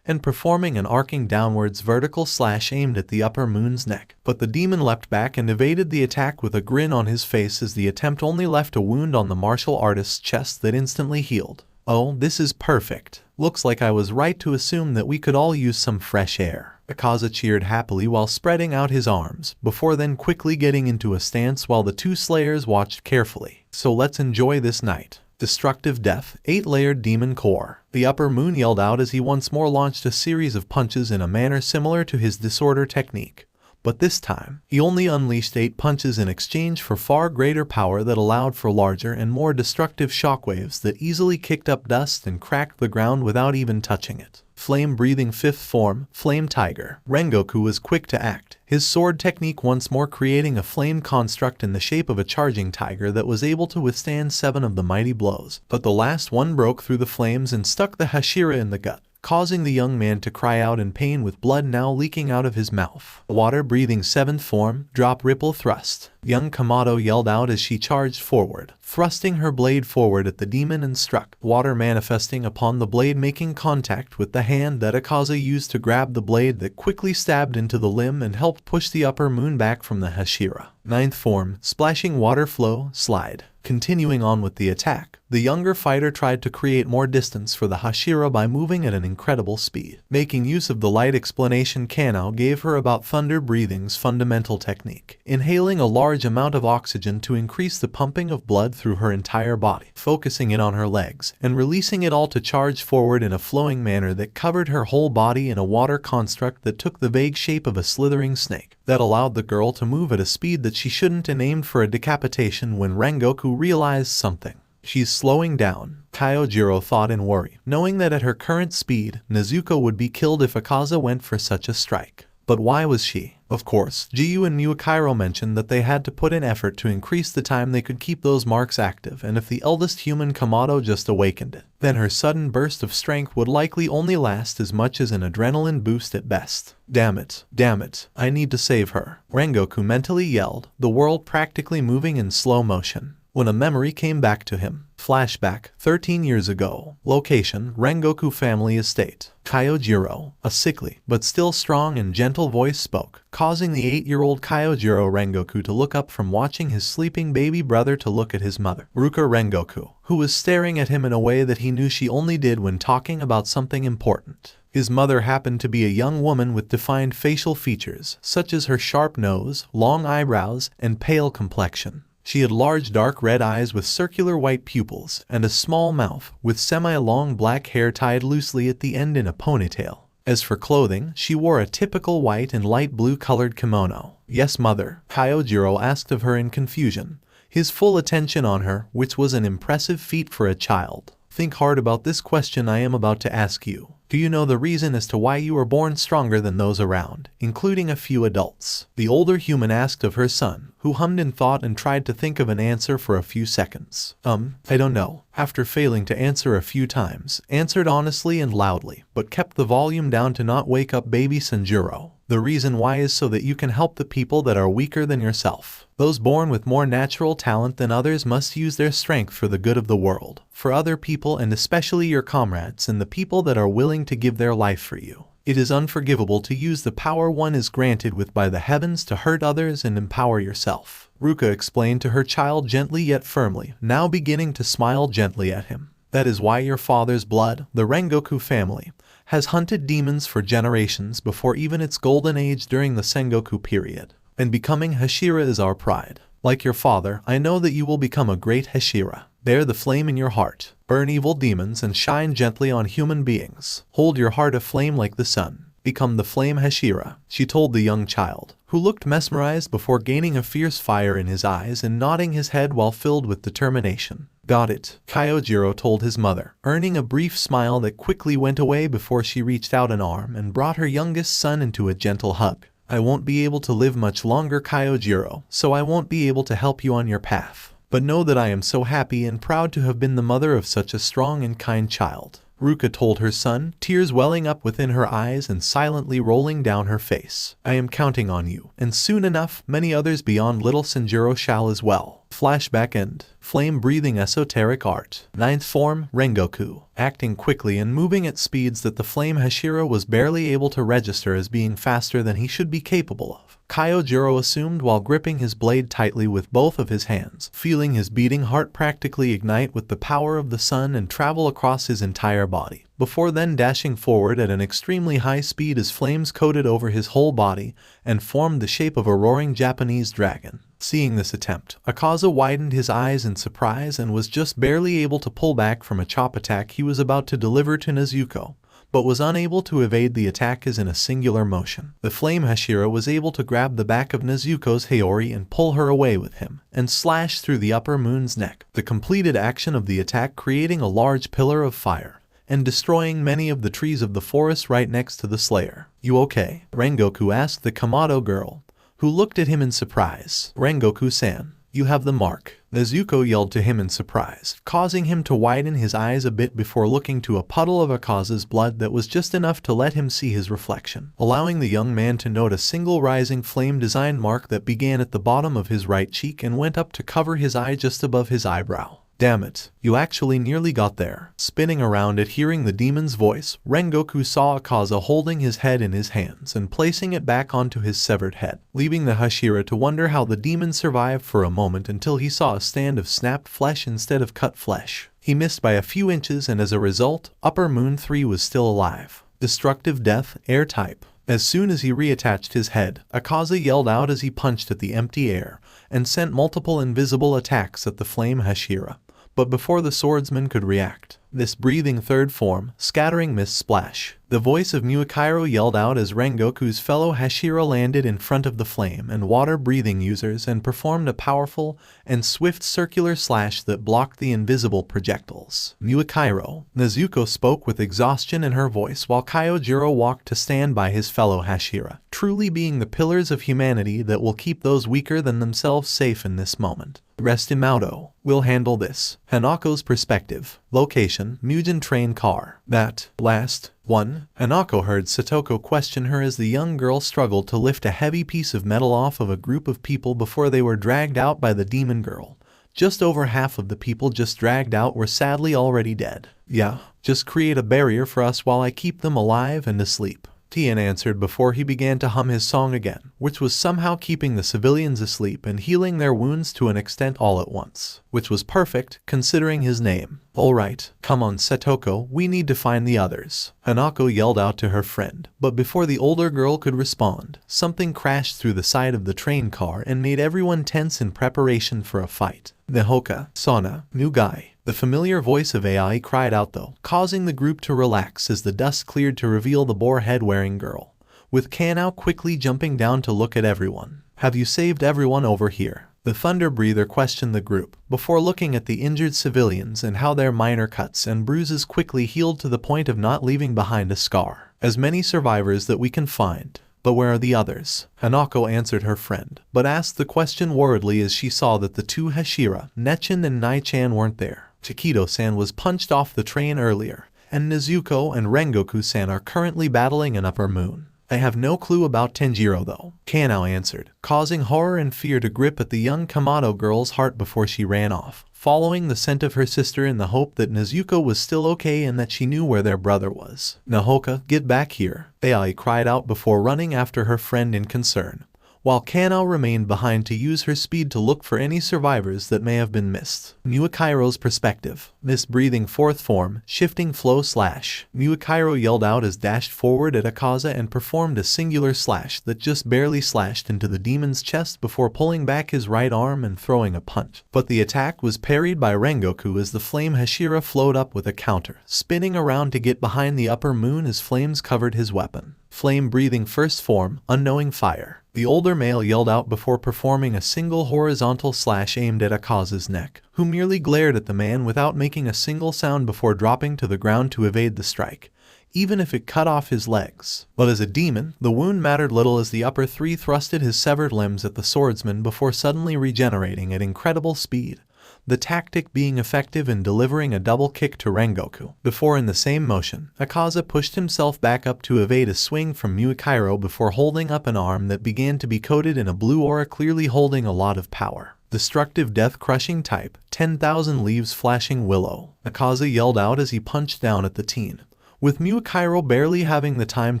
and performing an arcing downwards vertical slash aimed at the upper moon's neck. But the demon leapt back and evaded the attack with a grin on his face as the attempt only left a wound on the martial artist's chest that instantly healed. "Oh, this is perfect. Looks like I was right to assume that we could all use some fresh air." Akaza cheered happily while spreading out his arms, before then quickly getting into a stance while the two slayers watched carefully. "So let's enjoy this night." Destructive death, 8-layered demon core. The upper moon yelled out as he once more launched a series of punches in a manner similar to his disorder technique. But this time, he only unleashed 8 punches in exchange for far greater power that allowed for larger and more destructive shockwaves that easily kicked up dust and cracked the ground without even touching it. Flame-breathing 5th form, Flame Tiger. Rengoku was quick to act, his sword technique once more creating a flame construct in the shape of a charging tiger that was able to withstand 7 of the mighty blows. But the last one broke through the flames and stuck the Hashira in the gut, causing the young man to cry out in pain with blood now leaking out of his mouth. Water-breathing 7th form, Drop Ripple Thrust. Young Kamado yelled out as she charged forward, thrusting her blade forward at the demon and struck, water manifesting upon the blade making contact with the hand that Akaza used to grab the blade that quickly stabbed into the limb and helped push the upper moon back from the Hashira. 9th form, Splashing Water Flow, Slide. Continuing on with the attack, the younger fighter tried to create more distance for the Hashira by moving at an incredible speed. Making use of the light explanation Kanao gave her about thunder breathing's fundamental technique, inhaling a large amount of oxygen to increase the pumping of blood through her entire body, focusing in on her legs, and releasing it all to charge forward in a flowing manner that covered her whole body in a water construct that took the vague shape of a slithering snake, that allowed the girl to move at a speed that she shouldn't, and aimed for a decapitation when Rengoku realized something. She's slowing down, Tanjiro thought in worry, knowing that at her current speed, Nezuko would be killed if Akaza went for such a strike. But why was she? Of course, Jiyu and Muakairo mentioned that they had to put in effort to increase the time they could keep those marks active, and if the eldest human Kamado just awakened it, then her sudden burst of strength would likely only last as much as an adrenaline boost at best. Damn it, I need to save her, Rengoku mentally yelled, the world practically moving in slow motion. When a memory came back to him. Flashback, 13 years ago. Location, Rengoku family estate. Kyojiro, a sickly, but still strong and gentle voice spoke, causing the 8-year-old Kyojiro Rengoku to look up from watching his sleeping baby brother to look at his mother, Ruka Rengoku, who was staring at him in a way that he knew she only did when talking about something important. His mother happened to be a young woman with defined facial features, such as her sharp nose, long eyebrows, and pale complexion. She had large dark red eyes with circular white pupils, and a small mouth, with semi-long black hair tied loosely at the end in a ponytail. As for clothing, she wore a typical white and light blue colored kimono. Yes, mother, Kyojiro asked of her in confusion, his full attention on her, which was an impressive feat for a child. Think hard about this question I am about to ask you. Do you know the reason as to why you were born stronger than those around, including a few adults? The older human asked of her son, who hummed in thought and tried to think of an answer for a few seconds. I don't know. After failing to answer a few times, answered honestly and loudly, but kept the volume down to not wake up baby Tanjiro. The reason why is so that you can help the people that are weaker than yourself. Those born with more natural talent than others must use their strength for the good of the world, for other people, and especially your comrades and the people that are willing to give their life for you. It is unforgivable to use the power one is granted with by the heavens to hurt others and empower yourself, Ruka explained to her child gently yet firmly, now beginning to smile gently at him. That is why your father's blood, the Rengoku family, has hunted demons for generations before even its golden age during the Sengoku period. And becoming Hashira is our pride. Like your father, I know that you will become a great Hashira. Bear the flame in your heart. Burn evil demons and shine gently on human beings. Hold your heart aflame like the sun. Become the flame Hashira, she told the young child, who looked mesmerized before gaining a fierce fire in his eyes and nodding his head while filled with determination. Got it, Kyojiro told his mother, earning a brief smile that quickly went away before she reached out an arm and brought her youngest son into a gentle hug. I won't be able to live much longer, Kyojiro, so I won't be able to help you on your path. But know that I am so happy and proud to have been the mother of such a strong and kind child, Ruka told her son, tears welling up within her eyes and silently rolling down her face. I am counting on you, and soon enough, many others beyond little Tanjiro shall as well. Flashback end. Flame-breathing esoteric art. 9th form, Rengoku. Acting quickly and moving at speeds that the flame Hashira was barely able to register as being faster than he should be capable of, Kyojiro assumed while gripping his blade tightly with both of his hands, feeling his beating heart practically ignite with the power of the sun and travel across his entire body, before then dashing forward at an extremely high speed as flames coated over his whole body and formed the shape of a roaring Japanese dragon. Seeing this attempt, Akaza widened his eyes in surprise and was just barely able to pull back from a chop attack he was about to deliver to Nezuko, but was unable to evade the attack as in a singular motion. The flame Hashira was able to grab the back of Nezuko's Haori and pull her away with him, and slash through the upper moon's neck, the completed action of the attack creating a large pillar of fire, and destroying many of the trees of the forest right next to the slayer. You okay? Rengoku asked the Kamado girl, who looked at him in surprise. Rengoku-san, you have the mark, Nezuko yelled to him in surprise, causing him to widen his eyes a bit before looking to a puddle of Akaza's blood that was just enough to let him see his reflection, allowing the young man to note a single rising flame-designed mark that began at the bottom of his right cheek and went up to cover his eye just above his eyebrow. Damn it, you actually nearly got there. Spinning around at hearing the demon's voice, Rengoku saw Akaza holding his head in his hands and placing it back onto his severed head, leaving the Hashira to wonder how the demon survived for a moment until he saw a stand of snapped flesh instead of cut flesh. He missed by a few inches and as a result, Upper Moon 3 was still alive. Destructive Death, Air type. As soon as he reattached his head, Akaza yelled out as he punched at the empty air and sent multiple invisible attacks at the flame Hashira. But before the swordsman could react, this breathing third form, scattering mist splash. The voice of Miraculous yelled out as Rengoku's fellow Hashira landed in front of the flame and water-breathing users and performed a powerful and swift circular slash that blocked the invisible projectiles. Miraculous, Nezuko spoke with exhaustion in her voice while Kyojiro walked to stand by his fellow Hashira, truly being the pillars of humanity that will keep those weaker than themselves safe in this moment. Rest in Maudo. We'll handle this. Hanako's perspective. Location, Mugen train car. That last one. Hanako heard Satoko question her as the young girl struggled to lift a heavy piece of metal off of a group of people before they were dragged out by the demon girl. Just over half of the people just dragged out were sadly already dead. Yeah, just create a barrier for us while I keep them alive and asleep. Tien answered before he began to hum his song again, which was somehow keeping the civilians asleep and healing their wounds to an extent all at once, which was perfect considering his name. Alright, come on Satoko, we need to find the others. Hanako yelled out to her friend, but before the older girl could respond, something crashed through the side of the train car and made everyone tense in preparation for a fight. Nehoka, Sana, new guy. The familiar voice of AI cried out though, causing the group to relax as the dust cleared to reveal the boar head-wearing girl, with Kanao quickly jumping down to look at everyone. Have you saved everyone over here? The Thunder Breather questioned the group, before looking at the injured civilians and how their minor cuts and bruises quickly healed to the point of not leaving behind a scar. As many survivors that we can find. But where are the others? Hanako answered her friend, but asked the question worriedly as she saw that the two Hashira, Nechin and Nai-chan weren't there. Chiquito-san was punched off the train earlier, and Nezuko and Rengoku-san are currently battling an upper moon. I have no clue about Tenjiro though, Kanao answered, causing horror and fear to grip at the young Kamado girl's heart before she ran off, following the scent of her sister in the hope that Nezuko was still okay and that she knew where their brother was. Nahoka, get back here, Ai cried out before running after her friend in concern, while Kanao remained behind to use her speed to look for any survivors that may have been missed. Muakairo's perspective. Mist breathing fourth form, shifting flow slash. Muakairo yelled out as dashed forward at Akaza and performed a singular slash that just barely slashed into the demon's chest before pulling back his right arm and throwing a punch. But the attack was parried by Rengoku as the flame Hashira flowed up with a counter, spinning around to get behind the upper moon as flames covered his weapon. Flame breathing first form, unknowing fire. The older male yelled out before performing a single horizontal slash aimed at Akaza's neck, who merely glared at the man without making a single sound before dropping to the ground to evade the strike, even if it cut off his legs. But as a demon, the wound mattered little as the upper three thrusted his severed limbs at the swordsman before suddenly regenerating at incredible speed, the tactic being effective in delivering a double kick to Rengoku. Before in the same motion, Akaza pushed himself back up to evade a swing from Muakairo before holding up an arm that began to be coated in a blue aura, clearly holding a lot of power. Destructive death-crushing type, 10,000 leaves flashing willow. Akaza yelled out as he punched down at the teen, with Muakairo barely having the time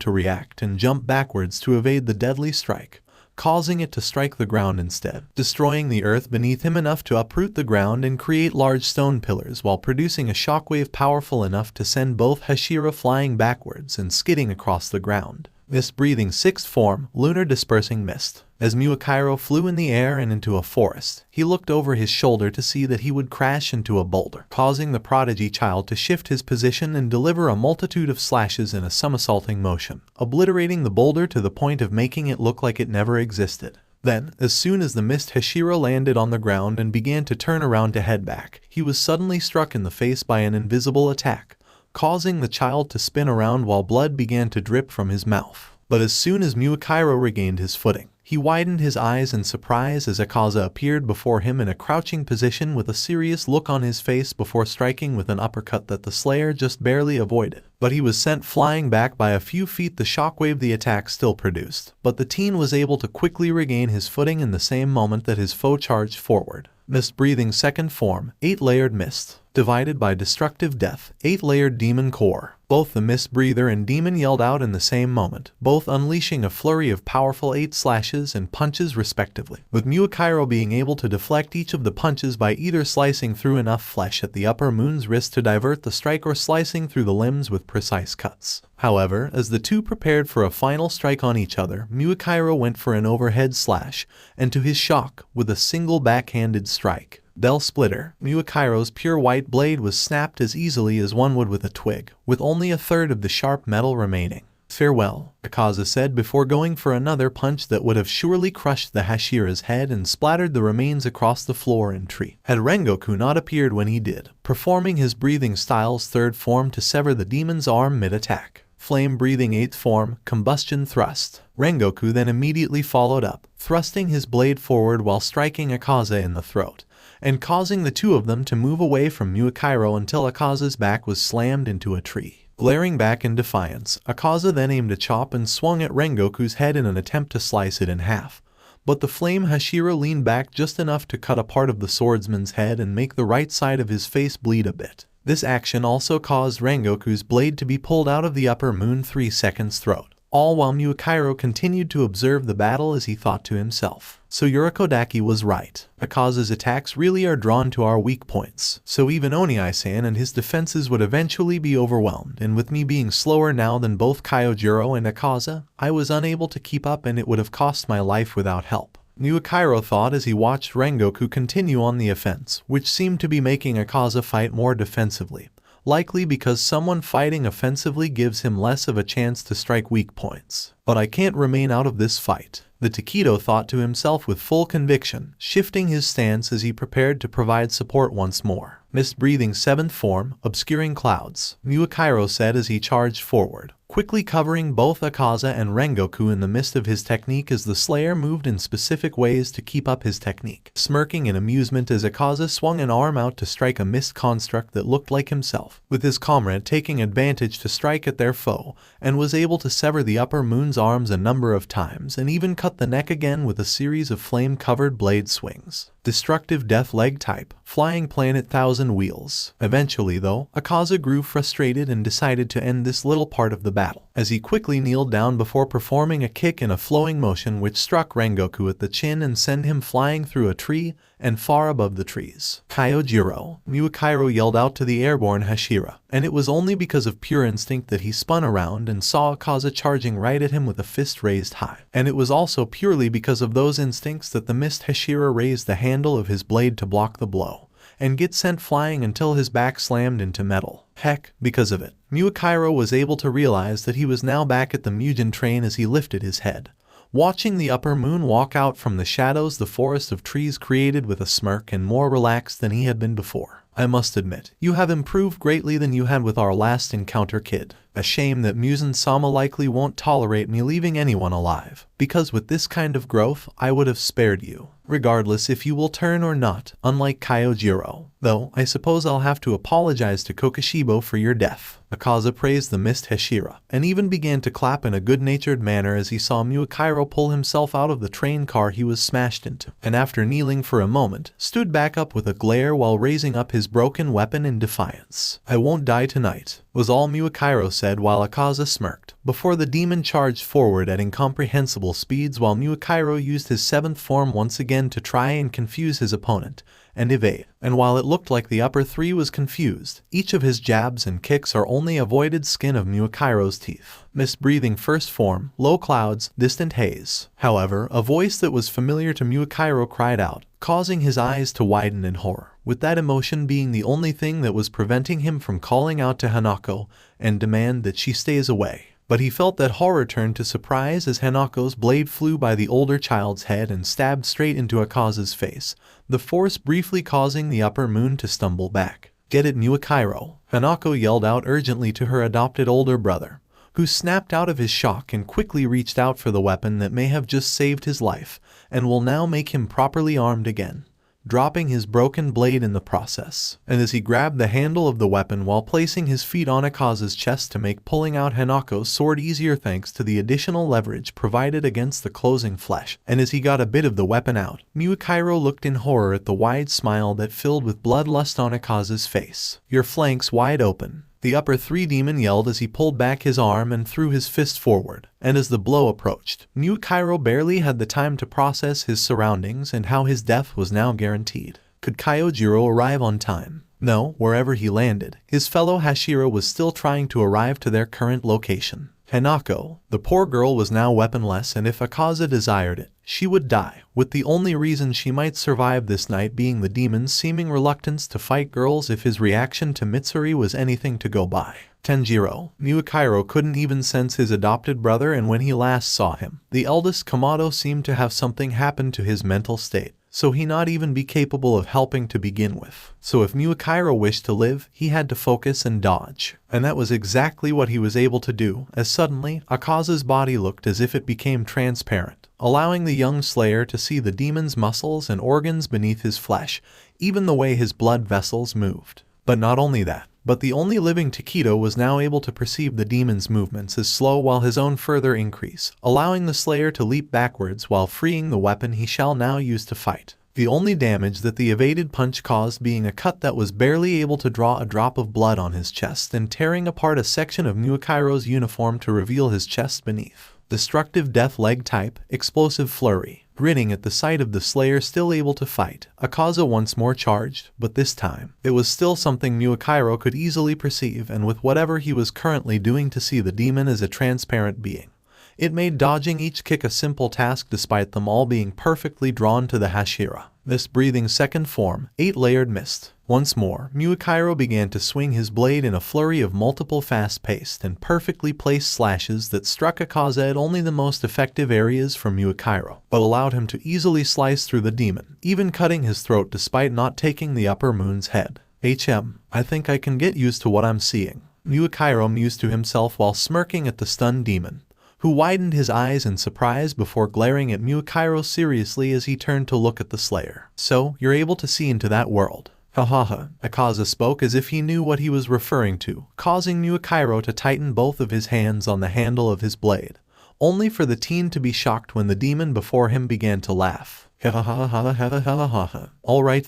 to react and jump backwards to evade the deadly strike, causing it to strike the ground instead, destroying the earth beneath him enough to uproot the ground and create large stone pillars while producing a shockwave powerful enough to send both Hashira flying backwards and skidding across the ground. Mist breathing sixth form, lunar dispersing mist. As Muakairo flew in the air and into a forest, he looked over his shoulder to see that he would crash into a boulder, causing the prodigy child to shift his position and deliver a multitude of slashes in a somersaulting motion, obliterating the boulder to the point of making it look like it never existed. Then, as soon as the mist Hashira landed on the ground and began to turn around to head back, he was suddenly struck in the face by an invisible attack, causing the child to spin around while blood began to drip from his mouth. But as soon as Muakairo regained his footing, he widened his eyes in surprise as Akaza appeared before him in a crouching position with a serious look on his face before striking with an uppercut that the Slayer just barely avoided. But he was sent flying back by a few feet, the shockwave the attack still produced, but the teen was able to quickly regain his footing in the same moment that his foe charged forward. Mist breathing second form, 8-layered mist. divided by destructive death, 8-layered demon core. Both the Mist Breather and Demon yelled out in the same moment, both unleashing a flurry of powerful 8 slashes and punches respectively, with Muakairo being able to deflect each of the punches by either slicing through enough flesh at the upper moon's wrist to divert the strike or slicing through the limbs with precise cuts. However, as the two prepared for a final strike on each other, Muakairo went for an overhead slash, and to his shock, with a single backhanded strike. Bell Splitter, Muakairo's pure white blade was snapped as easily as one would with a twig, with only a third of the sharp metal remaining. Farewell, Akaza said before going for another punch that would have surely crushed the Hashira's head and splattered the remains across the floor and tree, had Rengoku not appeared when he did, performing his breathing style's third form to sever the demon's arm mid-attack. Flame-breathing 8th form, Combustion Thrust. Rengoku then immediately followed up, thrusting his blade forward while striking Akaza in the throat, and causing the two of them to move away from Muakairo until Akaza's back was slammed into a tree. Glaring back in defiance, Akaza then aimed a chop and swung at Rengoku's head in an attempt to slice it in half, but the flame Hashira leaned back just enough to cut a part of the swordsman's head and make the right side of his face bleed a bit. This action also caused Rengoku's blade to be pulled out of the upper moon 3 seconds throat, all while Muakairo continued to observe the battle as he thought to himself. So Yurikodaki was right. Akaza's attacks really are drawn to our weak points, so even Oniai-san and his defenses would eventually be overwhelmed, and with me being slower now than both Kyojiro and Akaza, I was unable to keep up and it would have cost my life without help. Muakairo thought as he watched Rengoku continue on the offense, which seemed to be making Akaza fight more defensively, likely because someone fighting offensively gives him less of a chance to strike weak points. But I can't remain out of this fight, the Takedo thought to himself with full conviction, shifting his stance as he prepared to provide support once more. Mist-breathing 7th form, Obscuring Clouds, Muakairo said as he charged forward, quickly covering both Akaza and Rengoku in the mist of his technique as the Slayer moved in specific ways to keep up his technique, smirking in amusement as Akaza swung an arm out to strike a mist construct that looked like himself, with his comrade taking advantage to strike at their foe, and was able to sever the upper moon's arms a number of times and even cut the neck again with a series of flame-covered blade swings. Destructive Death Leg Type, Flying Planet 1000 Wheels. Eventually though, Akaza grew frustrated and decided to end this little part of the battle, as he quickly kneeled down before performing a kick in a flowing motion which struck Rengoku at the chin and sent him flying through a tree and far above the trees. Kyojiro, Muakairo yelled out to the airborne Hashira, and it was only because of pure instinct that he spun around and saw Akaza charging right at him with a fist raised high. And it was also purely because of those instincts that the mist Hashira raised the handle of his blade to block the blow, and get sent flying until his back slammed into metal. Heck, because of it, Muakairo was able to realize that he was now back at the Mugen train as he lifted his head, watching the upper moon walk out from the shadows the forest of trees created with a smirk and more relaxed than he had been before. I must admit, you have improved greatly than you had with our last encounter, kid. A shame that Mugen-sama likely won't tolerate me leaving anyone alive, because with this kind of growth, I would have spared you, regardless if you will turn or not, unlike Kyojiro. Though, I suppose I'll have to apologize to Kokoshibo for your death. Akaza praised the mist Hashira, and even began to clap in a good-natured manner as he saw Muakairo pull himself out of the train car he was smashed into, and after kneeling for a moment, stood back up with a glare while raising up his broken weapon in defiance. I won't die tonight, was all Muakairo said while Akaza smirked, before the demon charged forward at incomprehensible speeds while Muakairo used his 7th form once again to try and confuse his opponent, and evade. And while it looked like the upper three was confused, each of his jabs and kicks are only avoided skin of Muakairo's teeth. Mist-breathing 1st form, Low Clouds, Distant Haze. However, a voice that was familiar to Muakairo cried out, causing his eyes to widen in horror, with that emotion being the only thing that was preventing him from calling out to Hanako and demand that she stays away. But he felt that horror turned to surprise as Hanako's blade flew by the older child's head and stabbed straight into Akaza's face, the force briefly causing the upper moon to stumble back. Get it, Muakairo, Hanako yelled out urgently to her adopted older brother, who snapped out of his shock and quickly reached out for the weapon that may have just saved his life, and will now make him properly armed again. dropping his broken blade in the process. And as he grabbed the handle of the weapon while placing his feet on Akaza's chest to make pulling out Hanako's sword easier thanks to the additional leverage provided against the closing flesh, and as he got a bit of the weapon out, Miyukairo looked in horror at the wide smile that filled with bloodlust on Akaza's face. "Your flanks wide open," the upper three demon yelled as he pulled back his arm and threw his fist forward. And as the blow approached, Miyukairo barely had the time to process his surroundings and how his death was now guaranteed. Could Kyojiro arrive on time? No, wherever he landed, his fellow Hashira was still trying to arrive to their current location. Hanako, the poor girl, was now weaponless, and if Akaza desired it, she would die, with the only reason she might survive this night being the demon's seeming reluctance to fight girls if his reaction to Mitsuri was anything to go by. Tenjiro, Miyukairo couldn't even sense his adopted brother, and when he last saw him, the eldest Kamado seemed to have something happen to his mental state, so he not even be capable of helping to begin with. So if Miyukairo wished to live, he had to focus and dodge. And that was exactly what he was able to do, as suddenly, Akaza's body looked as if it became transparent, allowing the young slayer to see the demon's muscles and organs beneath his flesh, even the way his blood vessels moved. But not only that, but the only living Takedo was now able to perceive the demon's movements as slow while his own further increase, allowing the slayer to leap backwards while freeing the weapon he shall now use to fight. The only damage that the evaded punch caused being a cut that was barely able to draw a drop of blood on his chest and tearing apart a section of Miyukairo's uniform to reveal his chest beneath. Destructive death leg type, explosive flurry. Grinning at the sight of the slayer still able to fight, Akaza once more charged, but this time, it was still something Miyukairo could easily perceive, and with whatever he was currently doing to see the demon as a transparent being, it made dodging each kick a simple task despite them all being perfectly drawn to the Hashira. This breathing second form, 8-layered mist. Once more, Miyukairo began to swing his blade in a flurry of multiple fast-paced and perfectly placed slashes that struck Akaza at only the most effective areas for Miyukairo, but allowed him to easily slice through the demon, even cutting his throat despite not taking the upper moon's head. I think I can get used to what I'm seeing, Miyukairo mused to himself while smirking at the stunned demon, who widened his eyes in surprise before glaring at Miyukairo seriously as he turned to look at the slayer. "So, you're able to see into that world." "Hahaha," Akaza spoke as if he knew what he was referring to, causing Miyukairo to tighten both of his hands on the handle of his blade, only for the teen to be shocked when the demon before him began to laugh. "Alright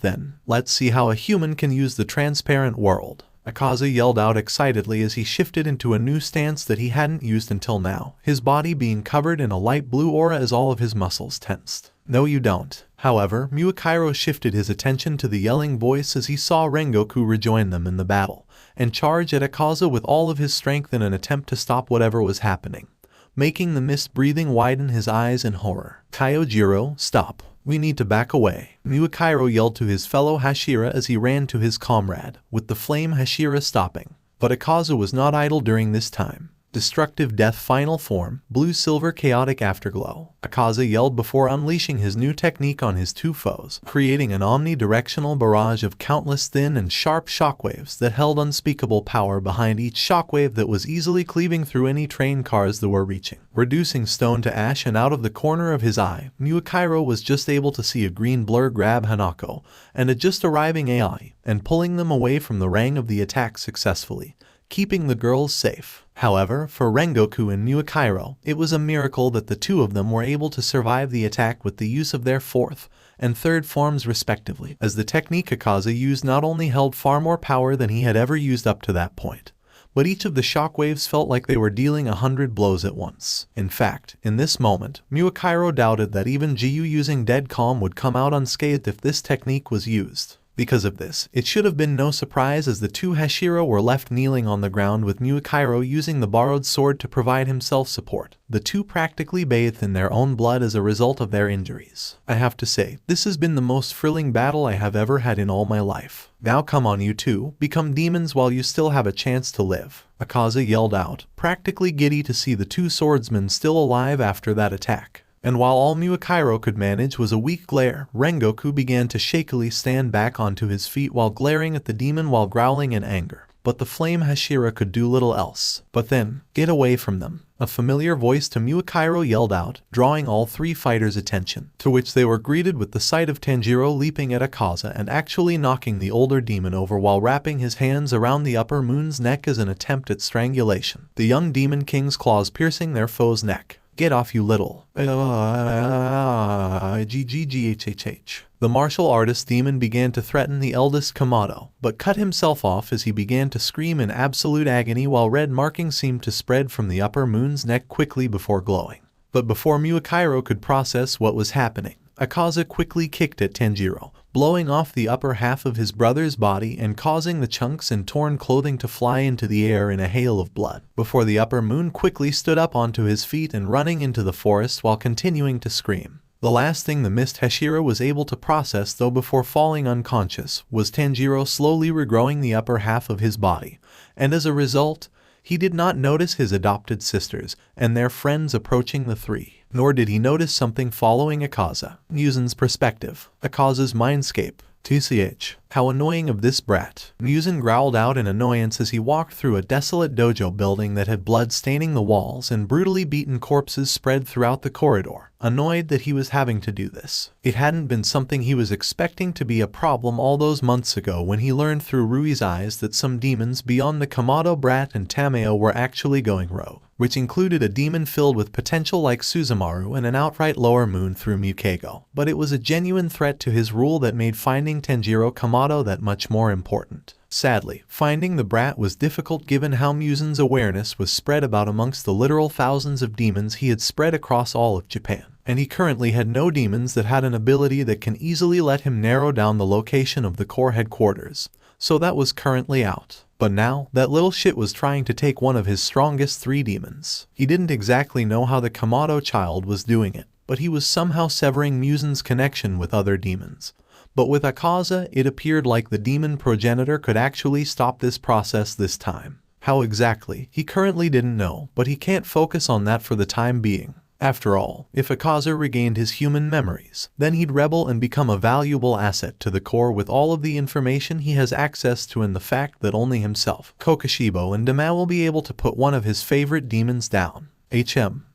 then, let's see how a human can use the transparent world," Akaza yelled out excitedly as he shifted into a new stance that he hadn't used until now, his body being covered in a light blue aura as all of his muscles tensed. "No you don't." However, Miyukairo shifted his attention to the yelling voice as he saw Rengoku rejoin them in the battle, and charge at Akaza with all of his strength in an attempt to stop whatever was happening, making the mist breathing widen his eyes in horror. "Kyojiro, stop. We need to back away," Miyukairo yelled to his fellow Hashira as he ran to his comrade, with the flame Hashira stopping. But Akaza was not idle during this time. Destructive Death Final Form, Blue-Silver Chaotic Afterglow. Akaza yelled before unleashing his new technique on his two foes, creating an omnidirectional barrage of countless thin and sharp shockwaves that held unspeakable power behind each shockwave that was easily cleaving through any train cars that were reaching. Reducing stone to ash, and out of the corner of his eye, Miyukairo was just able to see a green blur grab Hanako and a just arriving AI, and pulling them away from the rang of the attack successfully, keeping the girls safe. However, for Rengoku and Miyukairo, it was a miracle that the two of them were able to survive the attack with the use of their fourth and third forms respectively, as the technique Akaza used not only held far more power than he had ever used up to that point, but each of the shockwaves felt like they were dealing 100 blows at once. In fact, in this moment, Miyukairo doubted that even Jiyu using Dead Calm would come out unscathed if this technique was used. Because of this, it should have been no surprise as the two Hashira were left kneeling on the ground with Miyukairo using the borrowed sword to provide himself support, the two practically bathed in their own blood as a result of their injuries. "I have to say, this has been the most thrilling battle I have ever had in all my life. Now come on you two, become demons while you still have a chance to live," Akaza yelled out, practically giddy to see the two swordsmen still alive after that attack. And while all Miyukairo could manage was a weak glare, Rengoku began to shakily stand back onto his feet while glaring at the demon while growling in anger. but the flame Hashira could do little else. But then, get away from them, a familiar voice to Miyakairo yelled out, drawing all three fighters' attention, to which they were greeted with the sight of Tanjiro leaping at Akaza and actually knocking the older demon over while wrapping his hands around the upper moon's neck as an attempt at strangulation, the young demon king's claws piercing their foe's neck. Get off, you little GGGHHH. The martial artist demon began to threaten the eldest Kamado, but cut himself off as he began to scream in absolute agony while red markings seemed to spread from the upper moon's neck quickly before glowing. But before Miyakairo could process what was happening, Akaza quickly kicked at Tenjiro, blowing off the upper half of his brother's body and causing the chunks and torn clothing to fly into the air in a hail of blood, before the upper moon quickly stood up onto his feet and running into the forest while continuing to scream. The last thing the mist Hashira was able to process, though before falling unconscious, was Tanjiro slowly regrowing the upper half of his body, and as a result, he did not notice his adopted sisters and their friends approaching the three, nor did he notice something following Akaza. Musen's perspective. Akaza's mindscape. TCH. How annoying of this brat. Musen growled out in annoyance as he walked through a desolate dojo building that had blood staining the walls and brutally beaten corpses spread throughout the corridor, annoyed that he was having to do this. It hadn't been something he was expecting to be a problem all those months ago when he learned through Rui's eyes that some demons beyond the Kamado brat and Tameo were actually going rogue, which included a demon filled with potential like Suzumaru and an outright lower moon through Mukeigo. But it was a genuine threat to his rule that made finding Tenjiro Kamado that much more important. Sadly, finding the brat was difficult given how Musen's awareness was spread about amongst the literal thousands of demons he had spread across all of Japan, and he currently had no demons that had an ability that can easily let him narrow down the location of the core headquarters, so that was currently out. But now, that little shit was trying to take one of his strongest three demons. He didn't exactly know how the Kamado child was doing it, but he was somehow severing Musen's connection with other demons. But with Akaza, it appeared like the demon progenitor could actually stop this process this time. How exactly, he currently didn't know, but he can't focus on that for the time being. After all, if Akaza regained his human memories, then he'd rebel and become a valuable asset to the core with all of the information he has access to, and the fact that only himself, Kokoshibo, and Dama will be able to put one of his favorite demons down.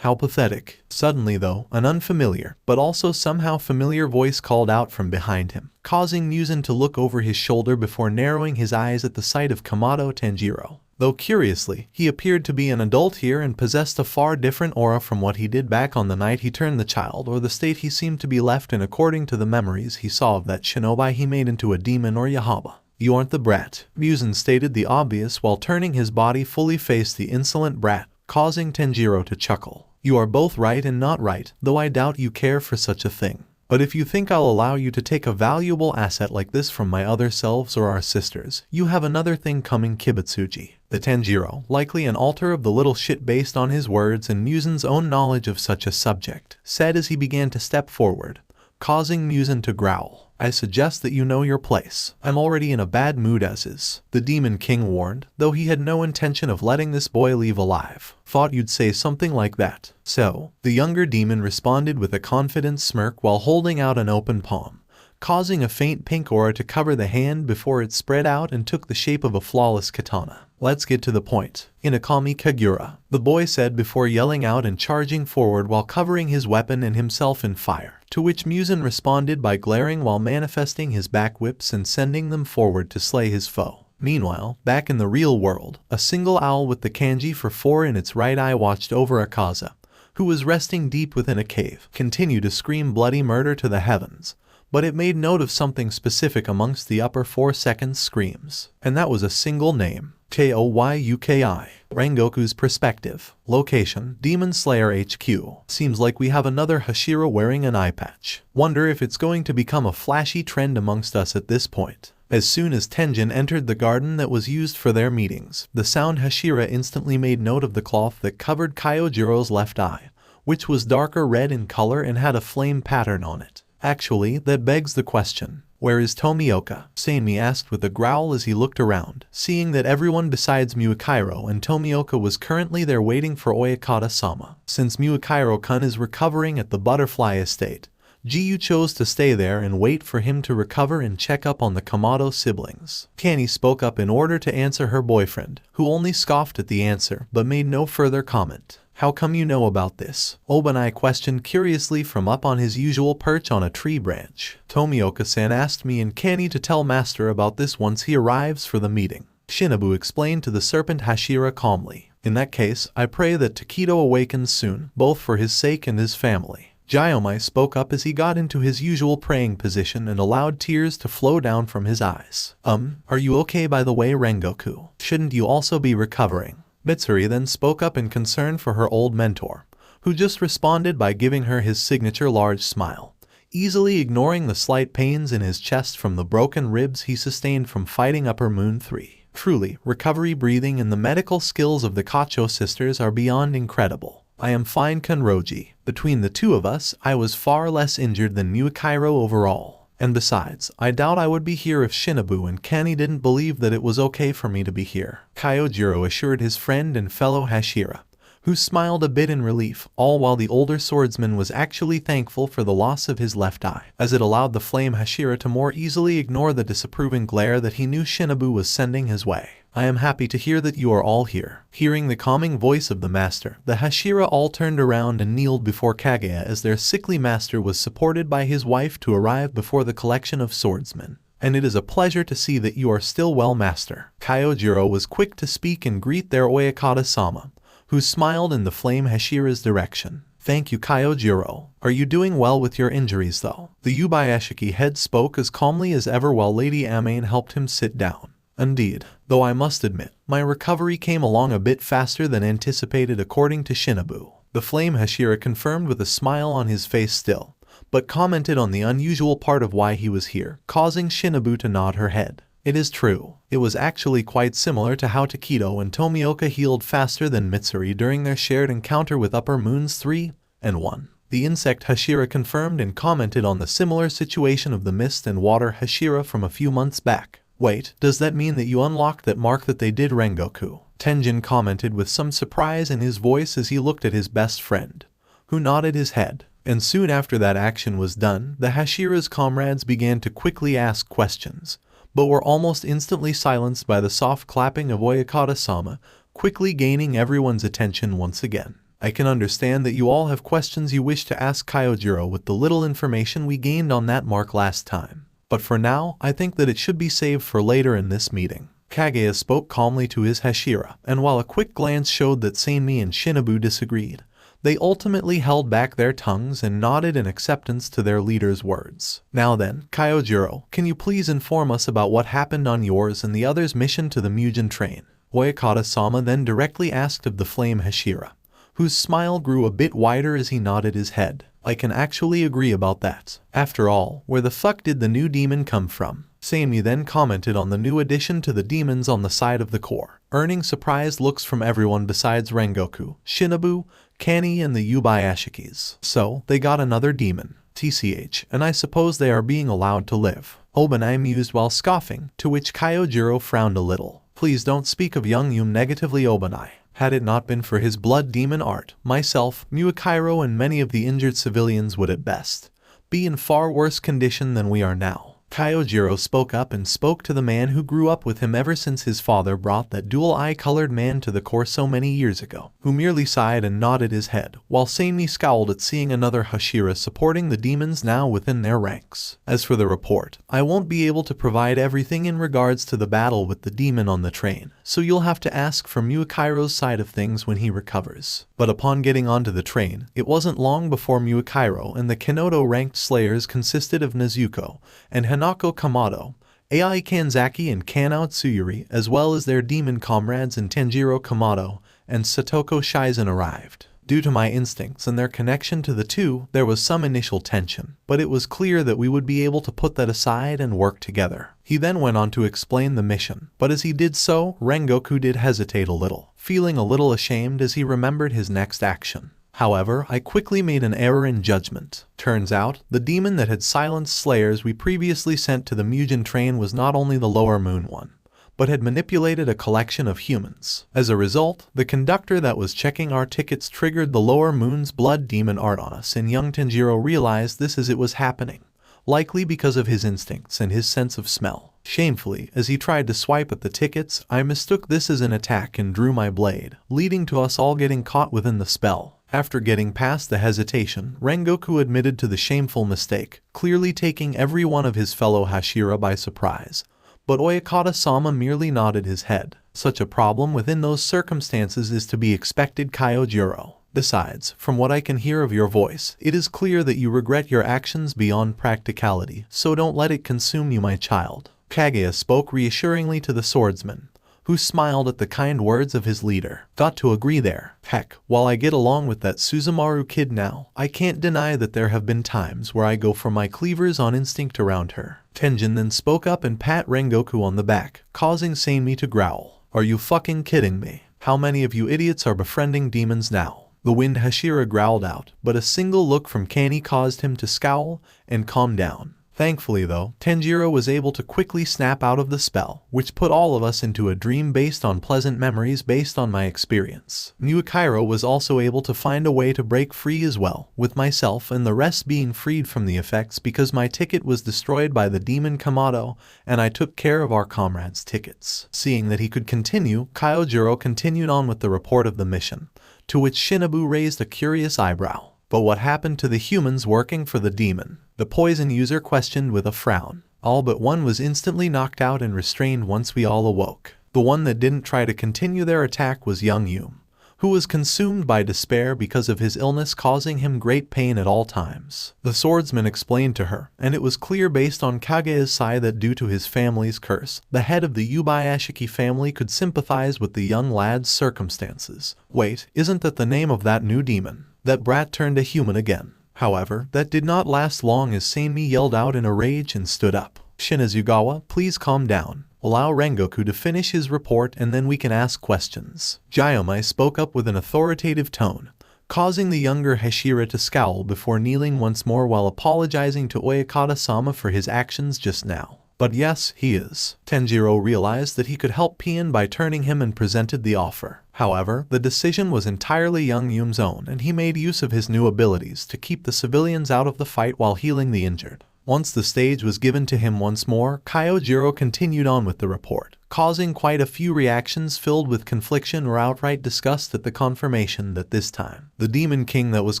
How pathetic. Suddenly though, an unfamiliar, but also somehow familiar voice called out from behind him, causing Musen to look over his shoulder before narrowing his eyes at the sight of Kamado Tenjiro. Though curiously, he appeared to be an adult here and possessed a far different aura from what he did back on the night he turned the child, or the state he seemed to be left in according to the memories he saw of that shinobi he made into a demon or Yahaba. You aren't the brat, Musen stated the obvious while turning his body fully face the insolent brat, causing Tenjiro to chuckle. You are both right and not right, though I doubt you care for such a thing. But if you think I'll allow you to take a valuable asset like this from my other selves or our sisters, you have another thing coming, Kibutsuji. The Tenjiro, likely an alter of the little shit based on his words and Musen's own knowledge of such a subject, said as he began to step forward, causing Musen to growl. I suggest that you know your place. I'm already in a bad mood as is, the Demon King warned, though he had no intention of letting this boy leave alive. Thought you'd say something like that. So, the younger demon responded with a confident smirk while holding out an open palm, causing a faint pink aura to cover the hand before it spread out and took the shape of a flawless katana. Let's get to the point. Inakami Kagura, the boy said before yelling out and charging forward while covering his weapon and himself in fire, to which Musen responded by glaring while manifesting his back whips and sending them forward to slay his foe. Meanwhile, back in the real world, a single owl with the kanji for 4 in its right eye watched over Akaza, who was resting deep within a cave, continue to scream bloody murder to the heavens. But it made note of something specific amongst the upper 4 seconds screams, and that was a single name. Koyuki. Rengoku's perspective. Location, Demon Slayer HQ. Seems like we have another Hashira wearing an eye patch. Wonder if it's going to become a flashy trend amongst us at this point. As soon as Tenjin entered the garden that was used for their meetings, the sound Hashira instantly made note of the cloth that covered Kyojiro's left eye, which was darker red in color and had a flame pattern on it. Actually, that begs the question. Where is Tomioka? Sanmi asked with a growl as he looked around, seeing that everyone besides Miyakairo and Tomioka was currently there waiting for Oyakata-sama. Since Miyakairo-kun is recovering at the Butterfly Estate, Jiyu chose to stay there and wait for him to recover and check up on the Kamado siblings. Kani spoke up in order to answer her boyfriend, who only scoffed at the answer but made no further comment. How come you know about this? Obanai questioned curiously from up on his usual perch on a tree branch. Tomioka-san asked me and Kani to tell Master about this once he arrives for the meeting. Shinobu explained to the serpent Hashira calmly. In that case, I pray that Takedo awakens soon, both for his sake and his family. Gyomai spoke up as he got into his usual praying position and allowed tears to flow down from his eyes. Are you okay by the way, Rengoku? Shouldn't you also be recovering? Mitsuri then spoke up in concern for her old mentor, who just responded by giving her his signature large smile, easily ignoring the slight pains in his chest from the broken ribs he sustained from fighting Upper Moon 3. Truly, recovery breathing and the medical skills of the Kacho sisters are beyond incredible. I am fine, Kanroji. Between the two of us, I was far less injured than Mukairo overall. And besides, I doubt I would be here if Shinobu and Kani didn't believe that it was okay for me to be here. Kyojiro assured his friend and fellow Hashira, who smiled a bit in relief, all while the older swordsman was actually thankful for the loss of his left eye, as it allowed the flame Hashira to more easily ignore the disapproving glare that he knew Shinobu was sending his way. I am happy to hear that you are all here. Hearing the calming voice of the master, the Hashira all turned around and kneeled before Kaga as their sickly master was supported by his wife to arrive before the collection of swordsmen. And it is a pleasure to see that you are still well, master. Kyojiro was quick to speak and greet their Oyakata-sama, who smiled in the flame Hashira's direction. Thank you, Kyojiro. Are you doing well with your injuries though? The Yubayashiki head spoke as calmly as ever while Lady Amain helped him sit down. Indeed, though I must admit, my recovery came along a bit faster than anticipated according to Shinobu. The flame Hashira confirmed with a smile on his face still, but commented on the unusual part of why he was here, causing Shinobu to nod her head. It is true. It was actually quite similar to how Takedo and Tomioka healed faster than Mitsuri during their shared encounter with Upper Moons 3 and 1. The insect Hashira confirmed and commented on the similar situation of the mist and water Hashira from a few months back. Wait, does that mean that you unlocked that mark that they did, Rengoku? Tenjin commented with some surprise in his voice as he looked at his best friend, who nodded his head. And soon after that action was done, the Hashira's comrades began to quickly ask questions, but were almost instantly silenced by the soft clapping of Oyakata-sama, quickly gaining everyone's attention once again. I can understand that you all have questions you wish to ask Kyojiro with the little information we gained on that mark last time. But for now, I think that it should be saved for later in this meeting. Kaguya spoke calmly to his Hashira, and while a quick glance showed that Seinmi and Shinobu disagreed, they ultimately held back their tongues and nodded in acceptance to their leader's words. Now then, Kyojiro, can you please inform us about what happened on yours and the others' mission to the Mugen train? Oyakata-sama then directly asked of the flame Hashira, whose smile grew a bit wider as he nodded his head. I can actually agree about that. After all, where the fuck did the new demon come from? Seinmi then commented on the new addition to the demons on the side of the core, earning surprised looks from everyone besides Rengoku, Shinobu, Kani and the Yubayashikis. So, they got another demon. TCH, and I suppose they are being allowed to live. Obanai mused while scoffing, to which Kyojiro frowned a little. Please don't speak of young Yum negatively, Obanai. Had it not been for his blood demon art, myself, Muakairo and many of the injured civilians would at best be in far worse condition than we are now. Kyojiro spoke up and spoke to the man who grew up with him ever since his father brought that dual-eye-colored man to the core so many years ago, who merely sighed and nodded his head, while Seinmi scowled at seeing another Hashira supporting the demons now within their ranks. As for the report, I won't be able to provide everything in regards to the battle with the demon on the train, so you'll have to ask for Muakairo's side of things when he recovers. But upon getting onto the train, it wasn't long before Muakairo and the Kenoto-ranked slayers consisted of Nezuko and Hanako Kamado, Ai Kanzaki and Kanao Tsuyuri, as well as their demon comrades in Tenjiro Kamado and Satoko Shizen arrived. Due to my instincts and their connection to the two, there was some initial tension, but it was clear that we would be able to put that aside and work together. He then went on to explain the mission, but as he did so, Rengoku did hesitate a little, feeling a little ashamed as he remembered his next action. However, I quickly made an error in judgment. Turns out, the demon that had silenced slayers we previously sent to the Mugen train was not only the lower moon one, but had manipulated a collection of humans. As a result, the conductor that was checking our tickets triggered the lower moon's blood demon art on us, and young Tanjiro realized this as it was happening, likely because of his instincts and his sense of smell. Shamefully, as he tried to swipe at the tickets, I mistook this as an attack and drew my blade, leading to us all getting caught within the spell. After getting past the hesitation, Rengoku admitted to the shameful mistake, clearly taking every one of his fellow Hashira by surprise. But Oyakata-sama merely nodded his head. Such a problem within those circumstances is to be expected, Kyojiro. Besides, from what I can hear of your voice, it is clear that you regret your actions beyond practicality, so don't let it consume you, my child. Kaguya spoke reassuringly to the swordsman, who smiled at the kind words of his leader. Got to agree there. Heck, while I get along with that Suzumaru kid now, I can't deny that there have been times where I go for my cleavers on instinct around her. Tenjin then spoke up and pat Rengoku on the back, causing Seimi to growl. Are you fucking kidding me? How many of you idiots are befriending demons now? The wind Hashira growled out, but a single look from Kani caused him to scowl and calm down. Thankfully though, Tenjiro was able to quickly snap out of the spell, which put all of us into a dream based on pleasant memories based on my experience. Muakairo was also able to find a way to break free as well, with myself and the rest being freed from the effects because my ticket was destroyed by the demon Kamado, and I took care of our comrade's tickets. Seeing that he could continue, Kyojiro continued on with the report of the mission, to which Shinobu raised a curious eyebrow. But what happened to the humans working for the demon? The poison user questioned with a frown. All but one was instantly knocked out and restrained once we all awoke. The one that didn't try to continue their attack was young Yum, who was consumed by despair because of his illness causing him great pain at all times. The swordsman explained to her, and it was clear based on Kage's side that due to his family's curse, the head of the Yubayashiki family could sympathize with the young lad's circumstances. Wait, isn't that the name of that new demon? That brat turned a human again. However, that did not last long as Seimi yelled out in a rage and stood up. Shinazugawa, please calm down. Allow Rengoku to finish his report and then we can ask questions. Jayomai spoke up with an authoritative tone, causing the younger Hashira to scowl before kneeling once more while apologizing to Oyakata-sama for his actions just now. But yes, he is. Tenjiro realized that he could help Pian by turning him and presented the offer. However, the decision was entirely young Yum's own, and he made use of his new abilities to keep the civilians out of the fight while healing the injured. Once the stage was given to him once more, Kyojiro continued on with the report, causing quite a few reactions filled with confliction or outright disgust at the confirmation that this time, the Demon King that was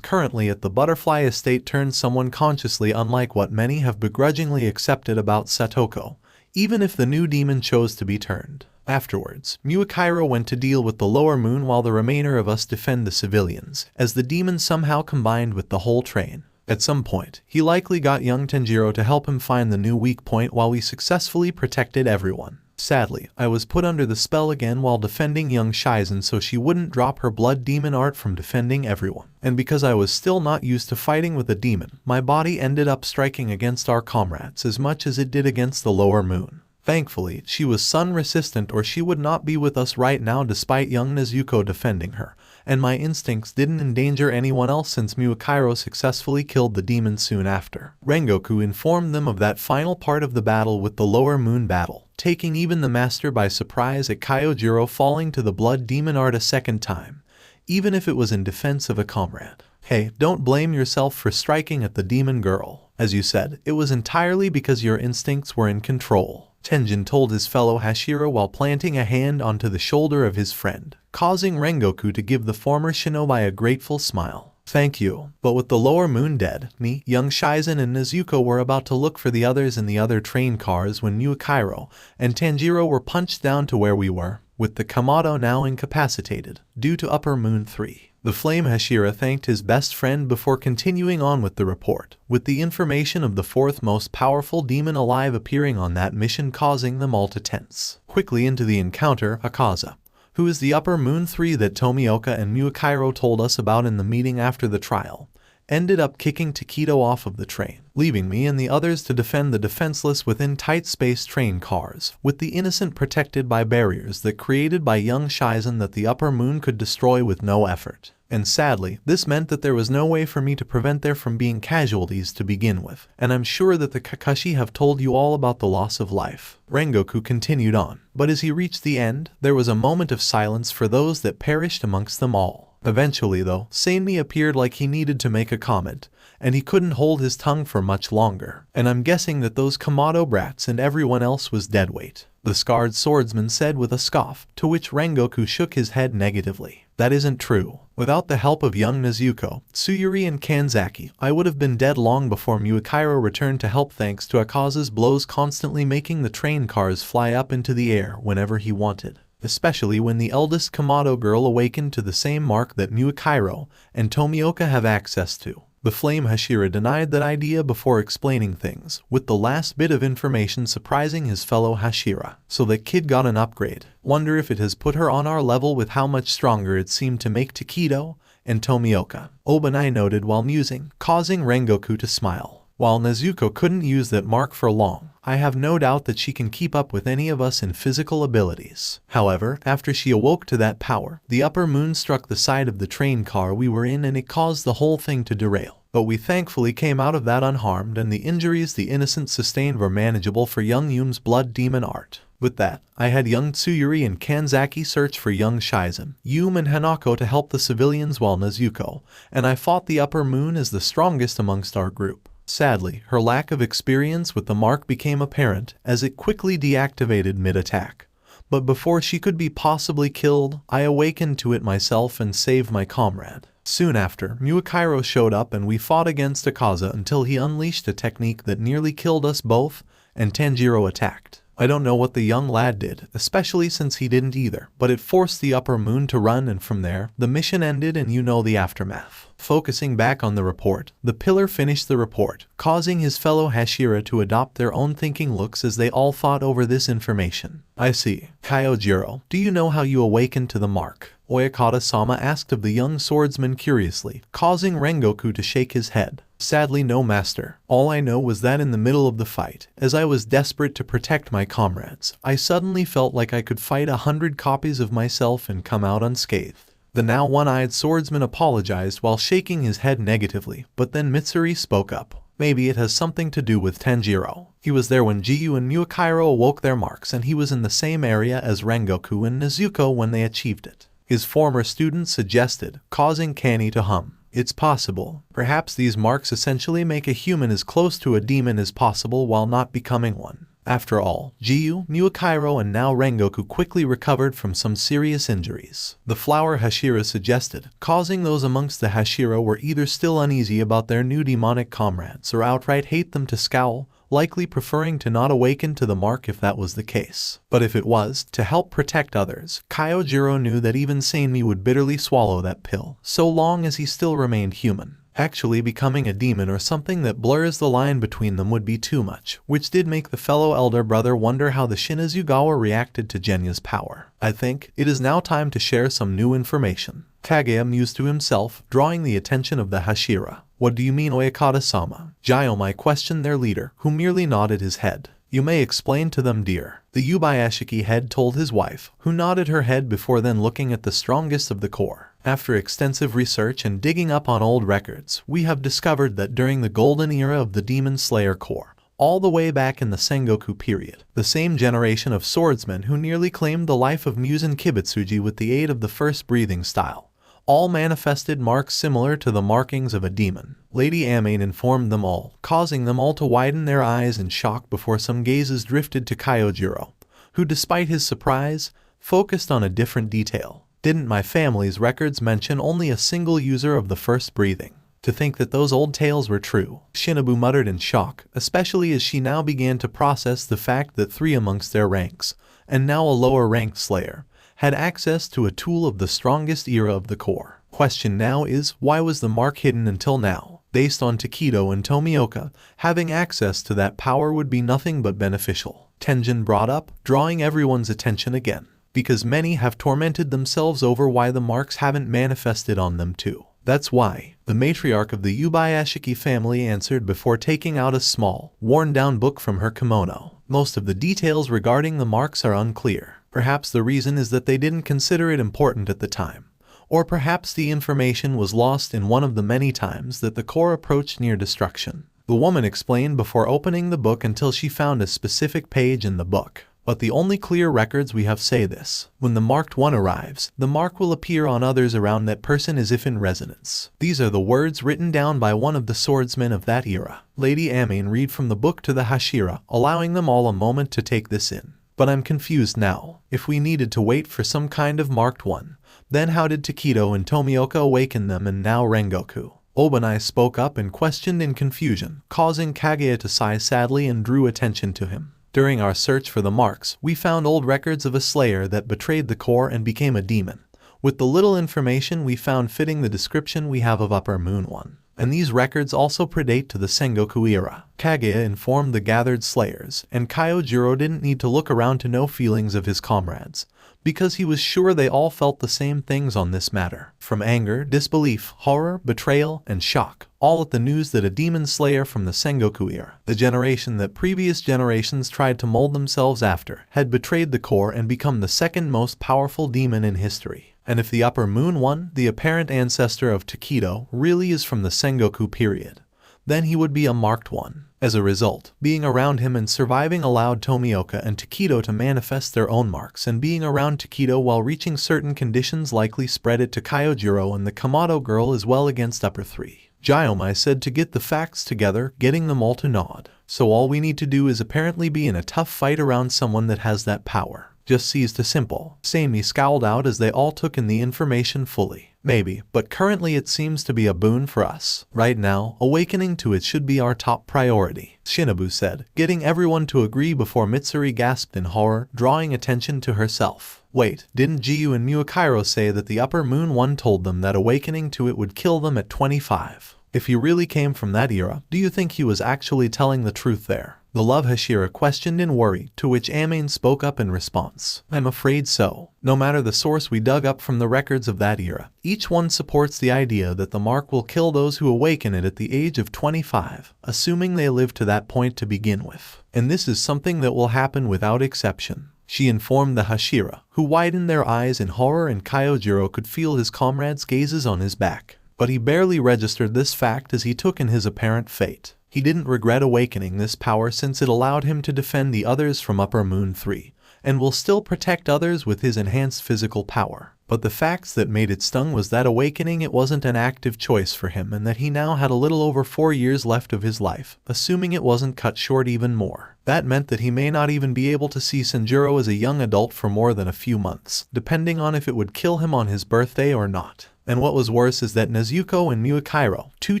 currently at the Butterfly Estate turned someone consciously unlike what many have begrudgingly accepted about Satoko, even if the new demon chose to be turned. Afterwards, Muakairo went to deal with the lower moon while the remainder of us defend the civilians, as the demon somehow combined with the whole train. At some point, he likely got young Tenjiro to help him find the new weak point while we successfully protected everyone. Sadly, I was put under the spell again while defending young Shizen so she wouldn't drop her blood demon art from defending everyone. And because I was still not used to fighting with a demon, my body ended up striking against our comrades as much as it did against the lower moon. Thankfully, she was sun-resistant or she would not be with us right now despite young Nezuko defending her, and my instincts didn't endanger anyone else since Muakairo successfully killed the demon soon after. Rengoku informed them of that final part of the battle with the lower moon battle, taking even the master by surprise at Kyojiro falling to the blood demon art a second time, even if it was in defense of a comrade. Hey, don't blame yourself for striking at the demon girl. As you said, it was entirely because your instincts were in control. Tenjin told his fellow Hashira while planting a hand onto the shoulder of his friend, causing Rengoku to give the former shinobi a grateful smile. Thank you. But with the lower moon dead, me, young Shizen and Nezuko were about to look for the others in the other train cars when Muakairo and Tanjiro were punched down to where we were, with the Kamado now incapacitated, due to Upper Moon 3. The Flame Hashira thanked his best friend before continuing on with the report, with the information of the fourth most powerful demon alive appearing on that mission causing them all to tense. Quickly into the encounter, Akaza, who is the Upper Moon 3 that Tomioka and Muakairo told us about in the meeting after the trial, ended up kicking Takedo off of the train, leaving me and the others to defend the defenseless within tight-spaced train cars, with the innocent protected by barriers that created by young Shizen that the Upper Moon could destroy with no effort. And sadly, this meant that there was no way for me to prevent there from being casualties to begin with. And I'm sure that the Kakashi have told you all about the loss of life. Rengoku continued on. But as he reached the end, there was a moment of silence for those that perished amongst them all. Eventually though, Sanmi appeared like he needed to make a comment, and he couldn't hold his tongue for much longer. And I'm guessing that those Kamado brats and everyone else was deadweight. The scarred swordsman said with a scoff, to which Rengoku shook his head negatively. That isn't true. Without the help of young Nezuko, Tsuyuri and Kanzaki, I would have been dead long before Muakairo returned to help thanks to Akaza's blows constantly making the train cars fly up into the air whenever he wanted. Especially when the eldest Kamado girl awakened to the same mark that Muakairo and Tomioka have access to. The flame Hashira denied that idea before explaining things, with the last bit of information surprising his fellow Hashira. So that kid got an upgrade. Wonder if it has put her on our level with how much stronger it seemed to make Takedo and Tomioka. Obanai noted while musing, causing Rengoku to smile. While Nezuko couldn't use that mark for long, I have no doubt that she can keep up with any of us in physical abilities. However, after she awoke to that power, the upper moon struck the side of the train car we were in and it caused the whole thing to derail. But we thankfully came out of that unharmed and the injuries the innocent sustained were manageable for young Yum's blood demon art. With that, I had young Tsuyuri and Kanzaki search for young Shizen, Yum and Hanako to help the civilians while Nezuko, and I fought the upper moon as the strongest amongst our group. Sadly, her lack of experience with the mark became apparent as it quickly deactivated mid-attack. But before she could be possibly killed, I awakened to it myself and saved my comrade. Soon after, Muakairo showed up and we fought against Akaza until he unleashed a technique that nearly killed us both, and Tanjiro attacked. I don't know what the young lad did, especially since he didn't either, but it forced the upper moon to run and from there, the mission ended and you know the aftermath. Focusing back on the report, the pillar finished the report, causing his fellow Hashira to adopt their own thinking looks as they all fought over this information. I see. Kyojiro, do you know how you awakened to the mark? Oyakata-sama asked of the young swordsman curiously, causing Rengoku to shake his head. Sadly no, master. All I know was that in the middle of the fight, as I was desperate to protect my comrades, I suddenly felt like I could fight 100 copies of myself and come out unscathed. The now one-eyed swordsman apologized while shaking his head negatively, but then Mitsuri spoke up. Maybe it has something to do with Tanjiro. He was there when Jiyu and Muakairo awoke their marks and he was in the same area as Rengoku and Nezuko when they achieved it. His former student suggested, causing Kani to hum. It's possible. Perhaps these marks essentially make a human as close to a demon as possible while not becoming one. After all, Jiyu, Muakairo and now Rengoku quickly recovered from some serious injuries. The flower Hashira suggested, causing those amongst the Hashira were either still uneasy about their new demonic comrades or outright hate them to scowl, likely preferring to not awaken to the mark if that was the case. But if it was, to help protect others, Kyojiro knew that even Sanmi would bitterly swallow that pill, so long as he still remained human. Actually becoming a demon or something that blurs the line between them would be too much, which did make the fellow elder brother wonder how the Shinazugawa reacted to Genya's power. I think it is now time to share some new information. Kaga mused to himself, drawing the attention of the Hashira. What do you mean, Oyakata-sama? Jaiomai questioned their leader, who merely nodded his head. You may explain to them, dear. The Yubayashiki head told his wife, who nodded her head before then looking at the strongest of the corps. After extensive research and digging up on old records, we have discovered that during the golden era of the Demon Slayer Corps, all the way back in the Sengoku period, the same generation of swordsmen who nearly claimed the life of Muzan Kibutsuji with the aid of the first breathing style, all manifested marks similar to the markings of a demon. Lady Amain informed them all, causing them all to widen their eyes in shock before some gazes drifted to Kyojiro, who despite his surprise, focused on a different detail. Didn't my family's records mention only a single user of the first breathing? To think that those old tales were true, Shinobu muttered in shock, especially as she now began to process the fact that 3 amongst their ranks, and now a lower-ranked slayer, had access to a tool of the strongest era of the Corps. Question now is, why was the mark hidden until now? Based on Takedo and Tomioka, having access to that power would be nothing but beneficial. Tenjin brought up, drawing everyone's attention again. Because many have tormented themselves over why the marks haven't manifested on them too. That's why, the matriarch of the Yubayashiki family answered before taking out a small, worn-down book from her kimono. Most of the details regarding the marks are unclear. Perhaps the reason is that they didn't consider it important at the time, Or perhaps the information was lost in one of the many times that the core approached near destruction. The woman explained before opening the book until she found a specific page in the book. But the only clear records we have say this: when the marked one arrives, the mark will appear on others around that person as if in resonance. These are the words written down by one of the swordsmen of that era. Lady Amain read from the book to the Hashira, allowing them all a moment to take this in. But I'm confused now. If we needed to wait for some kind of marked one, then how did Takedo and Tomioka awaken them and now Rengoku? Obanai spoke up and questioned in confusion, causing Kaguya to sigh sadly and drew attention to him. During our search for the marks, we found old records of a slayer that betrayed the core and became a demon. With the little information we found fitting the description we have of Upper Moon One. And these records also predate to the Sengoku era. Kaguya informed the gathered slayers, and Kyojiro didn't need to look around to know feelings of his comrades, because he was sure they all felt the same things on this matter. From anger, disbelief, horror, betrayal, and shock, all at the news that a demon slayer from the Sengoku era, the generation that previous generations tried to mold themselves after, had betrayed the core and become the second most powerful demon in history. And if the Upper Moon One, the apparent ancestor of Takedo, really is from the Sengoku period, then he would be a marked one. As a result, being around him and surviving allowed Tomioka and Takedo to manifest their own marks, and being around Takedo while reaching certain conditions likely spread it to Kyojiro and the Kamado girl as well against Upper 3. Gyomai said to get the facts together, getting them all to nod. So all we need to do is apparently be in a tough fight around someone that has that power. Just seems too simple. Seimi scowled out as they all took in the information fully. Maybe, but currently it seems to be a boon for us. Right now, awakening to it should be our top priority, Shinobu said, getting everyone to agree before Mitsuri gasped in horror, drawing attention to herself. Wait, didn't Jiyu and Muakairo say that the Upper Moon One told them that awakening to it would kill them at 25? If he really came from that era, do you think he was actually telling the truth there? The love Hashira questioned in worry, to which Amain spoke up in response. I'm afraid so. No matter the source we dug up from the records of that era, each one supports the idea that the mark will kill those who awaken it at the age of 25, assuming they live to that point to begin with. And this is something that will happen without exception. She informed the Hashira, who widened their eyes in horror, and Kyojiro could feel his comrades' gazes on his back. But he barely registered this fact as he took in his apparent fate. He didn't regret awakening this power since it allowed him to defend the others from Upper Moon 3, and will still protect others with his enhanced physical power. But the facts that made it stung was that awakening it wasn't an active choice for him, and that he now had a little over 4 years left of his life, assuming it wasn't cut short even more. That meant that he may not even be able to see Tanjiro as a young adult for more than a few months, depending on if it would kill him on his birthday or not. And what was worse is that Nezuko and Muakairo, two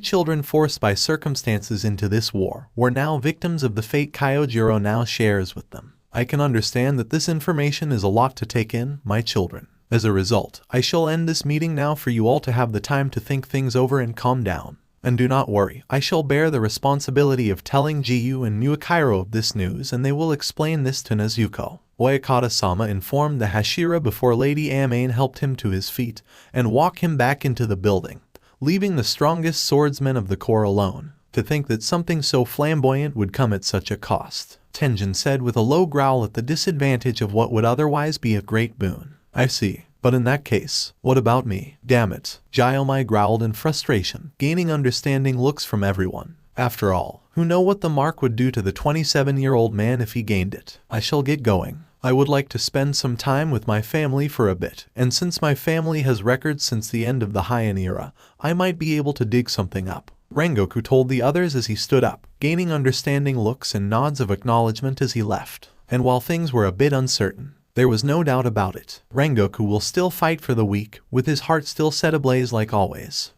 children forced by circumstances into this war, were now victims of the fate Kyojiro now shares with them. I can understand that this information is a lot to take in, my children. As a result, I shall end this meeting now for you all to have the time to think things over and calm down. And do not worry, I shall bear the responsibility of telling Jiyu and Muakairo of this news, and they will explain this to Nezuko. Oyakata-sama informed the Hashira before Lady Amain helped him to his feet and walked him back into the building, leaving the strongest swordsman of the corps alone. To think that something so flamboyant would come at such a cost, Tenjin said with a low growl at the disadvantage of what would otherwise be a great boon. I see. But in that case, what about me? Damn it. Gyomai growled in frustration, gaining understanding looks from everyone. After all, who know what the mark would do to the 27-year-old man if he gained it? I shall get going. I would like to spend some time with my family for a bit, and since my family has records since the end of the Heian era, I might be able to dig something up. Rengoku told the others as he stood up, gaining understanding looks and nods of acknowledgement as he left. And while things were a bit uncertain, there was no doubt about it. Rengoku will still fight for the weak, with his heart still set ablaze like always.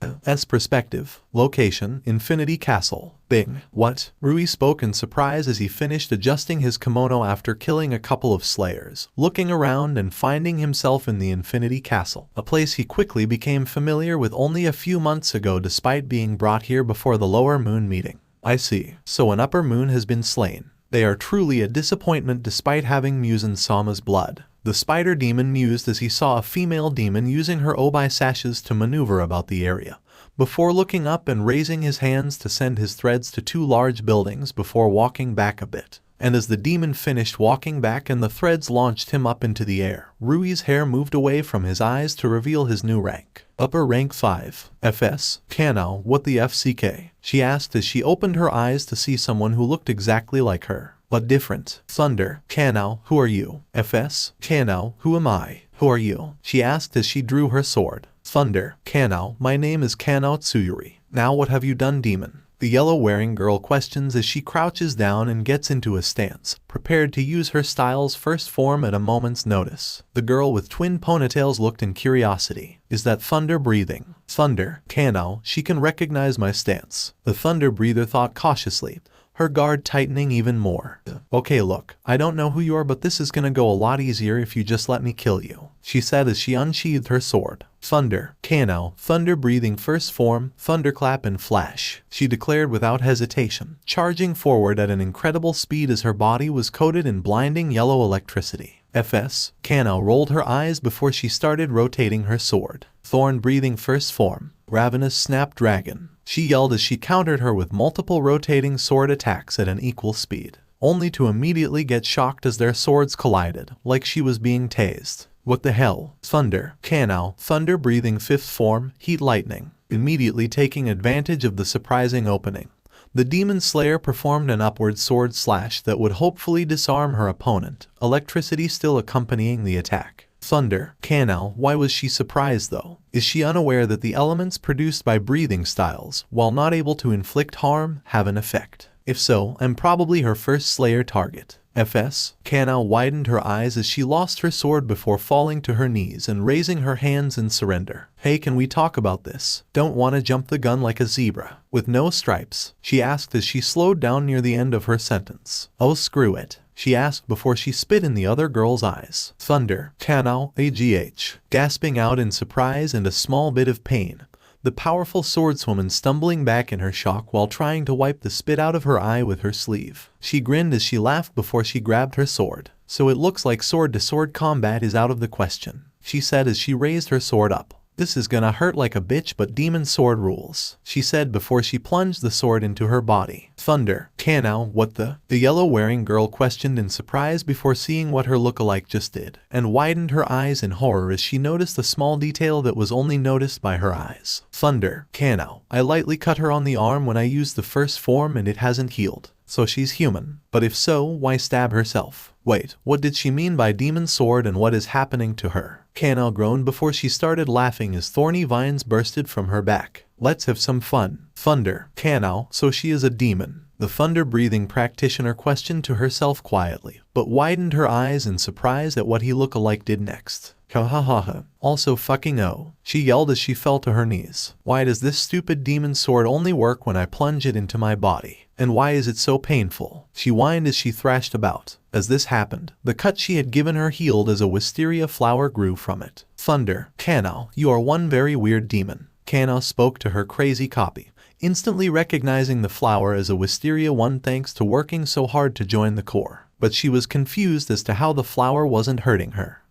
Perspective. Location, Infinity Castle. Bing. What? Rui spoke in surprise as he finished adjusting his kimono after killing a couple of slayers, looking around and finding himself in the Infinity Castle, a place he quickly became familiar with only a few months ago despite being brought here before the Lower Moon meeting. I see. So an Upper Moon has been slain. They are truly a disappointment despite having Muzan-sama's blood. The spider demon mused as he saw a female demon using her obi sashes to maneuver about the area, before looking up and raising his hands to send his threads to two large buildings before walking back a bit. And as the demon finished walking back and the threads launched him up into the air, Rui's hair moved away from his eyes to reveal his new rank. Upper rank 5. FS. Kano, what the FCK? She asked as she opened her eyes to see someone who looked exactly like her, but different. Thunder. Kano, who are you? FS. Kano, who am I? Who are you? She asked as she drew her sword. Thunder. Kano, my name is Kano Tsuyuri. Now what have you done, demon? The yellow-wearing girl questions as she crouches down and gets into a stance, prepared to use her style's first form at a moment's notice. The girl with twin ponytails looked in curiosity. Is that Thunder breathing? Thunder. Kano, she can recognize my stance. The Thunder breather thought cautiously, her guard tightening even more. Okay, look, I don't know who you are, but this is gonna go a lot easier if you just let me kill you, she said as she unsheathed her sword. Thunder. Kano, Thunder breathing first form, thunderclap and flash, she declared without hesitation, charging forward at an incredible speed as her body was coated in blinding yellow electricity. FS. Kano rolled her eyes before she started rotating her sword. Thorn breathing first form, ravenous snapdragon, she yelled as she countered her with multiple rotating sword attacks at an equal speed, only to immediately get shocked as their swords collided, like she was being tased. What the hell? Thunder. Kano, Thunder breathing fifth form, heat lightning, immediately taking advantage of the surprising opening. The Demon Slayer performed an upward sword slash that would hopefully disarm her opponent, electricity still accompanying the attack. Thunder. Kano, why was she surprised though? Is she unaware that the elements produced by breathing styles, while not able to inflict harm, have an effect? If so, I'm probably her first Slayer target. FS. Kano widened her eyes as she lost her sword before falling to her knees and raising her hands in surrender. Hey, can we talk about this? Don't wanna jump the gun like a zebra with no stripes, she asked as she slowed down near the end of her sentence. Oh, screw it, she asked before she spit in the other girl's eyes. Thunder. Kano, AGH, gasping out in surprise and a small bit of pain, the powerful swordswoman stumbling back in her shock while trying to wipe the spit out of her eye with her sleeve. She grinned as she laughed before she grabbed her sword. So it looks like sword-to-sword combat is out of the question, she said as she raised her sword up. This is gonna hurt like a bitch, but demon sword rules, she said before she plunged the sword into her body. Thunder. Kano, what the? The yellow-wearing girl questioned in surprise before seeing what her look-alike just did, and widened her eyes in horror as she noticed a small detail that was only noticed by her eyes. Thunder. Kano, I lightly cut her on the arm when I used the first form and it hasn't healed. So she's human. But if so, why stab herself? Wait, what did she mean by demon sword and what is happening to her? Kano groaned before she started laughing as thorny vines bursted from her back. Let's have some fun. Thunder. Kano, so she is a demon. The thunder-breathing practitioner questioned to herself quietly, but widened her eyes in surprise at what he look-alike did next. Ha ha ha ha. Also fucking oh, she yelled as she fell to her knees. Why does this stupid demon sword only work when I plunge it into my body? And why is it so painful? She whined as she thrashed about. As this happened, the cut she had given her healed as a wisteria flower grew from it. Thunder. Kano, you are one very weird demon. Kano spoke to her crazy copy, instantly recognizing the flower as a wisteria one thanks to working so hard to join the core. But she was confused as to how the flower wasn't hurting her.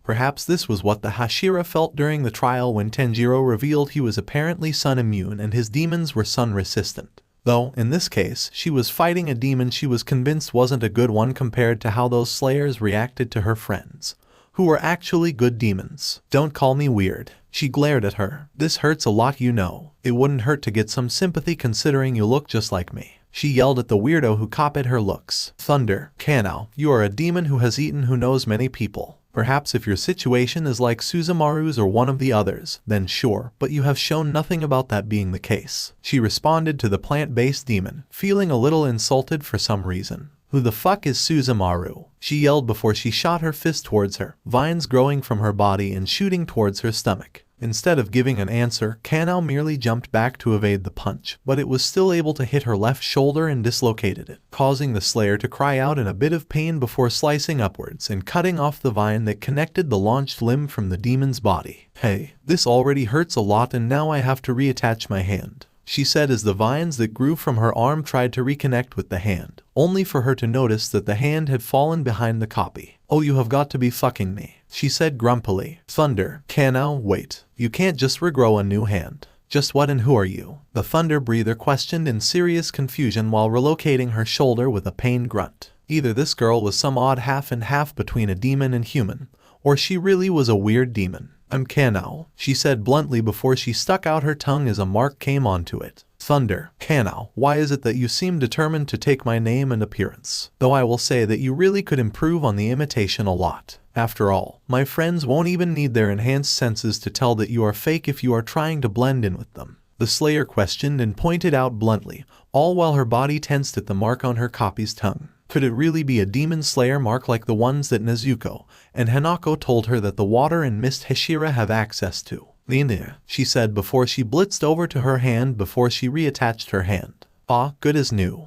Perhaps this was what the Hashira felt during the trial when Tenjiro revealed he was apparently sun immune and his demons were sun resistant. Though, in this case, she was fighting a demon she was convinced wasn't a good one compared to how those slayers reacted to her friends, who were actually good demons. Don't call me weird. She glared at her. This hurts a lot, you know. It wouldn't hurt to get some sympathy considering you look just like me. She yelled at the weirdo who copied her looks. Thunder. Kano, you are a demon who has eaten who knows many people. Perhaps if your situation is like Suzumaru's or one of the others, then sure, but you have shown nothing about that being the case. She responded to the plant-based demon, feeling a little insulted for some reason. Who the fuck is Suzumaru? She yelled before she shot her fist towards her, vines growing from her body and shooting towards her stomach. Instead of giving an answer, Kano merely jumped back to evade the punch, but it was still able to hit her left shoulder and dislocated it, causing the Slayer to cry out in a bit of pain before slicing upwards and cutting off the vine that connected the launched limb from the demon's body. Hey, this already hurts a lot and now I have to reattach my hand, she said as the vines that grew from her arm tried to reconnect with the hand, only for her to notice that the hand had fallen behind the copy. Oh, you have got to be fucking me, she said grumpily. Thunder. Kano, wait. You can't just regrow a new hand. Just what and who are you? The thunder breather questioned in serious confusion while relocating her shoulder with a pained grunt. Either this girl was some odd half and half between a demon and human, or she really was a weird demon. I'm Kanao, she said bluntly before she stuck out her tongue as a mark came onto it. Thunder, Kanao, why is it that you seem determined to take my name and appearance? Though I will say that you really could improve on the imitation a lot. After all, my friends won't even need their enhanced senses to tell that you are fake if you are trying to blend in with them. The Slayer questioned and pointed out bluntly, all while her body tensed at the mark on her copy's tongue. Could it really be a demon slayer mark like the ones that Nezuko and Hanako told her that the water and mist Hashira have access to? Lina, she said before she blitzed over to her hand before she reattached her hand. Ah, good as new.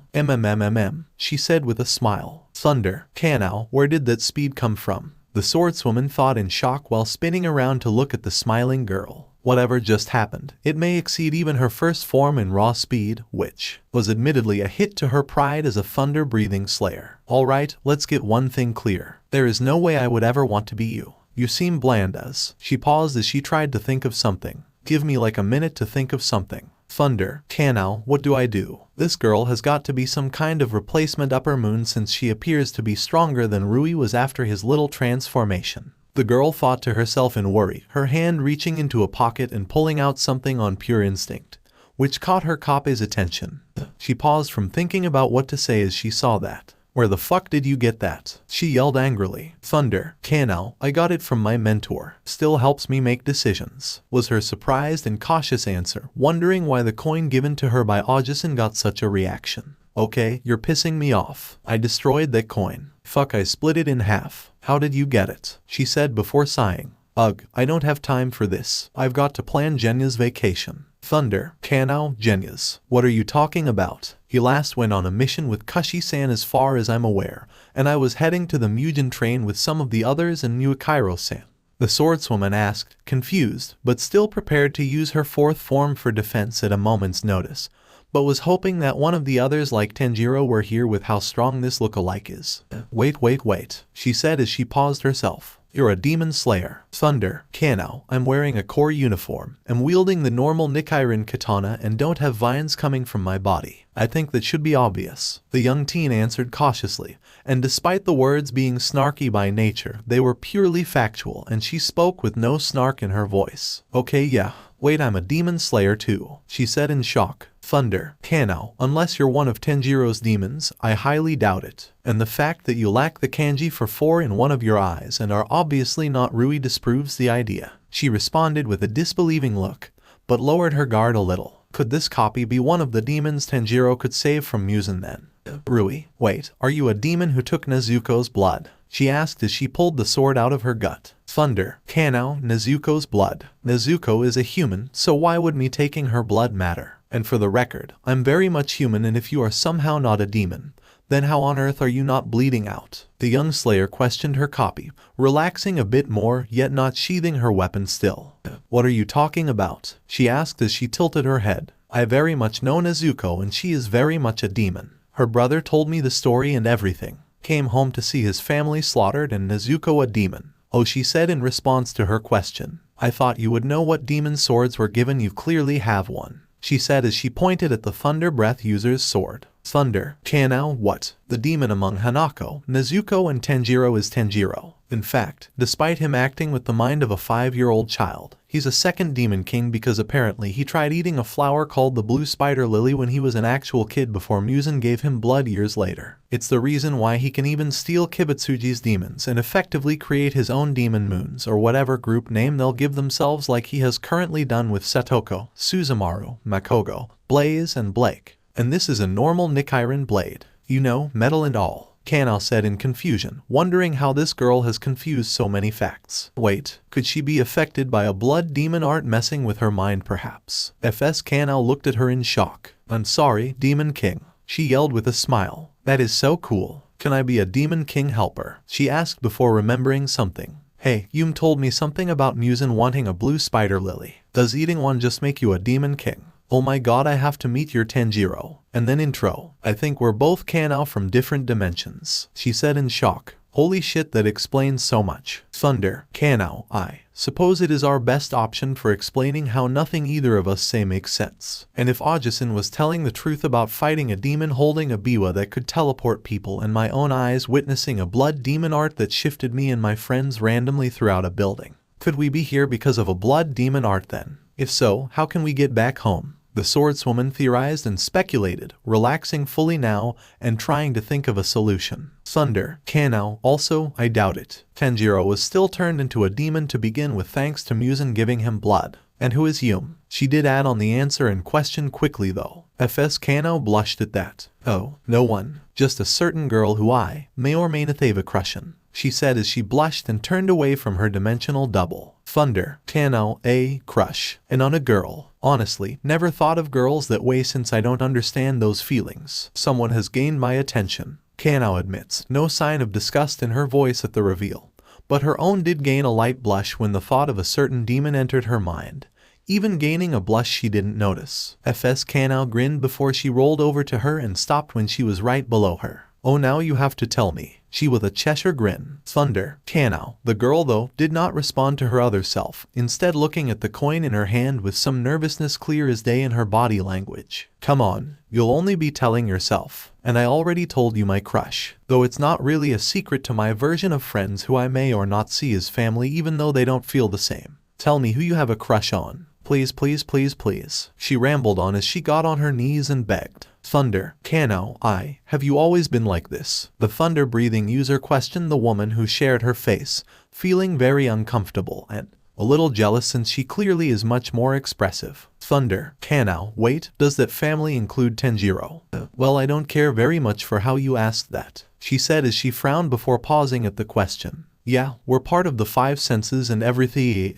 She said with a smile. Thunder, Kanao, where did that speed come from? The swordswoman thought in shock while spinning around to look at the smiling girl. Whatever just happened, it may exceed even her first form in raw speed, which was admittedly a hit to her pride as a thunder-breathing slayer. Alright, let's get one thing clear. There is no way I would ever want to be you. You seem bland as. She paused as she tried to think of something. Give me like a minute to think of something. Thunder, Kanao, what do I do? This girl has got to be some kind of replacement upper moon since she appears to be stronger than Rui was after his little transformation. The girl thought to herself in worry, her hand reaching into a pocket and pulling out something on pure instinct, which caught her Kape's attention. She paused from thinking about what to say as she saw that. Where the fuck did you get that? She yelled angrily. Thunder, Kanao, I got it from my mentor. Still helps me make decisions, was her surprised and cautious answer, wondering why the coin given to her by Augustin got such a reaction. Okay, you're pissing me off. I destroyed that coin. Fuck, I split it in half. How did you get it? She said before sighing. Ugh, I don't have time for this. I've got to plan Genya's vacation. Thunder, Kanao, Genya's. What are you talking about? He last went on a mission with Kushi-san as far as I'm aware, and I was heading to the Mugen train with some of the others and Mukairo-san. The swordswoman asked, confused, but still prepared to use her fourth form for defense at a moment's notice, but was hoping that one of the others like Tenjiro were here with how strong this look-alike is. Wait, she said as she paused herself. You're a demon slayer. Thunder, Kanao, I'm wearing a core uniform, am wielding the normal Nichiren katana and don't have vines coming from my body. I think that should be obvious. The young teen answered cautiously, and despite the words being snarky by nature, they were purely factual and she spoke with no snark in her voice. Okay, yeah. Wait, I'm a demon slayer too, she said in shock. Thunder, Kanao, unless you're one of Tenjiro's demons, I highly doubt it. And the fact that you lack the kanji for 4 in one of your eyes and are obviously not Rui disproves the idea. She responded with a disbelieving look, but lowered her guard a little. Could this copy be one of the demons Tenjiro could save from Mugen then? Rui, wait, are you a demon who took Nezuko's blood? She asked as she pulled the sword out of her gut. Thunder, Kanao, Nezuko's blood. Nezuko is a human, so why would me taking her blood matter? And for the record, I'm very much human, and if you are somehow not a demon, then how on earth are you not bleeding out? The young slayer questioned her copy, relaxing a bit more, yet not sheathing her weapon still. What are you talking about? She asked as she tilted her head. I very much know Nezuko and she is very much a demon. Her brother told me the story and everything. Came home to see his family slaughtered and Nezuko a demon. Oh, she said in response to her question. I thought you would know what demon swords were given. You clearly have one, she said as she pointed at the Thunder Breath user's sword. Thunder, Kanao, what? The demon among Hanako, Nezuko and Tenjiro is Tenjiro. In fact, despite him acting with the mind of a 5-year-old child, he's a second demon king because apparently he tried eating a flower called the blue spider lily when he was an actual kid before Mugen gave him blood years later. It's the reason why he can even steal Kibutsuji's demons and effectively create his own demon moons or whatever group name they'll give themselves, like he has currently done with Satoko, Suzumaru, Makogo, Blaze and Blake. And this is a normal Nichiren blade. You know, metal and all. Kanao said in confusion, wondering how this girl has confused so many facts. Wait, could she be affected by a blood demon art messing with her mind perhaps? FS Kanao looked at her in shock. I'm sorry, Demon King. She yelled with a smile. That is so cool. Can I be a Demon King helper? She asked before remembering something. Hey, Yum told me something about Mugen wanting a blue spider lily. Does eating one just make you a Demon King? Oh my god, I have to meet your Tenjiro. And then intro. I think we're both Kanao from different dimensions, she said in shock. Holy shit, that explains so much. Thunder. Kanao. I suppose it is our best option for explaining how nothing either of us say makes sense. And if Ajisan was telling the truth about fighting a demon holding a biwa that could teleport people and my own eyes witnessing a blood demon art that shifted me and my friends randomly throughout a building, could we be here because of a blood demon art then? If so, how can we get back home? The swordswoman theorized and speculated, relaxing fully now and trying to think of a solution. Thunder. Kanao. Also, I doubt it. Tenjiro was still turned into a demon to begin with thanks to Musen giving him blood. And who is Yum? She did add on the answer and question quickly though. FS Kanao blushed at that. Oh, no one. Just a certain girl who I may or may not have a crush on, she said as she blushed and turned away from her dimensional double. Thunder. Kanao. A crush. And on a girl. Honestly, never thought of girls that way since I don't understand those feelings. Someone has gained my attention. Kanao admits, no sign of disgust in her voice at the reveal. But her own did gain a light blush when the thought of a certain demon entered her mind. Even gaining a blush she didn't notice. FS Kanao grinned before she rolled over to her and stopped when she was right below her. Oh, now you have to tell me. She with a Cheshire grin. Thunder. Kanao. The girl though did not respond to her other self, instead looking at the coin in her hand with some nervousness clear as day in her body language. Come on, you'll only be telling yourself. And I already told you my crush. Though it's not really a secret to my version of friends who I may or not see as family even though they don't feel the same. Tell me who you have a crush on. Please, please, please, please. She rambled on as she got on her knees and begged. Thunder. Kanao. Have you always been like this? The thunder breathing user questioned the woman who shared her face, feeling very uncomfortable and a little jealous since she clearly is much more expressive. Thunder. Kanao. Wait, does that family include Tenjiro? Well, I don't care very much for how you asked that, she said as she frowned before pausing at the question. Yeah, we're part of the five senses and everything.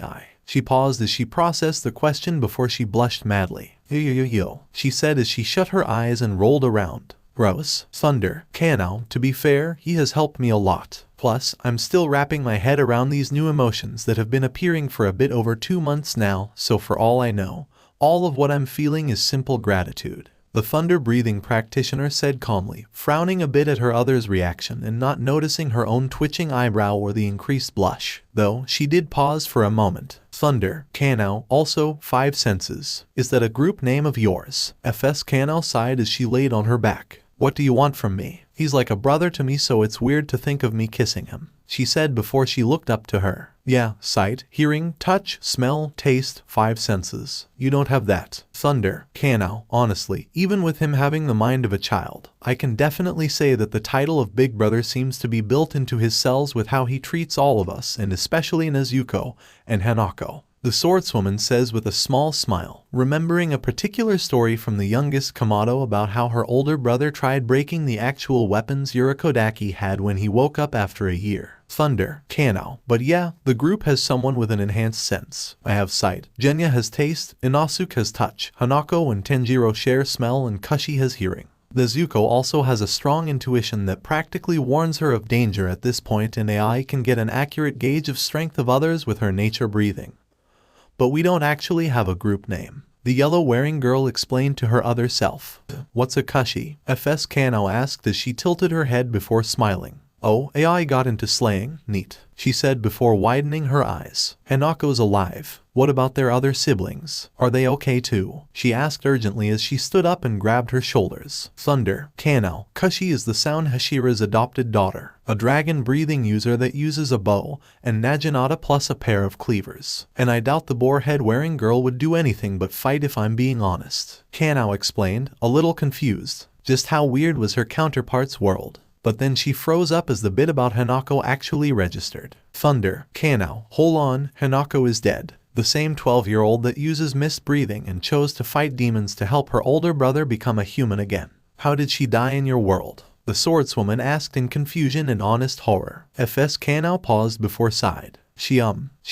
She paused as she processed the question before she blushed madly. Yo, she said as she shut her eyes and rolled around. Gross. Thunder. Kanao. To be fair, he has helped me a lot. Plus, I'm still wrapping my head around these new emotions that have been appearing for a bit over 2 months now, so for all I know, all of what I'm feeling is simple gratitude. The thunder-breathing practitioner said calmly, frowning a bit at her other's reaction and not noticing her own twitching eyebrow or the increased blush, though she did pause for a moment. Thunder. Kanao. Also, five senses. Is that a group name of yours? FS Kanao sighed as she laid on her back. What do you want from me? He's like a brother to me, so it's weird to think of me kissing him, she said before she looked up to her. Yeah, sight, hearing, touch, smell, taste, five senses. You don't have that. Thunder. Kanao. Honestly, even with him having the mind of a child, I can definitely say that the title of Big Brother seems to be built into his cells with how he treats all of us, and especially Nezuko and Hanako. The swordswoman says with a small smile, remembering a particular story from the youngest Kamado about how her older brother tried breaking the actual weapons Yurikodaki had when he woke up after a year. Thunder. Kanao. But yeah, the group has someone with an enhanced sense. I have sight. Genya has taste, Inosuke has touch, Hanako and Tenjiro share smell, and Kushi has hearing. Nezuko also has a strong intuition that practically warns her of danger at this point, and AI can get an accurate gauge of strength of others with her nature breathing. But we don't actually have a group name. The yellow-wearing girl explained to her other self. What's a Kushi? FS Kanao asked as she tilted her head before smiling. Oh, AI got into slaying. Neat, she said before widening her eyes. Hanako's alive. What about their other siblings? Are they okay too? She asked urgently as she stood up and grabbed her shoulders. Thunder. Kanao. Kushi is the sound Hashira's adopted daughter, a dragon-breathing user that uses a bow and Naginata plus a pair of cleavers. And I doubt the boar-head-wearing girl would do anything but fight if I'm being honest. Kanao explained, a little confused. Just how weird was her counterpart's world? But then she froze up as the bit about Hanako actually registered. Thunder. Kanao. Hold on, Hanako is dead. The same 12-year-old that uses mist breathing and chose to fight demons to help her older brother become a human again. How did she die in your world? The swordswoman asked in confusion and honest horror. FS Kanao paused before sighed. She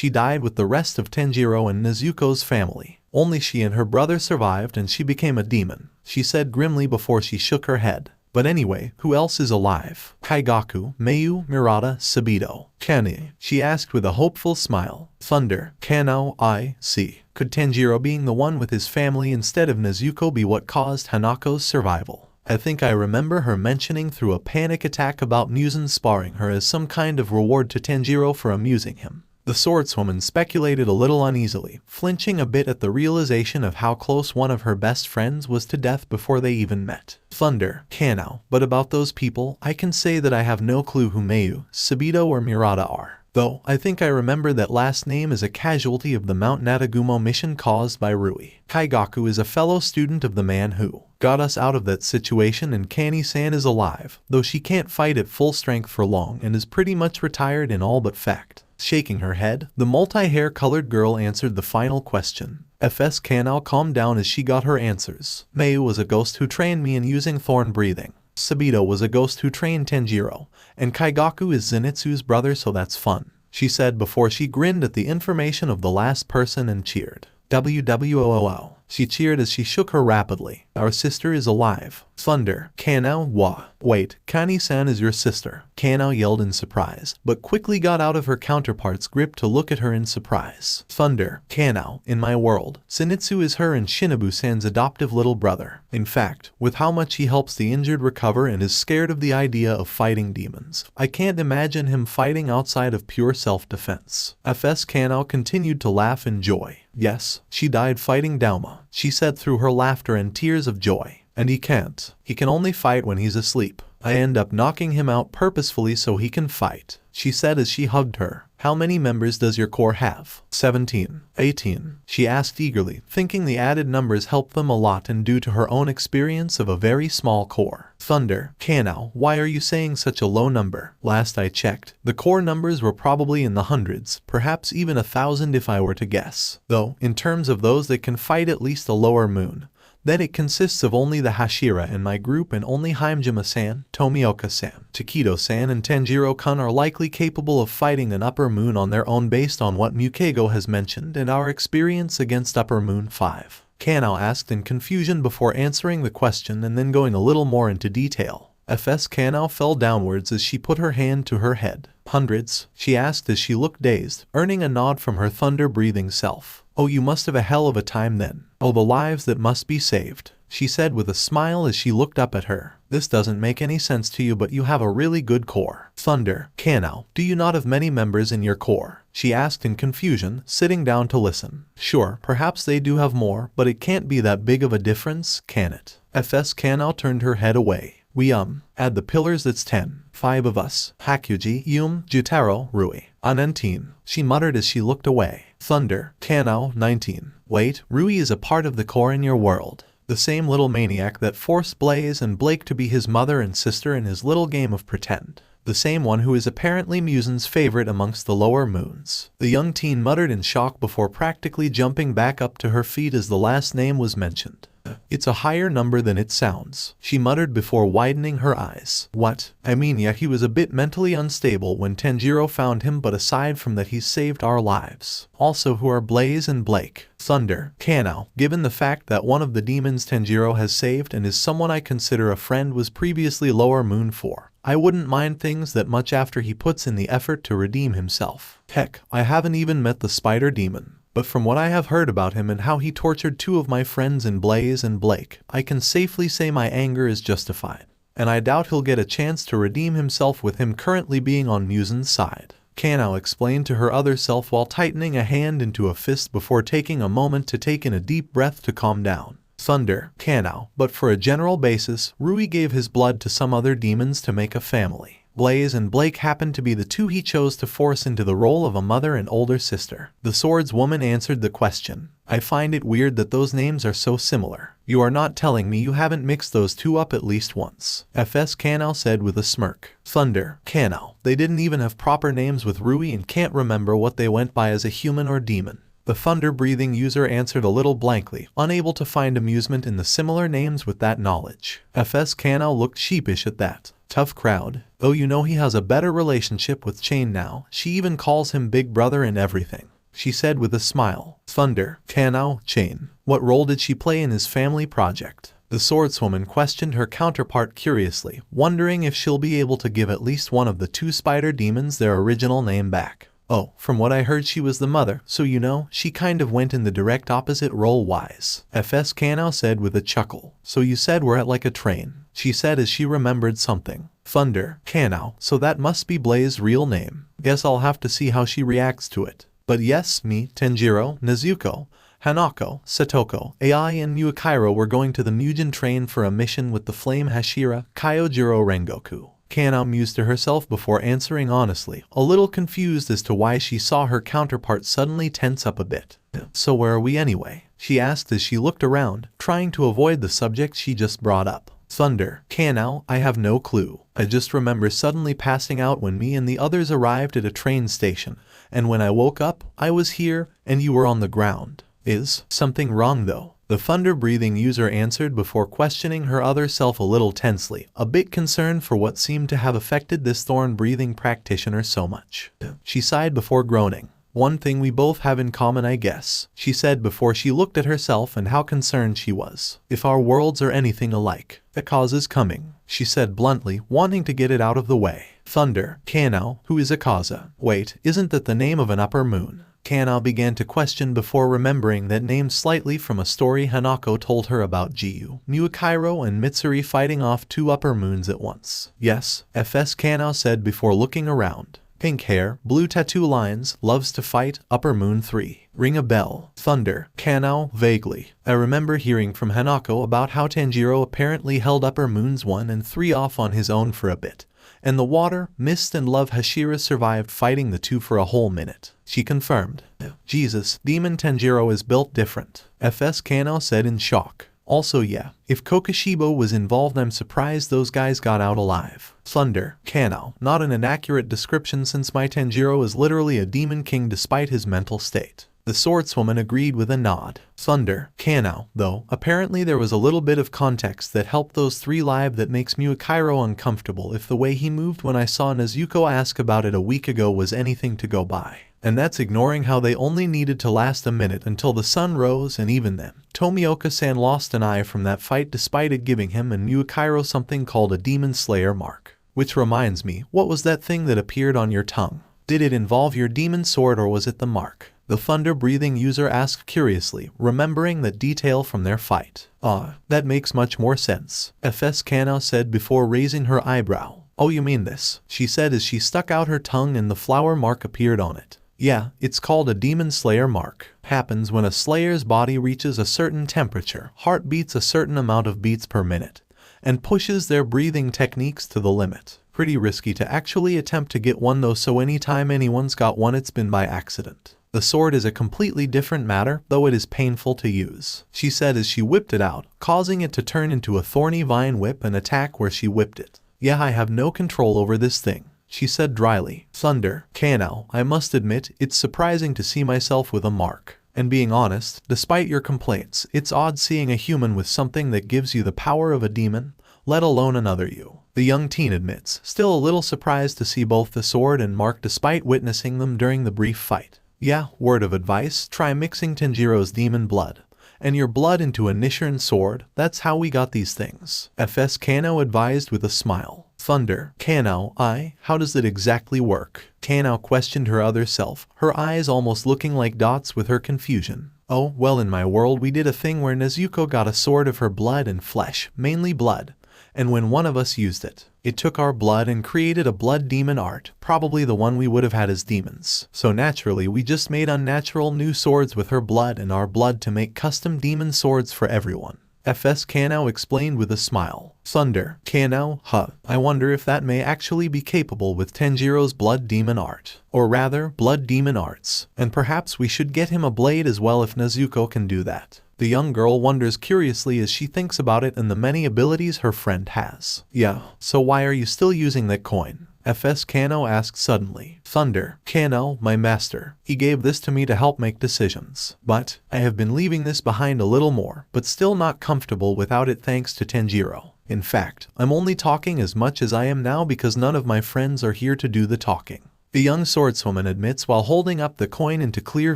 died with the rest of Tenjiro and Nezuko's family. Only she and her brother survived and she became a demon, she said grimly before she shook her head. But anyway, who else is alive? Kaigaku, Mayu, Murata, Sabito, Kani, she asked with a hopeful smile. Thunder. Kanao. I see. Could Tenjiro being the one with his family instead of Nezuko be what caused Hanako's survival? I think I remember her mentioning through a panic attack about Muzan sparring her as some kind of reward to Tanjiro for amusing him. The swordswoman speculated a little uneasily, flinching a bit at the realization of how close one of her best friends was to death before they even met. Thunder, Kanao. But about those people, I can say that I have no clue who Mayu, Sabito or Murata are. Though, I think I remember that last name is a casualty of the Mount Natagumo mission caused by Rui. Kaigaku is a fellow student of the man who got us out of that situation, and Kani-san is alive, though she can't fight at full strength for long and is pretty much retired in all but fact. Shaking her head, the multi-hair colored girl answered the final question. FS Kanao calmed down as she got her answers. Mayu was a ghost who trained me in using thorn breathing. Sabito was a ghost who trained Tenjiro, and Kaigaku is Zenitsu's brother, so that's fun, she said before she grinned at the information of the last person and cheered. WWOOO. She cheered as she shook her rapidly. Our sister is alive. Thunder. Kanao, wa. Wait, Kani-san is your sister. Kanao yelled in surprise, but quickly got out of her counterpart's grip to look at her in surprise. Thunder. Kanao, in my world, Zenitsu is her and Shinobu-san's adoptive little brother. In fact, with how much he helps the injured recover and is scared of the idea of fighting demons, I can't imagine him fighting outside of pure self-defense. FS Kanao continued to laugh in joy. Yes, she died fighting Dauma, she said through her laughter and tears of joy. And he can't. He can only fight when he's asleep. I end up knocking him out purposefully so he can fight, she said as she hugged her. How many members does your corps have? 17. 18. She asked eagerly, thinking the added numbers helped them a lot and due to her own experience of a very small corps. Thunder. Kanao, why are you saying such a low number? Last I checked, the corps numbers were probably in the hundreds, perhaps even 1,000 if I were to guess. Though, in terms of those that can fight at least a lower moon, then it consists of only the Hashira in my group, and only Haimjima-san, Tomioka-san, Takedo-san and Tanjiro-kun are likely capable of fighting an upper moon on their own based on what Mukego has mentioned and our experience against upper moon 5. Kanao asked in confusion before answering the question and then going a little more into detail. FS Kanao fell downwards as she put her hand to her head. Hundreds? She asked as she looked dazed, earning a nod from her thunder-breathing self. Oh, you must have a hell of a time then. Oh, the lives that must be saved, she said with a smile as she looked up at her. This doesn't make any sense to you, but you have a really good corps. Thunder. Kanao, do you not have many members in your corps? She asked in confusion, sitting down to listen. Sure, perhaps they do have more, but it can't be that big of a difference, can it? FS Kanao turned her head away. We add the pillars, that's 10. 5 of us. Hakuji, Jutaro, Rui. Anentin, she muttered as she looked away. Thunder. Kanao, 19. Wait, Rui is a part of the corps in your world. The same little maniac that forced Blaze and Blake to be his mother and sister in his little game of pretend. The same one who is apparently Muzan's favorite amongst the lower moons. The young teen muttered in shock before practically jumping back up to her feet as the last name was mentioned. It's a higher number than it sounds, she muttered before widening her eyes. What? I mean, yeah, he was a bit mentally unstable when Tenjiro found him, but aside from that he's saved our lives. Also, who are Blaze and Blake? Thunder. Kanao, given the fact that one of the demons Tenjiro has saved and is someone I consider a friend was previously Lower Moon 4, I wouldn't mind things that much after he puts in the effort to redeem himself. Heck, I haven't even met the spider demon. But from what I have heard about him and how he tortured 2 of my friends in Blaze and Blake, I can safely say my anger is justified. And I doubt he'll get a chance to redeem himself with him currently being on Muzan's side. Kanao explained to her other self while tightening a hand into a fist before taking a moment to take in a deep breath to calm down. Thunder. Kanao, but for a general basis, Rui gave his blood to some other demons to make a family. Blaze and Blake happened to be the 2 he chose to force into the role of a mother and older sister. The swordswoman answered the question. I find it weird that those names are so similar. You are not telling me you haven't mixed those 2 up at least once, FS Kanao said with a smirk. Thunder. Kanao, they didn't even have proper names with Rui and can't remember what they went by as a human or demon. The thunder-breathing user answered a little blankly, unable to find amusement in the similar names with that knowledge. FS Kanao looked sheepish at that. Tough crowd. Oh, you know he has a better relationship with Chain now. She even calls him big brother and everything, she said with a smile. Thunder. Kanao. Chain. What role did she play in his family project? The swordswoman questioned her counterpart curiously, wondering if she'll be able to give at least one of the 2 spider demons their original name back. Oh, from what I heard she was the mother, so you know, she kind of went in the direct opposite role-wise, FS Kanao said with a chuckle. So you said we're at like a train, she said as she remembered something. Thunder, Kanao, so that must be Blaze's real name. Guess I'll have to see how she reacts to it. But yes, me, Tenjiro, Nezuko, Hanako, Satoko, AI and Muakiro were going to the Mugen train for a mission with the flame Hashira, Kyojiro Rengoku. Kanao mused to herself before answering honestly, a little confused as to why she saw her counterpart suddenly tense up a bit. So where are we anyway? She asked as she looked around, trying to avoid the subject she just brought up. Thunder, Kanao, I have no clue. I just remember suddenly passing out when me and the others arrived at a train station, and when I woke up, I was here, and you were on the ground. Is something wrong though? The thunder-breathing user answered before questioning her other self a little tensely, a bit concerned for what seemed to have affected this thorn-breathing practitioner so much. She sighed before groaning. One thing we both have in common, I guess, she said before she looked at herself and how concerned she was. If our worlds are anything alike, the cause is coming, she said bluntly, wanting to get it out of the way. Thunder, Kanao, who is Akaza? Wait, isn't that the name of an upper moon? Kanao began to question before remembering that name slightly from a story Hanako told her about Jiyu, Muakiro and Mitsuri fighting off two upper moons at once. Yes, FS Kanao said before looking around. Pink hair, blue tattoo lines, loves to fight, upper moon 3. Ring a bell. Thunder, Kanao, vaguely. I remember hearing from Hanako about how Tanjiro apparently held upper moons 1 and 3 off on his own for a bit. And the water, mist and love Hashira survived fighting the two for a whole minute. She confirmed. Jesus, Demon Tenjiro is built different, FS Kanao said in shock. Also yeah, if Kokoshibo was involved I'm surprised those guys got out alive. Thunder, Kanao, not an inaccurate description since my Tenjiro is literally a demon king despite his mental state. The swordswoman agreed with a nod. Thunder, Kanao, though, apparently there was a little bit of context that helped those three live that makes Muakiro uncomfortable if the way he moved when I saw Nezuko ask about it a week ago was anything to go by. And that's ignoring how they only needed to last a minute until the sun rose, and even then, Tomioka-san lost an eye from that fight despite it giving him and Muakiro something called a Demon Slayer mark. Which reminds me, what was that thing that appeared on your tongue? Did it involve your demon sword or was it the mark? The thunder-breathing user asked curiously, remembering that detail from their fight. That makes much more sense, FS Kanao said before raising her eyebrow. Oh, you mean this? She said as she stuck out her tongue and the flower mark appeared on it. Yeah, it's called a Demon Slayer mark. Happens when a slayer's body reaches a certain temperature, heart beats a certain amount of beats per minute, and pushes their breathing techniques to the limit. Pretty risky to actually attempt to get one though, so anytime anyone's got one it's been by accident. The sword is a completely different matter, though it is painful to use, she said as she whipped it out, causing it to turn into a thorny vine whip and attack where she whipped it. Yeah, I have no control over this thing, she said dryly. Thunder, Kanao, I must admit, it's surprising to see myself with a mark. And being honest, despite your complaints, it's odd seeing a human with something that gives you the power of a demon, let alone another you. The young teen admits, still a little surprised to see both the sword and mark despite witnessing them during the brief fight. Yeah, word of advice, try mixing Tenjiro's demon blood and your blood into a Nishirin sword, that's how we got these things, FS Kanao advised with a smile. Thunder, Kanao, how does it exactly work? Kanao questioned her other self, her eyes almost looking like dots with her confusion. Oh, well, in my world we did a thing where Nezuko got a sword of her blood and flesh, mainly blood, and when one of us used it, it took our blood and created a blood demon art, probably the one we would have had as demons. So naturally we just made unnatural new swords with her blood and our blood to make custom demon swords for everyone, FS Kanao explained with a smile. Thunder, Kanao, I wonder if that may actually be capable with Tenjiro's blood demon art. Or rather, blood demon arts. And perhaps we should get him a blade as well if Nezuko can do that. The young girl wonders curiously as she thinks about it and the many abilities her friend has. Yeah, so why are you still using that coin? FS Kanao asked suddenly. Thunder, Kanao, my master. He gave this to me to help make decisions. But I have been leaving this behind a little more, but still not comfortable without it thanks to Tenjiro. In fact, I'm only talking as much as I am now because none of my friends are here to do the talking. the young swordswoman admits while holding up the coin into clear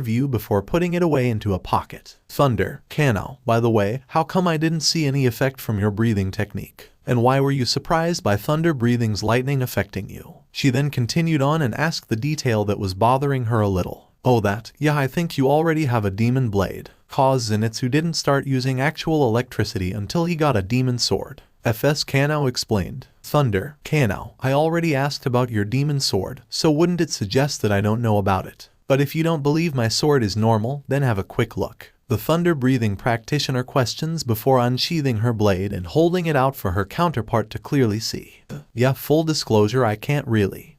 view before putting it away into a pocket. Thunder, Kano, by the way, how come I didn't see any effect from your breathing technique? And why were you surprised by thunder breathing's lightning affecting you? She then continued on and asked the detail that was bothering her a little. Oh that, yeah I think you already have a demon blade. Cause Zenitsu didn't start using actual electricity until he got a demon sword. FS Kano explained. Thunder, Kano, I already asked about your demon sword, so wouldn't it suggest that I don't know about it? But if you don't believe my sword is normal, then have a quick look. The thunder-breathing practitioner questions before unsheathing her blade and holding it out for her counterpart to clearly see. Yeah, full disclosure, I can't really,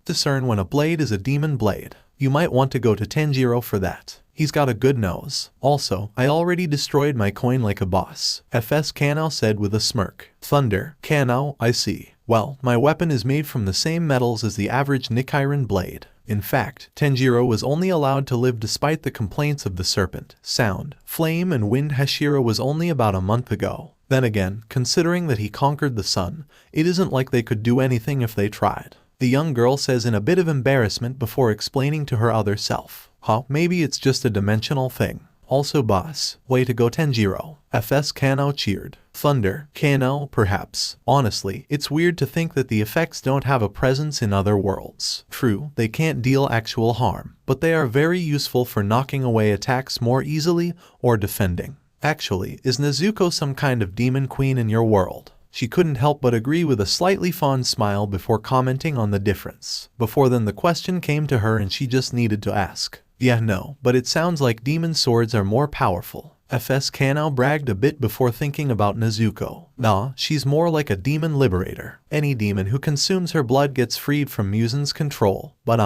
discern when a blade is a demon blade. You might want to go to Tenjiro for that. He's got a good nose. Also, I already destroyed my coin like a boss, FS Kano said with a smirk. Thunder, Kano, I see. Well, my weapon is made from the same metals as the average Nichiren blade. In fact, Tenjiro was only allowed to live despite the complaints of the serpent, sound, flame and wind Hashira was only about a month ago. Then again, considering that he conquered the sun, it isn't like they could do anything if they tried. The young girl says in a bit of embarrassment before explaining to her other self. Maybe it's just a dimensional thing. Also boss, way to go Tenjiro. FS Kano cheered. Thunder, Kano, perhaps. Honestly, it's weird to think that the effects don't have a presence in other worlds. True, they can't deal actual harm, but they are very useful for knocking away attacks more easily or defending. Actually, is Nezuko some kind of demon queen in your world? She couldn't help but agree with a slightly fond smile before commenting on the difference. Before then the question came to her and she just needed to ask. Yeah, no, but it sounds like demon swords are more powerful. FS Kano bragged a bit before thinking about Nezuko. Nah, she's more like a demon liberator. Any demon who consumes her blood gets freed from Musen's control, but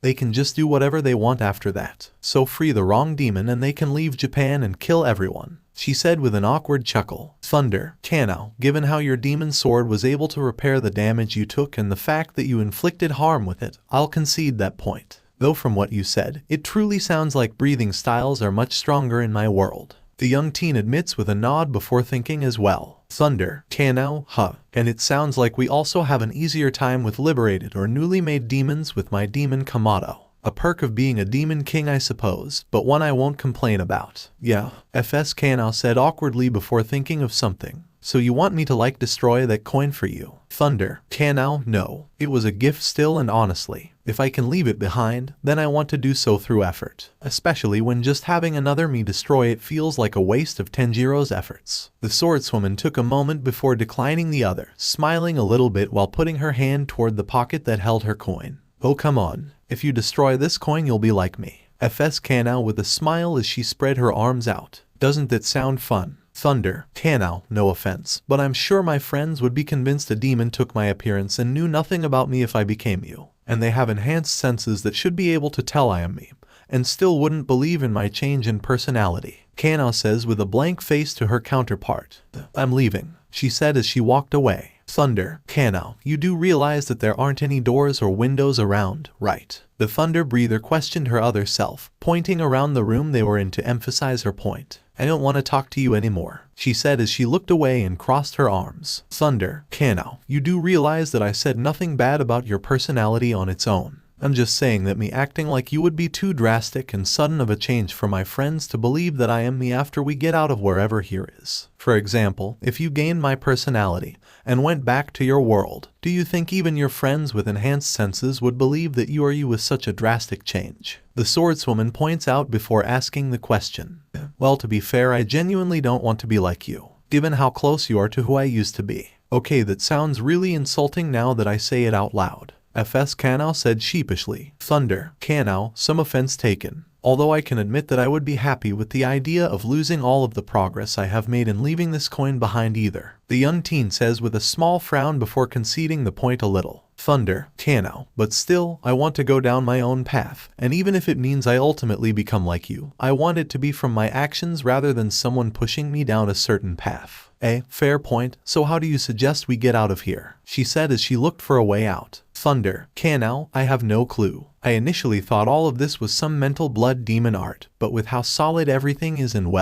they can just do whatever they want after that. So free the wrong demon and they can leave Japan and kill everyone, she said with an awkward chuckle. Thunder, Kano, given how your demon sword was able to repair the damage you took and the fact that you inflicted harm with it, I'll concede that point. Though from what you said, it truly sounds like breathing styles are much stronger in my world. The young teen admits with a nod before thinking as well. Thunder, Kano, and it sounds like we also have an easier time with liberated or newly made demons with my demon Kamato. A perk of being a demon king I suppose, but one I won't complain about. Yeah, FS Kano said awkwardly before thinking of something. So you want me to destroy that coin for you? Thunder, Kano, no. It was a gift still and honestly, if I can leave it behind, then I want to do so through effort. Especially when just having another me destroy it feels like a waste of Tenjiro's efforts. The swordswoman took a moment before declining the other, smiling a little bit while putting her hand toward the pocket that held her coin. Oh come on, if you destroy this coin you'll be like me. FS Kano with a smile as she spread her arms out. Doesn't that sound fun? Thunder, Kano, no offense, but I'm sure my friends would be convinced a demon took my appearance and knew nothing about me if I became you. And they have enhanced senses that should be able to tell I am me, and still wouldn't believe in my change in personality. Kano says with a blank face to her counterpart. I'm leaving, she said as she walked away. Thunder, Kano, you do realize that there aren't any doors or windows around, right? The thunder breather questioned her other self, pointing around the room they were in to emphasize her point. I don't want to talk to you anymore, she said as she looked away and crossed her arms. Thunder, Kano, you do realize that I said nothing bad about your personality on its own. I'm just saying that me acting like you would be too drastic and sudden of a change for my friends to believe that I am me after we get out of wherever here is. For example, if you gained my personality and went back to your world, do you think even your friends with enhanced senses would believe that you are you with such a drastic change? The swordswoman points out before asking the question. Well, to be fair, I genuinely don't want to be like you, given how close you are to who I used to be. Okay, that sounds really insulting now that I say it out loud. FS Kano said sheepishly. Thunder, Kano, some offense taken. Although I can admit that I would be happy with the idea of losing all of the progress I have made in leaving this coin behind either. The young teen says with a small frown before conceding the point a little. Thunder, Kano, but still, I want to go down my own path, and even if it means I ultimately become like you, I want it to be from my actions rather than someone pushing me down a certain path. Fair point, so how do you suggest we get out of here? She said as she looked for a way out. Thunder, Kano, I have no clue. I initially thought all of this was some mental blood demon art, but with how solid everything is and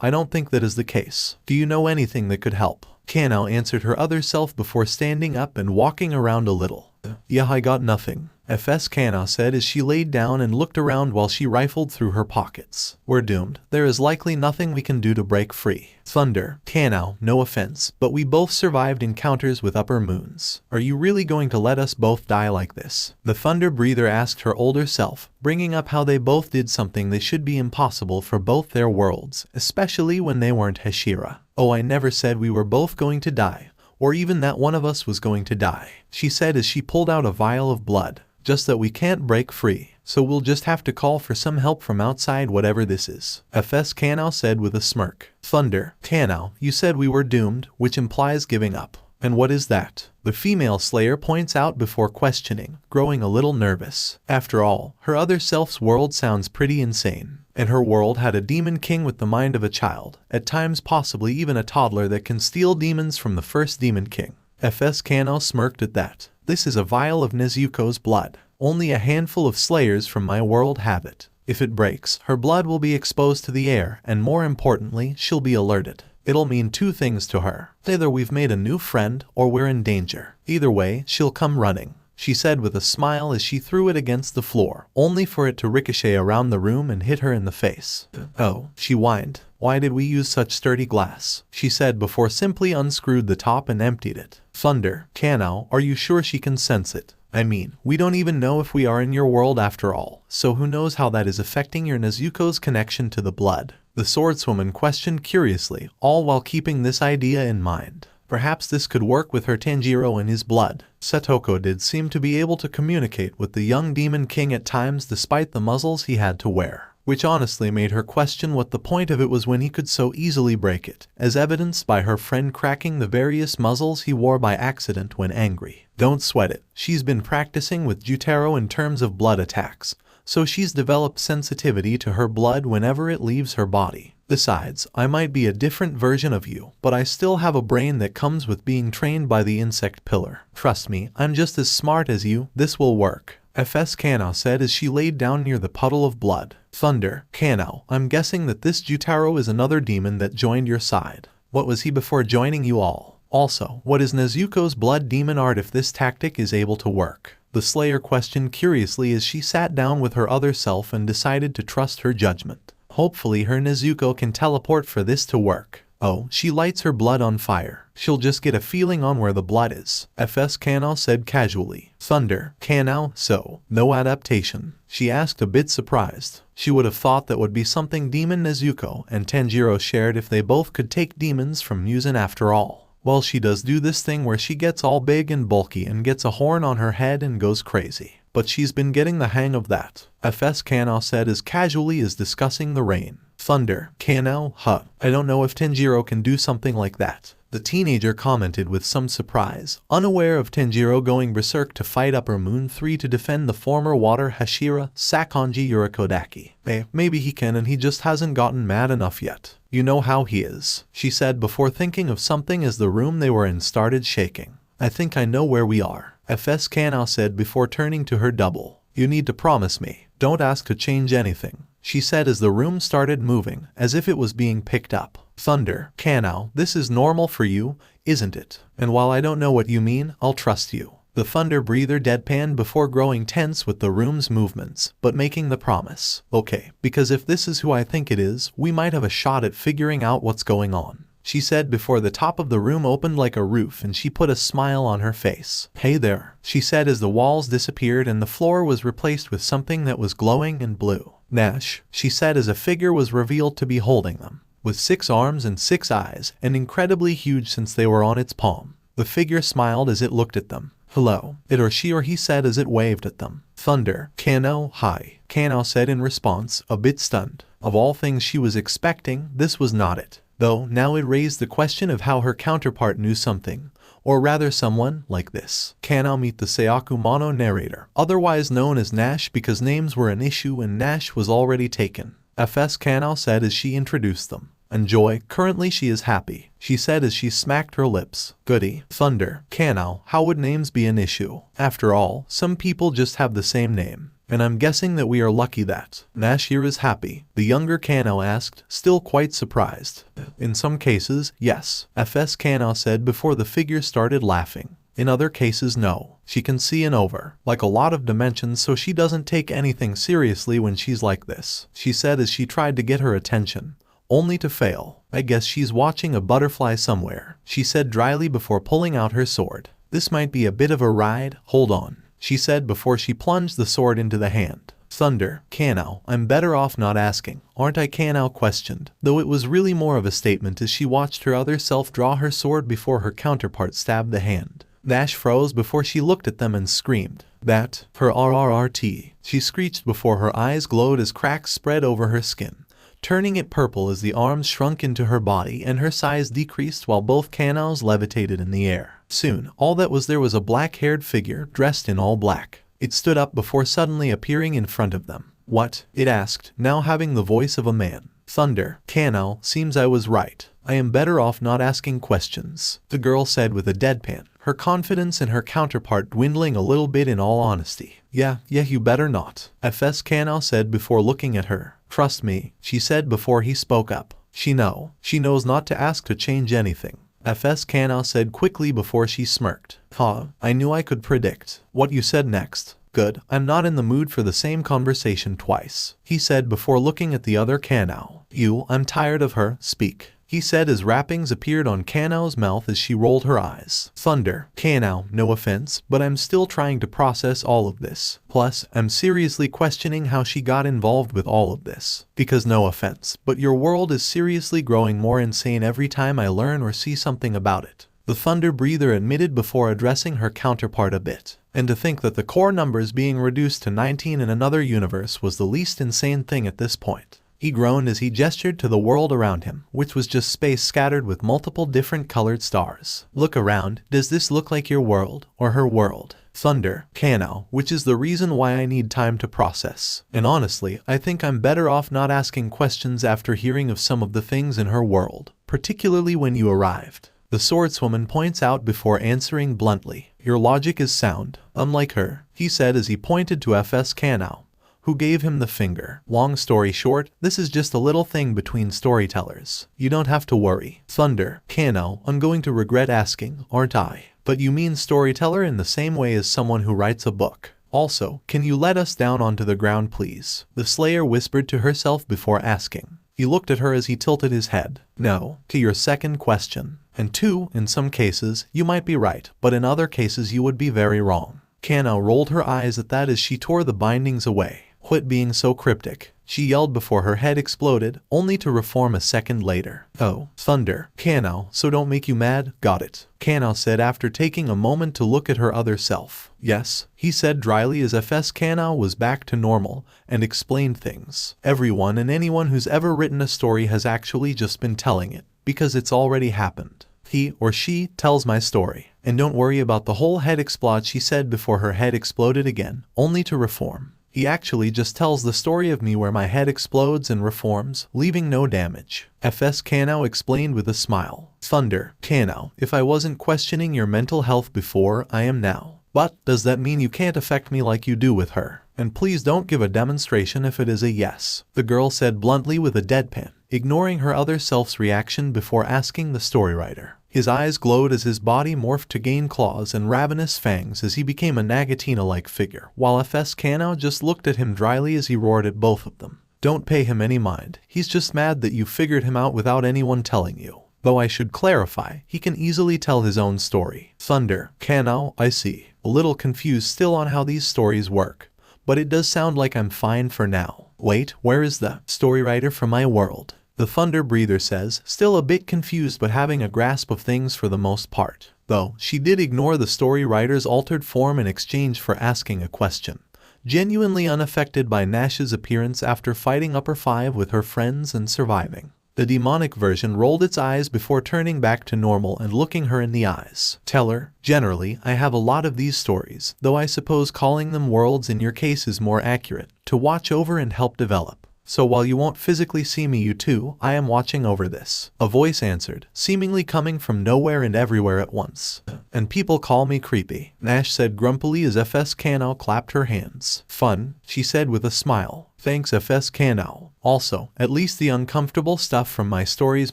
I don't think that is the case. Do you know anything that could help? Kanao answered her other self before standing up and walking around a little. Yeah, I got nothing, FS Kanao said as she laid down and looked around while she rifled through her pockets. We're doomed. There is likely nothing we can do to break free. Thunder. Kanao, no offense, but we both survived encounters with upper moons. Are you really going to let us both die like this? The Thunder Breather asked her older self, bringing up how they both did something that should be impossible for both their worlds, especially when they weren't Hashira. Oh, I never said we were both going to die, or even that one of us was going to die, she said as she pulled out a vial of blood. Just that we can't break free, so we'll just have to call for some help from outside, whatever this is, FS Kanao said with a smirk. Thunder. Kanao, you said we were doomed, which implies giving up. And what is that? The female slayer points out before questioning, growing a little nervous. After all, her other self's world sounds pretty insane. And her world had a demon king with the mind of a child, at times possibly even a toddler that can steal demons from the first demon king. FS Kanao smirked at that. This is a vial of Nezuko's blood. Only a handful of slayers from my world have it. If it breaks, her blood will be exposed to the air, and more importantly, she'll be alerted. It'll mean two things to her. Either we've made a new friend, or we're in danger. Either way, she'll come running, she said with a smile as she threw it against the floor, only for it to ricochet around the room and hit her in the face. Oh, she whined. Why did we use such sturdy glass? She said before simply unscrewed the top and emptied it. Thunder. Kanao, are you sure she can sense it? I mean, we don't even know if we are in your world after all, so who knows how that is affecting your Nezuko's connection to the blood? The swordswoman questioned curiously, all while keeping this idea in mind. Perhaps this could work with her Tanjiro and his blood. Satoko did seem to be able to communicate with the young demon king at times despite the muzzles he had to wear, which honestly made her question what the point of it was when he could so easily break it, as evidenced by her friend cracking the various muzzles he wore by accident when angry. Don't sweat it, she's been practicing with Jutaro in terms of blood attacks, so she's developed sensitivity to her blood whenever it leaves her body. Besides, I might be a different version of you, but I still have a brain that comes with being trained by the insect pillar. Trust me, I'm just as smart as you, this will work, FS Kanao said as she laid down near the puddle of blood. Thunder. Kanao, I'm guessing that this Jutaro is another demon that joined your side. What was he before joining you all? Also, what is Nezuko's blood demon art if this tactic is able to work? The Slayer questioned curiously as she sat down with her other self and decided to trust her judgment. Hopefully her Nezuko can teleport for this to work. Oh, she lights her blood on fire. She'll just get a feeling on where the blood is, FS Kanao said casually. Thunder. Kanao, so, no adaptation? She asked a bit surprised. She would have thought that would be something Demon Nezuko and Tenjiro shared if they both could take demons from Muzan after all. Well, she does do this thing where she gets all big and bulky and gets a horn on her head and goes crazy. But she's been getting the hang of that, FS Kanao said as casually as discussing the rain. Thunder. Kanao, I don't know if Tenjiro can do something like that, the teenager commented with some surprise, unaware of Tenjiro going berserk to fight Upper Moon 3 to defend the former water Hashira, Sakonji Yurikodaki. Maybe he can and he just hasn't gotten mad enough yet. You know how he is, she said before thinking of something as the room they were in started shaking. I think I know where we are, FS Kanao said before turning to her double. You need to promise me, don't ask to change anything, she said as the room started moving, as if it was being picked up. Thunder. Kanao, this is normal for you, isn't it? And while I don't know what you mean, I'll trust you. The Thunder Breather deadpanned before growing tense with the room's movements, but making the promise. Okay, because if this is who I think it is, we might have a shot at figuring out what's going on, she said before the top of the room opened like a roof and she put a smile on her face. Hey there, she said as the walls disappeared and the floor was replaced with something that was glowing and blue. Nash, she said as a figure was revealed to be holding them, with 6 arms and 6 eyes, and incredibly huge since they were on its palm. The figure smiled as it looked at them. Hello, it or she or he said as it waved at them. Thunder. Kanao, hi, Kanao said in response, a bit stunned. Of all things she was expecting, this was not it. Though, now it raised the question of how her counterpart knew something, or rather someone, like this. Kanao meet the Seiyaku Mono narrator, otherwise known as Nash because names were an issue and Nash was already taken, FS Kanao said as she introduced them. Enjoy, currently she is happy, she said as she smacked her lips. Goody. Thunder. Kanao, how would names be an issue? After all, some people just have the same name. And I'm guessing that we are lucky that Hashira is happy, the younger Kano asked, still quite surprised. In some cases, yes, FS Kano said before the figure started laughing. In other cases, no. She can see in over, like a lot of dimensions, so she doesn't take anything seriously when she's like this, she said as she tried to get her attention. Only to fail. I guess she's watching a butterfly somewhere, she said dryly before pulling out her sword. This might be a bit of a ride, hold on, she said before she plunged the sword into the hand. Thunder, Kano, I'm better off not asking, aren't I? Kano questioned, though it was really more of a statement as she watched her other self draw her sword before her counterpart stabbed the hand. Nash froze before she looked at them and screamed. That, her RRRT, she screeched before her eyes glowed as cracks spread over her skin, turning it purple as the arms shrunk into her body and her size decreased while both Kanos levitated in the air. Soon, all that was there was a black-haired figure dressed in all black. It stood up before suddenly appearing in front of them. What? It asked, now having the voice of a man. Thunder, Kano, seems I was right. I am better off not asking questions, the girl said with a deadpan, her confidence in her counterpart dwindling a little bit in all honesty. Yeah, you better not, FS Kano said before looking at her. Trust me, she said before he spoke up. She knows not to ask to change anything. FS Kano said quickly before she smirked. I knew I could predict what you said next. Good, I'm not in the mood for the same conversation twice, he said before looking at the other Kano. I'm tired of her, speak, he said as wrappings appeared on Kano's mouth as she rolled her eyes. Thunder, Kano, no offense, but I'm still trying to process all of this. Plus, I'm seriously questioning how she got involved with all of this. Because no offense, but your world is seriously growing more insane every time I learn or see something about it, the Thunder Breather admitted before addressing her counterpart a bit. And to think that the core numbers being reduced to 19 in another universe was the least insane thing at this point. He groaned as he gestured to the world around him, which was just space scattered with multiple different colored stars. Look around, does this look like your world, or her world? Thunder, Kano, which is the reason why I need time to process. And honestly, I think I'm better off not asking questions after hearing of some of the things in her world, particularly when you arrived. The swordswoman points out before answering bluntly. Your logic is sound, unlike her, he said as he pointed to FS Kano, who gave him the finger. Long story short, this is just a little thing between storytellers. You don't have to worry. Thunder, Kano, I'm going to regret asking, aren't I? But you mean storyteller in the same way as someone who writes a book. Also, can you let us down onto the ground please? The Slayer whispered to herself before asking. He looked at her as he tilted his head. No, to your second question. And 2, in some cases, you might be right, but in other cases you would be very wrong. Kano rolled her eyes at that as she tore the bindings away. Quit being so cryptic, she yelled before her head exploded, only to reform a second later. Oh, Thunder, Kano, so don't make you mad, got it, Kano said after taking a moment to look at her other self. Yes, he said dryly as FS Kano was back to normal, and explained things. Everyone and anyone who's ever written a story has actually just been telling it, because it's already happened. He or she tells my story. And don't worry about the whole head explode, she said before her head exploded again, only to reform. He actually just tells the story of me where my head explodes and reforms, leaving no damage. FS Kano explained with a smile. Thunder, Kano, if I wasn't questioning your mental health before, I am now. But, does that mean you can't affect me like you do with her? And please don't give a demonstration if it is a yes, the girl said bluntly with a deadpan, ignoring her other self's reaction before asking the storywriter. His eyes glowed as his body morphed to gain claws and ravenous fangs as he became a Nagatina-like figure, while FS Kano just looked at him dryly as he roared at both of them. Don't pay him any mind, he's just mad that you figured him out without anyone telling you. Though I should clarify, he can easily tell his own story. Thunder, Kano, I see. A little confused still on how these stories work. But it does sound like I'm fine for now. Wait, where is the storywriter from my world? The Thunder Breather says, still a bit confused but having a grasp of things for the most part. Though, she did ignore the story writer's altered form in exchange for asking a question. Genuinely unaffected by Nash's appearance after fighting Upper 5 with her friends and surviving. The demonic version rolled its eyes before turning back to normal and looking her in the eyes. Tell her, generally, I have a lot of these stories, though I suppose calling them worlds in your case is more accurate, to watch over and help develop. So while you won't physically see me, you two, I am watching over this. A voice answered, seemingly coming from nowhere and everywhere at once. And people call me creepy, Nash said grumpily as FS Kanao clapped her hands. Fun, she said with a smile. Thanks FS Kanao. Also, at least the uncomfortable stuff from my stories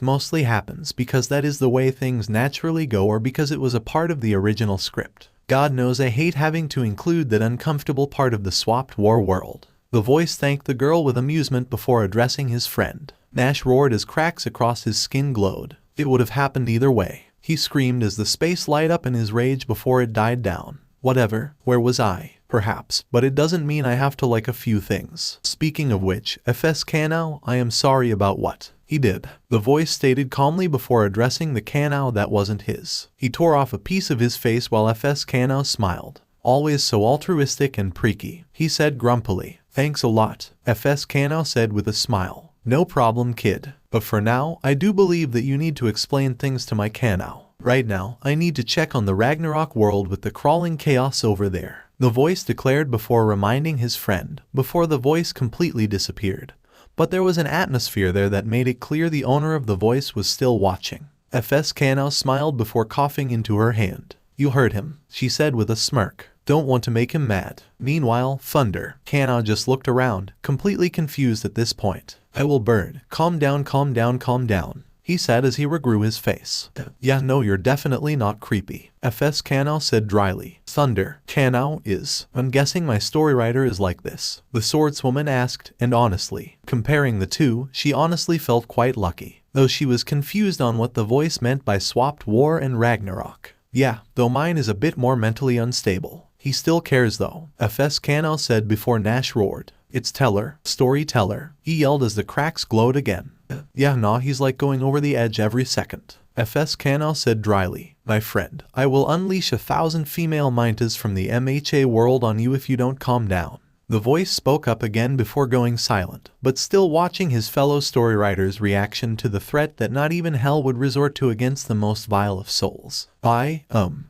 mostly happens because that is the way things naturally go or because it was a part of the original script. God knows I hate having to include that uncomfortable part of the swapped war world. The voice thanked the girl with amusement before addressing his friend. Nash roared as cracks across his skin glowed. It would have happened either way. He screamed as the space light up in his rage before it died down. Whatever, where was I? Perhaps, but it doesn't mean I have to like a few things. Speaking of which, FS Kanao, I am sorry about what he did. The voice stated calmly before addressing the Kanao that wasn't his. He tore off a piece of his face while FS Kanao smiled. Always so altruistic and preaky, he said grumpily. Thanks a lot, FS Kanao said with a smile. No problem, kid. But for now, I do believe that you need to explain things to my Kanao. Right now, I need to check on the Ragnarok world with the crawling chaos over there. The voice declared before reminding his friend, before the voice completely disappeared. But there was an atmosphere there that made it clear the owner of the voice was still watching. FS Kanao smiled before coughing into her hand. You heard him, she said with a smirk. Don't want to make him mad. Meanwhile, Thunder. Kanao just looked around, completely confused at this point. I will bird. Calm down, calm down, calm down, he said as he regrew his face. Yeah, no, you're definitely not creepy, FS Kanao said dryly. Thunder. Kanao is. I'm guessing my storywriter is like this, the swordswoman asked, and honestly, comparing the two, she honestly felt quite lucky, though she was confused on what the voice meant by swapped war and Ragnarok. Yeah, though mine is a bit more mentally unstable. He still cares though, FS Kanao said before Nash roared. It's Teller, storyteller, he yelled as the cracks glowed again. Yeah, nah, he's like going over the edge every second, FS Kanao said dryly. My friend, I will unleash 1,000 female mintas from the MHA world on you if you don't calm down. The voice spoke up again before going silent, but still watching his fellow storywriter's reaction to the threat that not even hell would resort to against the most vile of souls.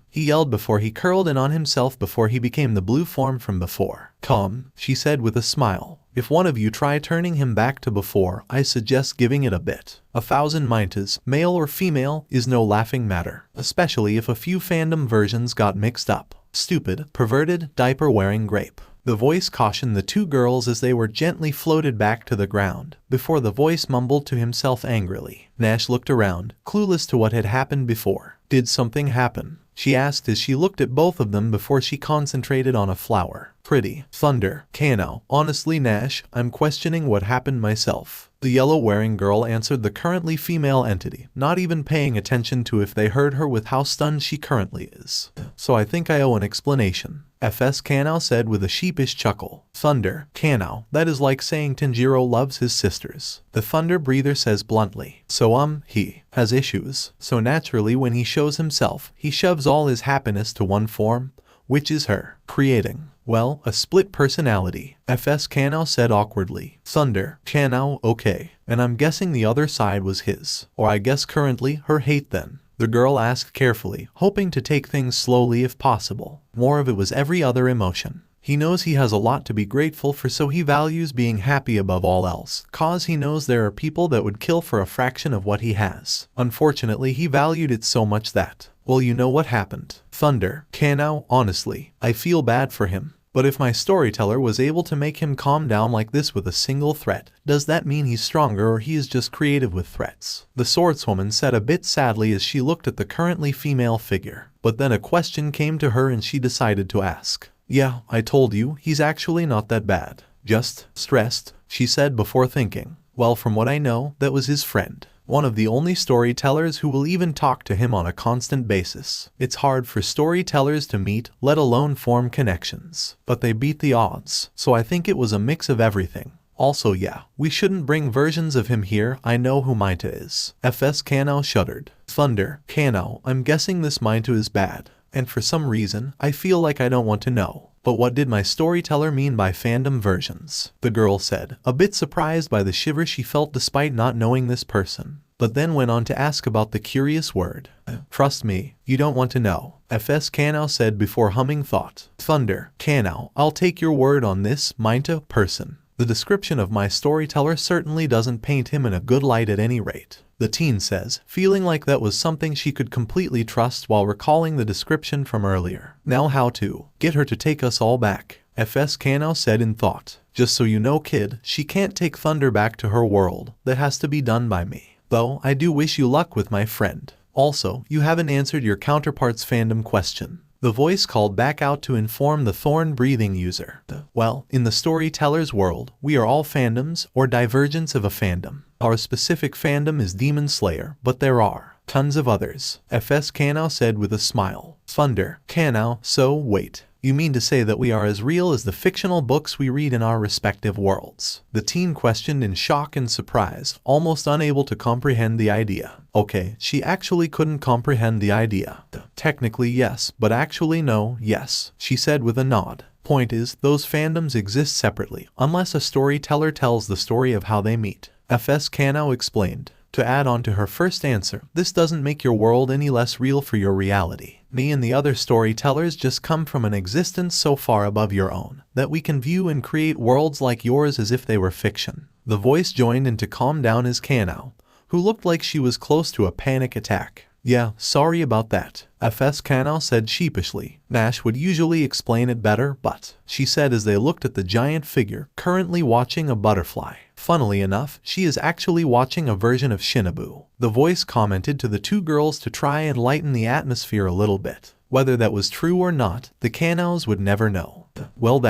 He yelled before he curled in on himself before he became the blue form from before. Calm, she said with a smile. If one of you try turning him back to before, I suggest giving it a bit. 1,000 mintas, male or female, is no laughing matter, especially if a few fandom versions got mixed up. Stupid, perverted, diaper-wearing grape. The voice cautioned the two girls as they were gently floated back to the ground, before the voice mumbled to himself angrily. Nash looked around, clueless to what had happened before. Did something happen? She asked as she looked at both of them before she concentrated on a flower. Pretty. Thunder. Kanao. Honestly, Nash, I'm questioning what happened myself. The yellow-wearing girl answered the currently female entity, not even paying attention to if they heard her with how stunned she currently is. So I think I owe an explanation, FS Kanao said with a sheepish chuckle. Thunder. Kanao. That is like saying Tenjiro loves his sisters. The Thunder breather says bluntly. So he has issues. So naturally when he shows himself, he shoves all his happiness to one form, which is her, creating. Well, a split personality, FS Kanao said awkwardly. Thunder. Kanao, okay. And I'm guessing the other side was his. Or I guess currently, her hate then. The girl asked carefully, hoping to take things slowly if possible. More of it was every other emotion. He knows he has a lot to be grateful for, so he values being happy above all else, cause he knows there are people that would kill for a fraction of what he has. Unfortunately, he valued it so much that, well, you know what happened. Thunder. Kanao, honestly, I feel bad for him. But if my storyteller was able to make him calm down like this with a single threat, does that mean he's stronger or he is just creative with threats? The swordswoman said a bit sadly as she looked at the currently female figure. But then a question came to her and she decided to ask. Yeah, I told you, he's actually not that bad. Just stressed, she said before thinking. Well, from what I know, that was his friend. One of the only storytellers who will even talk to him on a constant basis. It's hard for storytellers to meet, let alone form connections. But they beat the odds, so I think it was a mix of everything. Also yeah, we shouldn't bring versions of him here, I know who Minta is. FS Kanao shuddered. Thunder. Kanao, I'm guessing this Minta is bad. And for some reason, I feel like I don't want to know. But what did my storyteller mean by fandom versions? The girl said, a bit surprised by the shiver she felt despite not knowing this person. But then went on to ask about the curious word. Trust me, you don't want to know, FS Kanao said before humming thought. Thunder. Kanao, I'll take your word on this, Minta person. The description of my storyteller certainly doesn't paint him in a good light at any rate, the teen says, feeling like that was something she could completely trust while recalling the description from earlier. Now how to get her to take us all back, FS Kanao said in thought. Just so you know, kid, she can't take Thunder back to her world. That has to be done by me. Though, I do wish you luck with my friend. Also, you haven't answered your counterpart's fandom question. The voice called back out to inform the thorn-breathing user. Well, in the storyteller's world, we are all fandoms, or divergence of a fandom. Our specific fandom is Demon Slayer, but there are tons of others, FS Kanao said with a smile. Thunder, Kanao, so wait. You mean to say that we are as real as the fictional books we read in our respective worlds? The teen questioned in shock and surprise, almost unable to comprehend the idea. Okay, she actually couldn't comprehend the idea. Technically yes, but actually no, yes, she said with a nod. Point is, those fandoms exist separately, unless a storyteller tells the story of how they meet, FS Kanao explained. To add on to her first answer, this doesn't make your world any less real for your reality. Me and the other storytellers just come from an existence so far above your own that we can view and create worlds like yours as if they were fiction. The voice joined in to calm down his Kanao, who looked like she was close to a panic attack. Yeah, sorry about that, FS Kanao said sheepishly. Nash would usually explain it better, but, she said as they looked at the giant figure currently watching a butterfly. Funnily enough, she is actually watching a version of Shinobu. The voice commented to the two girls to try and lighten the atmosphere a little bit. Whether that was true or not, the Kanaos would never know. Well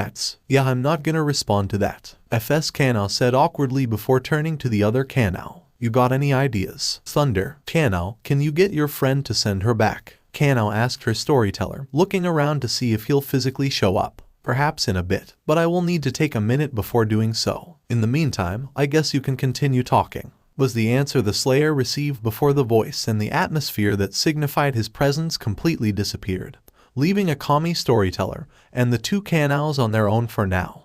yeah, I'm not gonna respond to that, FS Kanao said awkwardly before turning to the other Kanao. You got any ideas? Thunder, Kanao, can you get your friend to send her back? Kanao asked her storyteller, looking around to see if he'll physically show up. Perhaps in a bit, but I will need to take a minute before doing so. In the meantime, I guess you can continue talking, was the answer the Slayer received before the voice and the atmosphere that signified his presence completely disappeared, leaving a Kami storyteller and the two Kanaos on their own for now.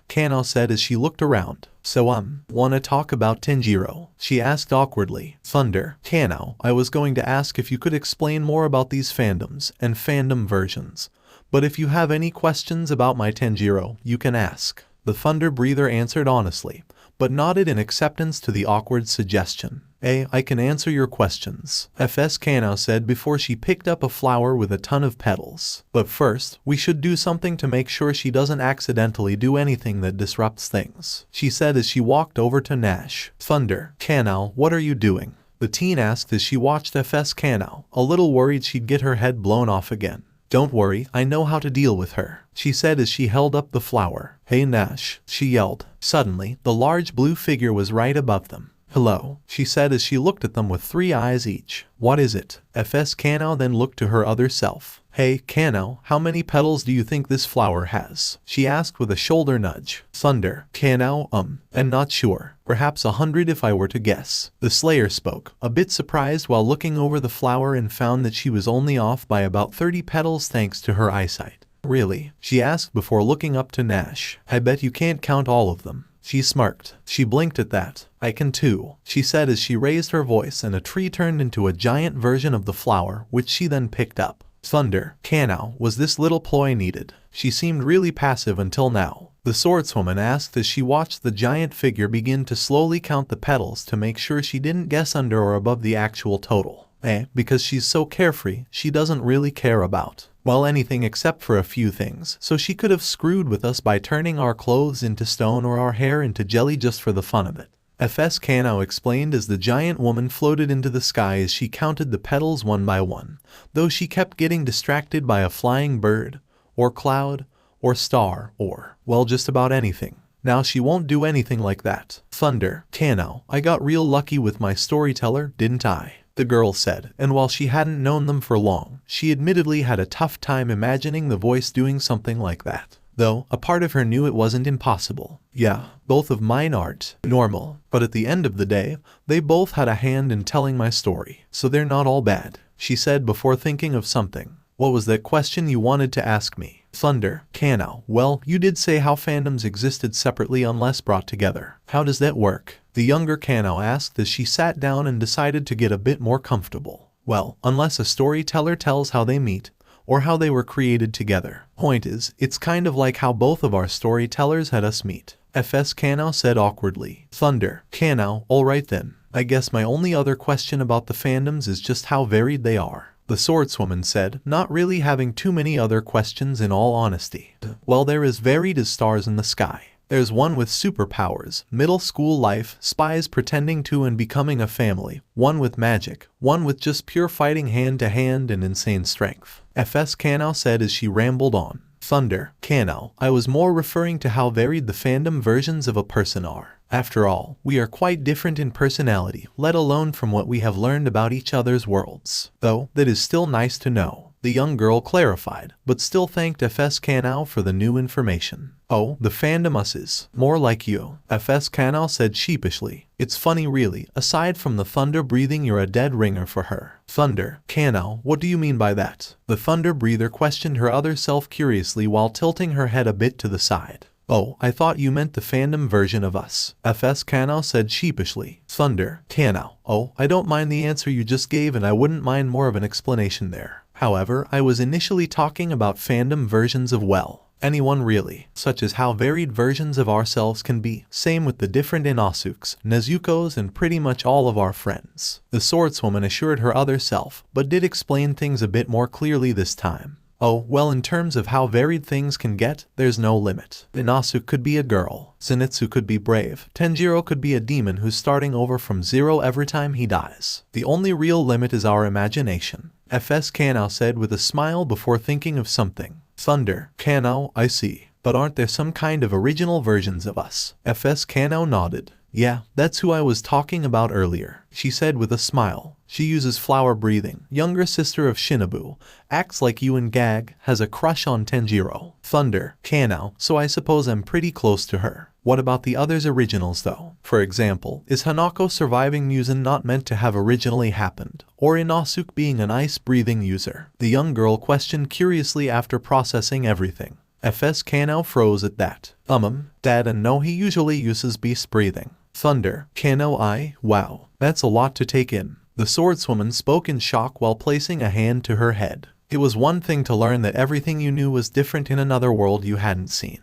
Kanao said as she looked around. So wanna talk about Tenjiro? She asked awkwardly. Thunder, Kanao, I was going to ask if you could explain more about these fandoms and fandom versions. But if you have any questions about my Tanjiro, you can ask. The Thunder Breather answered honestly, but nodded in acceptance to the awkward suggestion. I can answer your questions, FS Kanao said before she picked up a flower with a ton of petals. But first, we should do something to make sure she doesn't accidentally do anything that disrupts things, she said as she walked over to Nash. Thunder, Kanao, what are you doing? The teen asked as she watched FS Kanao, a little worried she'd get her head blown off again. Don't worry, I know how to deal with her, she said as she held up the flower. Hey Nash, she yelled. Suddenly, the large blue figure was right above them. Hello, she said as she looked at them with 3 eyes each. What is it? FS Kanao then looked to her other self. Hey, Kanao, how many petals do you think this flower has? She asked with a shoulder nudge. Thunder, Kanao, and not sure. Perhaps 100 if I were to guess. The Slayer spoke, a bit surprised while looking over the flower and found that she was only off by about 30 petals thanks to her eyesight. Really? She asked before looking up to Nash. I bet you can't count all of them. She smirked. She blinked at that. I can too, she said as she raised her voice and a tree turned into a giant version of the flower, which she then picked up. Thunder, Kanao, was this little ploy needed? She seemed really passive until now, the swordswoman asked as she watched the giant figure begin to slowly count the petals to make sure she didn't guess under or above the actual total. Because she's so carefree, she doesn't really care about, well, anything except for a few things, so she could have screwed with us by turning our clothes into stone or our hair into jelly just for the fun of it. FS Kanao explained as the giant woman floated into the sky as she counted the petals one by one, though she kept getting distracted by a flying bird, or cloud, or star, or, well, just about anything. Now she won't do anything like that. Thunder, Kanao, I got real lucky with my storyteller, didn't I? The girl said, and while she hadn't known them for long, she admittedly had a tough time imagining the voice doing something like that. Though, a part of her knew it wasn't impossible. Yeah, both of mine aren't normal, but at the end of the day, they both had a hand in telling my story, so they're not all bad, she said before thinking of something. What was that question you wanted to ask me? Thunder, Kanao, well, you did say how fandoms existed separately unless brought together. How does that work? The younger Kanao asked as she sat down and decided to get a bit more comfortable. Well, unless a storyteller tells how they meet, or how they were created together. Point is, it's kind of like how both of our storytellers had us meet. FS Kanao said awkwardly. Thunder. Kanao, alright then. I guess my only other question about the fandoms is just how varied they are. The swordswoman said, not really having too many other questions in all honesty. Well, they're as varied as stars in the sky. There's one with superpowers, middle school life, spies pretending to and becoming a family, one with magic, one with just pure fighting hand to hand and insane strength. FS Kanao said as she rambled on. Thunder. Kanao, I was more referring to how varied the fandom versions of a person are. After all, we are quite different in personality, let alone from what we have learned about each other's worlds. Though, that is still nice to know, the young girl clarified, but still thanked FS Kanao for the new information. Oh, the fandom us is more like you, FS Kanao said sheepishly. It's funny really, aside from the thunder breathing you're a dead ringer for her. Thunder. Kanao, what do you mean by that? The thunder breather questioned her other self curiously while tilting her head a bit to the side. Oh, I thought you meant the fandom version of us, FS Kanao said sheepishly. Thunder. Kanao. Oh, I don't mind the answer you just gave and I wouldn't mind more of an explanation there. However, I was initially talking about fandom versions of anyone really, such as how varied versions of ourselves can be. Same with the different Inosuke's, Nezuko's and pretty much all of our friends. The swordswoman assured her other self, but did explain things a bit more clearly this time. Oh, well, in terms of how varied things can get, there's no limit. Inosuke could be a girl, Zenitsu could be brave, Tenjiro could be a demon who's starting over from zero every time he dies. The only real limit is our imagination, FS Kanao said with a smile before thinking of something. Thunder. Kanao, I see. But aren't there some kind of original versions of us? FS Kanao nodded. Yeah, that's who I was talking about earlier, she said with a smile. She uses flower breathing, younger sister of Shinobu, acts like you and Gag, has a crush on Tenjiro. Thunder. Kanao, so I suppose I'm pretty close to her. What about the others' originals though? For example, is Hanako surviving Musen not meant to have originally happened? Or Inosuke being an ice-breathing user? The young girl questioned curiously after processing everything. FS Kanao froze at that. Dad and no, he usually uses beast breathing. Thunder. Kanao, wow, that's a lot to take in. The swordswoman spoke in shock while placing a hand to her head. It was one thing to learn that everything you knew was different in another world you hadn't seen.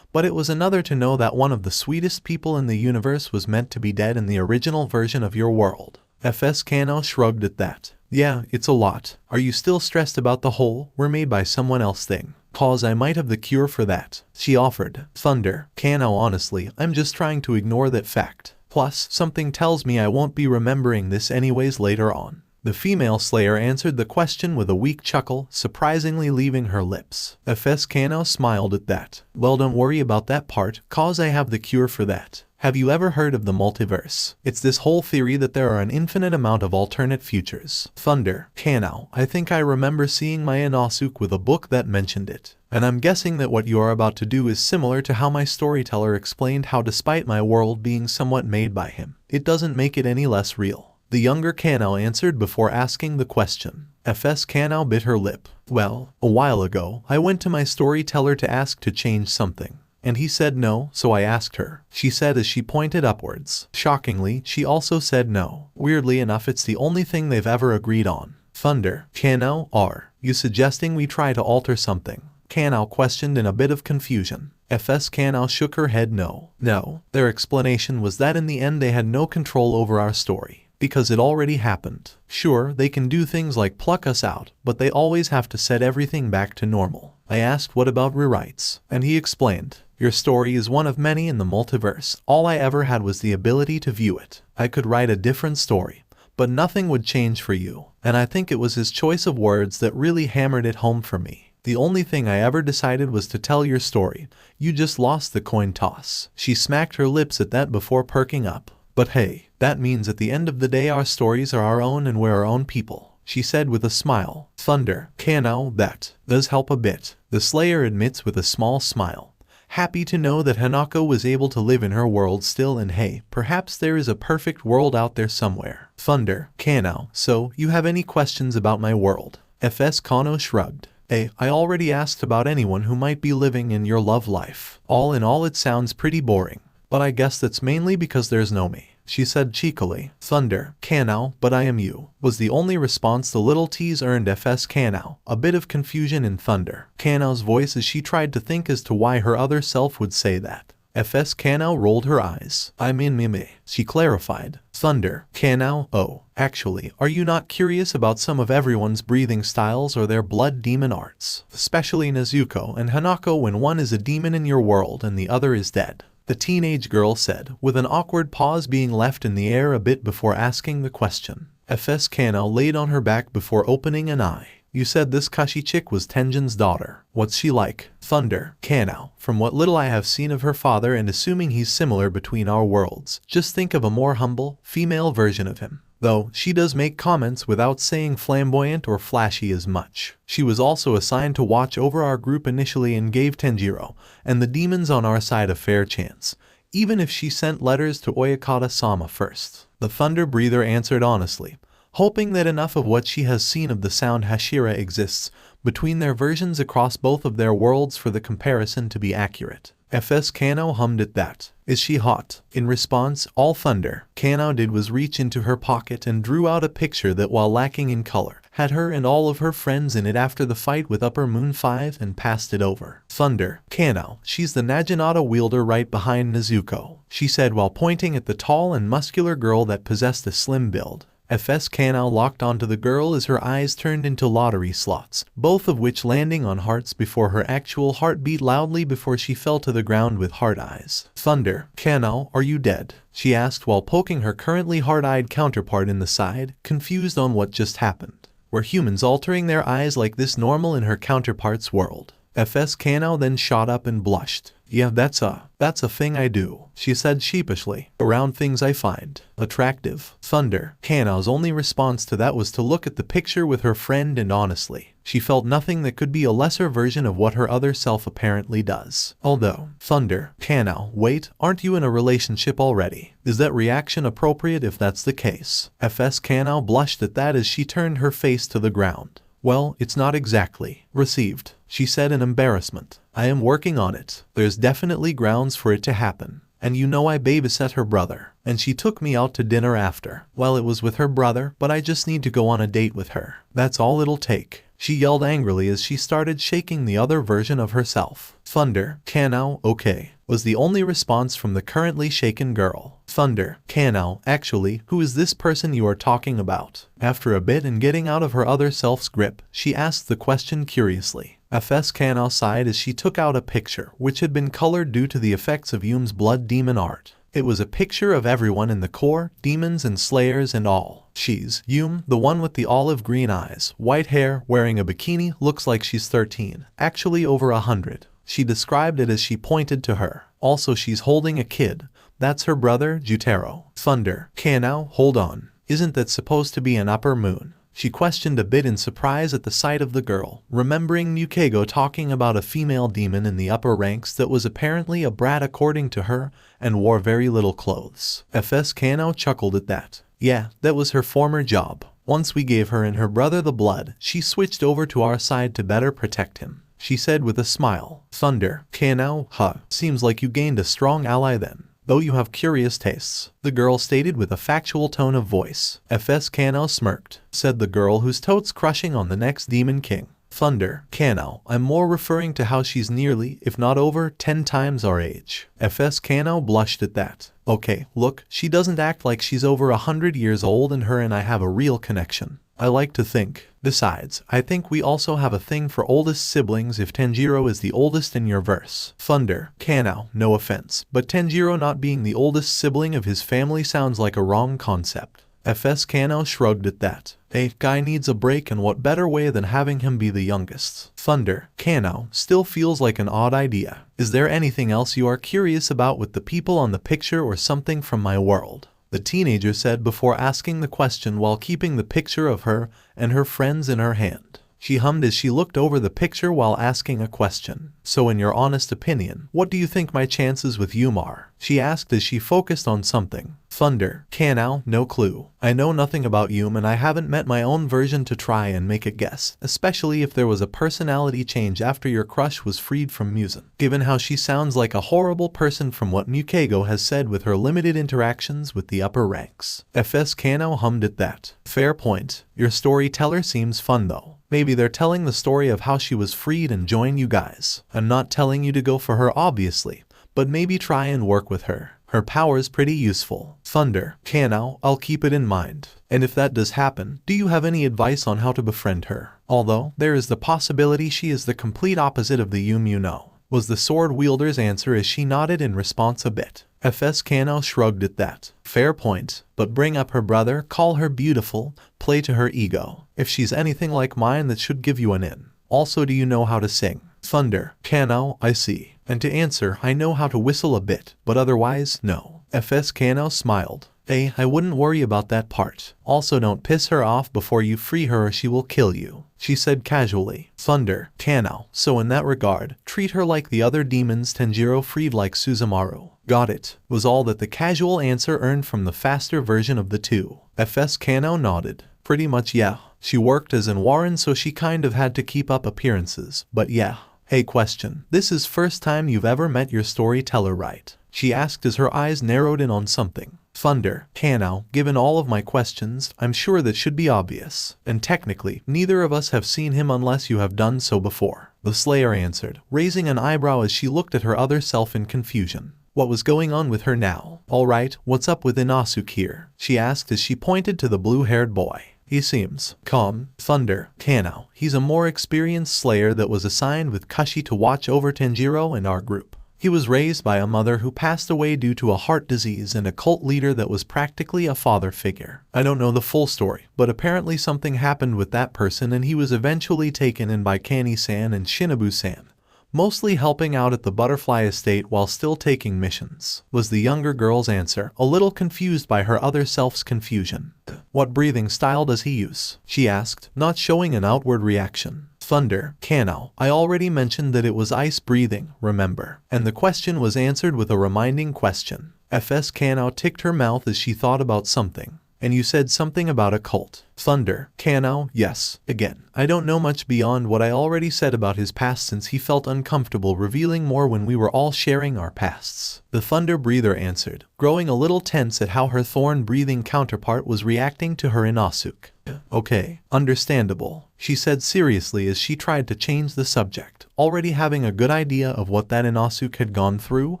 But it was another to know that one of the sweetest people in the universe was meant to be dead in the original version of your world. FS Kanao shrugged at that. Yeah, it's a lot. Are you still stressed about the whole "we're made by someone else" thing? Cause I might have the cure for that, she offered. Thunder. Kanao, honestly, I'm just trying to ignore that fact. Plus, something tells me I won't be remembering this anyways later on. The female slayer answered the question with a weak chuckle, surprisingly leaving her lips. FS Kanao smiled at that. Well, don't worry about that part, cause I have the cure for that. Have you ever heard of the multiverse? It's this whole theory that there are an infinite amount of alternate futures. Thunder. Kanao, I think I remember seeing my Inosuke with a book that mentioned it. And I'm guessing that what you are about to do is similar to how my storyteller explained how despite my world being somewhat made by him, it doesn't make it any less real. The younger Kanao answered before asking the question. FS Kanao bit her lip. Well, a while ago, I went to my storyteller to ask to change something. And he said no, so I asked her, she said as she pointed upwards. Shockingly, she also said no. Weirdly enough, it's the only thing they've ever agreed on. Thunder. Kanao, are you suggesting we try to alter something? Kanao questioned in a bit of confusion. FS Kanao shook her head no. No, their explanation was that in the end they had no control over our story, because it already happened. Sure, they can do things like pluck us out, but they always have to set everything back to normal. I asked what about rewrites, and he explained. Your story is one of many in the multiverse. All I ever had was the ability to view it. I could write a different story, but nothing would change for you. And I think it was his choice of words that really hammered it home for me. The only thing I ever decided was to tell your story. You just lost the coin toss. She smacked her lips at that before perking up. But hey, that means at the end of the day our stories are our own and we're our own people, she said with a smile. Thunder. Kanao, that does help a bit, the slayer admits with a small smile. Happy to know that Hanako was able to live in her world still, and hey, perhaps there is a perfect world out there somewhere. Thunder. Kanao, so, you have any questions about my world? FS Kanao shrugged. I already asked about anyone who might be living in your love life. All in all it sounds pretty boring. But I guess that's mainly because there's no me, she said cheekily. Thunder. Kanao, but I am you, was the only response the little tease earned FS Kanao. A bit of confusion in Thunder Kanao's voice as she tried to think as to why her other self would say that. FS Kanao rolled her eyes. I mean Mime, she clarified. Thunder. Kanao, oh, actually, are you not curious about some of everyone's breathing styles or their blood demon arts? Especially Nezuko and Hanako when one is a demon in your world and the other is dead. The teenage girl said, with an awkward pause being left in the air a bit before asking the question. FS Kanao laid on her back before opening an eye. You said this Kashi chick was Tenjin's daughter. What's she like? Thunder. Kanao. From what little I have seen of her father and assuming he's similar between our worlds, just think of a more humble, female version of him. Though, she does make comments without saying flamboyant or flashy as much. She was also assigned to watch over our group initially and gave Tenjiro and the demons on our side a fair chance, even if she sent letters to Oyakata-sama first. The Thunder Breather answered honestly, hoping that enough of what she has seen of the sound Hashira exists between their versions across both of their worlds for the comparison to be accurate. FS Kanao hummed at that. Is she hot? In response, all Thunder Kanao did was reach into her pocket and drew out a picture that, while lacking in color, had her and all of her friends in it after the fight with Upper Moon 5 and passed it over. Thunder Kanao, she's the Naginata wielder right behind Nezuko, she said while pointing at the tall and muscular girl that possessed a slim build. FS Kanao locked onto the girl as her eyes turned into lottery slots, both of which landing on hearts before her actual heart beat loudly before she fell to the ground with hard eyes. Thunder Kanao, are you dead? She asked while poking her currently hard-eyed counterpart in the side, confused on what just happened. Were humans altering their eyes like this normal in her counterpart's world? FS Kanao then shot up and blushed. Yeah, that's a thing I do, she said sheepishly. Around things I find attractive. Thunder Kanao's only response to that was to look at the picture with her friend, and honestly, she felt nothing that could be a lesser version of what her other self apparently does. Although, Thunder Kanao, wait, aren't you in a relationship already? Is that reaction appropriate if that's the case? FS Kanao blushed at that as she turned her face to the ground. Well, it's not exactly received, she said in embarrassment. I am working on it. There's definitely grounds for it to happen. And you know I babysat her brother, and she took me out to dinner after. Well, it was with her brother, but I just need to go on a date with her. That's all it'll take, she yelled angrily as she started shaking the other version of herself. Thunder Kanao, okay, was the only response from the currently shaken girl. Thunder Kanao, actually, who is this person you are talking about? After a bit and getting out of her other self's grip, she asked the question curiously. FS Kanao sighed as she took out a picture, which had been colored due to the effects of Yum's blood demon art. It was a picture of everyone in the core, demons and slayers and all. She's Yum, the one with the olive green eyes, white hair, wearing a bikini, looks like she's 13, actually over 100. She described it as she pointed to her. Also, she's holding a kid. That's her brother, Jutaro. Thunder Kanao, hold on. Isn't that supposed to be an upper moon? She questioned a bit in surprise at the sight of the girl, remembering Nukego talking about a female demon in the upper ranks that was apparently a brat according to her and wore very little clothes. FS Kanao chuckled at that. Yeah, that was her former job. Once we gave her and her brother the blood, she switched over to our side to better protect him, she said with a smile. Thunder Kanao, huh, seems like you gained a strong ally then. Though you have curious tastes, the girl stated with a factual tone of voice. FS Kanao smirked, said the girl whose totes crushing on the next Demon King. Thunder Kanao, I'm more referring to how she's nearly, if not over, 10 times our age. FS Kanao blushed at that. Okay, look, she doesn't act like she's over 100 years old and her and I have a real connection. I like to think. Besides, I think we also have a thing for oldest siblings if Tanjiro is the oldest in your verse. Thunder Kanao, no offense, but Tanjiro not being the oldest sibling of his family sounds like a wrong concept. FS Kanao shrugged at that. Hey, guy needs a break, and what better way than having him be the youngest? Thunder Kanao still feels like an odd idea. Is there anything else you are curious about with the people on the picture or something from my world? The teenager said before asking the question while keeping the picture of her and her friends in her hand. She hummed as she looked over the picture while asking a question. So in your honest opinion, what do you think my chances with Yum are? She asked as she focused on something. Thunder Kanao, no clue. I know nothing about Yum and I haven't met my own version to try and make a guess, especially if there was a personality change after your crush was freed from Muzan. Given how she sounds like a horrible person from what Nukego has said with her limited interactions with the upper ranks. FS Kanao hummed at that. Fair point. Your storyteller seems fun though. Maybe they're telling the story of how she was freed and joined you guys. I'm not telling you to go for her obviously, but maybe try and work with her. Her power's pretty useful. Thunder. Kanao, I'll keep it in mind. And if that does happen, do you have any advice on how to befriend her? Although, there is the possibility she is the complete opposite of the Yum you know, was the sword wielder's answer as she nodded in response a bit. FS Kanao shrugged at that. Fair point, but bring up her brother, call her beautiful, play to her ego. If she's anything like mine, that should give you an in. Also, do you know how to sing? Thunder. Kanao, I see. And to answer, I know how to whistle a bit, but otherwise, no. FS Kanao smiled. I wouldn't worry about that part. Also, don't piss her off before you free her or she will kill you, she said casually. Thunder. Kanao, so in that regard, treat her like the other demons Tenjiro freed like Suzumaru. Got it, was all that the casual answer earned from the faster version of the two. FS Kanao nodded. Pretty much yeah. She worked as in Warren, so she kind of had to keep up appearances, but yeah. Hey, question. This is first time you've ever met your storyteller, right? She asked as her eyes narrowed in on something. Thunder. Kanao, given all of my questions, I'm sure that should be obvious. And technically, neither of us have seen him unless you have done so before. The Slayer answered, raising an eyebrow as she looked at her other self in confusion. What was going on with her now? Alright, what's up with Inosuke here? She asked as she pointed to the blue-haired boy. He seems calm. Thunder. Kanao, he's a more experienced slayer that was assigned with Kashi to watch over Tenjiro and our group. He was raised by a mother who passed away due to a heart disease and a cult leader that was practically a father figure. I don't know the full story, but apparently something happened with that person and he was eventually taken in by Kani-san and Shinobu-san, mostly helping out at the Butterfly Estate while still taking missions, was the younger girl's answer, a little confused by her other self's confusion. What breathing style does he use? She asked, not showing an outward reaction. Thunder. Kanao, I already mentioned that it was ice breathing, remember? And the question was answered with a reminding question. FS Kanao ticked her mouth as she thought about something. And you said something about a cult. Thunder. Kanao, yes. Again, I don't know much beyond what I already said about his past since he felt uncomfortable revealing more when we were all sharing our pasts. The Thunder Breather answered, growing a little tense at how her thorn-breathing counterpart was reacting to her Inosuke. Okay, understandable, she said seriously as she tried to change the subject, already having a good idea of what that Inosuke had gone through,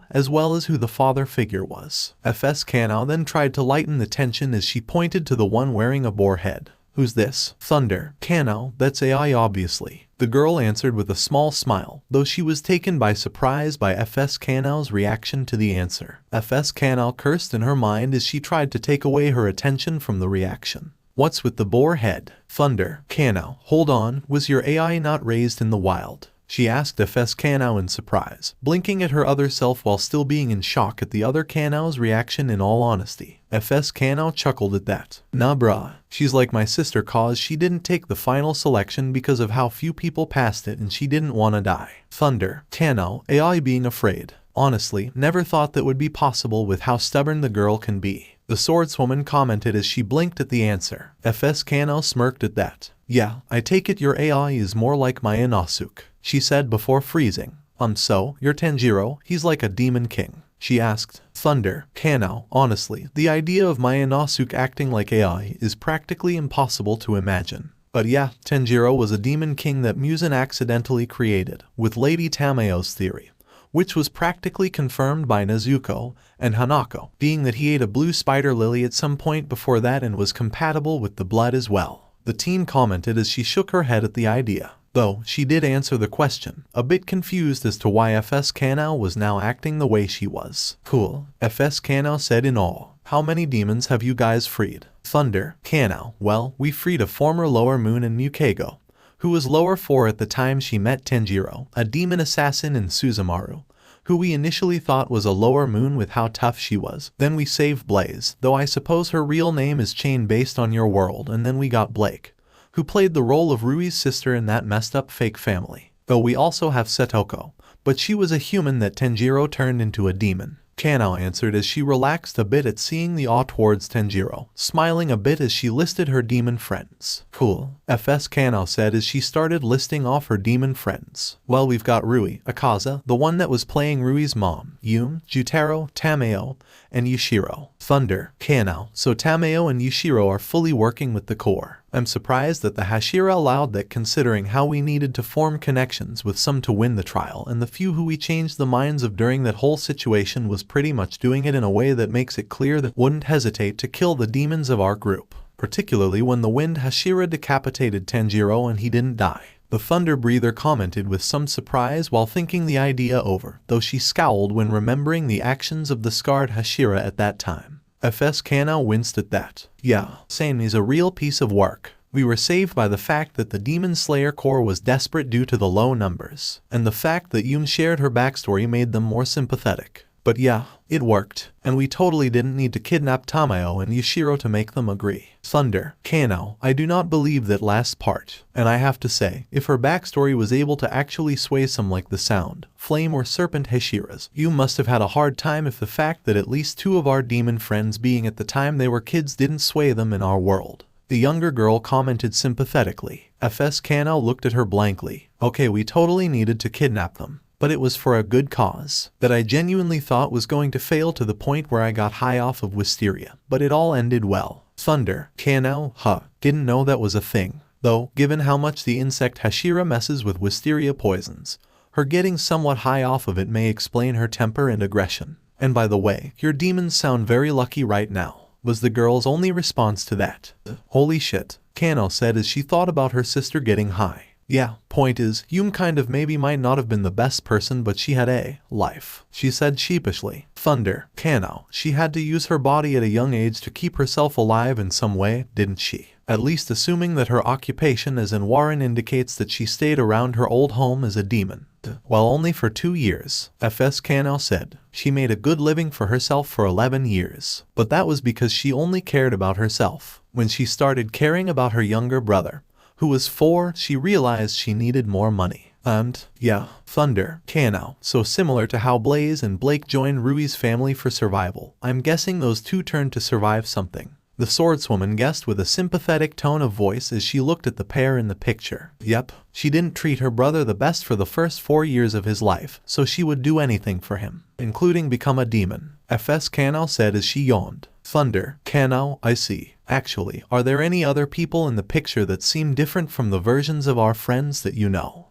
as well as who the father figure was. FS Kanao then tried to lighten the tension as she pointed to the one wearing a boar head. Who's this? Thunder. Kanao, that's AI obviously. The girl answered with a small smile, though she was taken by surprise by FS Kanao's reaction to the answer. FS Kanao cursed in her mind as she tried to take away her attention from the reaction. What's with the boar head? Thunder. Kanao, hold on, was your AI not raised in the wild? She asked FS Kanao in surprise, blinking at her other self while still being in shock at the other Kanao's reaction in all honesty. FS Kanao chuckled at that. Nah bruh, she's like my sister cause she didn't take the final selection because of how few people passed it and she didn't wanna die. Thunder. Kanao, AI being afraid. Honestly, never thought that would be possible with how stubborn the girl can be. The swordswoman commented as she blinked at the answer. FS Kanao smirked at that. Yeah, I take it your AI is more like my Inosuke, she said before freezing. So, you're Tanjiro, he's like a demon king, she asked. Thunder. Kanao, honestly, the idea of my Inosuke acting like AI is practically impossible to imagine. But yeah, Tenjiro was a demon king that Muzan accidentally created, with Lady Tamayo's theory, which was practically confirmed by Nezuko and Hanako, being that he ate a blue spider lily at some point before that and was compatible with the blood as well. The teen commented as she shook her head at the idea, though she did answer the question, a bit confused as to why FS Kanao was now acting the way she was. Cool, FS Kanao said in awe. How many demons have you guys freed? Thunder. Kanao, well, we freed a former lower moon in Mukego, who was lower 4 at the time she met Tenjiro, a demon assassin in Suzumaru, who we initially thought was a lower moon with how tough she was. Then we saved Blaze, though I suppose her real name is Chain based on your world, and then we got Blake, who played the role of Rui's sister in that messed up fake family. Though we also have Satoko, but she was a human that Tenjiro turned into a demon. Kanao answered as she relaxed a bit at seeing the awe towards Tenjiro, smiling a bit as she listed her demon friends. Cool, FS Kanao said as she started listing off her demon friends. Well, we've got Rui, Akaza, the one that was playing Rui's mom, Yum, Jutaro, Tamayo, and Yushiro. Thunder. Kanao, so Tamayo and Yushiro are fully working with the core. I'm surprised that the Hashira allowed that, considering how we needed to form connections with some to win the trial, and the few who we changed the minds of during that whole situation was pretty much doing it in a way that makes it clear that wouldn't hesitate to kill the demons of our group. Particularly when the wind Hashira decapitated Tanjiro and he didn't die. The Thunder Breather commented with some surprise while thinking the idea over, though she scowled when remembering the actions of the scarred Hashira at that time. FS Kano winced at that. Yeah, same is a real piece of work. We were saved by the fact that the Demon Slayer Corps was desperate due to the low numbers, and the fact that Yum shared her backstory made them more sympathetic. But yeah, it worked, and we totally didn't need to kidnap Tamayo and Yushiro to make them agree. Thunder, Kano, I do not believe that last part, and I have to say, if her backstory was able to actually sway some like the Sound, Flame or Serpent Hashiras, you must have had a hard time if the fact that at least 2 of our demon friends being at the time they were kids didn't sway them in our world. The younger girl commented sympathetically. FS Kano looked at her blankly. Okay, we totally needed to kidnap them. But it was for a good cause that I genuinely thought was going to fail to the point where I got high off of wisteria, but it all ended well. Thunder, Kano, didn't know that was a thing. Though, given how much the insect Hashira messes with wisteria poisons, her getting somewhat high off of it may explain her temper and aggression. And by the way, your demons sound very lucky right now, was the girl's only response to that. Holy shit, Kano said as she thought about her sister getting high. Yeah, point is, Yum kind of maybe might not have been the best person, but she had a life, she said sheepishly. Thunder, Kano, she had to use her body at a young age to keep herself alive in some way, didn't she? At least assuming that her occupation as in Warren indicates that she stayed around her old home as a demon. While only for 2 years, FS Kano said. She made a good living for herself for 11 years. But that was because she only cared about herself. When she started caring about her younger brother, who was 4, she realized she needed more money. And, yeah, Thunder, Kano, so similar to how Blaze and Blake joined Rui's family for survival. I'm guessing those 2 turned to survive something. The swordswoman guessed with a sympathetic tone of voice as she looked at the pair in the picture. Yep, she didn't treat her brother the best for the first 4 years of his life, so she would do anything for him, including become a demon. FS Kano said as she yawned. Thunder, Kano, I see. Actually, are there any other people in the picture that seem different from the versions of our friends that you know?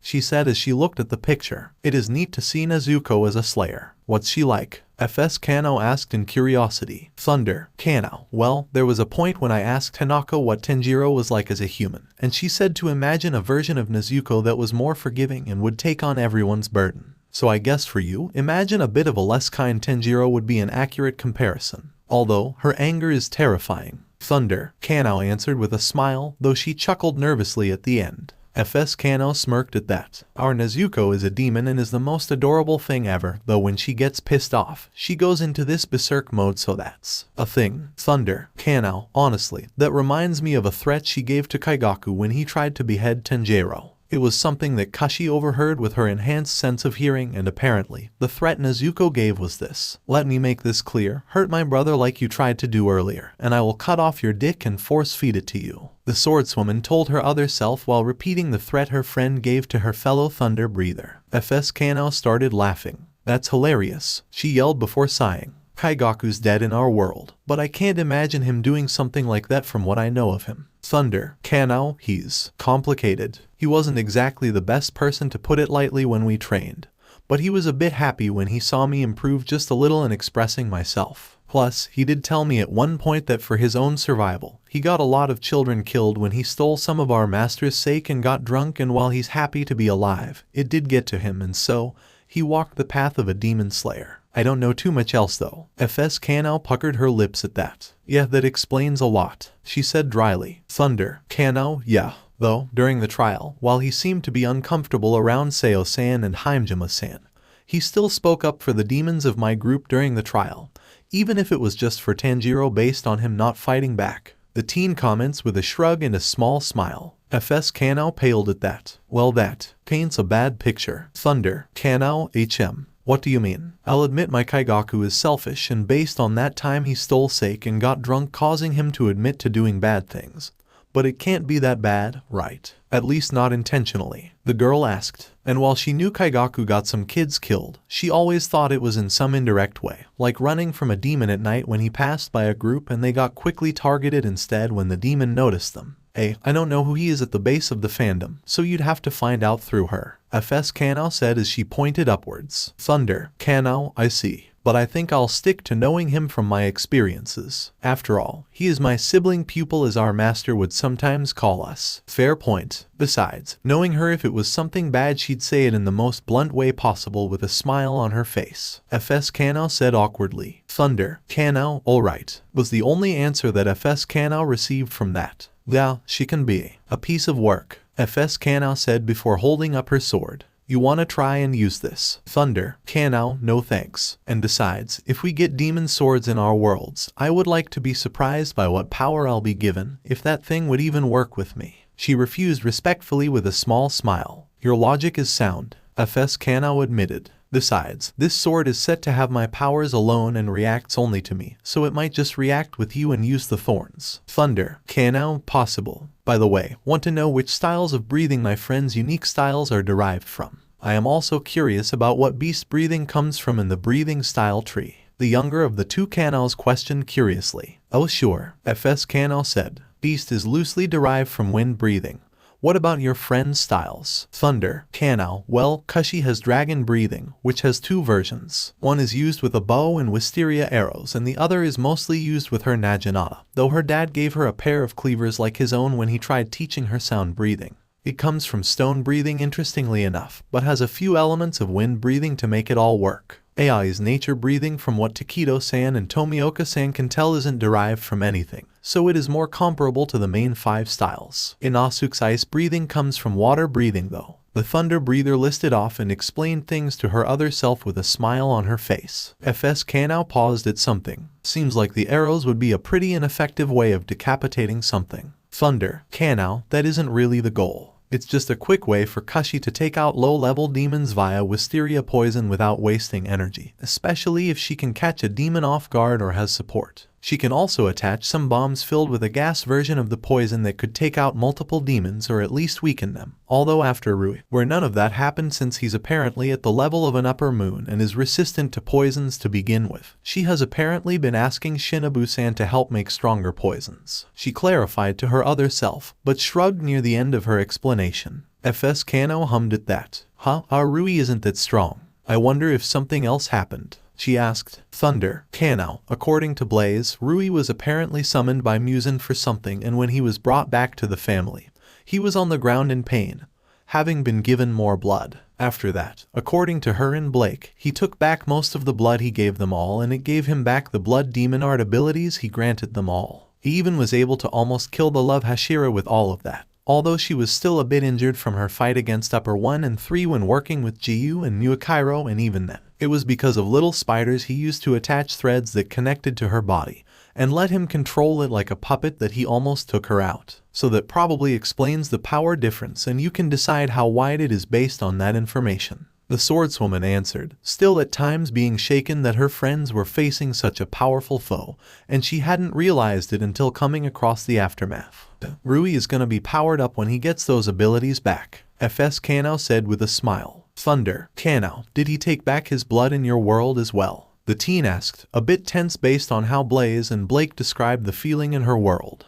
She said as she looked at the picture. It is neat to see Nezuko as a slayer. What's she like? FS Kano asked in curiosity. Thunder, Kano. Well, there was a point when I asked Hanako what Tenjiro was like as a human, and she said to imagine a version of Nezuko that was more forgiving and would take on everyone's burden. So I guess for you, imagine a bit of a less kind Tenjiro would be an accurate comparison. Although, her anger is terrifying. Thunder, Kano answered with a smile, though she chuckled nervously at the end. FS Kano smirked at that. Our Nezuko is a demon and is the most adorable thing ever, though when she gets pissed off, she goes into this berserk mode, so that's a thing. Thunder, Kano, honestly, that reminds me of a threat she gave to Kaigaku when he tried to behead Tenjiro. It was something that Kashi overheard with her enhanced sense of hearing, and apparently, the threat Nezuko gave was this. Let me make this clear, hurt my brother like you tried to do earlier, and I will cut off your dick and force feed it to you. The swordswoman told her other self while repeating the threat her friend gave to her fellow Thunder Breather. FS Kano started laughing. That's hilarious, she yelled before sighing. Kaigaku's dead in our world, but I can't imagine him doing something like that from what I know of him. Thunder, Kano, he's complicated. He wasn't exactly the best person to put it lightly when we trained, but he was a bit happy when he saw me improve just a little in expressing myself. Plus, he did tell me at one point that for his own survival, he got a lot of children killed when he stole some of our master's sake and got drunk, and while he's happy to be alive, it did get to him, and so, he walked the path of a demon slayer. I don't know too much else though. FS Kano puckered her lips at that. Yeah, that explains a lot, she said dryly. Thunder, Kano, yeah. Though, during the trial, while he seemed to be uncomfortable around Seo-san and Haimjima-san, he still spoke up for the demons of my group during the trial, even if it was just for Tanjiro based on him not fighting back. The teen comments with a shrug and a small smile. FS Kano paled at that. Well, that paints a bad picture. Thunder, Kano, HM. What do you mean? I'll admit my Kaigaku is selfish, and based on that time he stole sake and got drunk, causing him to admit to doing bad things. But it can't be that bad, right? At least not intentionally, the girl asked. And while she knew Kaigaku got some kids killed, she always thought it was in some indirect way, like running from a demon at night when he passed by a group and they got quickly targeted instead when the demon noticed them. I don't know who he is at the base of the fandom, so you'd have to find out through her, FS Kanao said as she pointed upwards. Thunder, Kanao, I see. But I think I'll stick to knowing him from my experiences. After all, he is my sibling pupil as our master would sometimes call us. Fair point. Besides, knowing her, if it was something bad she'd say it in the most blunt way possible with a smile on her face. FS Kanao said awkwardly. Thunder, Kanao, alright, was the only answer that FS Kanao received from that. Yeah, she can be a piece of work, FS Kanao said before holding up her sword. You want to try and use this? Thunder, Kanao, no thanks. And besides, if we get demon swords in our worlds, I would like to be surprised by what power I'll be given, if that thing would even work with me. She refused respectfully with a small smile. Your logic is sound, FS Kanao admitted. Besides, this sword is set to have my powers alone and reacts only to me, so it might just react with you and use the thorns. Thunder, Kanao, possible. By the way, want to know which styles of breathing my friend's unique styles are derived from. I am also curious about what beast breathing comes from in the breathing style tree. The younger of the two Kanaos questioned curiously. Oh sure, FS Kanao said. Beast is loosely derived from wind breathing. What about your friend's styles? Thunder, Kanao. Well, Kushi has dragon breathing, which has two versions. One is used with a bow and wisteria arrows, and the other is mostly used with her Naginata, though her dad gave her a pair of cleavers like his own when he tried teaching her sound breathing. It comes from stone breathing interestingly enough, but has a few elements of wind breathing to make it all work. AI is nature breathing from what Takedo-san and Tomioka-san can tell isn't derived from anything, so it is more comparable to the main 5 styles. Inosuke's ice breathing comes from water breathing though. The thunder breather listed off and explained things to her other self with a smile on her face. FS Kanao paused at something. Seems like the arrows would be a pretty ineffective way of decapitating something. Thunder, Kanao, that isn't really the goal. It's just a quick way for Kushi to take out low-level demons via wisteria poison without wasting energy, especially if she can catch a demon off guard or has support. She can also attach some bombs filled with a gas version of the poison that could take out multiple demons or at least weaken them. Although after Rui, where none of that happened since he's apparently at the level of an upper moon and is resistant to poisons to begin with. She has apparently been asking Shinobu-san to help make stronger poisons. She clarified to her other self, but shrugged near the end of her explanation. FS Kanao hummed at that. Our Rui isn't that strong. I wonder if something else happened. She asked. Thunder, Kanao. According to Blaze, Rui was apparently summoned by Muzan for something, and when he was brought back to the family, he was on the ground in pain, having been given more blood. After that, according to her and Blake, he took back most of the blood he gave them all, and it gave him back the blood demon art abilities he granted them all. He even was able to almost kill the love Hashira with all of that. Although she was still a bit injured from her fight against Upper 1 and 3 when working with Jiyu and Muakairo, and even then, it was because of little spiders he used to attach threads that connected to her body, and let him control it like a puppet that he almost took her out. So that probably explains the power difference, and you can decide how wide it is based on that information. The swordswoman answered, still at times being shaken that her friends were facing such a powerful foe, and she hadn't realized it until coming across the aftermath. Rui is gonna be powered up when he gets those abilities back, FS Kanao said with a smile. Thunder, Kanao, did he take back his blood in your world as well? The teen asked, a bit tense based on how Blaze and Blake described the feeling in her world.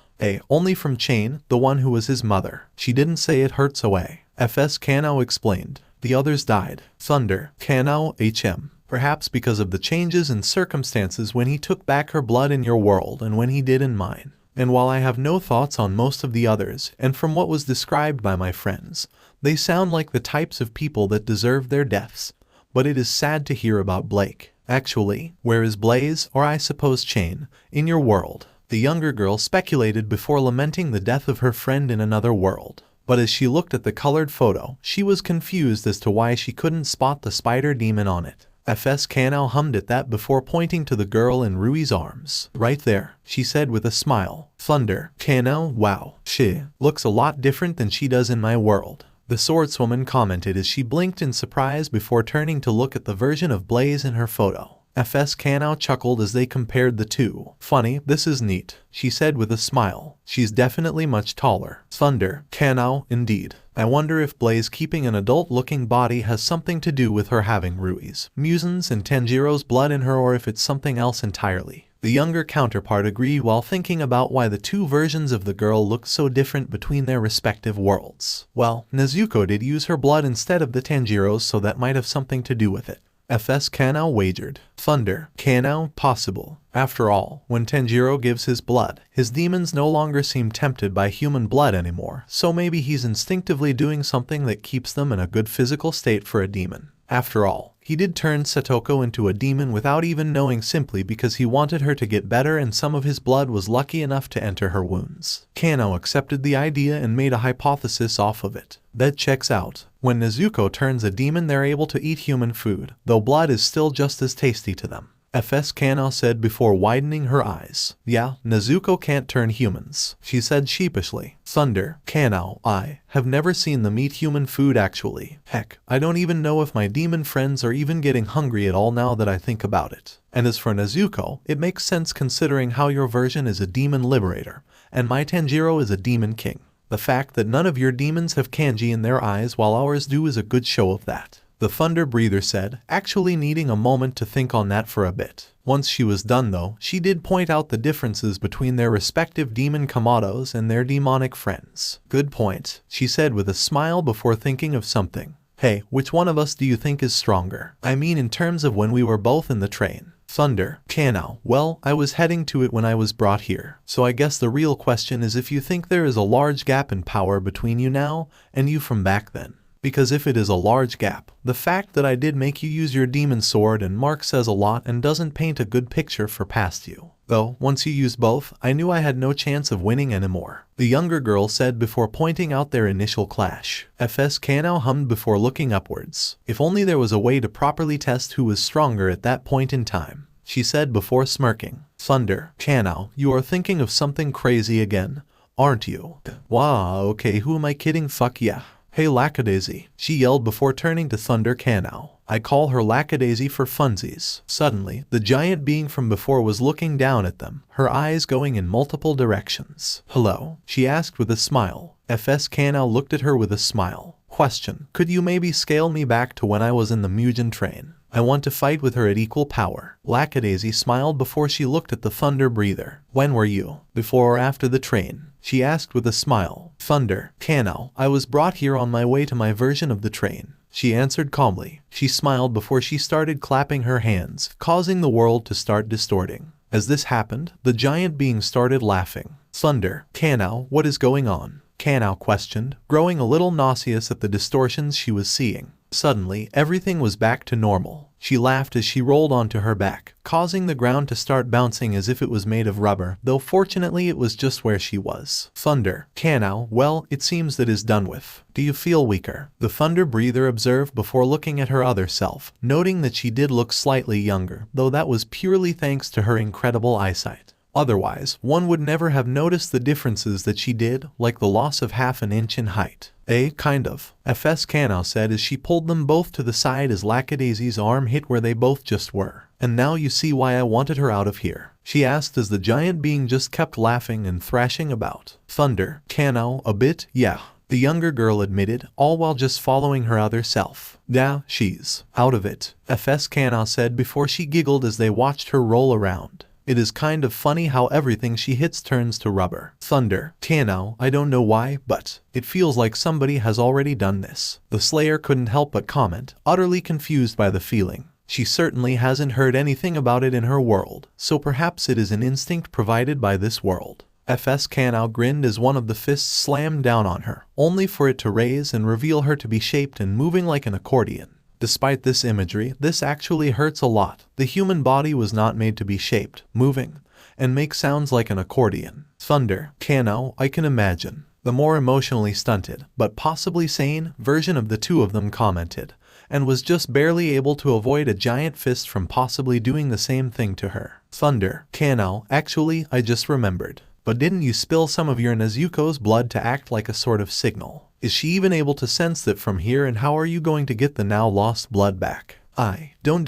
Only from Chain, the one who was his mother. She didn't say it hurts away. FS Kanao explained. The others died. Thunder, Kanao, HM. Perhaps because of the changes in circumstances when he took back her blood in your world and when he did in mine. And while I have no thoughts on most of the others, and from what was described by my friends, they sound like the types of people that deserve their deaths. But it is sad to hear about Blake. Actually, where is Blaze, or I suppose Chain, in your world? The younger girl speculated before lamenting the death of her friend in another world. But as she looked at the colored photo, she was confused as to why she couldn't spot the spider demon on it. FS Kanao hummed at that before pointing to the girl in Rui's arms. Right there, she said with a smile. Thunder, Kanao, wow, she looks a lot different than she does in my world. The swordswoman commented as she blinked in surprise before turning to look at the version of Blaze in her photo. FS Kanao chuckled as they compared the two. Funny, this is neat, she said with a smile. She's definitely much taller. Thunder. Kanao, indeed. I wonder if Blaze keeping an adult-looking body has something to do with her having Rui's, Musen's and Tenjiro's blood in her, or if it's something else entirely. The younger counterpart agreed while thinking about why the two versions of the girl looked so different between their respective worlds. Well, Nezuko did use her blood instead of the Tanjiro's, so that might have something to do with it. FS Kanao wagered. Thunder. Kanao, possible. After all, when Tenjiro gives his blood, his demons no longer seem tempted by human blood anymore, so maybe he's instinctively doing something that keeps them in a good physical state for a demon. After all, he did turn Satoko into a demon without even knowing, simply because he wanted her to get better and some of his blood was lucky enough to enter her wounds. Kanao accepted the idea and made a hypothesis off of it. That checks out. When Nezuko turns a demon, they're able to eat human food, though blood is still just as tasty to them. FS Kanao said before widening her eyes. Yeah, Nezuko can't turn humans, she said sheepishly. Thunder. Kanao, I have never seen them eat human food actually. Heck, I don't even know if my demon friends are even getting hungry at all now that I think about it. And as for Nezuko, it makes sense considering how your version is a demon liberator, and my Tanjiro is a demon king. The fact that none of your demons have kanji in their eyes while ours do is a good show of that. The Thunder Breather said, actually needing a moment to think on that for a bit. Once she was done though, she did point out the differences between their respective demon Kamados and their demonic friends. Good point, she said with a smile before thinking of something. Hey, which one of us do you think is stronger? I mean in terms of when we were both in the train. Thunder. Kanao. Well, I was heading to it when I was brought here. So I guess the real question is if you think there is a large gap in power between you now and you from back then. Because if it is a large gap, the fact that I did make you use your demon sword and mark says a lot and doesn't paint a good picture for past you. Though, once you used both, I knew I had no chance of winning anymore, the younger girl said before pointing out their initial clash. FS Kanao hummed before looking upwards. If only there was a way to properly test who was stronger at that point in time, she said before smirking. Thunder. Kanao, you are thinking of something crazy again, aren't you? Wow, okay, who am I kidding? Fuck yeah. Hey Lackadaisy, she yelled before turning to Thunder. Kanao. I call her Lackadaisy for funsies. Suddenly, the giant being from before was looking down at them, her eyes going in multiple directions. Hello? She asked with a smile. FS Kanao looked at her with a smile. Question. Could you maybe scale me back to when I was in the Mugen train? I want to fight with her at equal power. Lackadaisy smiled before she looked at the Thunder Breather. When were you? Before or after the train? She asked with a smile. Thunder. Kanao. I was brought here on my way to my version of the train, she answered calmly. She smiled before she started clapping her hands, causing the world to start distorting. As this happened, the giant being started laughing. Thunder. Kanao, what is going on? Kanao questioned, growing a little nauseous at the distortions she was seeing. Suddenly, everything was back to normal. She laughed as she rolled onto her back, causing the ground to start bouncing as if it was made of rubber, though fortunately it was just where she was. Thunder. Kanao, well, it seems that is done with. Do you feel weaker? The Thunder Breather observed before looking at her other self, noting that she did look slightly younger, though that was purely thanks to her incredible eyesight. Otherwise, one would never have noticed the differences that she did, like the loss of half an inch in height. Kind of, FS Kanao said as she pulled them both to the side as Lackadaisy's arm hit where they both just were. And now you see why I wanted her out of here, she asked as the giant being just kept laughing and thrashing about. Thunder. Kanao, a bit, yeah, the younger girl admitted, all while just following her other self. Yeah, she's out of it, FS Kanao said before she giggled as they watched her roll around. It is kind of funny how everything she hits turns to rubber. Thunder. Kanao, I don't know why, but it feels like somebody has already done this. The Slayer couldn't help but comment, utterly confused by the feeling. She certainly hasn't heard anything about it in her world, so perhaps it is an instinct provided by this world. FS Kanao grinned as one of the fists slammed down on her, only for it to raise and reveal her to be shaped and moving like an accordion. Despite this imagery, this actually hurts a lot. The human body was not made to be shaped, moving, and make sounds like an accordion. Thunder. Kanao, I can imagine. The more emotionally stunted, but possibly sane, version of the two of them commented, and was just barely able to avoid a giant fist from possibly doing the same thing to her. Thunder. Kanao, actually, I just remembered. But didn't you spill some of your Nezuko's blood to act like a sort of signal? Is she even able to sense that from here, and how are you going to get the now lost blood back? I don't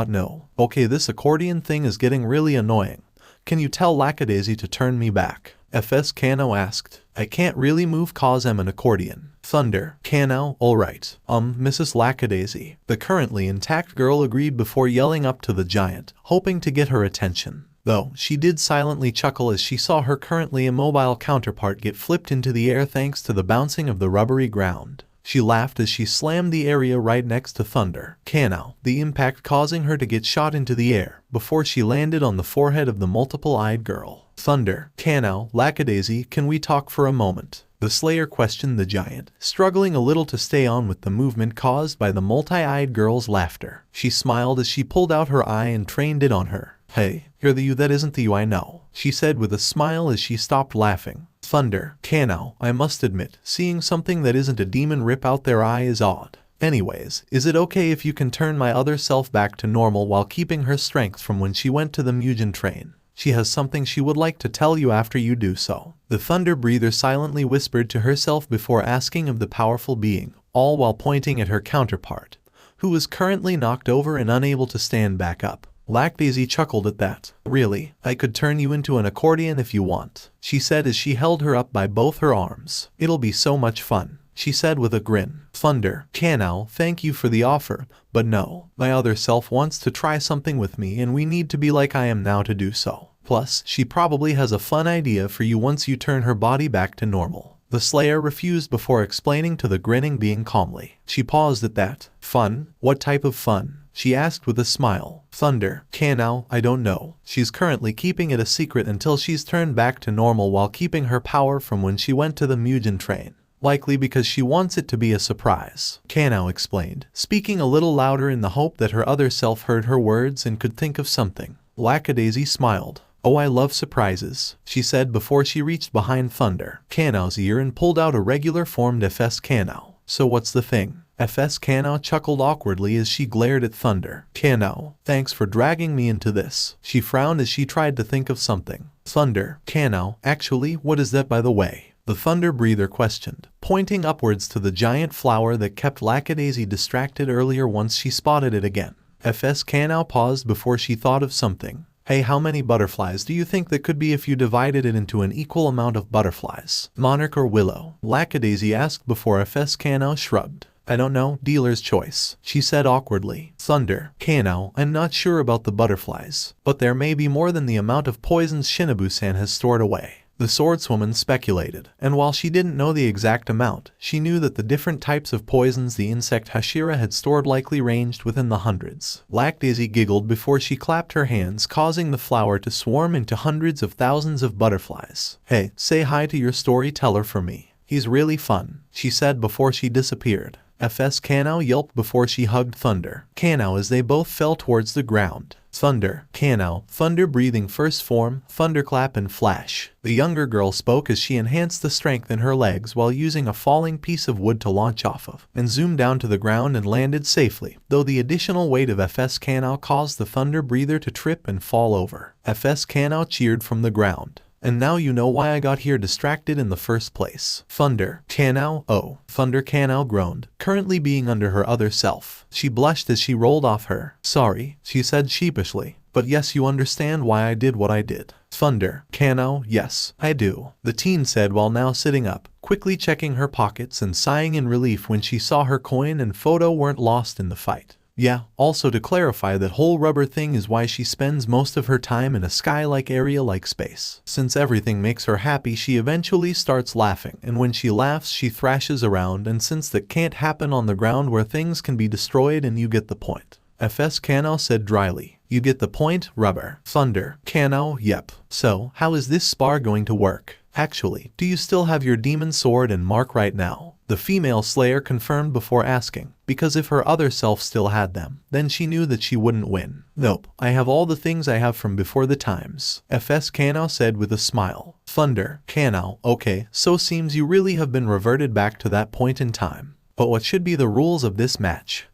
no. Okay, this accordion thing is getting really annoying. Can you tell Lackadaisy to turn me back? FS Kano asked. I can't really move cause I'm an accordion. Thunder. Kano, alright. Mrs. Lackadaisy. The currently intact girl agreed before yelling up to the giant, hoping to get her attention. Though, she did silently chuckle as she saw her currently immobile counterpart get flipped into the air thanks to the bouncing of the rubbery ground. She laughed as she slammed the area right next to Thunder. Kano, the impact causing her to get shot into the air before she landed on the forehead of the multiple-eyed girl. Thunder. Kano, Lackadaisy, can we talk for a moment? The Slayer questioned the giant, struggling a little to stay on with the movement caused by the multi-eyed girl's laughter. She smiled as she pulled out her eye and trained it on her. Hey, you're the you that isn't the you I know, she said with a smile as she stopped laughing. Thunder. Kano, I must admit, seeing something that isn't a demon rip out their eye is odd. Anyways, is it okay if you can turn my other self back to normal while keeping her strength from when she went to the Mugen train? She has something she would like to tell you after you do so. The Thunder Breather silently whispered to herself before asking of the powerful being, all while pointing at her counterpart, who was currently knocked over and unable to stand back up. Lackadaisy chuckled at that. Really, I could turn you into an accordion if you want, she said as she held her up by both her arms. It'll be so much fun, she said with a grin. Thunder. Kano, thank you for the offer, but no, my other self wants to try something with me and we need to be like I am now to do so. Plus, she probably has a fun idea for you once you turn her body back to normal. The Slayer refused before explaining to the grinning being calmly. She paused at that. Fun? What type of fun? She asked with a smile. Thunder. Kano, I don't know. She's currently keeping it a secret until she's turned back to normal while keeping her power from when she went to the Mugen train. Likely because she wants it to be a surprise, Kano explained, speaking a little louder in the hope that her other self heard her words and could think of something. Lackadaisy smiled. Oh, I love surprises, she said before she reached behind Thunder Kano's ear and pulled out a regular formed FS Kano. So what's the thing? FS Kano chuckled awkwardly as she glared at Thunder. Kano, thanks for dragging me into this. She frowned as she tried to think of something. Thunder. Kano, actually, what is that by the way? The Thunder Breather questioned, pointing upwards to the giant flower that kept Lackadaisy distracted earlier once she spotted it again. FS Kano paused before she thought of something. Hey, how many butterflies do you think that could be if you divided it into an equal amount of butterflies? Monarch or willow? Lackadaisy asked before FS Kano shrugged. I don't know, dealer's choice, she said awkwardly. Thunder. Kano, I'm not sure about the butterflies, but there may be more than the amount of poisons Shinobu-san has stored away. The swordswoman speculated, and while she didn't know the exact amount, she knew that the different types of poisons the insect Hashira had stored likely ranged within the hundreds. Lackadaisy giggled before she clapped her hands, causing the flower to swarm into hundreds of thousands of butterflies. Hey, say hi to your storyteller for me. He's really fun, she said before she disappeared. FS Kano yelped before she hugged Thunder Kano as they both fell towards the ground. Thunder. Kano. Thunder breathing first form, thunderclap and flash. The younger girl spoke as she enhanced the strength in her legs while using a falling piece of wood to launch off of, and zoomed down to the ground and landed safely, though the additional weight of FS Kano caused the Thunder Breather to trip and fall over. FS Kano cheered from the ground. And now you know why I got here distracted in the first place. Thunder. Kano. Oh. Thunder Kano groaned, currently being under her other self. She blushed as she rolled off her. Sorry, she said sheepishly. But yes, you understand why I did what I did. Thunder. Kano. Yes, I do, the teen said while now sitting up, quickly checking her pockets and sighing in relief when she saw her coin and photo weren't lost in the fight. Yeah, also to clarify, that whole rubber thing is why she spends most of her time in a sky-like area like space. Since everything makes her happy, she eventually starts laughing, and when she laughs she thrashes around, and since that can't happen on the ground where things can be destroyed, and you get the point. FS Kano said dryly. You get the point, rubber. Thunder. Kano. Yep. So, how is this spar going to work? Actually, do you still have your demon sword and mark right now? The female slayer confirmed before asking, because if her other self still had them, then she knew that she wouldn't win. Nope, I have all the things I have from before the times, FS Kano said with a smile. Thunder. Kano. Okay, so seems you really have been reverted back to that point in time. But what should be the rules of this match?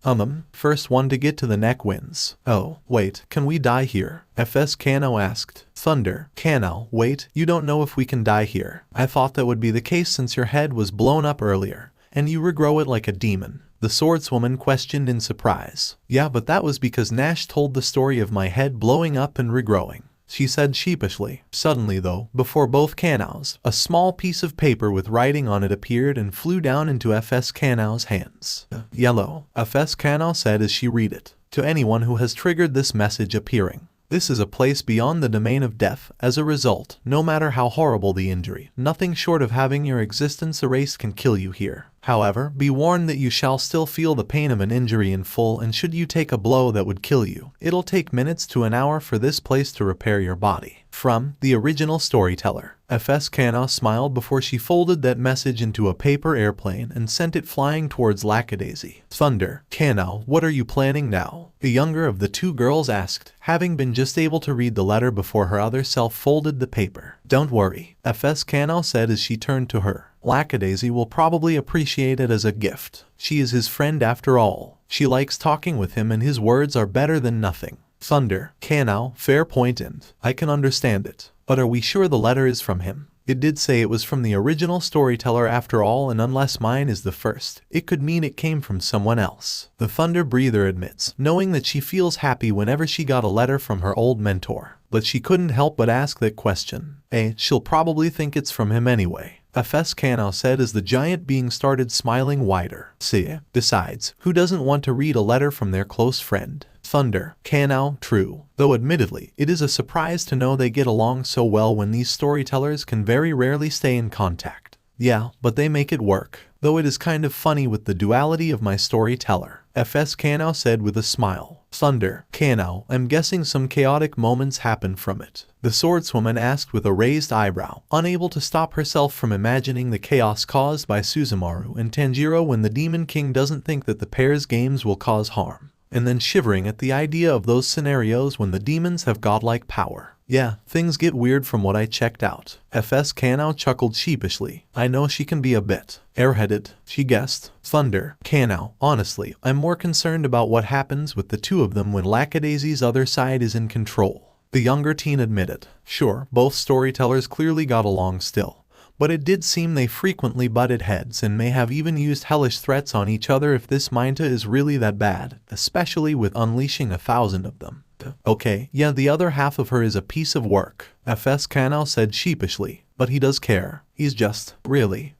First one to get to the neck wins. Oh, wait, can we die here? FS Kano asked. Thunder. Kano, wait, you don't know if we can die here. I thought that would be the case since your head was blown up earlier, and you regrow it like a demon. The swordswoman questioned in surprise. Yeah, but that was because Nash told the story of my head blowing up and regrowing, she said sheepishly. Suddenly though, before both Kanaos, a small piece of paper with writing on it appeared and flew down into FS Kanao's hands. Yellow, FS Kanao said as she read it. To anyone who has triggered this message appearing. This is a place beyond the domain of death. As a result, no matter how horrible the injury, nothing short of having your existence erased can kill you here. However, be warned that you shall still feel the pain of an injury in full, and should you take a blow that would kill you, it'll take minutes to an hour for this place to repair your body. From the original storyteller. FS Kanao smiled before she folded that message into a paper airplane and sent it flying towards Lackadaisy. Thunder, Kanao, what are you planning now? The younger of the two girls asked, having been just able to read the letter before her other self folded the paper. Don't worry, FS Kanao said as she turned to her. Lackadaisy will probably appreciate it as a gift. She is his friend after all. She likes talking with him and his words are better than nothing. Thunder, Kanao, fair point and I can understand it. But are we sure the letter is from him? It did say it was from the original storyteller after all, and unless mine is the first, it could mean it came from someone else. The Thunder Breather admits, knowing that she feels happy whenever she got a letter from her old mentor. But she couldn't help but ask that question. She'll probably think it's from him anyway. FS Kanao said as the giant being started smiling wider. See, besides, who doesn't want to read a letter from their close friend? Thunder, Kanao, true. Though admittedly, it is a surprise to know they get along so well when these storytellers can very rarely stay in contact. Yeah, but they make it work. Though it is kind of funny with the duality of my storyteller. FS Kanao said with a smile. Thunder, Kanao, I'm guessing some chaotic moments happen from it. The swordswoman asked with a raised eyebrow, unable to stop herself from imagining the chaos caused by Suzumaru and Tanjiro when the Demon King doesn't think that the pair's games will cause harm. And then shivering at the idea of those scenarios when the demons have godlike power. Yeah, things get weird from what I checked out. FS Kanao chuckled sheepishly. I know she can be a bit airheaded, she guessed. Thunder, Kanao, honestly, I'm more concerned about what happens with the two of them when Lackadaisy's other side is in control. The younger teen admitted. Sure, both storytellers clearly got along still. But it did seem they frequently butted heads and may have even used hellish threats on each other if this Minta is really that bad, especially with unleashing 1,000 of them. Okay, yeah, the other half of her is a piece of work, FS Kanao said sheepishly, but he does care. He's just really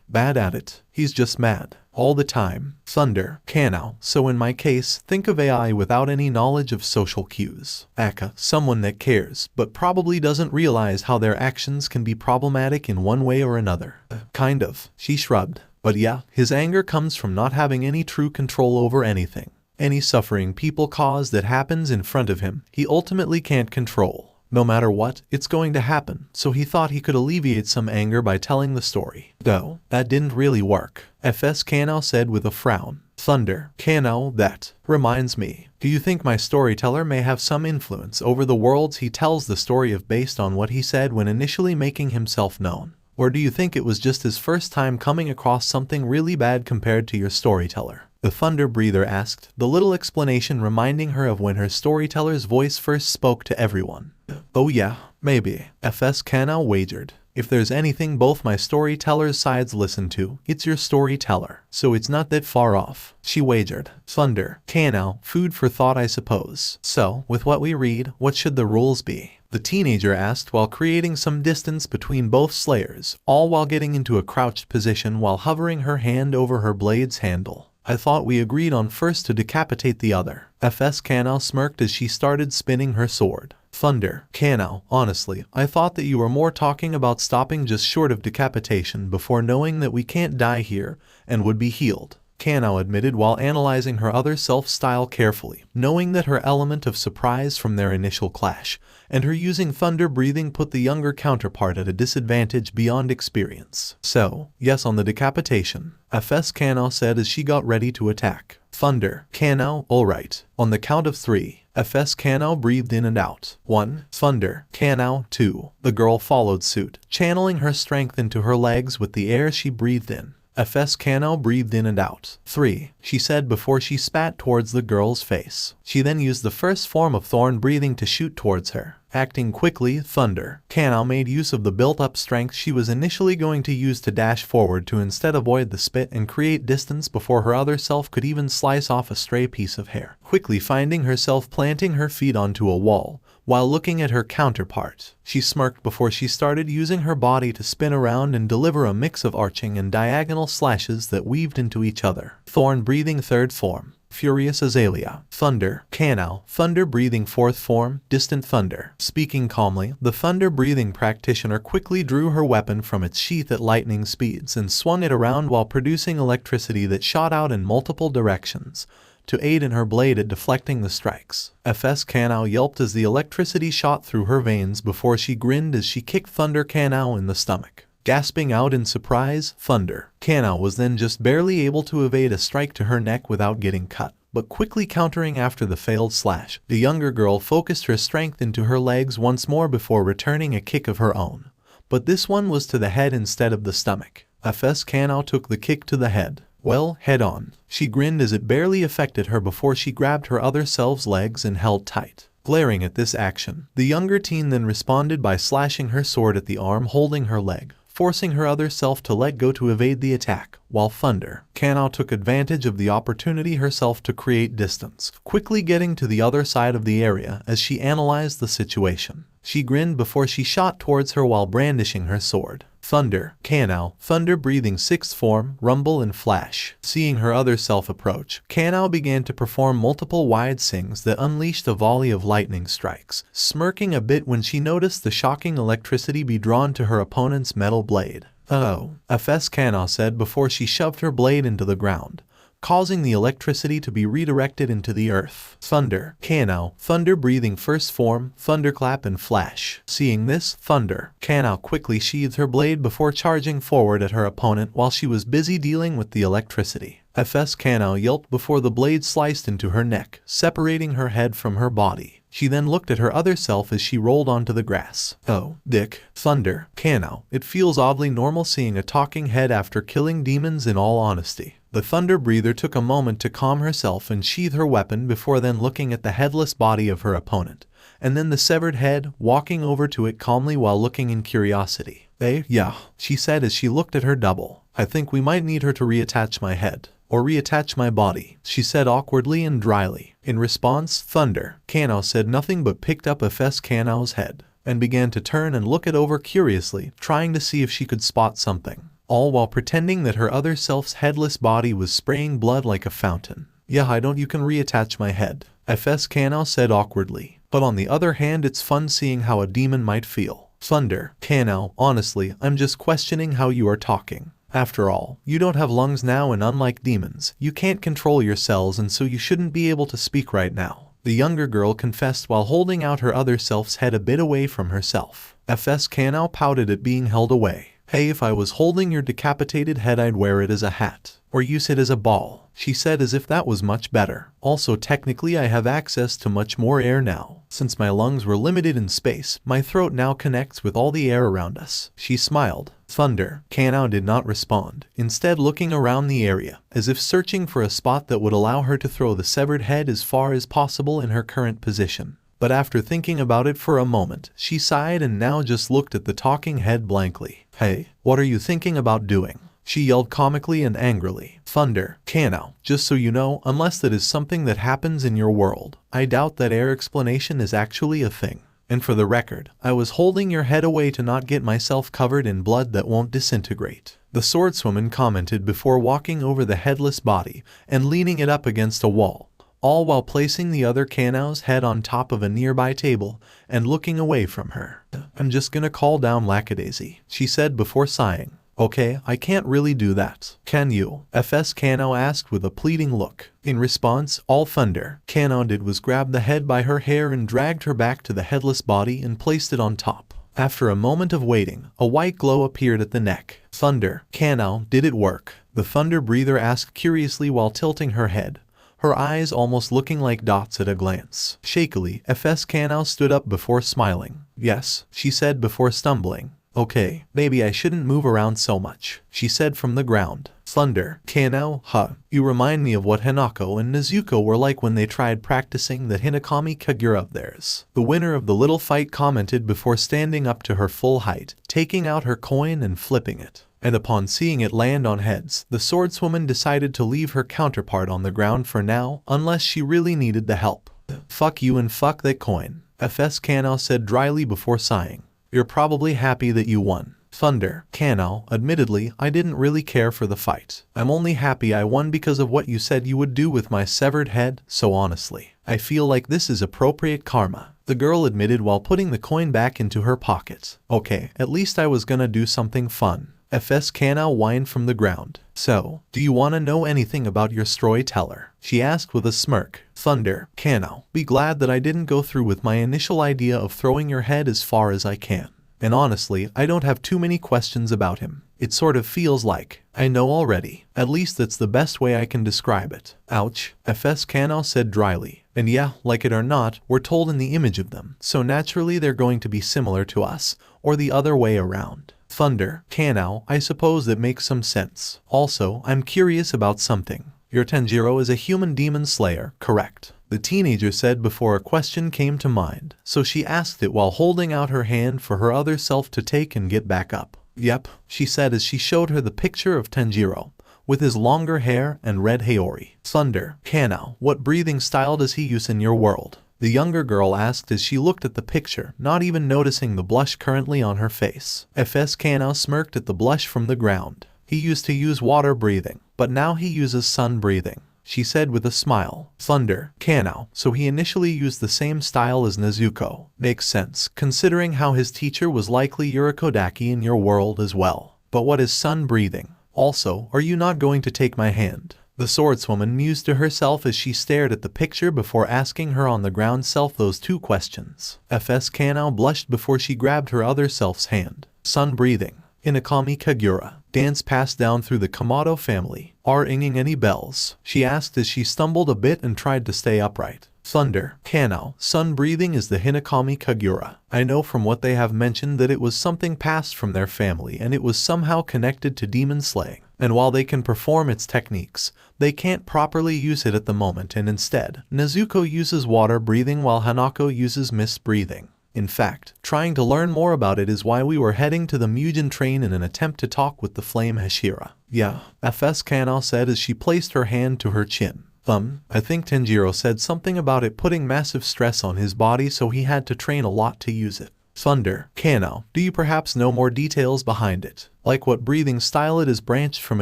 bad at it. He's just mad. All the time. Thunder, Kanao. So in my case, think of AI without any knowledge of social cues. Aka, someone that cares, but probably doesn't realize how their actions can be problematic in one way or another. Kind of, she shrugged. But yeah, his anger comes from not having any true control over anything. Any suffering people cause that happens in front of him, he ultimately can't control. No matter what, it's going to happen, so he thought he could alleviate some anger by telling the story. Though, that didn't really work, FS Kanao said with a frown. Thunder, Kanao, that reminds me. Do you think my storyteller may have some influence over the worlds he tells the story of based on what he said when initially making himself known? Or do you think it was just his first time coming across something really bad compared to your storyteller? The Thunder Breather asked, the little explanation reminding her of when her storyteller's voice first spoke to everyone. Oh yeah, maybe, FS Kanao wagered. If there's anything both my storyteller's sides listen to, it's your storyteller, so it's not that far off, she wagered. Thunder, Kanao, food for thought I suppose. So, with what we read, what should the rules be? The teenager asked while creating some distance between both slayers, all while getting into a crouched position while hovering her hand over her blade's handle. I thought we agreed on first to decapitate the other. FS Kanao smirked as she started spinning her sword. Thunder, Kanao, honestly, I thought that you were more talking about stopping just short of decapitation before knowing that we can't die here and would be healed. Kanao admitted while analyzing her other self-style carefully, knowing that her element of surprise from their initial clash and her using thunder breathing put the younger counterpart at a disadvantage beyond experience. So, yes on the decapitation, FS Kanao said as she got ready to attack. Thunder, Kanao, alright. On the count of 3, FS Kanao breathed in and out. 1. Thunder, Kanao, 2. The girl followed suit, channeling her strength into her legs with the air she breathed in. FS Kanao breathed in and out. 3, she said before she spat towards the girl's face. She then used the first form of thorn breathing to shoot towards her. Acting quickly, Thunder Kanao made use of the built-up strength she was initially going to use to dash forward to instead avoid the spit and create distance before her other self could even slice off a stray piece of hair, quickly finding herself planting her feet onto a wall. While looking at her counterpart, she smirked before she started using her body to spin around and deliver a mix of arching and diagonal slashes that weaved into each other. Thorn breathing third form. Furious Azalea. Thunder Kanao. Thunder breathing fourth form. Distant thunder. Speaking calmly, the thunder breathing practitioner quickly drew her weapon from its sheath at lightning speeds and swung it around while producing electricity that shot out in multiple directions to aid in her blade at deflecting the strikes. FS Kanao yelped as the electricity shot through her veins before she grinned as she kicked Thunder Kanao in the stomach. Gasping out in surprise, Thunder Kanao was then just barely able to evade a strike to her neck without getting cut, but quickly countering after the failed slash. The younger girl focused her strength into her legs once more before returning a kick of her own, but this one was to the head instead of the stomach. FS Kanao took the kick to the head. Well, head on. She grinned as it barely affected her before she grabbed her other self's legs and held tight. Glaring at this action, the younger teen then responded by slashing her sword at the arm holding her leg, forcing her other self to let go to evade the attack, while Thunder Kanao took advantage of the opportunity herself to create distance, quickly getting to the other side of the area as she analyzed the situation. She grinned before she shot towards her while brandishing her sword. Thunder Kanao. Thunder breathing sixth form. Rumble and flash. Seeing her other self approach, Kanao began to perform multiple wide swings that unleashed a volley of lightning strikes, smirking a bit when she noticed the shocking electricity be drawn to her opponent's metal blade. "Oh," FS Kanao said before she shoved her blade into the ground, causing the electricity to be redirected into the earth. Thunder Kanao. Thunder breathing first form. Thunderclap and flash. Seeing this, Thunder Kanao quickly sheathed her blade before charging forward at her opponent while she was busy dealing with the electricity. FS Kanao yelped before the blade sliced into her neck, separating her head from her body. She then looked at her other self as she rolled onto the grass. "Oh, Dick." Thunder Kanao. It feels oddly normal seeing a talking head after killing demons in all honesty. The Thunder Breather took a moment to calm herself and sheath her weapon before then looking at the headless body of her opponent, and then the severed head, walking over to it calmly while looking in curiosity. Yeah," she said as she looked at her double. "I think we might need her to reattach my head. Or reattach my body," she said awkwardly and dryly. In response, Thunder Kanao said nothing but picked up FS Kanao's head and began to turn and look it over curiously, trying to see if she could spot something, all while pretending that her other self's headless body was spraying blood like a fountain. "Yeah, you can reattach my head," FS Kanao said awkwardly. "But on the other hand, it's fun seeing how a demon might feel." Thunder Kanao. "Honestly, I'm just questioning how you are talking. After all, you don't have lungs now, and unlike demons, you can't control your cells, and so you shouldn't be able to speak right now," the younger girl confessed while holding out her other self's head a bit away from herself. FS Kanao pouted at being held away. "Hey, if I was holding your decapitated head, I'd wear it as a hat, or use it as a ball," she said as if that was much better. "Also, technically I have access to much more air now. Since my lungs were limited in space, my throat now connects with all the air around us." She smiled. Thunder Kanao did not respond, instead looking around the area, as if searching for a spot that would allow her to throw the severed head as far as possible in her current position. But after thinking about it for a moment, she sighed and now just looked at the talking head blankly. "Hey, what are you thinking about doing?" she yelled comically and angrily. Thunder Kanao. "Just so you know, unless that is something that happens in your world, I doubt that air explanation is actually a thing. And for the record, I was holding your head away to not get myself covered in blood that won't disintegrate," the swordswoman commented before walking over the headless body and leaning it up against a wall, all while placing the other Kanao's head on top of a nearby table and looking away from her. "I'm just gonna call down Lackadaisy," she said before sighing. "Okay, I can't really do that, can you?" FS Kanao asked with a pleading look. In response, all Thunder Kanao did was grab the head by her hair and dragged her back to the headless body and placed it on top. After a moment of waiting, a white glow appeared at the neck. "Thunder Kanao, did it work?" the Thunder Breather asked curiously while tilting her head, her eyes almost looking like dots at a glance. Shakily, FS Kanao stood up before smiling. "Yes," she said before stumbling. "Okay, maybe I shouldn't move around so much," she said from the ground. Thunder. Kanao, you remind me of what Hanako and Nezuko were like when they tried practicing the Hinakami Kagura of theirs. The winner of the little fight commented before standing up to her full height, taking out her coin and flipping it. And upon seeing it land on heads, the swordswoman decided to leave her counterpart on the ground for now, unless she really needed the help. Fuck you and fuck that coin, FS Kanao said dryly before sighing. You're probably happy that you won. Thunder. Kanao, admittedly, I didn't really care for the fight. I'm only happy I won because of what you said you would do with my severed head, so honestly, I feel like this is appropriate karma, the girl admitted while putting the coin back into her pocket. Okay, at least I was gonna do something fun. FS Kanao whined from the ground. So, do you want to know anything about your storyteller? She asked with a smirk. Thunder. Kanao, be glad that I didn't go through with my initial idea of throwing your head as far as I can. And honestly, I don't have too many questions about him. It sort of feels like I know already. At least that's the best way I can describe it. Ouch, FS Kanao said dryly. And yeah, like it or not, we're told in the image of them, so naturally they're going to be similar to us, or the other way around. Thunder. Kanao, I suppose that makes some sense. Also, I'm curious about something. Your Tenjiro is a human demon slayer, correct? The teenager said before a question came to mind, so she asked it while holding out her hand for her other self to take and get back up. Yep, she said as she showed her the picture of Tenjiro, with his longer hair and red haori. Thunder. Kanao, what breathing style does he use in your world? The younger girl asked as she looked at the picture, not even noticing the blush currently on her face. FS Kanao smirked at the blush from the ground. He used to use water breathing, but now he uses sun breathing, she said with a smile. Thunder. Kanao, so he initially used the same style as Nezuko. Makes sense, considering how his teacher was likely Yurikodaki in your world as well. But what is sun breathing? Also, are you not going to take my hand? The swordswoman mused to herself as she stared at the picture before asking her on the ground self those two questions. FS Kanao blushed before she grabbed her other self's hand. Sun breathing. Hinakami Kagura. Dance passed down through the Kamado family. Are ringing any bells? She asked as she stumbled a bit and tried to stay upright. Thunder. Kanao, sun breathing is the Hinakami Kagura. I know from what they have mentioned that it was something passed from their family and it was somehow connected to demon slaying. And while they can perform its techniques, they can't properly use it at the moment, and instead, Nezuko uses water breathing while Hanako uses mist breathing. In fact, trying to learn more about it is why we were heading to the Mugen train in an attempt to talk with the flame Hashira. Yeah, FS Kanao said as she placed her hand to her chin. I think Tenjiro said something about it putting massive stress on his body, so he had to train a lot to use it. Thunder. Kanao, do you perhaps know more details behind it? Like what breathing style it is branched from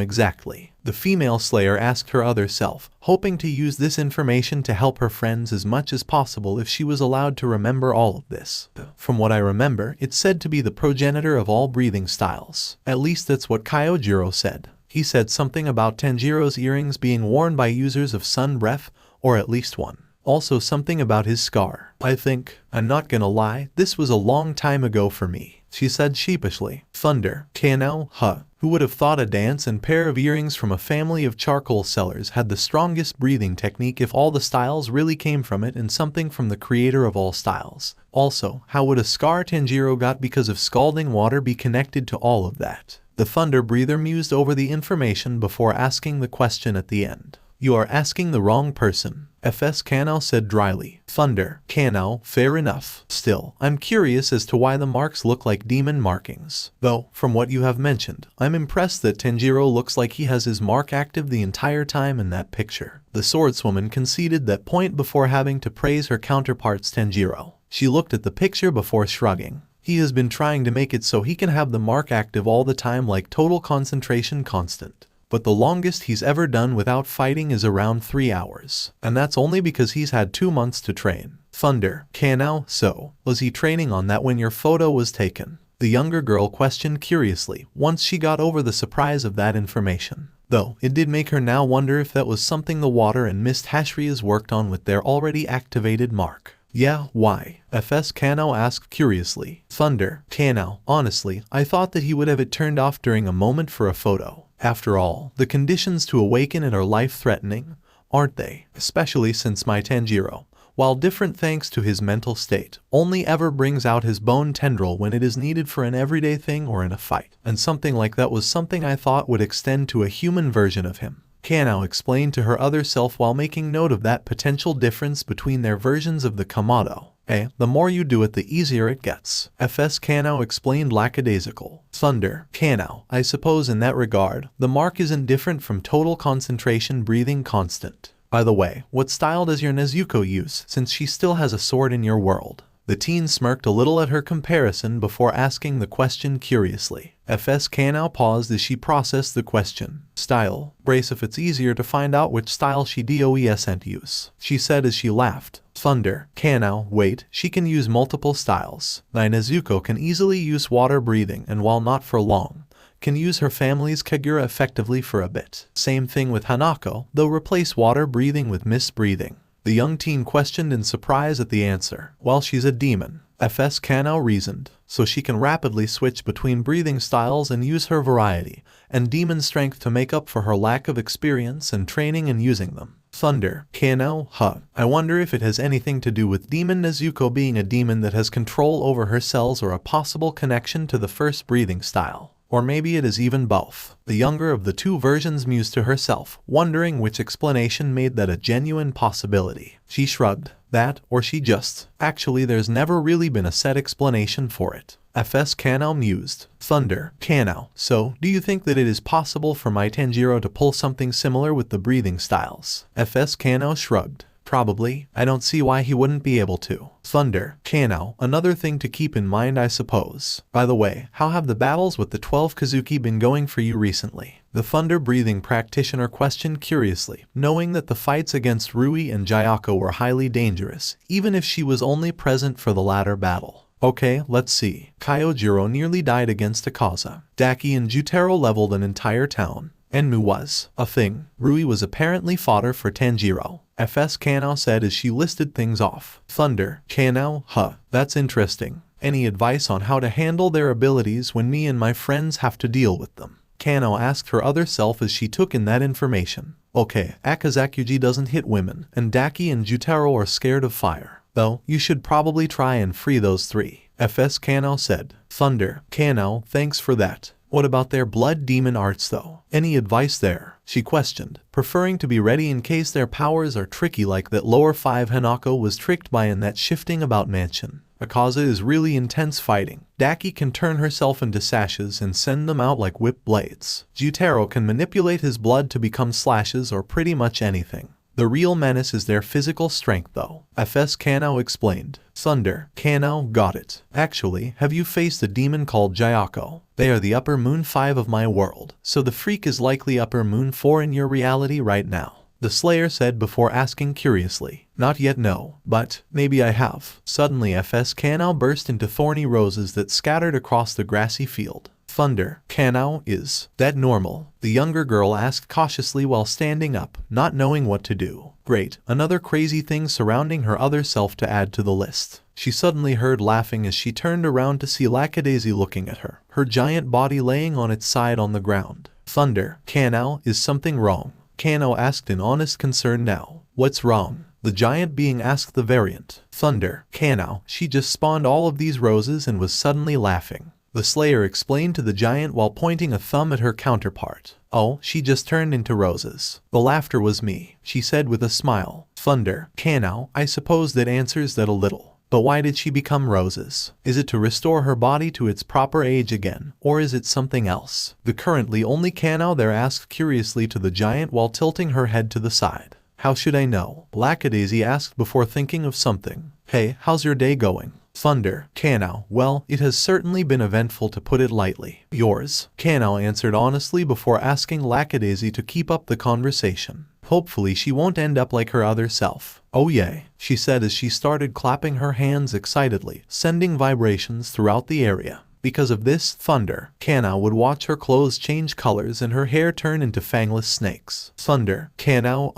exactly? The female slayer asked her other self, hoping to use this information to help her friends as much as possible if she was allowed to remember all of this. From what I remember, it's said to be the progenitor of all breathing styles. At least that's what Kyojiro said. He said something about Tenjiro's earrings being worn by users of sun breath, or at least one. Also something about his scar. I think, I'm not gonna lie, this was a long time ago for me, she said sheepishly. Thunder. Kanao, who would have thought a dance and pair of earrings from a family of charcoal sellers had the strongest breathing technique if all the styles really came from it and something from the creator of all styles. Also, how would a scar Tenjiro got because of scalding water be connected to all of that? The Thunder Breather mused over the information before asking the question at the end. You are asking the wrong person, FS Kanao said dryly. Thunder. Kanao, fair enough. Still, I'm curious as to why the marks look like demon markings. Though, from what you have mentioned, I'm impressed that Tenjiro looks like he has his mark active the entire time in that picture. The swordswoman conceded that point before having to praise her counterpart's Tenjiro. She looked at the picture before shrugging. He has been trying to make it so he can have the mark active all the time, like total concentration constant. But the longest he's ever done without fighting is around 3 hours. And that's only because he's had 2 months to train. Thunder. Kanao, so, was he training on that when your photo was taken? The younger girl questioned curiously, once she got over the surprise of that information. Though, it did make her now wonder if that was something the water and mist Hashira's worked on with their already activated mark. Yeah, why? FS Kanao asked curiously. Thunder. Kanao, honestly, I thought that he would have it turned off during a moment for a photo. After all, the conditions to awaken it are life-threatening, aren't they? Especially since my Tanjiro, while different thanks to his mental state, only ever brings out his bone tendril when it is needed for an everyday thing or in a fight. And something like that was something I thought would extend to a human version of him. Kanao explained to her other self while making note of that potential difference between their versions of the Kamado. The more you do it, the easier it gets. FS Kanao explained lackadaisical. Thunder. Kanao. I suppose in that regard, the mark isn't different from total concentration breathing constant. By the way, what style does your Nezuko use, since she still has a sword in your world? The teen smirked a little at her comparison before asking the question curiously. FS Kanao paused as she processed the question. Style. Brace if it's easier to find out which style she doesn't use, she said as she laughed. Thunder. Kanao, wait, she can use multiple styles. Thy Nezuko can easily use water breathing and while not for long, can use her family's Kagura effectively for a bit. Same thing with Hanako, though replace water breathing with mist breathing. The young teen questioned in surprise at the answer. Well, she's a demon, FS Kanao reasoned, so she can rapidly switch between breathing styles and use her variety and demon strength to make up for her lack of experience and training in using them. Thunder. Kanao, I wonder if it has anything to do with Demon Nezuko being a demon that has control over her cells or a possible connection to the first breathing style. Or maybe it is even both. The younger of the two versions mused to herself, wondering which explanation made that a genuine possibility. She shrugged. That, or she just. Actually, there's never really been a set explanation for it. FS Kanao mused. Thunder. Kanao. So, do you think that it is possible for my Tanjiro to pull something similar with the breathing styles? FS Kanao shrugged. Probably. I don't see why he wouldn't be able to. Thunder. Kanao. Another thing to keep in mind, I suppose. By the way, how have the battles with the 12 Kazuki been going for you recently? The thunder breathing practitioner questioned curiously, knowing that the fights against Rui and Gyako were highly dangerous, even if she was only present for the latter battle. Okay, let's see. Kyojiro nearly died against Akaza. Daki and Jutaro leveled an entire town. Enmu was a thing. Rui was apparently fodder for Tanjiro. FS Kanao said as she listed things off. Thunder. Kanao, that's interesting. Any advice on how to handle their abilities when me and my friends have to deal with them? Kanao asked her other self as she took in that information. Okay, Akazakuji doesn't hit women, and Daki and Jutaro are scared of fire. Though, you should probably try and free those three. FS Kanao said. Thunder. Kanao, thanks for that. What about their blood demon arts though? Any advice there? She questioned, preferring to be ready in case their powers are tricky like that lower 5 Hanako was tricked by in that shifting about mansion. Akaza is really intense fighting. Daki can turn herself into sashes and send them out like whip blades. Jutaro can manipulate his blood to become slashes or pretty much anything. The real menace is their physical strength though, FS Kanao explained. Thunder. Kanao, got it. Actually, have you faced a demon called Gyako? They are the upper moon 5 of my world, so the freak is likely upper moon 4 in your reality right now. The Slayer said before asking curiously. Not yet, no, but maybe I have. Suddenly FS Kanao burst into thorny roses that scattered across the grassy field. Thunder. Kanao, is that normal? The younger girl asked cautiously while standing up, not knowing what to do. Great, another crazy thing surrounding her other self to add to the list. She suddenly heard laughing as she turned around to see Lackadaisy looking at her giant body laying on its side on the ground. Thunder. Kanao, is something wrong? Kanao asked in honest concern now. What's wrong? The giant being asked the variant. Thunder. Kanao, she just spawned all of these roses and was suddenly laughing. The Slayer explained to the giant while pointing a thumb at her counterpart. Oh, she just turned into roses. The laughter was me, she said with a smile. Thunder. Kanao, I suppose that answers that a little. But why did she become roses? Is it to restore her body to its proper age again, or is it something else? The currently only Kanao there asked curiously to the giant while tilting her head to the side. How should I know? Lackadaisy asked before thinking of something. Hey, how's your day going? Thunder. Kanao, well, it has certainly been eventful to put it lightly. Yours? Kanao answered honestly before asking Lackadaisy to keep up the conversation. Hopefully she won't end up like her other self. Oh yay, she said as she started clapping her hands excitedly, sending vibrations throughout the area. Because of this, Thunder. Kanao would watch her clothes change colors and her hair turn into fangless snakes. Thunder. Kanao,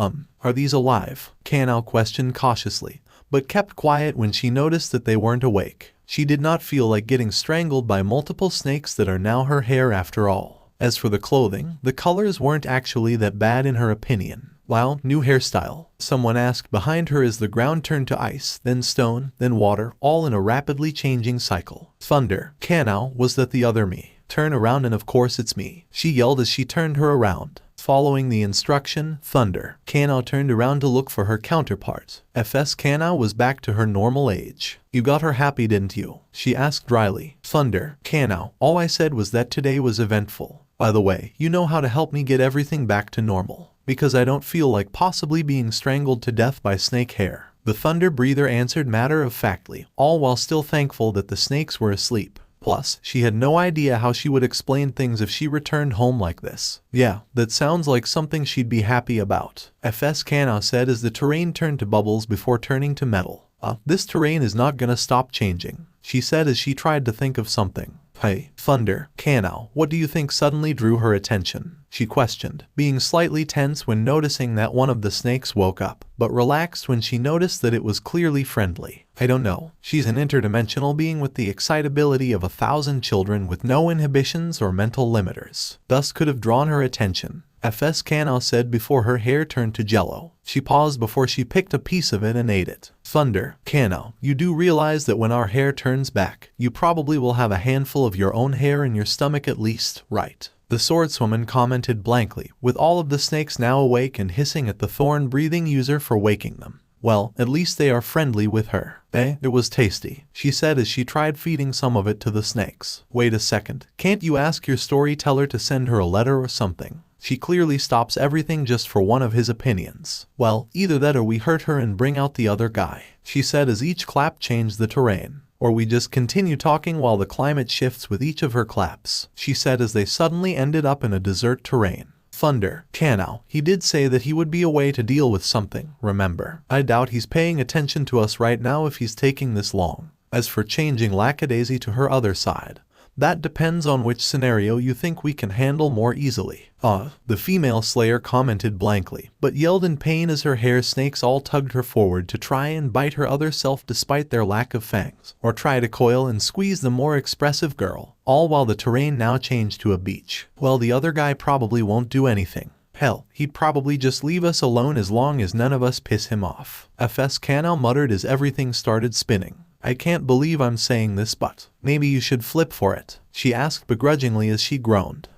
are these alive? Kanao questioned cautiously, but kept quiet when she noticed that they weren't awake. She did not feel like getting strangled by multiple snakes that are now her hair after all. As for the clothing, the colors weren't actually that bad in her opinion. Wow, new hairstyle. Someone asked behind her as the ground turned to ice, then stone, then water, all in a rapidly changing cycle. Thunder. Kanao, was that the other me? Turn around and of course it's me, she yelled as she turned her around. Following the instruction, Thunder. Kanao turned around to look for her counterpart. FS Kanao was back to her normal age. You got her happy, didn't you? She asked dryly. Thunder. Kanao. All I said was that today was eventful. By the way, you know how to help me get everything back to normal. Because I don't feel like possibly being strangled to death by snake hair. The Thunder Breather answered matter-of-factly, all while still thankful that the snakes were asleep. Plus, she had no idea how she would explain things if she returned home like this. Yeah, that sounds like something she'd be happy about, FS Kanao said as the terrain turned to bubbles before turning to metal. This terrain is not gonna stop changing, she said as she tried to think of something. Hey, Thunder. Kanao, what do you think suddenly drew her attention? She questioned, being slightly tense when noticing that one of the snakes woke up, but relaxed when she noticed that it was clearly friendly. I don't know. She's an interdimensional being with the excitability of 1,000 children with no inhibitions or mental limiters. Thus could have drawn her attention, FS Kanao said before her hair turned to jello. She paused before she picked a piece of it and ate it. Thunder. Kanao, you do realize that when our hair turns back, you probably will have a handful of your own hair in your stomach at least, right? The swordswoman commented blankly, with all of the snakes now awake and hissing at the thorn-breathing user for waking them. Well, at least they are friendly with her. It was tasty, she said as she tried feeding some of it to the snakes. Wait a second, can't you ask your storyteller to send her a letter or something? She clearly stops everything just for one of his opinions. Well, either that or we hurt her and bring out the other guy, she said as each clap changed the terrain. Or we just continue talking while the climate shifts with each of her claps, she said as they suddenly ended up in a desert terrain. Thunder. Kanao, he did say that he would be away to deal with something, remember? I doubt he's paying attention to us right now if he's taking this long. As for changing Lackadaisy to her other side, that depends on which scenario you think we can handle more easily. The female slayer commented blankly, but yelled in pain as her hair snakes all tugged her forward to try and bite her other self despite their lack of fangs, or try to coil and squeeze the more expressive girl, all while the terrain now changed to a beach. Well, the other guy probably won't do anything. Hell, he'd probably just leave us alone as long as none of us piss him off, FS Kanao muttered as everything started spinning. I can't believe I'm saying this, but maybe you should flip for it, she asked begrudgingly as she groaned.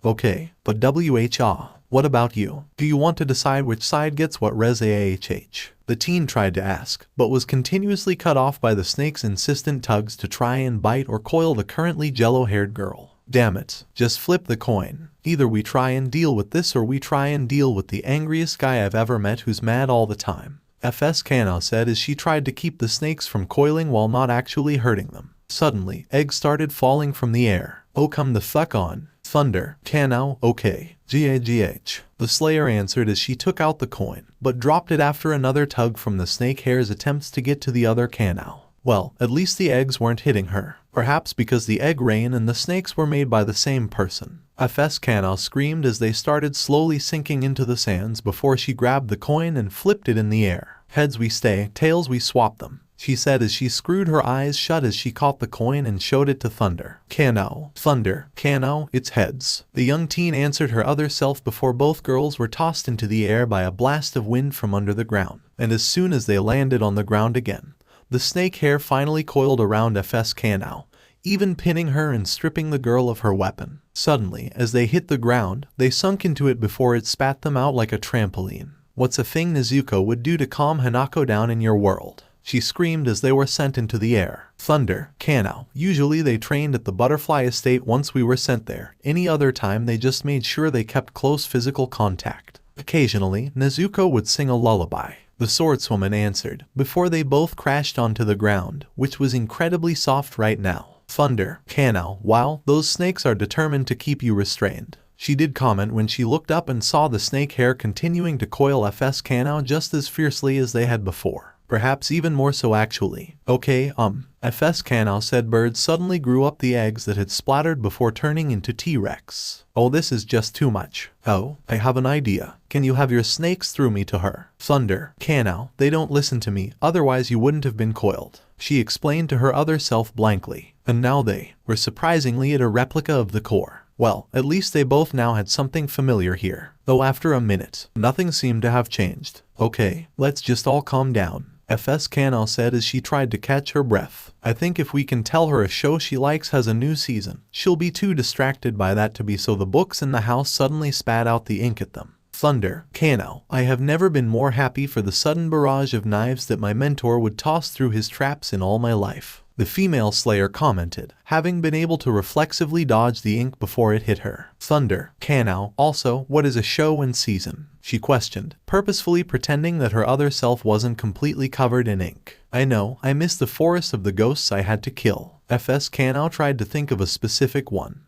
Okay, but what about you? Do you want to decide which side gets what res AHH? The teen tried to ask, but was continuously cut off by the snake's insistent tugs to try and bite or coil the currently jello-haired girl. Damn it, just flip the coin. Either we try and deal with this or we try and deal with the angriest guy I've ever met who's mad all the time, FS Kanao said as she tried to keep the snakes from coiling while not actually hurting them. Suddenly, eggs started falling from the air. Oh, come the fuck on. Thunder. Kanao, okay. GAGH. The slayer answered as she took out the coin, but dropped it after another tug from the snake hair's attempts to get to the other Kanao. Well, at least the eggs weren't hitting her. Perhaps because the egg rain and the snakes were made by the same person. FS Kanao screamed as they started slowly sinking into the sands before she grabbed the coin and flipped it in the air. Heads we stay, tails we swap them, she said as she screwed her eyes shut as she caught the coin and showed it to Thunder. Kanao. Thunder. Kanao, it's heads. The young teen answered her other self before both girls were tossed into the air by a blast of wind from under the ground. And as soon as they landed on the ground again, the snake hair finally coiled around FS Kanao, even pinning her and stripping the girl of her weapon. Suddenly, as they hit the ground, they sunk into it before it spat them out like a trampoline. What's a thing Nezuko would do to calm Hanako down in your world? She screamed as they were sent into the air. Thunder. Kanao. Usually they trained at the butterfly estate once we were sent there. Any other time they just made sure they kept close physical contact. Occasionally, Nezuko would sing a lullaby. The swordswoman answered, before they both crashed onto the ground, which was incredibly soft right now. Thunder. Kanao. Wow, those snakes are determined to keep you restrained. She did comment when she looked up and saw the snake hair continuing to coil FS Kanao just as fiercely as they had before. Perhaps even more so actually. Okay, FS Kanao said birds suddenly grew up the eggs that had splattered before turning into T-Rex. Oh, this is just too much. Oh, I have an idea. Can you have your snakes through me to her? Thunder. Kanao, they don't listen to me, otherwise you wouldn't have been coiled, she explained to her other self blankly. And now they were surprisingly at a replica of the core. Well, at least they both now had something familiar here. though after a minute, nothing seemed to have changed. Okay, let's just all calm down, FS Kanao said as she tried to catch her breath. I think if we can tell her a show she likes has a new season, she'll be too distracted by that to be so. The books in the house suddenly spat out the ink at them. Thunder, Kanao, I have never been more happy for the sudden barrage of knives that my mentor would toss through his traps in all my life, the female slayer commented, having been able to reflexively dodge the ink before it hit her. Thunder, Kanao, also, what is a show and season? She questioned, purposefully pretending that her other self wasn't completely covered in ink. I know, I miss the forest of the ghosts I had to kill. FS Kanao tried to think of a specific one.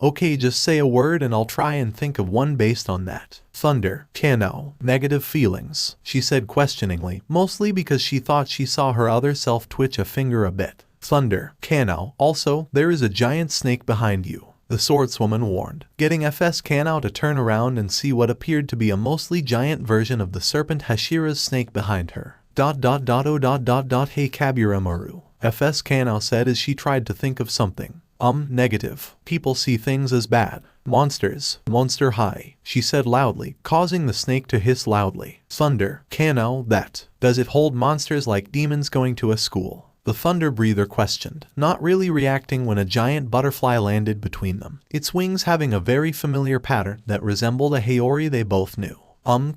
Okay, just say a word and I'll try and think of one based on that. Thunder, Kanao, negative feelings, she said questioningly, mostly because she thought she saw her other self twitch a finger a bit. Thunder, Kanao, also, there is a giant snake behind you, the swordswoman warned, getting FS Kanao to turn around and see what appeared to be a mostly giant version of the serpent Hashira's snake behind her. Hey Kaburamaru, FS Kanao said as she tried to think of something. Negative. People see things as bad. Monsters. Monster high, she said loudly, causing the snake to hiss loudly. Thunder, Kanao, that. Does it hold monsters like demons going to a school? The thunder breather questioned, not really reacting when a giant butterfly landed between them, its wings having a very familiar pattern that resembled a Haori they both knew.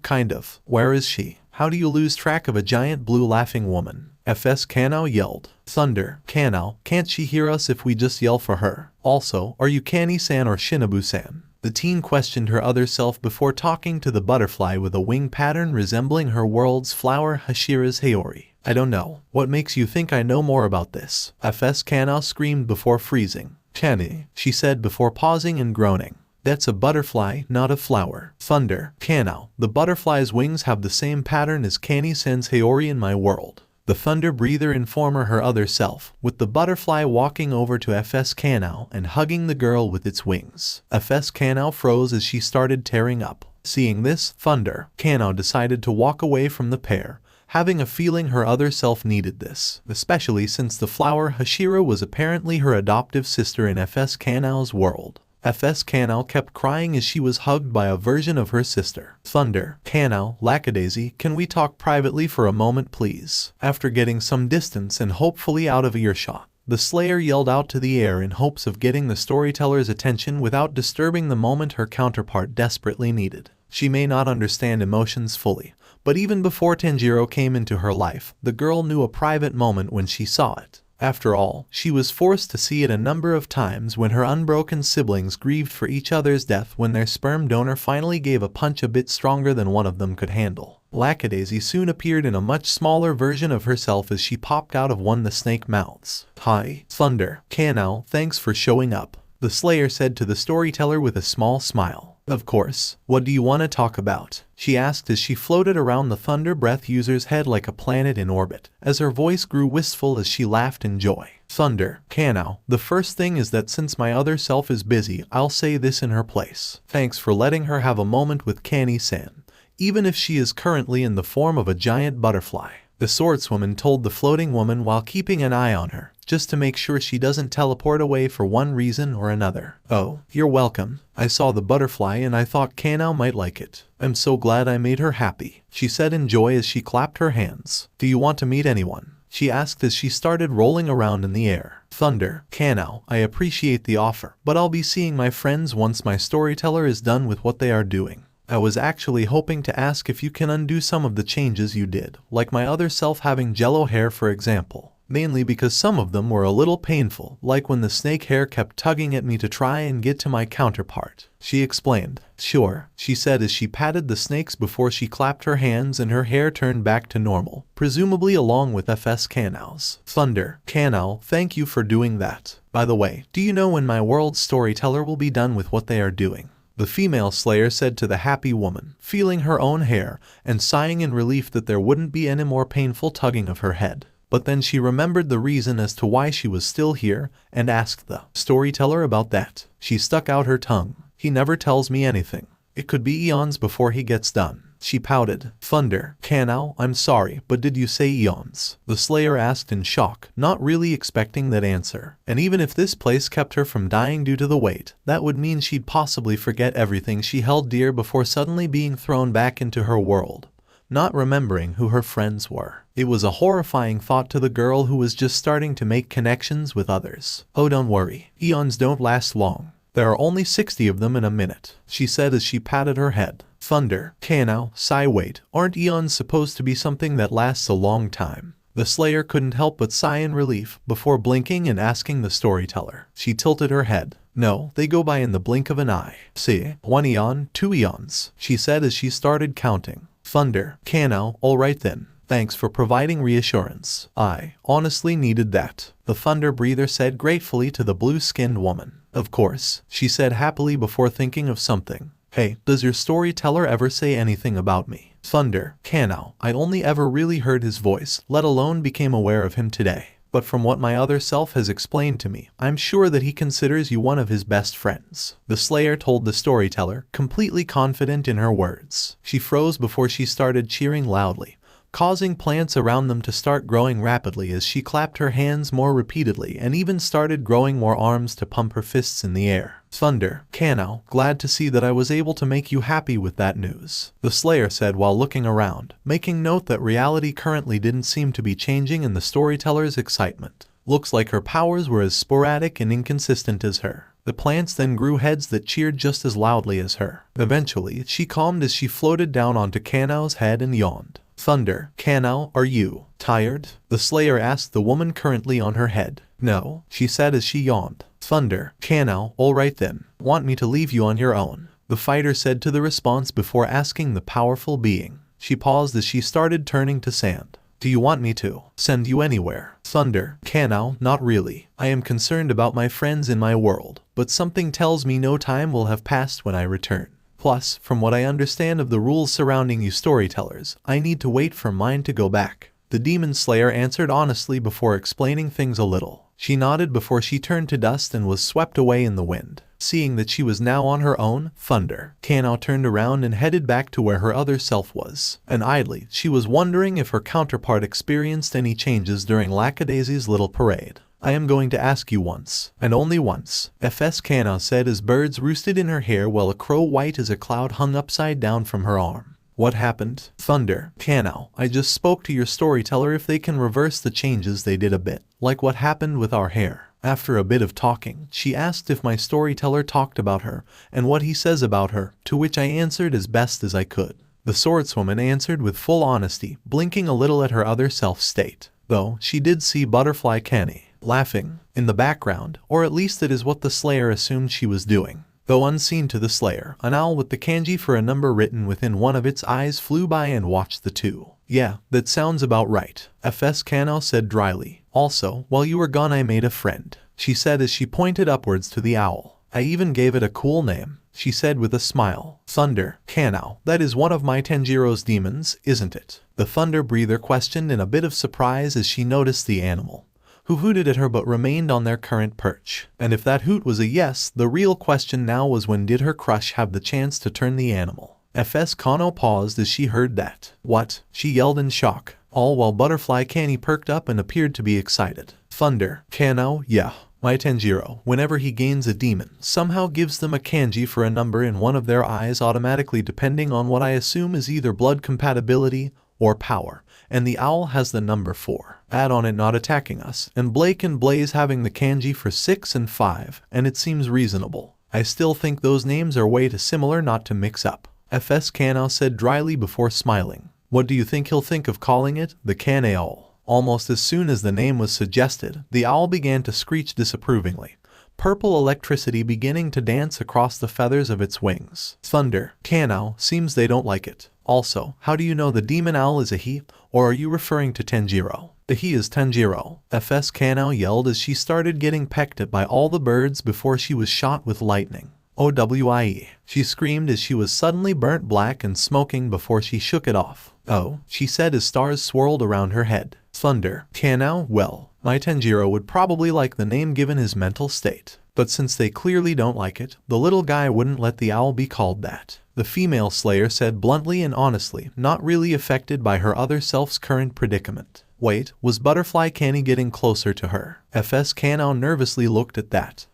Kind of. Where is she? How do you lose track of a giant blue laughing woman? FS Kanao yelled. Thunder, Kanao, can't she hear us if we just yell for her? Also, are you Kani-san or Shinobu-san? The teen questioned her other self before talking to the butterfly with a wing pattern resembling her world's flower Hashira's Haori. I don't know. What makes you think I know more about this? FS Kanao screamed before freezing. Kani, she said before pausing and groaning. That's a butterfly, not a flower. Thunder, Kanao, the butterfly's wings have the same pattern as Kani-san's Haori in my world. The thunder breather informer her other self, with the butterfly walking over to FS Kanao and hugging the girl with its wings. FS Kanao froze as she started tearing up. Seeing this, Thunder, Kanao decided to walk away from the pair, having a feeling her other self needed this, especially since the flower Hashira was apparently her adoptive sister in FS Kanao's world. FS Kanao kept crying as she was hugged by a version of her sister. Thunder, Kanao, lackadaisy, can we talk privately for a moment please? After getting some distance and hopefully out of earshot, the Slayer yelled out to the air in hopes of getting the storyteller's attention without disturbing the moment her counterpart desperately needed. She may not understand emotions fully, but even before Tenjiro came into her life, the girl knew a private moment when she saw it. After all, she was forced to see it a number of times when her unbroken siblings grieved for each other's death when their sperm donor finally gave a punch a bit stronger than one of them could handle. Lackadaisy soon appeared in a much smaller version of herself as she popped out of one of the snake mouths. Hi, Thunder, Kanao, thanks for showing up, the Slayer said to the storyteller with a small smile. Of course, what do you want to talk about? She asked as she floated around the Thunder Breath user's head like a planet in orbit, as her voice grew wistful as she laughed in joy. Thunder, Kanao, the first thing is that since my other self is busy, I'll say this in her place. Thanks for letting her have a moment with Kani-san, even if she is currently in the form of a giant butterfly. The swordswoman told the floating woman while keeping an eye on her, just to make sure she doesn't teleport away for one reason or another. Oh, you're welcome. I saw the butterfly and I thought Kanao might like it. I'm so glad I made her happy, she said in joy as she clapped her hands. Do you want to meet anyone? She asked as she started rolling around in the air. Thunder, Kanao, I appreciate the offer, but I'll be seeing my friends once my storyteller is done with what they are doing. I was actually hoping to ask if you can undo some of the changes you did, like my other self having jello hair for example. Mainly because some of them were a little painful, like when the snake hair kept tugging at me to try and get to my counterpart. She explained. Sure, she said as she patted the snakes before she clapped her hands and her hair turned back to normal, presumably along with FS Kanao's. Thunder, Kanao, thank you for doing that. By the way, do you know when my world's storyteller will be done with what they are doing? The female slayer said to the happy woman, feeling her own hair and sighing in relief that there wouldn't be any more painful tugging of her head. But then she remembered the reason as to why she was still here and asked the storyteller about that. She stuck out her tongue. He never tells me anything. It could be eons before he gets done. She pouted. Thunder. Kanao, I'm sorry, but did you say eons? The Slayer asked in shock, not really expecting that answer. And even if this place kept her from dying due to the weight, that would mean she'd possibly forget everything she held dear before suddenly being thrown back into her world, not remembering who her friends were. It was a horrifying thought to the girl who was just starting to make connections with others. Oh, don't worry. Eons don't last long. There are only 60 of them in a minute, she said as she patted her head. Thunder. Kanao, sigh, wait, aren't eons supposed to be something that lasts a long time? The Slayer couldn't help but sigh in relief before blinking and asking the storyteller. She tilted her head. No, they go by in the blink of an eye. See, 1 eon, 2 eons, she said as she started counting. Thunder. Kanao, alright then. Thanks for providing reassurance. I honestly needed that, the Thunder Breather said gratefully to the blue-skinned woman. Of course, she said happily before thinking of something. Hey, does your storyteller ever say anything about me? Thunder. Kanao. I only ever really heard his voice, let alone became aware of him today. But from what my other self has explained to me, I'm sure that he considers you one of his best friends. The Slayer told the storyteller, completely confident in her words. She froze before she started cheering loudly, causing plants around them to start growing rapidly as she clapped her hands more repeatedly and even started growing more arms to pump her fists in the air. Thunder. Kanao, glad to see that I was able to make you happy with that news, the Slayer said while looking around, making note that reality currently didn't seem to be changing in the storyteller's excitement. Looks like her powers were as sporadic and inconsistent as her. The plants then grew heads that cheered just as loudly as her. Eventually, she calmed as she floated down onto Kanao's head and yawned. Thunder. Kanao, are you tired? The Slayer asked the woman currently on her head. No, she said as she yawned. Thunder. Kanao, alright then. Want me to leave you on your own? The fighter said to the response before asking the powerful being. She paused as she started turning to sand. Do you want me to send you anywhere? Thunder. Kanao, not really. I am concerned about my friends in my world, but something tells me no time will have passed when I return. Plus, from what I understand of the rules surrounding you storytellers, I need to wait for mine to go back. The Demon Slayer answered honestly before explaining things a little. She nodded before she turned to dust and was swept away in the wind. Seeing that she was now on her own, Thunder. Kanao turned around and headed back to where her other self was. And idly, she was wondering if her counterpart experienced any changes during Lackadaisy's little parade. I am going to ask you once, and only once, Fs Kanao said as birds roosted in her hair while a crow white as a cloud hung upside down from her arm. What happened? Thunder. Kanao, I just spoke to your storyteller if they can reverse the changes they did a bit, like what happened with our hair. After a bit of talking, she asked if my storyteller talked about her, and what he says about her, to which I answered as best as I could. The swordswoman answered with full honesty, blinking a little at her other self-state, though she did see Butterfly Kenny laughing in the background, or at least it is what the Slayer assumed she was doing. Though unseen to the Slayer, an owl with the kanji for a number written within one of its eyes flew by and watched the two. Yeah, that sounds about right, Fs Kanao said dryly. Also, while you were gone I made a friend, she said as she pointed upwards to the owl. I even gave it a cool name, she said with a smile. Thunder. Kanao, that is one of my Tenjiro's demons, isn't it? The Thunder Breather questioned in a bit of surprise as she noticed the animal, who hooted at her but remained on their current perch. And if that hoot was a yes, the real question now was when did her crush have the chance to turn the animal? Fs Kanao paused as she heard that. What? She yelled in shock, all while Butterfly Kenny perked up and appeared to be excited. Thunder. Kanao, yeah. My Tenjiro, whenever he gains a demon, somehow gives them a kanji for a number in one of their eyes automatically depending on what I assume is either blood compatibility or power, and the owl has the number 4. Add on it not attacking us, and Blake and Blaze having the kanji for 6 and 5, and it seems reasonable. I still think those names are way too similar not to mix up, Fs Kanao said dryly before smiling. What do you think he'll think of calling it? The Kane Owl. Almost as soon as the name was suggested, the owl began to screech disapprovingly, purple electricity beginning to dance across the feathers of its wings. Thunder. Kanao, seems they don't like it. Also, how do you know the demon owl is a he, or are you referring to Tenjiro? The he is Tanjiro, Fs Kanao yelled as she started getting pecked at by all the birds before she was shot with lightning. OWIE, she screamed as she was suddenly burnt black and smoking before she shook it off. Oh, she said as stars swirled around her head. Thunder. Kanao, well, my Tenjiro would probably like the name given his mental state. But since they clearly don't like it, the little guy wouldn't let the owl be called that. The female slayer said bluntly and honestly, not really affected by her other self's current predicament. Wait, was Butterfly Canny getting closer to her? FS Kanao nervously looked at that.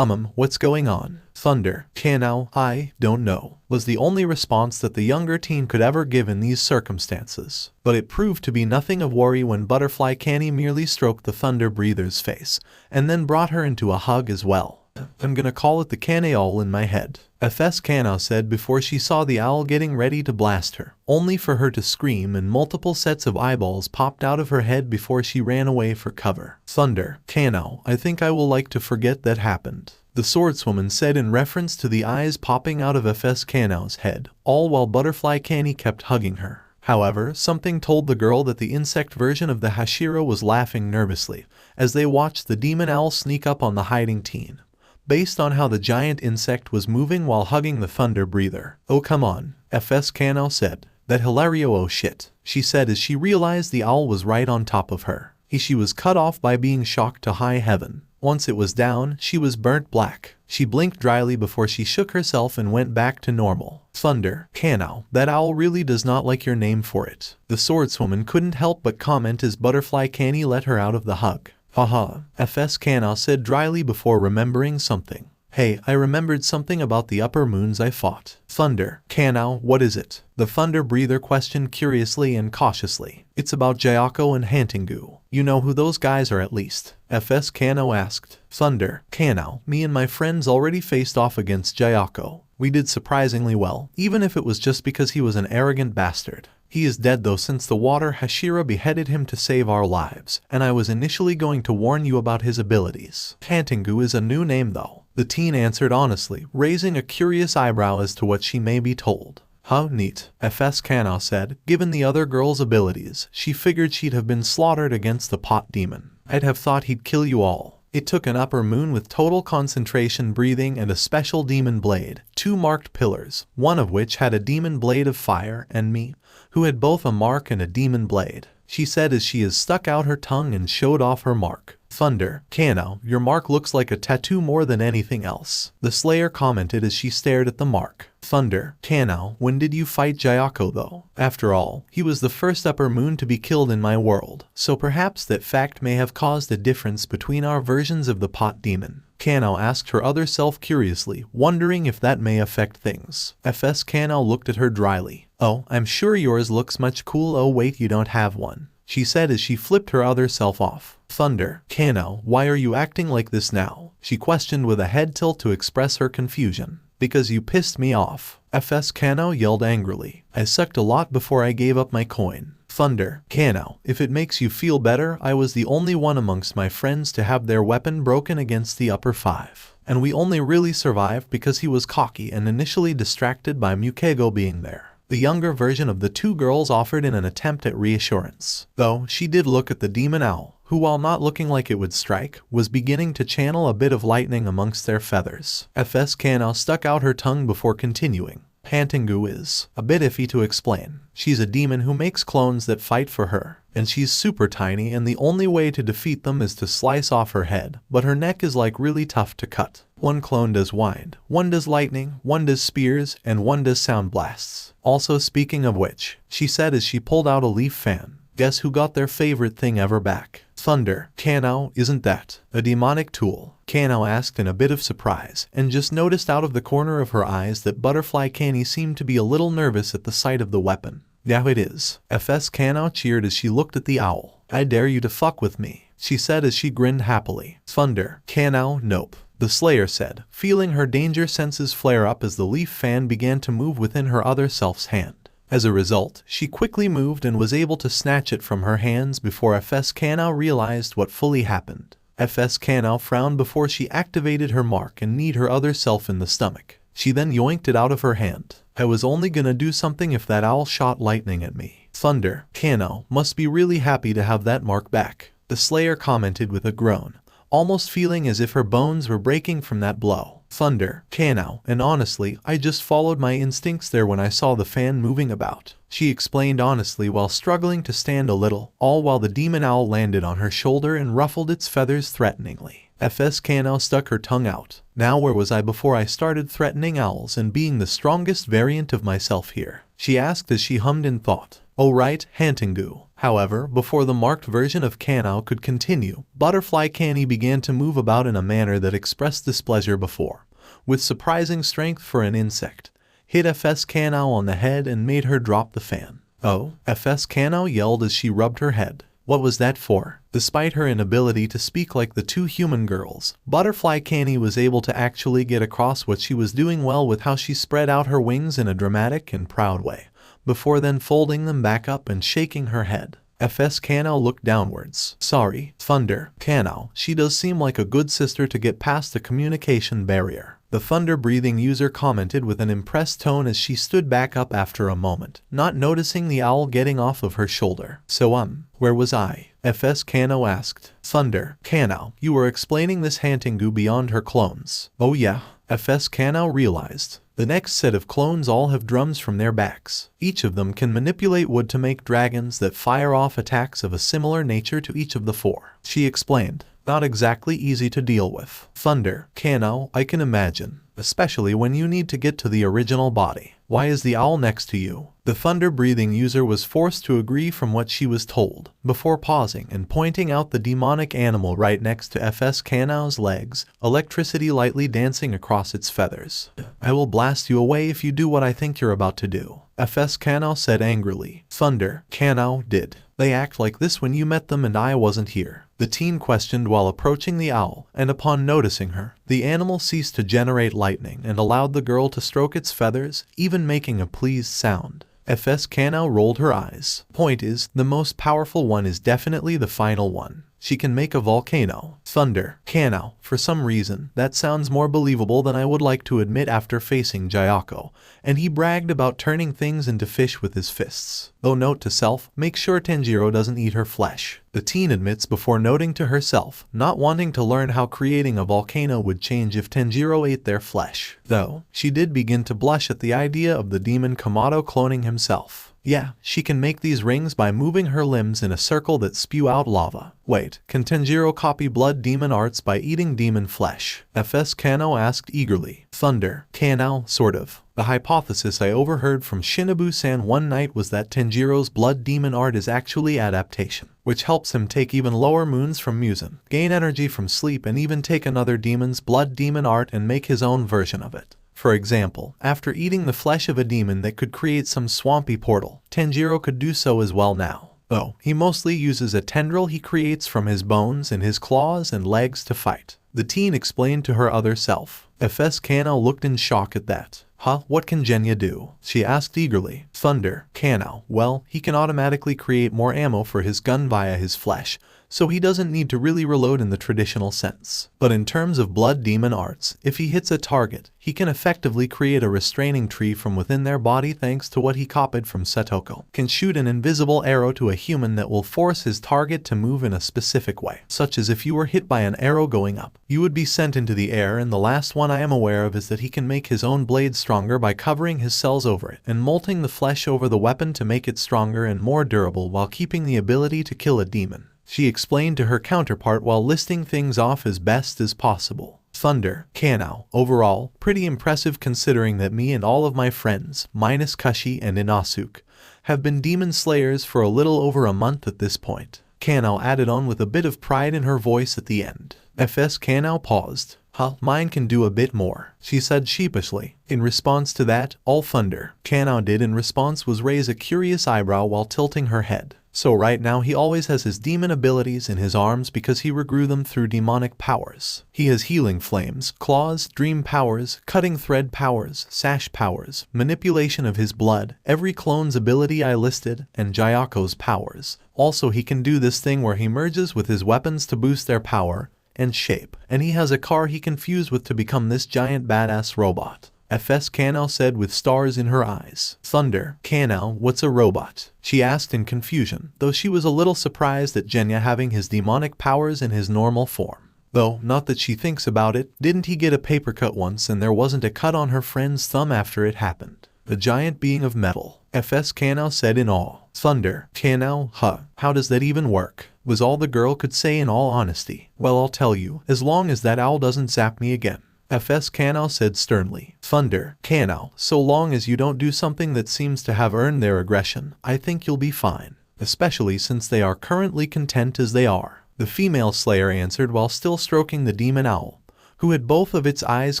What's going on? Thunder. Kanao, I don't know, was the only response that the younger teen could ever give in these circumstances. But it proved to be nothing of worry when Butterfly Canny merely stroked the Thunder Breather's face, and then brought her into a hug as well. I'm gonna call it the Canny Owl in my head, FS Kanao said before she saw the owl getting ready to blast her, only for her to scream and multiple sets of eyeballs popped out of her head before she ran away for cover. Thunder. Kanao, I think I will like to forget that happened, the swordswoman said in reference to the eyes popping out of FS Kanao's head, all while Butterfly Canny kept hugging her. However, something told the girl that the insect version of the Hashira was laughing nervously as they watched the demon owl sneak up on the hiding teen, based on how the giant insect was moving while hugging the Thunder Breather. Oh come on, FS Kanao said. That hilario oh shit, she said as she realized the owl was right on top of her. She was cut off by being shocked to high heaven. Once it was down, she was burnt black. She blinked dryly before she shook herself and went back to normal. Thunder. Kanao, that owl really does not like your name for it, the swordswoman couldn't help but comment as Butterfly Canny let her out of the hug. Haha, FS Kanao said dryly before remembering something. Hey, I remembered something about the upper moons I fought. Thunder. Kanao, what is it? The Thunder Breather questioned curiously and cautiously. It's about Gako and Hantingu. You know who those guys are at least, FS Kanao asked. Thunder. Kanao, me and my friends already faced off against Gako. We did surprisingly well, even if it was just because he was an arrogant bastard. He is dead though since the water Hashira beheaded him to save our lives, and I was initially going to warn you about his abilities. Hantingu is a new name though, the teen answered honestly, raising a curious eyebrow as to what she may be told. How neat, FS Kanao said. Given the other girl's abilities, she figured she'd have been slaughtered against the pot demon. I'd have thought he'd kill you all. It took an upper moon with total concentration breathing and a special demon blade, 2 marked pillars, one of which had a demon blade of fire, and me, who had both a mark and a demon blade, she said as she stuck out her tongue and showed off her mark. Thunder. Kanao, your mark looks like a tattoo more than anything else, the Slayer commented as she stared at the mark. Thunder. Kanao, when did you fight Gako though? After all, he was the first upper moon to be killed in my world, so perhaps that fact may have caused a difference between our versions of the pot demon. Kanao asked her other self curiously, wondering if that may affect things. FS Kanao looked at her dryly. Oh, I'm sure yours looks much cool. Oh wait, you don't have one, she said as she flipped her other self off. Thunder. Kanao, why are you acting like this now? She questioned with a head tilt to express her confusion. Because you pissed me off, FS Kanao yelled angrily. I sucked a lot before I gave up my coin. Thunder. Kanao, if it makes you feel better, I was the only one amongst my friends to have their weapon broken against the upper 5. And we only really survived because he was cocky and initially distracted by Mukego being there. The younger version of the 2 girls offered in an attempt at reassurance. Though, she did look at the demon owl, who while not looking like it would strike, was beginning to channel a bit of lightning amongst their feathers. FS Kanao stuck out her tongue before continuing. Hantingu is a bit iffy to explain. She's a demon who makes clones that fight for her, and she's super tiny and the only way to defeat them is to slice off her head, but her neck is like really tough to cut. One clone does wind, one does lightning, one does spears, and one does sound blasts. Also speaking of which, she said as she pulled out a leaf fan. Guess who got their favorite thing ever back? Thunder. Kanao, isn't that a demonic tool? Kanao asked in a bit of surprise, and just noticed out of the corner of her eyes that Butterfly Canny seemed to be a little nervous at the sight of the weapon. Yeah, it is, FS Kanao cheered as she looked at the owl. I dare you to fuck with me, she said as she grinned happily. Thunder. Kanao, nope, the Slayer said, feeling her danger senses flare up as the leaf fan began to move within her other self's hand. As a result, she quickly moved and was able to snatch it from her hands before FS Kanao realized what fully happened. FS Kanao frowned before she activated her mark and kneed her other self in the stomach. She then yoinked it out of her hand. I was only gonna do something if that owl shot lightning at me. Thunder. Kanao must be really happy to have that mark back, the Slayer commented with a groan, almost feeling as if her bones were breaking from that blow. Thunder. Kanao, and honestly, I just followed my instincts there when I saw the fan moving about, she explained honestly while struggling to stand a little, all while the demon owl landed on her shoulder and ruffled its feathers threateningly. FS Kano stuck her tongue out. Now where was I before I started threatening owls and being the strongest variant of myself here? She asked as she hummed in thought. Oh right, Hantengu. However, before the marked version of Kano could continue, Butterfly Canny began to move about in a manner that expressed displeasure before. With surprising strength for an insect, hit FS Kano on the head and made her drop the fan. Oh, FS Kano yelled as she rubbed her head. What was that for? Despite her inability to speak like the two human girls, Butterfly Canny was able to actually get across what she was doing well with how she spread out her wings in a dramatic and proud way, before then folding them back up and shaking her head. FS Kano looked downwards. Sorry, Thunder, Kano, she does seem like a good sister to get past the communication barrier. The thunder-breathing user commented with an impressed tone as she stood back up after a moment, not noticing the owl getting off of her shoulder. So where was I? FS Kano asked. Thunder, Kano, you were explaining this Hantengu beyond her clones. Oh yeah, FS Kano realized. The next set of clones all have drums from their backs. Each of them can manipulate wood to make dragons that fire off attacks of a similar nature to each of the four. She explained. Not exactly easy to deal with. Thunder, Kano, I can imagine, especially when you need to get to the original body. Why is the owl next to you? The thunder-breathing user was forced to agree from what she was told, before pausing and pointing out the demonic animal right next to FS Kano's legs, electricity lightly dancing across its feathers. I will blast you away if you do what I think you're about to do, FS Kano said angrily. Thunder, Kano, did they act like this when you met them and I wasn't here? The teen questioned while approaching the owl, and upon noticing her, the animal ceased to generate lightning and allowed the girl to stroke its feathers, even making a pleased sound. FS Kano rolled her eyes. Point is, the most powerful one is definitely the final one. She can make a volcano. Thunder, Kano, for some reason, that sounds more believable than I would like to admit after facing Gako, and he bragged about turning things into fish with his fists. Though note to self, make sure Tenjiro doesn't eat her flesh. The teen admits before noting to herself, not wanting to learn how creating a volcano would change if Tenjiro ate their flesh. Though, she did begin to blush at the idea of the demon Komodo cloning himself. Yeah, she can make these rings by moving her limbs in a circle that spew out lava. Wait, can Tenjiro copy blood demon arts by eating demon flesh? FS Kano asked eagerly. Thunder, Kano, sort of. The hypothesis I overheard from Shinobu-san one night was that Tenjiro's blood demon art is actually adaptation, which helps him take even lower moons from Musen, gain energy from sleep, and even take another demon's blood demon art and make his own version of it. For example, after eating the flesh of a demon that could create some swampy portal, Tenjiro could do so as well now. Though, he mostly uses a tendril he creates from his bones and his claws and legs to fight. The teen explained to her other self. FS Kano looked in shock at that. Huh, what can Genya do? She asked eagerly. Thunder, Kano, well, he can automatically create more ammo for his gun via his flesh, so he doesn't need to really reload in the traditional sense. But in terms of blood demon arts, if he hits a target, he can effectively create a restraining tree from within their body thanks to what he copied from Satoko. Can shoot an invisible arrow to a human that will force his target to move in a specific way, such as if you were hit by an arrow going up, you would be sent into the air. And the last one I am aware of is that he can make his own blade stronger by covering his cells over it and molting the flesh over the weapon to make it stronger and more durable while keeping the ability to kill a demon. She explained to her counterpart while listing things off as best as possible. Thunder, Kano, overall, pretty impressive considering that me and all of my friends, minus Kashi and Inasuke, have been demon slayers for a little over a month at this point. Kano added on with a bit of pride in her voice at the end. FS Kano paused. Huh, mine can do a bit more, she said sheepishly. In response to that, all Thunder, Kano did in response was raise a curious eyebrow while tilting her head. So right now he always has his demon abilities in his arms because he regrew them through demonic powers. He has healing flames, claws, dream powers, cutting thread powers, sash powers, manipulation of his blood, every clone's ability I listed, and Jayako's powers. Also he can do this thing where he merges with his weapons to boost their power and shape, and he has a car he can fuse with to become this giant badass robot. FS Kano said with stars in her eyes. Thunder, Kano, what's a robot? She asked in confusion, though she was a little surprised at Genya having his demonic powers in his normal form. Though, not that she thinks about it, didn't he get a paper cut once and there wasn't a cut on her friend's thumb after it happened? The giant being of metal. FS Kanao said in awe. Thunder, Kanao, huh? How does that even work? Was all the girl could say in all honesty. Well, I'll tell you, as long as that owl doesn't zap me again. FS Kanao said sternly. Thunder, Kanao, so long as you don't do something that seems to have earned their aggression, I think you'll be fine. Especially since they are currently content as they are. The female slayer answered while still stroking the demon owl, who had both of its eyes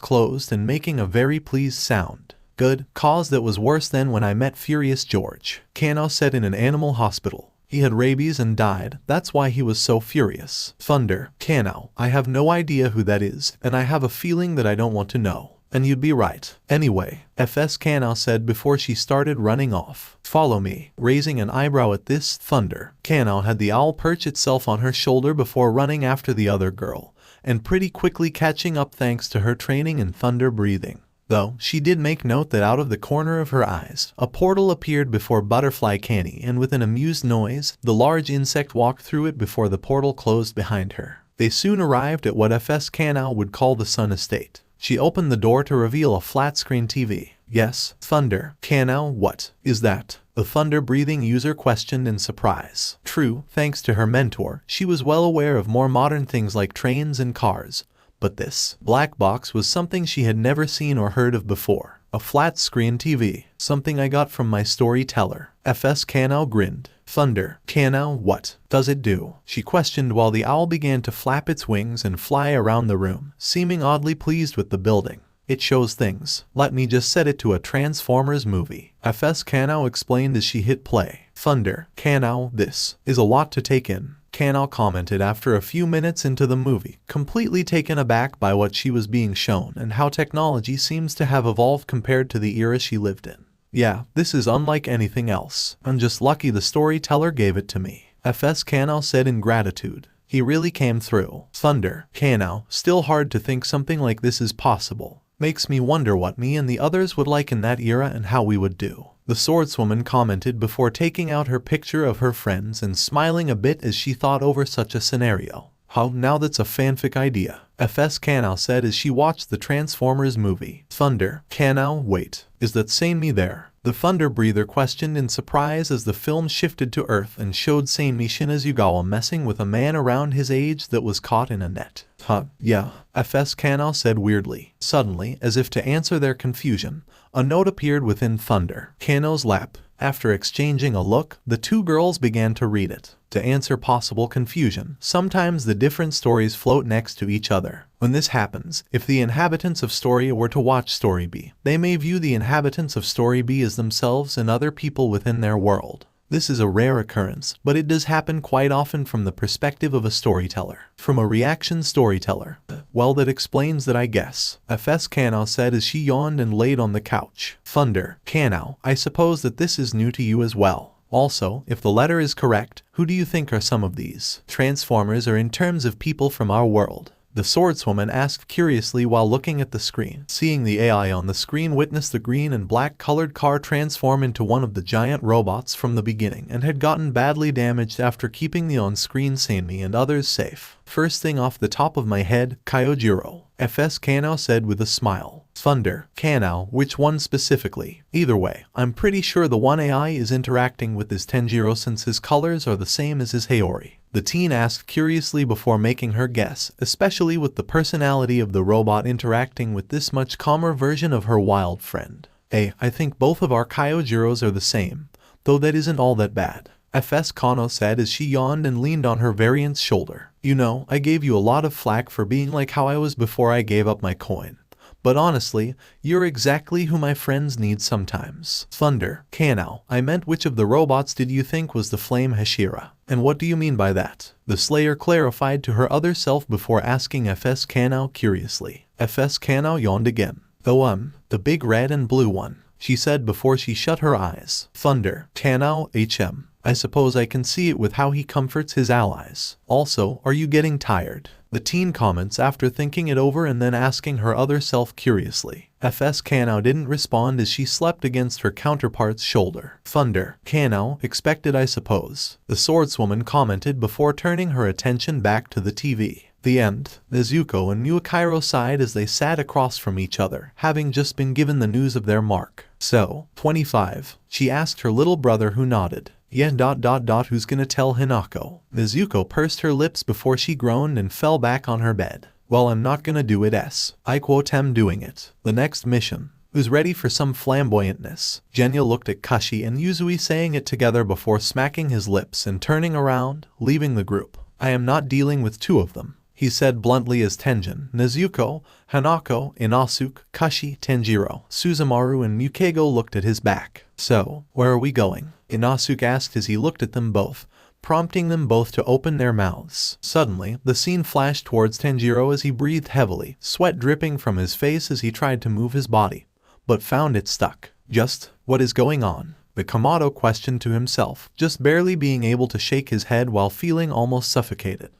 closed and making a very pleased sound. Good, cause that was worse than when I met Furious George. Kanao said in an animal hospital. He had rabies and died, that's why he was so furious. Thunder, Kanao, I have no idea who that is, and I have a feeling that I don't want to know. And you'd be right. Anyway, FS Kanao said before she started running off. Follow me. Raising an eyebrow at this, Thunder, Kanao had the owl perch itself on her shoulder before running after the other girl, and pretty quickly catching up thanks to her training in thunder breathing. Though, she did make note that out of the corner of her eyes, a portal appeared before Butterfly Canny, and with an amused noise, the large insect walked through it before the portal closed behind her. They soon arrived at what FS Kanao would call the Sun Estate. She opened the door to reveal a flat-screen TV. Yes, Thunder, Kanao, what is that? The thunder-breathing user questioned in surprise. True, thanks to her mentor, she was well aware of more modern things like trains and cars. But this black box was something she had never seen or heard of before. A flat-screen TV, something I got from my storyteller. FS Kanao grinned. Thunder, Kanao, what does it do? She questioned while the owl began to flap its wings and fly around the room, seeming oddly pleased with the building. It shows things. Let me just set it to a Transformers movie. FS Kanao explained as she hit play. Thunder, Kanao, this is a lot to take in. Kanao commented after a few minutes into the movie, completely taken aback by what she was being shown and how technology seems to have evolved compared to the era she lived in. Yeah, this is unlike anything else. I'm just lucky the storyteller gave it to me. FS Kanao said in gratitude. He really came through. Thunder, Kanao, still hard to think something like this is possible. Makes me wonder what me and the others would like in that era and how we would do. The swordswoman commented before taking out her picture of her friends and smiling a bit as she thought over such a scenario. How, now that's a fanfic idea. FS Kanao said as she watched the Transformers movie. Thunder, Kanao, wait, is that Sanmi there? The Thunder Breather questioned in surprise as the film shifted to Earth and showed Sanmi Shinazugawa messing with a man around his age that was caught in a net. Huh, yeah, FS Kanao said weirdly. Suddenly, as if to answer their confusion, a note appeared within Thunder Kano's lap. After exchanging a look, the two girls began to read it. To answer possible confusion, sometimes the different stories float next to each other. When this happens, if the inhabitants of Story A were to watch Story B, they may view the inhabitants of Story B as themselves and other people within their world. This is a rare occurrence, but it does happen quite often from the perspective of a storyteller. From a reaction storyteller. Well, that explains that, I guess. FS Kanao said as she yawned and laid on the couch. Thunder, Kanao, I suppose that this is new to you as well. Also, if the letter is correct, who do you think are some of these Transformers or in terms of people from our world? The swordswoman asked curiously while looking at the screen. Seeing the AI on the screen witnessed the green and black colored car transform into one of the giant robots from the beginning and had gotten badly damaged after keeping the on-screen Sanmi and others safe. First thing off the top of my head, Kyojiro. FS Kanao said with a smile. Thunder, Kanao, which one specifically? Either way, I'm pretty sure the one AI is interacting with his Tenjiro since his colors are the same as his Haori. The teen asked curiously before making her guess, especially with the personality of the robot interacting with this much calmer version of her wild friend. I think both of our Kyojiros are the same, though that isn't all that bad. FS Kano said as she yawned and leaned on her variant's shoulder. You know, I gave you a lot of flack for being like how I was before I gave up my coin. But honestly, you're exactly who my friends need sometimes. Thunder, Kanao, I meant which of the robots did you think was the flame Hashira? And what do you mean by that? The Slayer clarified to her other self before asking FS Kanao curiously. FS Kanao yawned again. The big red and blue one, she said before she shut her eyes. Thunder, Kanao, HM. I suppose I can see it with how he comforts his allies. Also, are you getting tired? The teen comments after thinking it over and then asking her other self curiously. FS Kanao didn't respond as she slept against her counterpart's shoulder. Thunder, Kanao, expected I suppose. The swordswoman commented before turning her attention back to the TV. The end. Nezuko and Muakiro sighed as they sat across from each other, having just been given the news of their mark. So, 25. She asked her little brother, who nodded. Yeah. Who's gonna tell Hanako? Nezuko pursed her lips before she groaned and fell back on her bed. Well, I'm not gonna do it. I quote am doing it. The next mission. Who's ready for some flamboyantness? Genya looked at Kashi and Yuzui saying it together before smacking his lips and turning around, leaving the group. I am not dealing with two of them, he said bluntly as Tenjin, Nezuko, Hanako, Inosuke, Kashi, Tanjiro, Suzumaru and Mukego looked at his back. So, where are we going? Inosuke asked as he looked at them both, prompting them both to open their mouths. Suddenly, the scene flashed towards Tanjiro as he breathed heavily, sweat dripping from his face as he tried to move his body, but found it stuck. Just, what is going on? The Komodo questioned to himself, just barely being able to shake his head while feeling almost suffocated.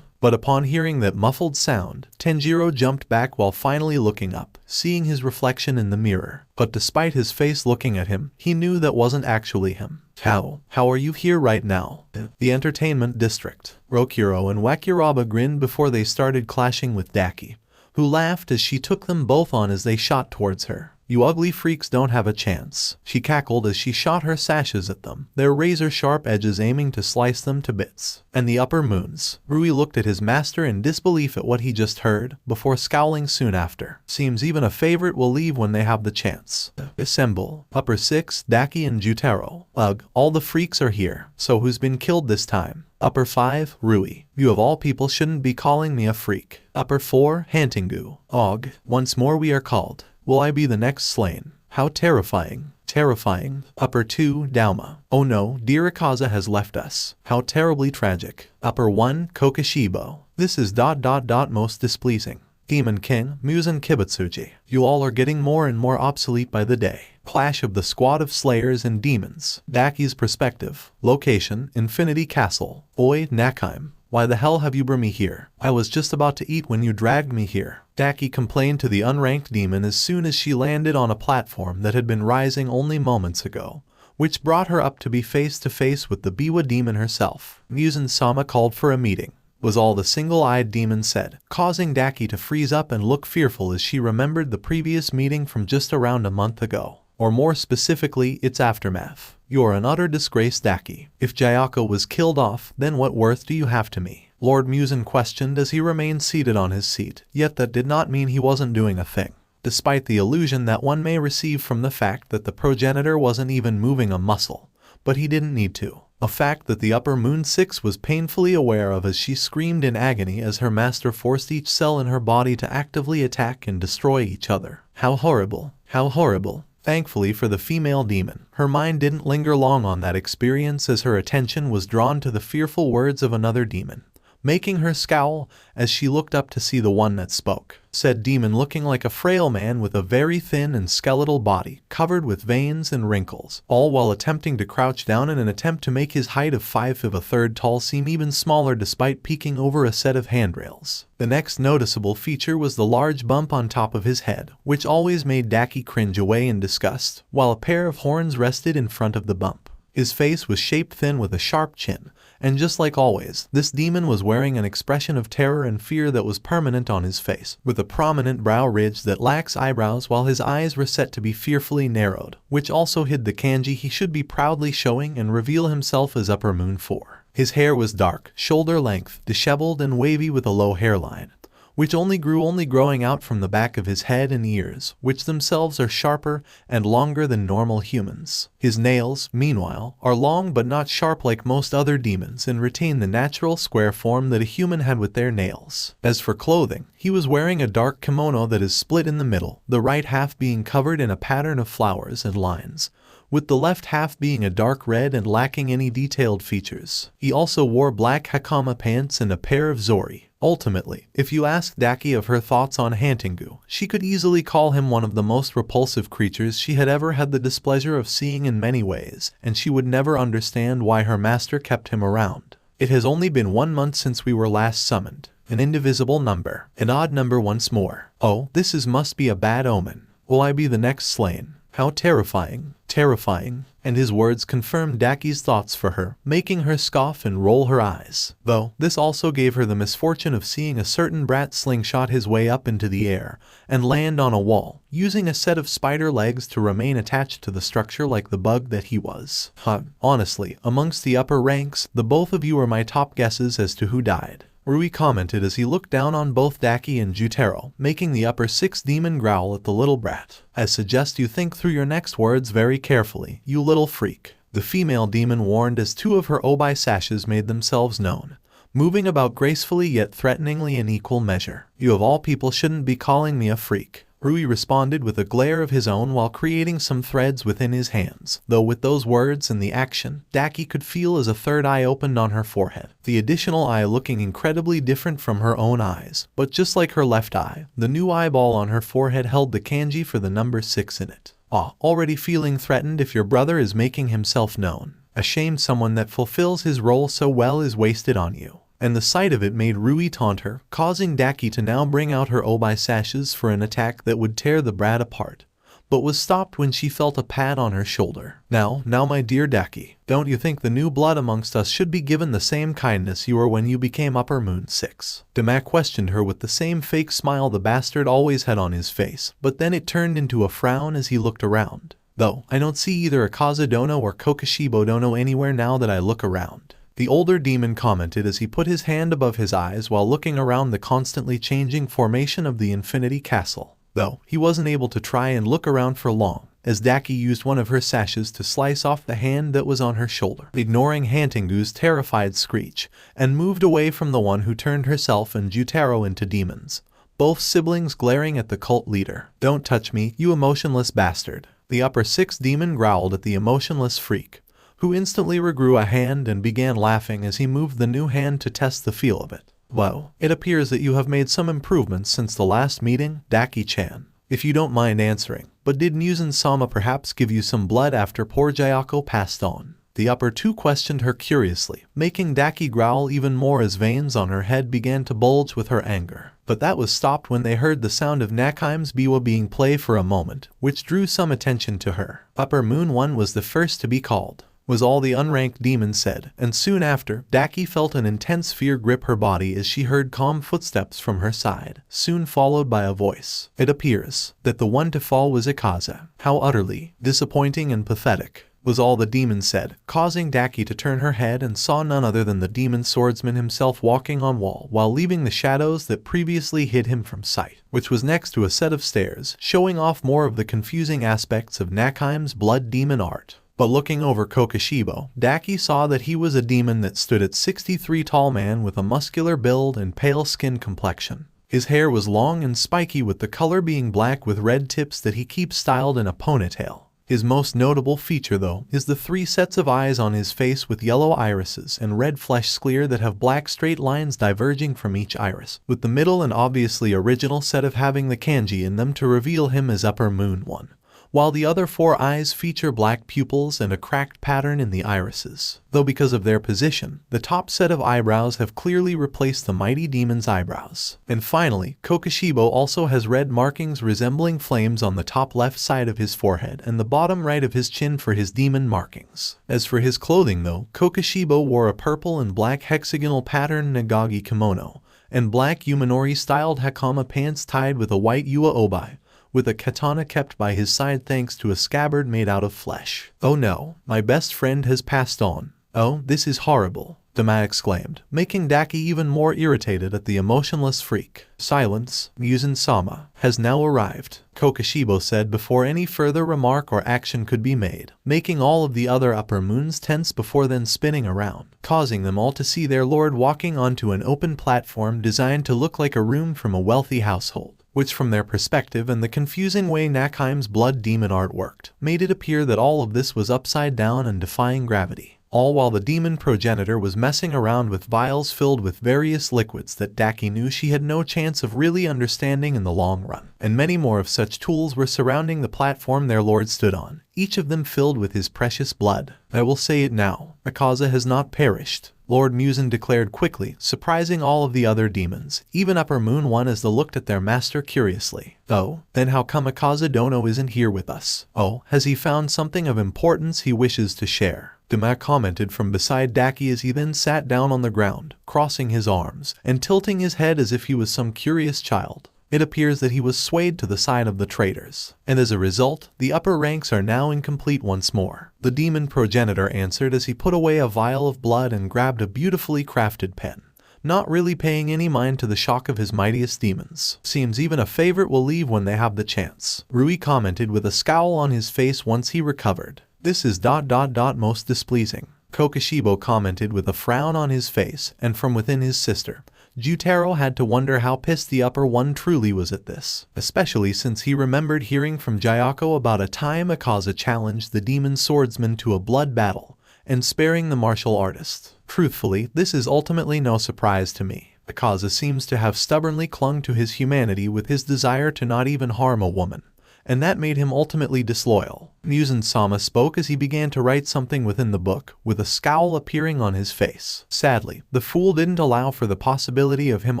But upon hearing that muffled sound, Tenjiro jumped back while finally looking up, seeing his reflection in the mirror. But despite his face looking at him, he knew that wasn't actually him. How are you here right now? The entertainment district. Rokuro and Wakiraba grinned before they started clashing with Daki, who laughed as she took them both on as they shot towards her. You ugly freaks don't have a chance, she cackled as she shot her sashes at them, their razor-sharp edges aiming to slice them to bits. And the upper moons. Rui looked at his master in disbelief at what he just heard, before scowling soon after. Seems even a favorite will leave when they have the chance. Assemble. Upper 6, Daki and Jutaro. Ugh, all the freaks are here, so who's been killed this time? Upper 5, Rui. You of all people shouldn't be calling me a freak. Upper 4, Hantingu. Og. Once more we are called. Will I be the next slain? How terrifying. Terrifying. Upper 2, Dauma. Oh no, dear Akaza has left us. How terribly tragic. Upper 1, Kokishibo. This is ... most displeasing. Demon King, Muse and Kibutsuji. You all are getting more and more obsolete by the day. Clash of the squad of slayers and demons. Daki's perspective. Location, Infinity Castle. Oi, Nakheim. Why the hell have you brought me here? I was just about to eat when you dragged me here. Daki complained to the unranked demon as soon as she landed on a platform that had been rising only moments ago, which brought her up to be face to face with the Biwa demon herself. Muzan-sama called for a meeting, was all the single-eyed demon said, causing Daki to freeze up and look fearful as she remembered the previous meeting from just around a month ago, or more specifically, its aftermath. You're an utter disgrace, Daki. If Jayako was killed off, then what worth do you have to me? Lord Muzan questioned as he remained seated on his seat, yet that did not mean he wasn't doing a thing. Despite the illusion that one may receive from the fact that the progenitor wasn't even moving a muscle, but he didn't need to. A fact that the Upper Moon 6 was painfully aware of as she screamed in agony as her master forced each cell in her body to actively attack and destroy each other. How horrible. How horrible. Thankfully for the female demon, her mind didn't linger long on that experience as her attention was drawn to the fearful words of another demon, making her scowl as she looked up to see the one that spoke. Said demon looking like a frail man with a very thin and skeletal body, covered with veins and wrinkles, all while attempting to crouch down in an attempt to make his height of 5'3" tall seem even smaller despite peeking over a set of handrails. The next noticeable feature was the large bump on top of his head, which always made Daki cringe away in disgust, while a pair of horns rested in front of the bump. His face was shaped thin with a sharp chin, and just like always, this demon was wearing an expression of terror and fear that was permanent on his face, with a prominent brow ridge that lacks eyebrows while his eyes were set to be fearfully narrowed, which also hid the kanji he should be proudly showing and reveal himself as Upper Moon 4. His hair was dark, shoulder length, disheveled and wavy with a low hairline, which only growing out from the back of his head and ears, which themselves are sharper and longer than normal humans. His nails, meanwhile, are long but not sharp like most other demons and retain the natural square form that a human had with their nails. As for clothing, he was wearing a dark kimono that is split in the middle, the right half being covered in a pattern of flowers and lines, with the left half being a dark red and lacking any detailed features. He also wore black hakama pants and a pair of zori. Ultimately, if you asked Daki of her thoughts on Hantingu, she could easily call him one of the most repulsive creatures she had ever had the displeasure of seeing in many ways, and she would never understand why her master kept him around. It has only been 1 month since we were last summoned. An indivisible number. An odd number once more. Oh, must be a bad omen. Will I be the next slain? How terrifying. Terrifying. and his words confirmed Daki's thoughts for her, making her scoff and roll her eyes. Though, this also gave her the misfortune of seeing a certain brat slingshot his way up into the air and land on a wall, using a set of spider legs to remain attached to the structure like the bug that he was. Honestly, amongst the upper ranks, the both of you are my top guesses as to who died, Rui commented as he looked down on both Daki and Jutaro, making the upper 6 demon growl at the little brat. I suggest you think through your next words very carefully, you little freak, the female demon warned as 2 of her obai sashes made themselves known, moving about gracefully yet threateningly in equal measure. You of all people shouldn't be calling me a freak, Rui responded with a glare of his own while creating some threads within his hands. Though with those words and the action, Daki could feel as a third eye opened on her forehead, the additional eye looking incredibly different from her own eyes. But just like her left eye, the new eyeball on her forehead held the kanji for the number 6 in it. Already feeling threatened if your brother is making himself known. Ashamed someone that fulfills his role so well is wasted on you. And the sight of it made Rui taunt her, causing Daki to now bring out her obai sashes for an attack that would tear the brat apart, but was stopped when she felt a pat on her shoulder. Now my dear Daki, don't you think the new blood amongst us should be given the same kindness you were when you became Upper Moon 6? Dama questioned her with the same fake smile the bastard always had on his face, but then it turned into a frown as he looked around. Though, I don't see either Akaza Dono or Kokashibo Dono anywhere now that I look around, the older demon commented as he put his hand above his eyes while looking around the constantly changing formation of the Infinity Castle. Though, he wasn't able to try and look around for long, as Daki used one of her sashes to slice off the hand that was on her shoulder, ignoring Hantengu's terrified screech, and moved away from the one who turned herself and Jutaro into demons, both siblings glaring at the cult leader. Don't touch me, you emotionless bastard, the upper 6 demon growled at the emotionless freak, who instantly regrew a hand and began laughing as he moved the new hand to test the feel of it. Well, it appears that you have made some improvements since the last meeting, Daki-chan. If you don't mind answering, but did Muzan-sama perhaps give you some blood after poor Jayako passed on? The upper 2 questioned her curiously, making Daki growl even more as veins on her head began to bulge with her anger. But that was stopped when they heard the sound of Nakaime's biwa being played for a moment, which drew some attention to her. Upper Moon 1 was the first to be called, was all the unranked demons said, and soon after, Daki felt an intense fear grip her body as she heard calm footsteps from her side, soon followed by a voice. It appears that the one to fall was Akaza. How utterly disappointing and pathetic, was all the demon said, causing Daki to turn her head and saw none other than the demon swordsman himself walking on wall while leaving the shadows that previously hid him from sight, which was next to a set of stairs, showing off more of the confusing aspects of Nakaime's blood demon art. But looking over Kokashibo, Daki saw that he was a demon that stood at 63 tall man with a muscular build and pale skin complexion. His hair was long and spiky with the color being black with red tips that he keeps styled in a ponytail. His most notable feature though is the 3 sets of eyes on his face with yellow irises and red flesh sclere that have black straight lines diverging from each iris, with the middle and obviously original set of having the kanji in them to reveal him as Upper Moon 1. While the other 4 eyes feature black pupils and a cracked pattern in the irises, though because of their position, the top set of eyebrows have clearly replaced the mighty demon's eyebrows. And finally, Kokashibo also has red markings resembling flames on the top left side of his forehead and the bottom right of his chin for his demon markings. As for his clothing though, Kokashibo wore a purple and black hexagonal pattern nagagi kimono, and black Yuminori-styled hakama pants tied with a white Yua obai, with a katana kept by his side thanks to a scabbard made out of flesh. Oh no, my best friend has passed on. Oh, this is horrible, Dama exclaimed, making Daki even more irritated at the emotionless freak. Silence, Muzan-sama has now arrived, Kokashibo said before any further remark or action could be made, making all of the other Upper Moons tense before then spinning around, causing them all to see their lord walking onto an open platform designed to look like a room from a wealthy household, which from their perspective and the confusing way Nakaime's blood demon art worked, made it appear that all of this was upside down and defying gravity. all while the demon progenitor was messing around with vials filled with various liquids that Daki knew she had no chance of really understanding in the long run. And many more of such tools were surrounding the platform their lord stood on, each of them filled with his precious blood. I will say it now, Akaza has not perished, Lord Muzan declared quickly, surprising all of the other demons, even Upper Moon One, as they looked at their master curiously. Oh, then how come Akaza Dono isn't here with us? Oh, has he found something of importance he wishes to share? Dama commented from beside Daki as he then sat down on the ground, crossing his arms, and tilting his head as if he was some curious child. It appears that he was swayed to the side of the traitors, and as a result, the upper ranks are now incomplete once more. The demon progenitor answered as he put away a vial of blood and grabbed a beautifully crafted pen, not really paying any mind to the shock of his mightiest demons. Seems even a favorite will leave when they have the chance, Rui commented with a scowl on his face once he recovered. This is ... most displeasing, Kokoshibo commented with a frown on his face, and from within his sister, Jutaro had to wonder how pissed the upper one truly was at this, especially since he remembered hearing from Gyako about a time Akaza challenged the demon swordsman to a blood battle, and sparing the martial artist. Truthfully, this is ultimately no surprise to me. Akaza seems to have stubbornly clung to his humanity with his desire to not even harm a woman, and that made him ultimately disloyal. Muzan-sama spoke as he began to write something within the book, with a scowl appearing on his face. Sadly, the fool didn't allow for the possibility of him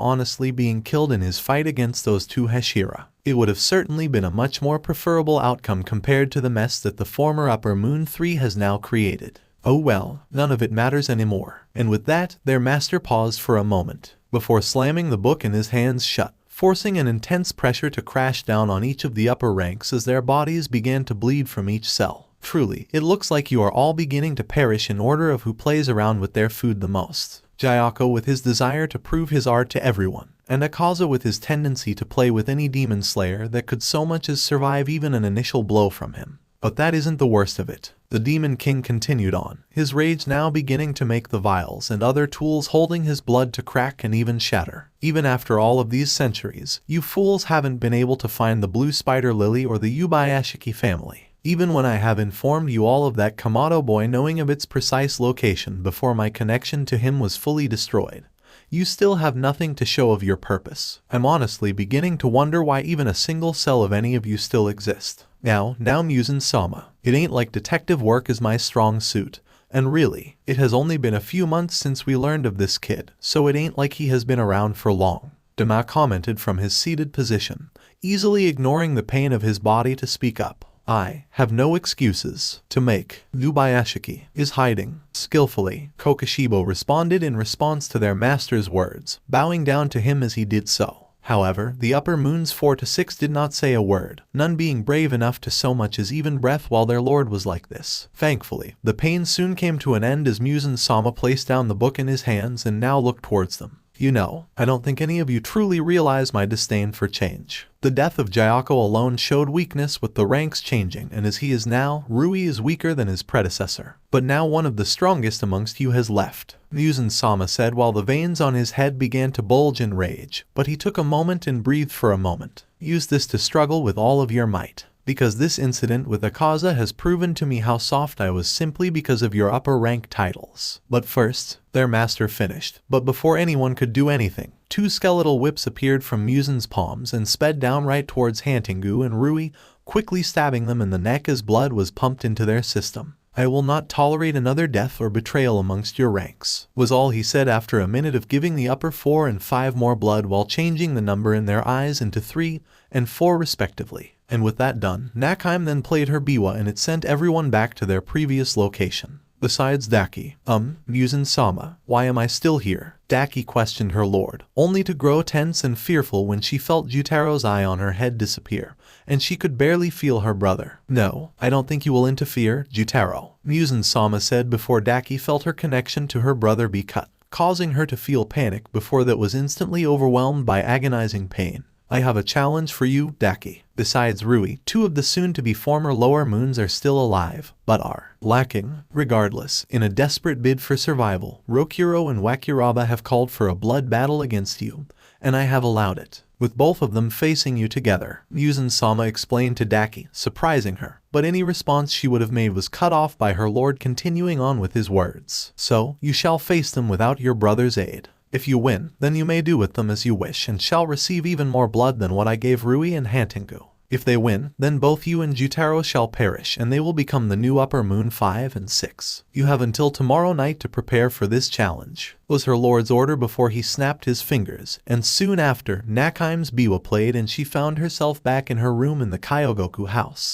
honestly being killed in his fight against those two Hashira. It would have certainly been a much more preferable outcome compared to the mess that the former Upper Moon 3 has now created. Oh well, none of it matters anymore. And with that, their master paused for a moment, before slamming the book in his hands shut, forcing an intense pressure to crash down on each of the upper ranks as their bodies began to bleed from each cell. Truly, it looks like you are all beginning to perish in order of who plays around with their food the most. Gyako with his desire to prove his art to everyone, and Akaza with his tendency to play with any demon slayer that could so much as survive even an initial blow from him. But that isn't the worst of it. The Demon King continued on, his rage now beginning to make the vials and other tools holding his blood to crack and even shatter. Even after all of these centuries, you fools haven't been able to find the Blue Spider Lily or the Yubayashiki family. Even when I have informed you all of that Kamado boy knowing of its precise location before my connection to him was fully destroyed, you still have nothing to show of your purpose. I'm honestly beginning to wonder why even a single cell of any of you still exist. Now Muzan-sama, it ain't like detective work is my strong suit, and really, it has only been a few months since we learned of this kid, so it ain't like he has been around for long. Dama commented from his seated position, easily ignoring the pain of his body to speak up. I have no excuses to make. Yubayashiki is hiding. Skillfully, Kokoshibo responded in response to their master's words, bowing down to him as he did so. However, the Upper Moons 4 to 6 did not say a word, none being brave enough to so much as even breath while their lord was like this. Thankfully, the pain soon came to an end as Muzan-sama placed down the book in his hands and now looked towards them. You know, I don't think any of you truly realize my disdain for change. The death of Gyako alone showed weakness with the ranks changing, and as he is now, Rui is weaker than his predecessor. But now one of the strongest amongst you has left, Muzan-sama said while the veins on his head began to bulge in rage, but he took a moment and breathed for a moment. Use this to struggle with all of your might. Because this incident with Akaza has proven to me how soft I was simply because of your upper rank titles. But first, their master finished. But before anyone could do anything, two skeletal whips appeared from Muzan's palms and sped down right towards Hantengu and Rui, quickly stabbing them in the neck as blood was pumped into their system. I will not tolerate another death or betrayal amongst your ranks, was all he said after a minute of giving the upper 4 and 5 more blood while changing the number in their eyes into 3 and 4 respectively. And with that done, Nakheim then played her biwa and it sent everyone back to their previous location. Besides Daki, Muzan-sama, why am I still here? Daki questioned her lord, only to grow tense and fearful when she felt Jutaro's eye on her head disappear, and she could barely feel her brother. No, I don't think you will interfere, Jutaro, Muzan-sama said before Daki felt her connection to her brother be cut, causing her to feel panic before that was instantly overwhelmed by agonizing pain. I have a challenge for you, Daki. Besides Rui, 2 of the soon-to-be former lower moons are still alive, but are lacking. Regardless, in a desperate bid for survival, Rokuro and Wakiraba have called for a blood battle against you, and I have allowed it, with both of them facing you together, Muzan-sama explained to Daki, surprising her, but any response she would have made was cut off by her lord continuing on with his words. So, you shall face them without your brother's aid. If you win, then you may do with them as you wish and shall receive even more blood than what I gave Rui and Hantengu. If they win, then both you and Jutaro shall perish and they will become the new Upper Moon 5 and 6. You have until tomorrow night to prepare for this challenge, was her lord's order before he snapped his fingers, and soon after, Nakaime's biwa played and she found herself back in her room in the Kyogoku house.